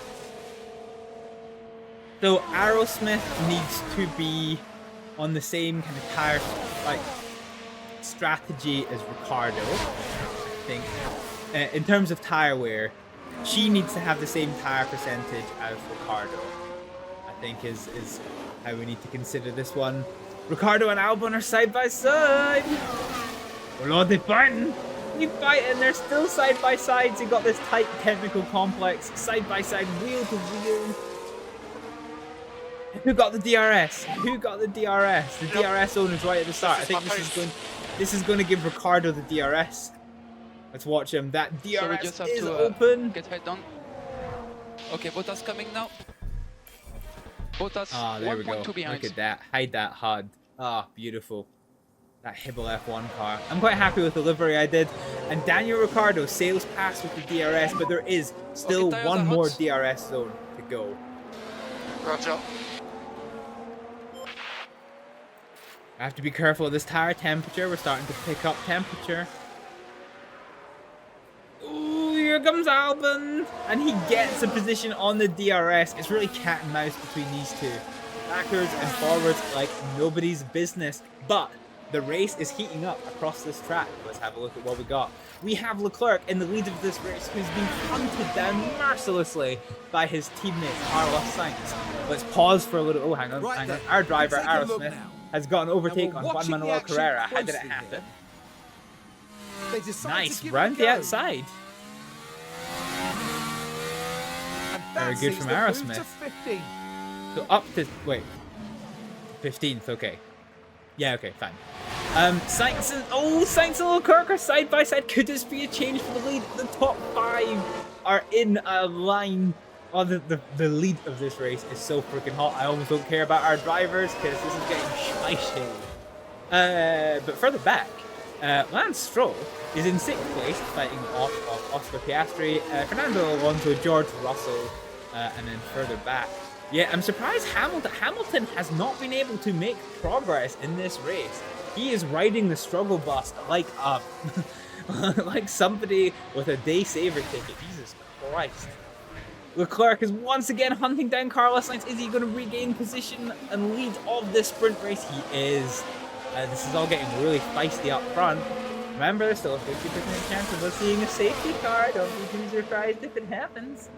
So Aerosmith needs to be on the same kind of tire strategy as Ricciardo, I think. In terms of tire wear, she needs to have the same tire percentage as Ricciardo, I think is how we need to consider this one. Ricciardo and Albon are side by side. Oh Lord, they're fighting. They're fighting. They're still side by side. They got this tight technical complex, side by side, wheel to wheel. Who got the DRS? Who got the DRS? The DRS zone is right at the start. I think this is going to give Ricciardo the DRS. Let's watch him. That DRS is open. Get head down. Okay, Bottas coming now. Bottas, there we go. 1.2 behind. Look at that. Hide that HUD. Ah, beautiful. That Hibble F1 car. I'm quite happy with the livery I did. And Daniel Ricciardo sails past with the DRS, but there is still one more DRS zone to go. Roger. I have to be careful of this tire temperature. We're starting to pick up temperature. Ooh, here comes Albon. And he gets a position on the DRS. It's really cat and mouse between these two. Backwards and forwards like nobody's business. But the race is heating up across this track. Let's have a look at what we got. We have Leclerc in the lead of this race, who's been hunted down mercilessly by his teammate Carlos Sainz. Let's pause for a little. Oh, hang on. Our driver, Aerosmith, has got an overtake on Juan Manuel Carrera. How did it happen? Nice, round the outside. Very good from Aerosmith. So up to, wait, 15th, okay. Yeah, okay, fine. Sainz and Leclerc are side by side. Could this be a change for the lead? The top 5 are in a line. Oh, the lead of this race is so freaking hot. I almost don't care about our drivers because this is getting spicy. But further back, Lance Stroll is in 6th place, fighting off Oscar Piastri, Fernando Alonso, George Russell, and then further back. Yeah, I'm surprised Hamilton has not been able to make progress in this race. He is riding the struggle bus like like somebody with a day saver ticket. Jesus Christ. Leclerc is once again hunting down Carlos Sainz. Is he going to regain position and lead of this sprint race? He is. This is all getting really feisty up front. Remember, there's still a 50% chance of us seeing a safety car. Don't be too surprised if it happens.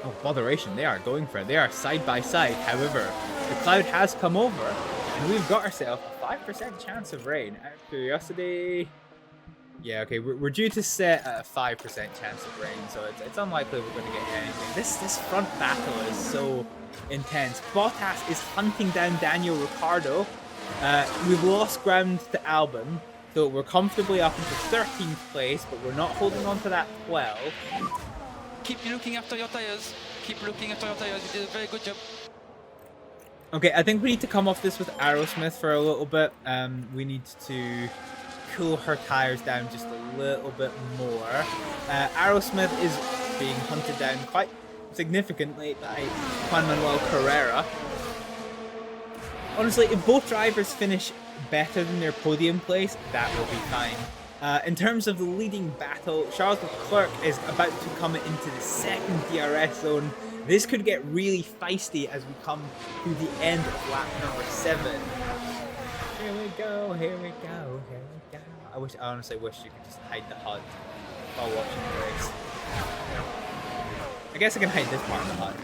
Oh, botheration. They are going for it. They are side by side. However, the cloud has come over, and we've got ourselves a 5% chance of rain. Out of curiosity... Yeah, okay, we're due to set a 5% chance of rain, so it's unlikely we're going to get anything. This front battle is so intense. Bottas is hunting down Daniel Ricciardo. We've lost ground to Albon, so we're comfortably up into 13th place, but we're not holding on to that 12. Keep looking after your tires. Keep looking after your tires. You did a very good job. Okay, I think we need to come off this with Aerosmith for a little bit. We need to cool her tires down just a little bit more. Aerosmith is being hunted down quite significantly by Juan Manuel Carrera. Honestly, if both drivers finish better than their podium place, that will be fine. In terms of the leading battle, Charles Leclerc is about to come into the second DRS zone. This could get really feisty as we come to the end of lap number 7. Here we go, here we go, here we go. I honestly wish you could just hide the HUD while watching the race. I guess I can hide this part of the HUD.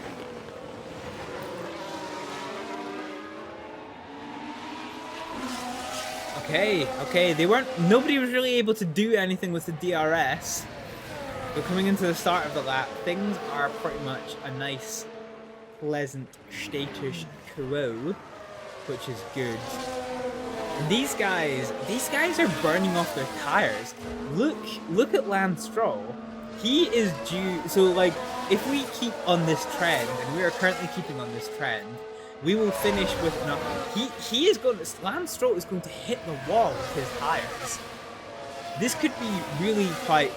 Okay, nobody was really able to do anything with the DRS. But coming into the start of the lap, things are pretty much a nice, pleasant status quo, which is good. And these guys are burning off their tires. Look at Lance Stroll. He is due, so like, if we keep on this trend, and we are currently keeping on this trend, we will finish with enough. Lance Stroll is going to hit the wall with his tires. This could be really quite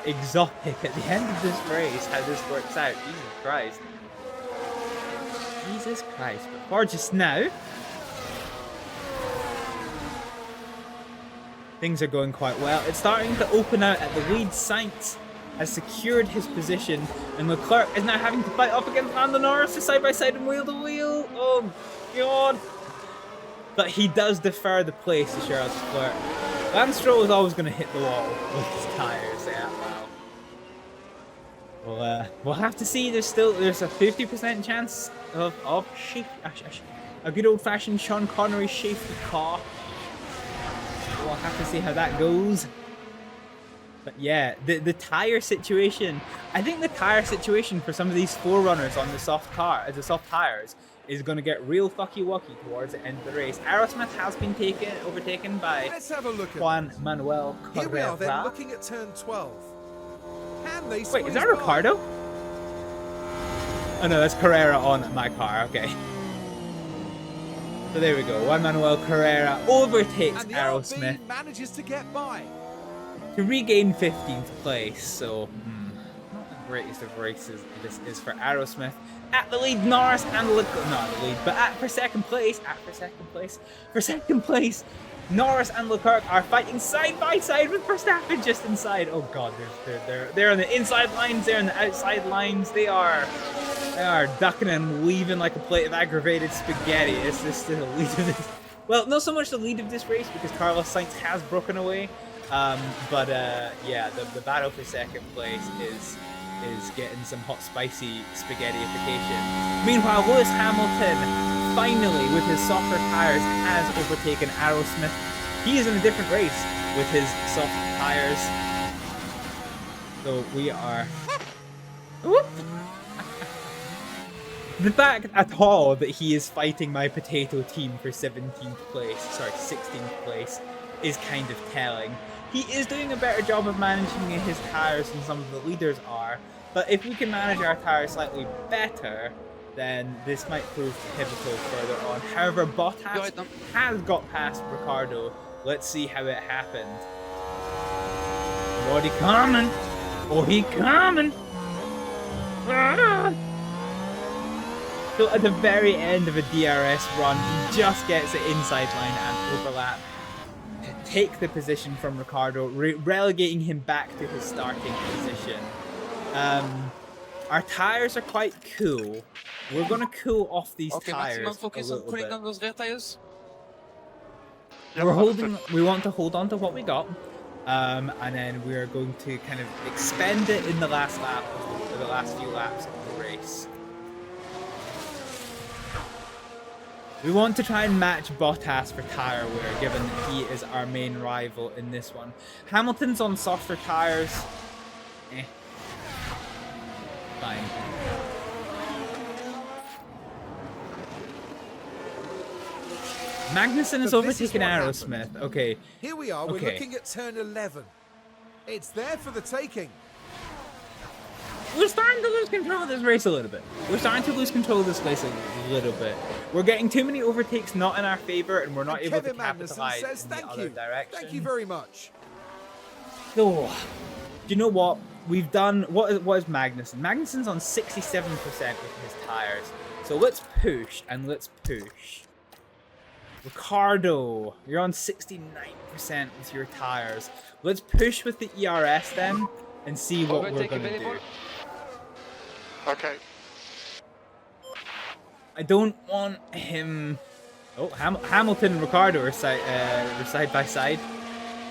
exotic at the end of this race, how this works out. Jesus Christ. But for just now, things are going quite well. It's starting to open out at the lead. Sainz has secured his position, and Leclerc is now having to fight up against Lando Norris to side by side and wheel to wheel. Oh god! But he does defer the place to Charles Leclerc. Lance Stroll is always going to hit the wall with his tires. Yeah, wow. We'll have to see. There's a 50% chance of a good old-fashioned Sean Connery safety car. We'll have to see how that goes. But yeah, the tire situation. I think the tire situation for some of these forerunners on the soft tires is going to get real fucky-wucky towards the end of the race. Aerosmith has been overtaken by Juan Manuel Correa. Here we are then looking at turn 12. Can they Wait, is that Riccardo? Oh no, that's Carrera on my car, okay. So there we go, Juan Manuel Carrera overtakes Aerosmith. Manages to get by. To regain 15th place, so not the greatest of races this is for Aerosmith. At the lead, Norris and Leclerc, not the lead, but for second place, Norris and Leclerc are fighting side by side with Verstappen just inside. Oh god, they're on the inside lines, they're on the outside lines. They are ducking and weaving like a plate of aggravated spaghetti. It's just the lead of this. Well, not so much the lead of this race because Carlos Sainz has broken away. Yeah, the battle for second place is getting some hot spicy spaghettiification. Meanwhile, Lewis Hamilton finally with his softer tires has overtaken Aerosmith. He is in a different race with his soft tires. So we are the fact at all that he is fighting my potato team for 16th place is kind of telling. He is doing a better job of managing his tires than some of the leaders are, but if we can manage our tires slightly better, then this might prove pivotal further on. However, Bottas has got past Riccardo. Let's see how it happened. Oh, he coming! Oh, he coming! Ah! So at the very end of a DRS run, he just gets the inside line and overlap. Take the position from Riccardo, relegating him back to his starting position. Our tires are quite cool. We're gonna cool off these tires a little bit. Those rear tires. We want to hold on to what we got, and then we are going to kind of expend it in the last lap, or the last few laps of the race. We want to try and match Bottas for tyre wear, given that he is our main rival in this one. Hamilton's on softer tyres. Fine. Magnussen has overtaken Aerosmith. Okay. Here we are. We're looking at turn 11. It's there for the taking. We're starting to lose control of this race a little bit. We're getting too many overtakes not in our favour, and we're not able to capitalize in the other direction. Thank you very much. So, do you know what? We've done... What is Magnussen? Magnussen's on 67% with his tyres. So let's push, and let's push. Riccardo, you're on 69% with your tyres. Let's push with the ERS then, and see what we're going to do. Okay. I don't want him... Oh, Hamilton and Riccardo are side by side.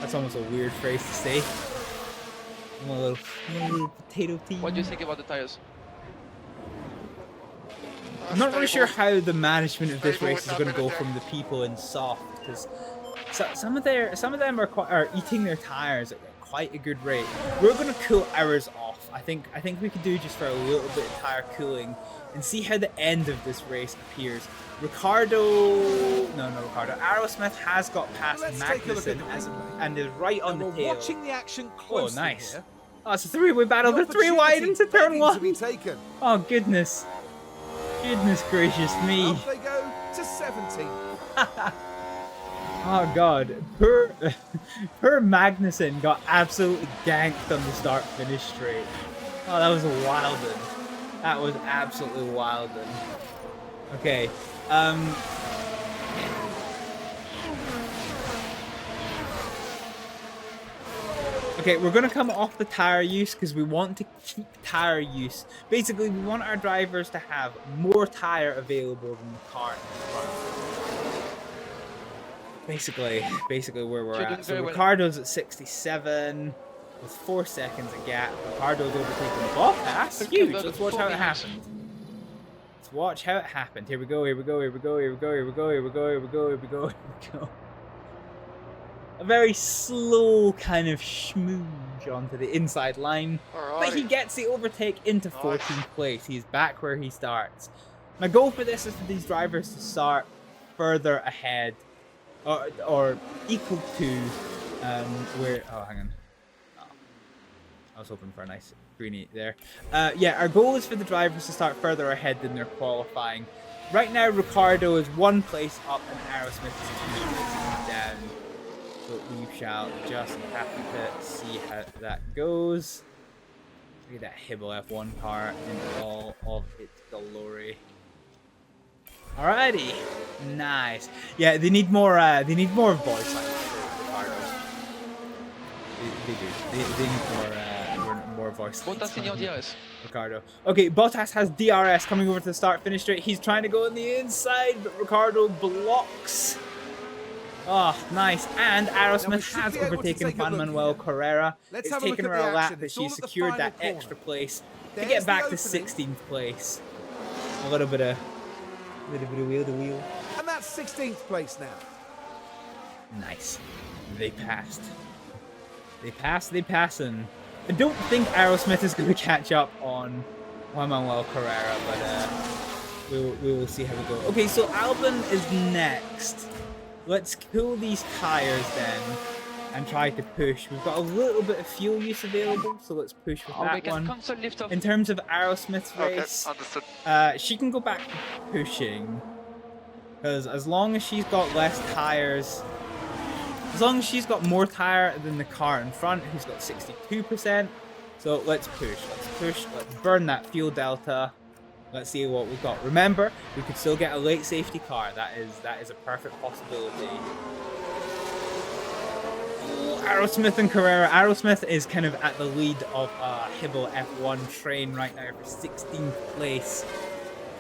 That's almost a weird phrase to say. I'm a little potato team. What do you think about the tires? I'm not really sure how the management of this race is going to go from the people in soft, because So some of them are eating their tires at quite a good rate. We're gonna cool ours off. I think we could do just for a little bit of tire cooling and see how the end of this race appears. Aerosmith has got past Magnussen and is right on the tail. Watching the action closely. Oh, nice. Here. Oh, it's a three-way battle. They're three wide into turn one. Oh, goodness. Goodness gracious me. Off they go to 17. Oh, God. Poor Magnussen got absolutely ganked on the start-finish straight. Oh, that was a wild one. That was absolutely wild one. Okay. Okay, we're gonna come off the tire use because we want to keep tire use. Basically, we want our drivers to have more tire available than the car in front. Basically where we're at. So Riccardo's at 67 with 4 seconds a gap. Riccardo's overtaking Bottas. Huge. Let's watch how it happened. Let's watch how it happened. Here we go. A very slow kind of schmooge onto the inside line. But he gets the overtake into 14th place. He's back where he starts. My goal for this is for these drivers to start further ahead. Or equal to where... Oh, hang on. Oh, I was hoping for a nice greenie there. Yeah, our goal is for the drivers to start further ahead than they're qualifying. Right now, Riccardo is 1 place up and Aerosmith is 2 places down. So we shall just have to see how that goes. Look at that Hibble F1 car in all of its glory. Alrighty, nice. Yeah, they need more voice lines for Riccardo. They do. They need more voice lines. Bottas in your DRS. Riccardo. Okay, Bottas has DRS coming over to the start-finish straight. He's trying to go on the inside, but Riccardo blocks. Oh, nice. And Aerosmith has overtaken Juan Manuel Carrera. It's taken her a lap, but she secured that extra place to get back to 16th place. A little bit of wheel to wheel. And that's 16th place now. Nice. They passed. They passing. I don't think Aerosmith is going to catch up on Juan Manuel Carrera, but we will see how we go. Okay, so Albon is next. Let's cool these tires then and try to push. We've got a little bit of fuel use available, so let's push with that one. In terms of Aerosmith's race, she can go back to pushing, because as long as she's got less tires, as long as she's got more tire than the car in front, who's got 62%. So let's push, let's burn that fuel delta. Let's see what we've got. Remember, we could still get a late safety car. That is a perfect possibility. Aerosmith and Carrera. Aerosmith is kind of at the lead of Hibble F1 train right now for 16th place.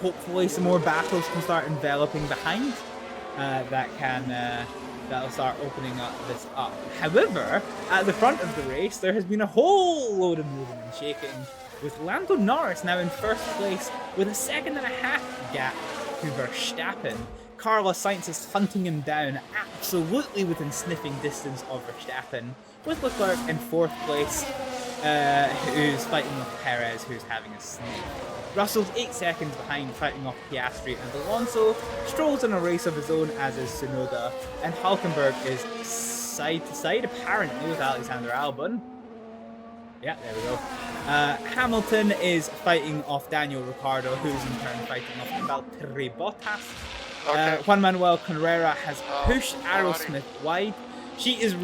Hopefully some more battles can start enveloping behind. That'll start opening this up. However, at the front of the race, there has been a whole load of moving and shaking, with Lando Norris now in first place with a 1.5 second gap to Verstappen. Carlos Sainz is hunting him down absolutely within sniffing distance of Verstappen, with Leclerc in 4th place, who's fighting off Perez, who's having a sniff. Russell's 8 seconds behind, fighting off Piastri and Alonso. Stroll's in a race of his own, as is Tsunoda, and Hülkenberg is side to side apparently with Alexander Albon. Yeah, there we go. Hamilton is fighting off Daniel Ricciardo, who's in turn fighting off Valtteri Bottas. Juan Manuel Carrera has pushed Aerosmith wide. She is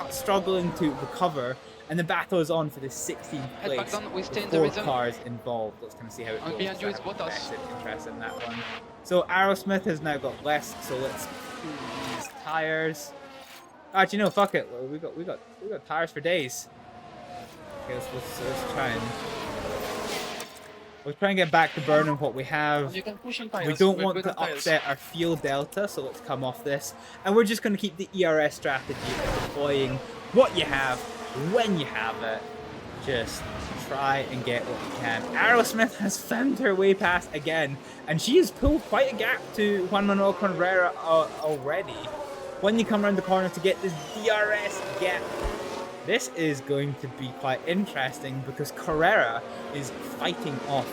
struggling to recover, and the battle is on for the 16th place with 4 cars involved. Let's kind of see how it goes. Interested in that one. So Aerosmith has now got less, so let's cool these tires. Actually, no, fuck it. We got tires for days. Okay, let's try and get back to burning what we have. We don't want to upset our fuel delta, so let's come off this. And we're just going to keep the ERS strategy of deploying what you have, when you have it. Just try and get what you can. Aerosmith has found her way past again, and she has pulled quite a gap to Juan Manuel Carrera already. when you come around the corner to get this DRS gap. This is going to be quite interesting because Carrera is fighting off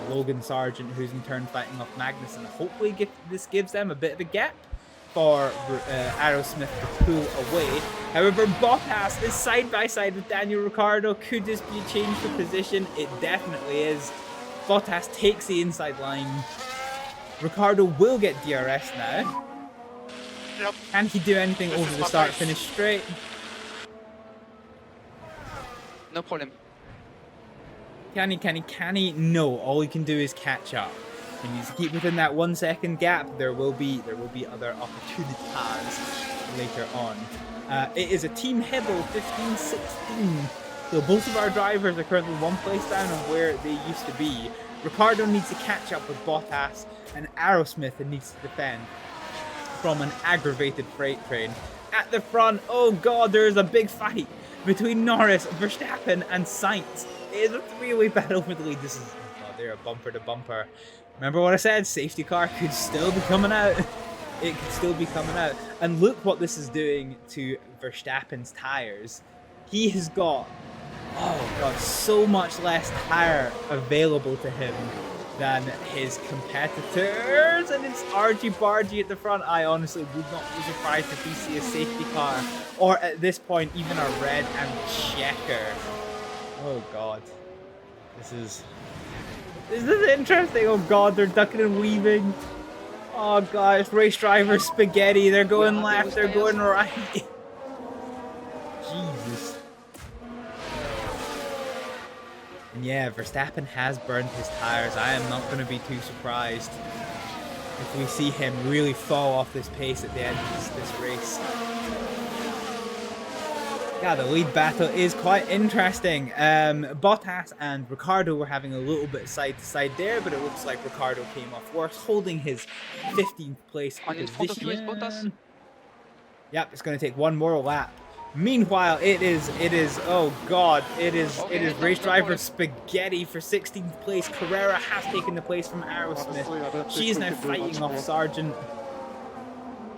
Logan Sargent, who's in turn fighting off Magnussen. Hopefully this gives them a bit of a gap for Aerosmith to pull away. However, Bottas is side by side with Daniel Ricciardo. Could this be a change of position? It definitely is. Bottas takes the inside line. Ricciardo will get DRS now. Yep. Can he do anything over the start-finish straight? No problem. Can he? No. All he can do is catch up. He needs to keep within that 1 second gap. There will be other opportunities later on. It is a Team Hibble 15-16. So both of our drivers are currently one place down on where they used to be. Ricciardo needs to catch up with Bottas, and Aerosmith needs to defend from an aggravated freight train. At the front, oh god, there's a big fight between Norris, Verstappen, and Sainz. It is a three-way battle for the lead. This is, oh, they're bumper to bumper. Remember what I said? Safety car could still be coming out. It could still be coming out. And look what this is doing to Verstappen's tires. He has got, oh god, so much less tire available to him than his competitors. And it's argy-bargy at the front. I honestly would not be surprised if we see a safety car, or at this point, even a red and checker. Oh god. This is interesting. Oh god, they're ducking and weaving. Oh guys, race driver spaghetti. They're going left, they're going right. Jesus. And yeah, Verstappen has burned his tires. I am not going to be too surprised if we see him really fall off this pace at the end of this race. Yeah, the lead battle is quite interesting. Bottas and Ricciardo were having a little bit side to side there, but it looks like Ricciardo came off worse, holding his 15th place position. Yep, it's going to take one more lap. Meanwhile, it is, oh god, it is race driver spaghetti for 16th place. Carrera has taken the place from Aerosmith. She is now fighting off Sargent.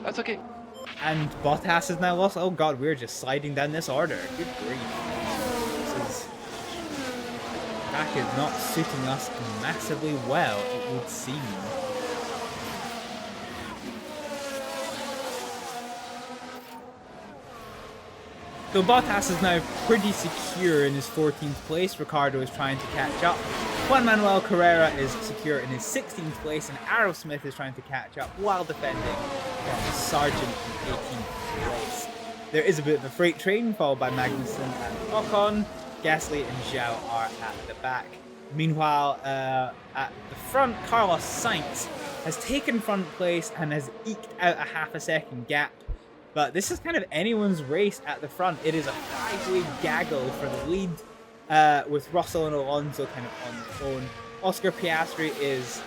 That's okay. And Bottas is now lost. Oh god, we're just sliding down this order. Good grief. Track is not suiting us massively well, it would seem. So Bottas is now pretty secure in his 14th place. Ricciardo is trying to catch up. Juan Manuel Carrera is secure in his 16th place, and Aerosmith is trying to catch up while defending from Sargent in 18th place. There is a bit of a freight train, followed by Magnussen and Ocon. Gasly and Zhao are at the back. Meanwhile, at the front, Carlos Sainz has taken front place and has eked out a half a second gap. But this is kind of anyone's race at the front. It is a five-way gaggle for the lead, with Russell and Alonso kind of on their own. Oscar Piastri is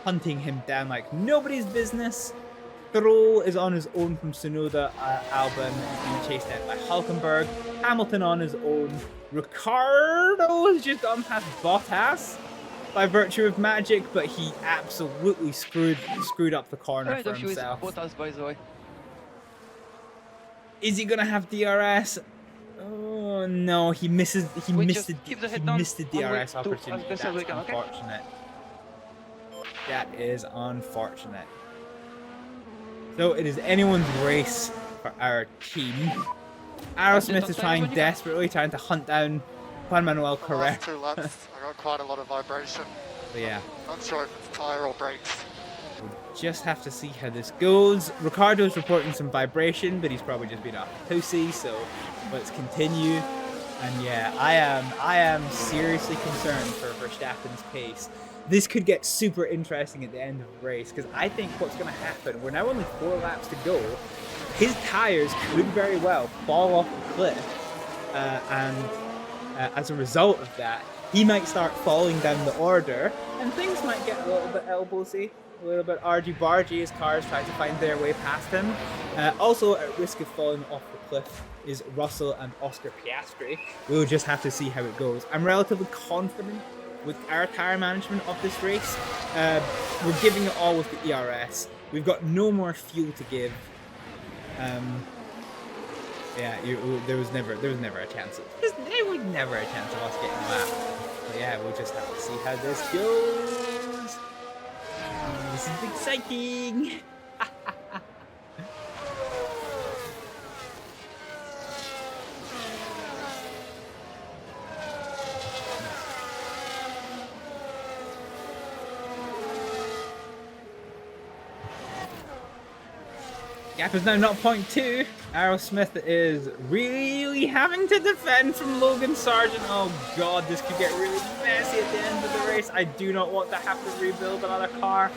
hunting him down like nobody's business. Stroll is on his own from Tsunoda. Albon is being chased out by Hülkenberg. Hamilton on his own. Ricciardo has just gone past Bottas by virtue of magic, but he absolutely screwed up the corner for himself. Bottas, by the way. Is he gonna have DRS? Oh no, he missed the DRS opportunity. That's unfortunate. That is unfortunate. So it is anyone's race for our team. Aerosmith is trying desperately, trying to hunt down Juan Manuel Carrera. Last 2 laps, I got quite a lot of vibration. So yeah. Not sure if it's tire or brakes. Just have to see how this goes. Ricciardo's reporting some vibration, but he's probably just been a pussy, so let's continue. And yeah, I am seriously concerned for Verstappen's pace. This could get super interesting at the end of the race, because I think what's going to happen, we're now only 4 laps to go, his tires could very well fall off the cliff, and as a result of that, he might start falling down the order, and things might get a little bit elbowsy. A little bit argy-bargy as cars try to find their way past him. Also at risk of falling off the cliff is Russell and Oscar Piastri. We'll just have to see how it goes. I'm relatively confident with our tyre management of this race. We're giving it all with the ERS. We've got no more fuel to give. Yeah, there was never a chance. There was never a chance of us getting a lap. But yeah, we'll just have to see how this goes. This is exciting. Gap is now 0.2. Aerosmith is really having to defend from Logan Sargent. Oh god, this could get really messy at the end of the race. I do not want to have to rebuild another car.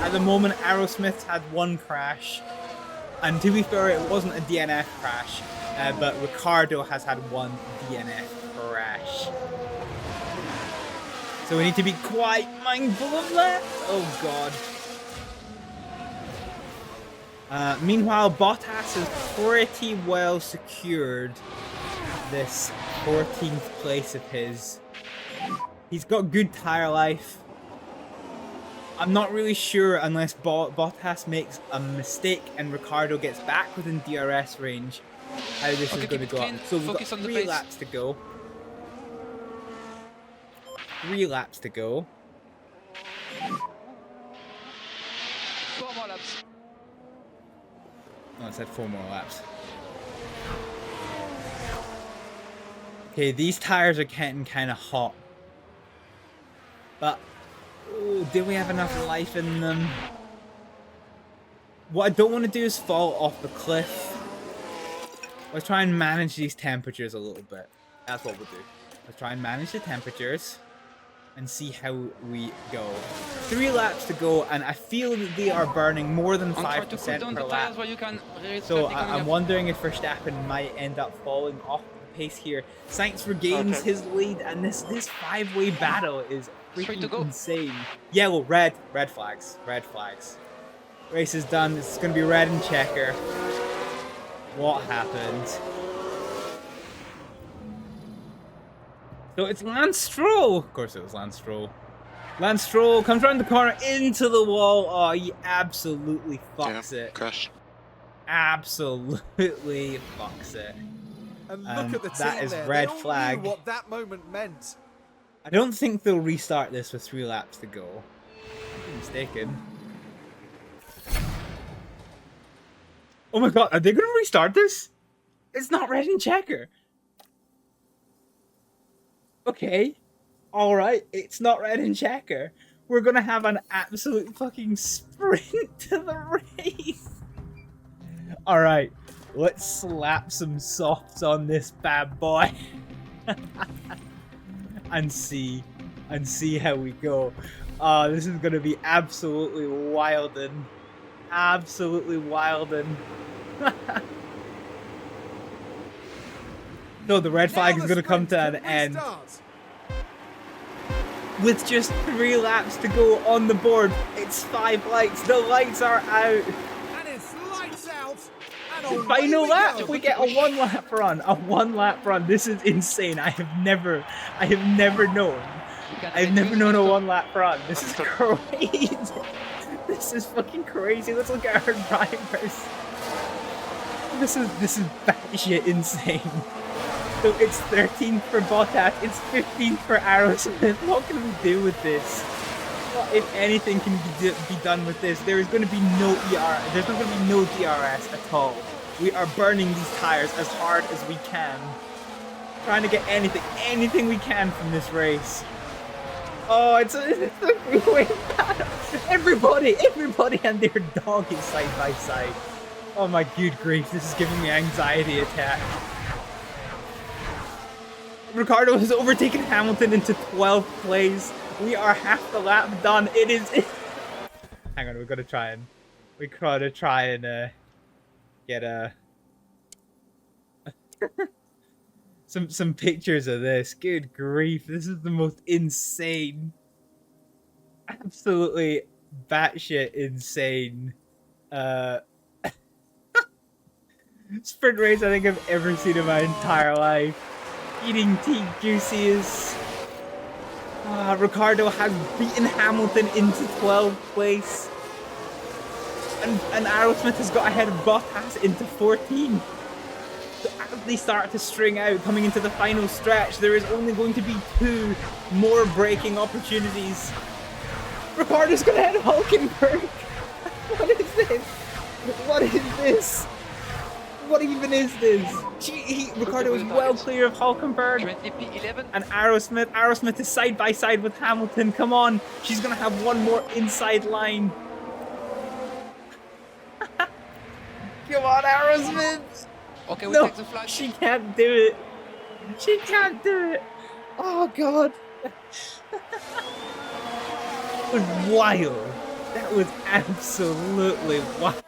At the moment, Aerosmith had one crash. And to be fair, it wasn't a DNF crash. But Riccardo has had one DNF crash. So we need to be quite mindful of that. Oh god. Meanwhile, Bottas has pretty well secured this 14th place of his. He's got good tyre life. I'm not really sure unless Bottas makes a mistake and Riccardo gets back within DRS range how this is going to go on. So we've got 3 laps to go. 3 laps to go. 4 more laps. Oh, it said 4 more laps. Okay, these tires are getting kind of hot. But, oh, did we have enough life in them? What I don't want to do is fall off the cliff. Let's try and manage these temperatures a little bit. That's what we'll do. Let's try and manage the temperatures and see how we go. 3 laps to go, and I feel that they are burning more than 5% per lap. So I'm wondering if Verstappen might end up falling off the pace here. Sainz regains his lead, and this 5-way battle is freaking insane. Yellow, red flags, red flags. Race is done. It's gonna be red and checker. What happened? So it's Lance Stroll! Of course it was Lance Stroll. Lance Stroll comes around the corner into the wall. Oh, he absolutely fucks it. Crash. Absolutely fucks it. And look at the that team is there. red They all flag. knew what that moment meant. I don't think they'll restart this with 3 laps to go. I'm mistaken. Oh my god, are they going to restart this? It's not red and checker. Okay, alright, it's not red and checker. We're gonna have an absolute fucking sprint to the race. Alright, let's slap some softs on this bad boy. and see how we go. This is gonna be absolutely wildin'. Absolutely wildin'. No, the red flag is going to come to an end. With just 3 laps to go on the board, it's 5 lights. The lights are out. And it's lights out. And Final lap, we get a 1-lap run. A 1-lap run. This is insane. I have never known. I've never known a 1-lap run. This is crazy. This is fucking crazy. Let's look at our drivers. This is batshit insane. So it's 13th for Bottas, it's 15th for Aerosmith. What can we do with this? What, if anything, can be done with this? There is going to be no ER. There's not going to be no DRS at all. We are burning these tires as hard as we can, trying to get anything we can from this race. Oh, it's a three-way battle. Everybody and their dog is side by side. Oh my good grief! This is giving me an anxiety attack. Riccardo has overtaken Hamilton into 12th place. We are half the lap done. It is. Hang on, we gotta try and get some pictures of this. Good grief! This is the most insane, absolutely batshit insane sprint race I think I've ever seen in my entire life. Eating tea juices. Riccardo has beaten Hamilton into 12th place. And Aerosmith has got ahead of Bottas into 14. So as they start to string out coming into the final stretch, there is only going to be 2 more braking opportunities. Riccardo's going to hit Hulkenberg. What is this? What is this? What even is this? Riccardo is well clear of Hulkenberg. And Aerosmith is side by side with Hamilton. Come on, she's gonna have one more inside line. Come on, Aerosmith. Okay, we No, take the flag. she can't do it. She can't do it. Oh God. That was wild. That was absolutely wild.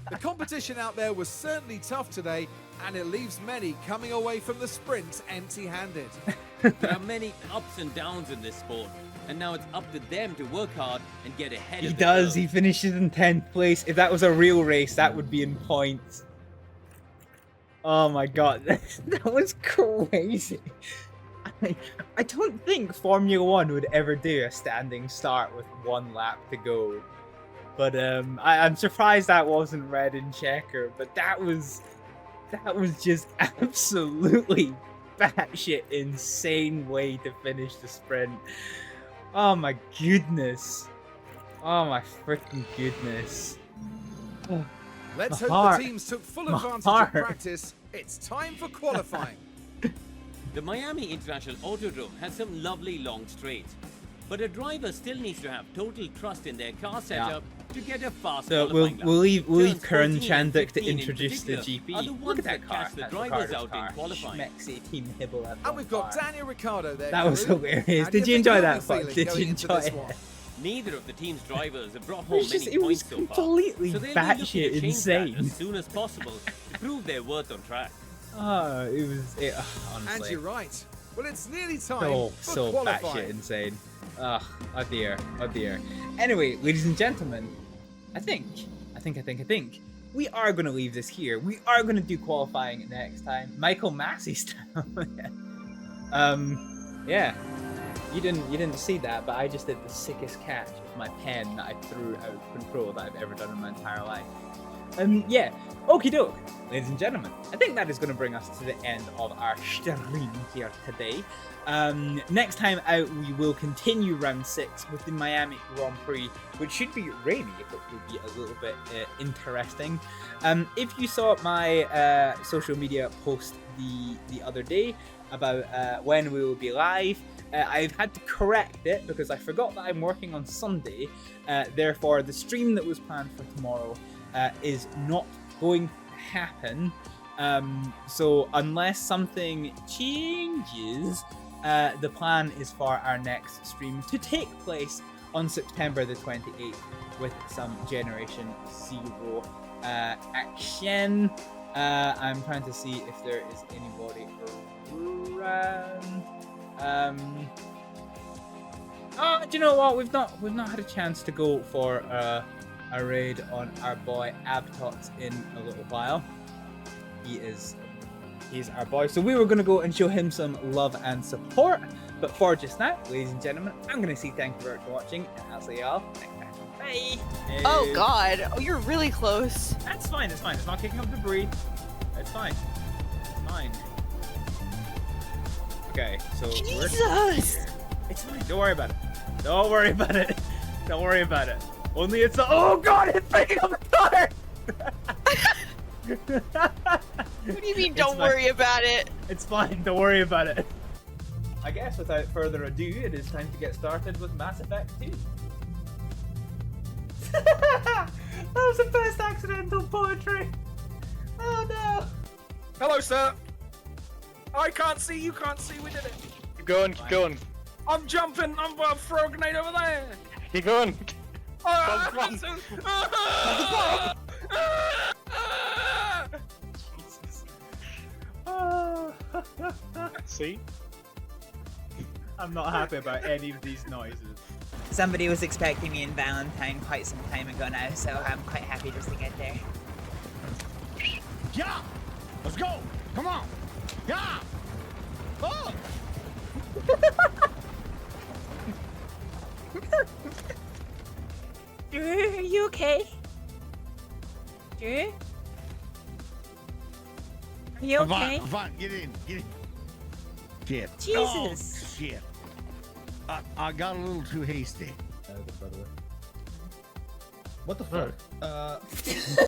The competition out there was certainly tough today, and it leaves many coming away from the sprint empty-handed. There are many ups and downs in this sport, and now it's up to them to work hard and get ahead He of the does. curve. He finishes in 10th place. If that was a real race, that would be in points. Oh my God, that was crazy. I don't think Formula 1 would ever do a standing start with 1 lap to go. But I'm surprised that wasn't red in checker. But that was just absolutely batshit insane way to finish the sprint. Oh my goodness. Oh my freaking goodness. Oh, Let's my hope heart. the teams took full My advantage heart. of practice. It's time for qualifying. The Miami International Autodrome has some lovely long straights, but a driver still needs to have total trust in their car setup to get a fast So qualifying we'll leave Turns Kern 14 and Chanduk to 15 in introduce the particular GP. are the Look ones at that that car. catch the That's drivers Riccardo's out car. in qualifying. Schmexy Team Hibble F1 And we've got car. Daniel Ricciardo there. That was crew. hilarious. How do Did you think enjoy you'll that be fun? feeling Did going you into enjoy this it? one? Neither of the team's drivers have brought It home was just- many it was points so far, completely so they'll be looking to batshit change insane. that as soon as possible to prove their worth on track. Oh, honestly. And you're right. Well, it's nearly time for So batshit qualifying. insane. Ugh, oh dear, oh dear. Anyway, ladies and gentlemen, I think we are going to leave this here. We are going to do qualifying next time. Michael Massey style. Yeah. You didn't see that, but I just did the sickest catch with my pen that I threw out of control that I've ever done in my entire life. Yeah. Okie doke. Ladies and gentlemen, I think that is going to bring us to the end of our stream here today. Next time out, we will continue round 6 with the Miami Grand Prix, which should be rainy, which will be a little bit interesting. If you saw my social media post the other day about when we will be live, I've had to correct it because I forgot that I'm working on Sunday. Therefore, the stream that was planned for tomorrow is not going to happen. So unless something changes, the plan is for our next stream to take place on September the 28th with some Generation 0 action. I'm trying to see if there is anybody around. Oh, do you know what? We've not had a chance to go for a raid on our boy Abtox in a little while. He's our boy, so we were gonna go and show him some love and support. But for just now, ladies and gentlemen, I'm gonna say thank you very much for watching, and I'll see y'all next time. Bye. Oh God! Oh, you're really close. That's fine. It's fine. It's not kicking up debris. It's fine. It's fine. Okay, so Jesus! It's fine. Don't worry about it. Don't worry about it. Don't worry about it. Only it's the— oh God! It's breaking up the car. What do you mean? Don't fine. worry about it. It's fine. Don't worry about it. I guess without further ado, it is time to get started with Mass Effect 2. That was the best accidental poetry. Oh no. Hello, sir. I can't see. You can't see. We did it. Keep going. Keep going. I'm jumping. I'm throw a grenade over there. Keep going. Jesus. Oh. See? I'm not happy about any of these noises. Somebody was expecting me in Valentine quite some time ago now, so I'm quite happy just to get there. Yeah. Let's go. Come on. Yeah. Oh. Drew, are you okay? Drew? Are you okay? Fine, get in, get in. Shit. Jesus. Oh, shit. I got a little too hasty. What the fuck?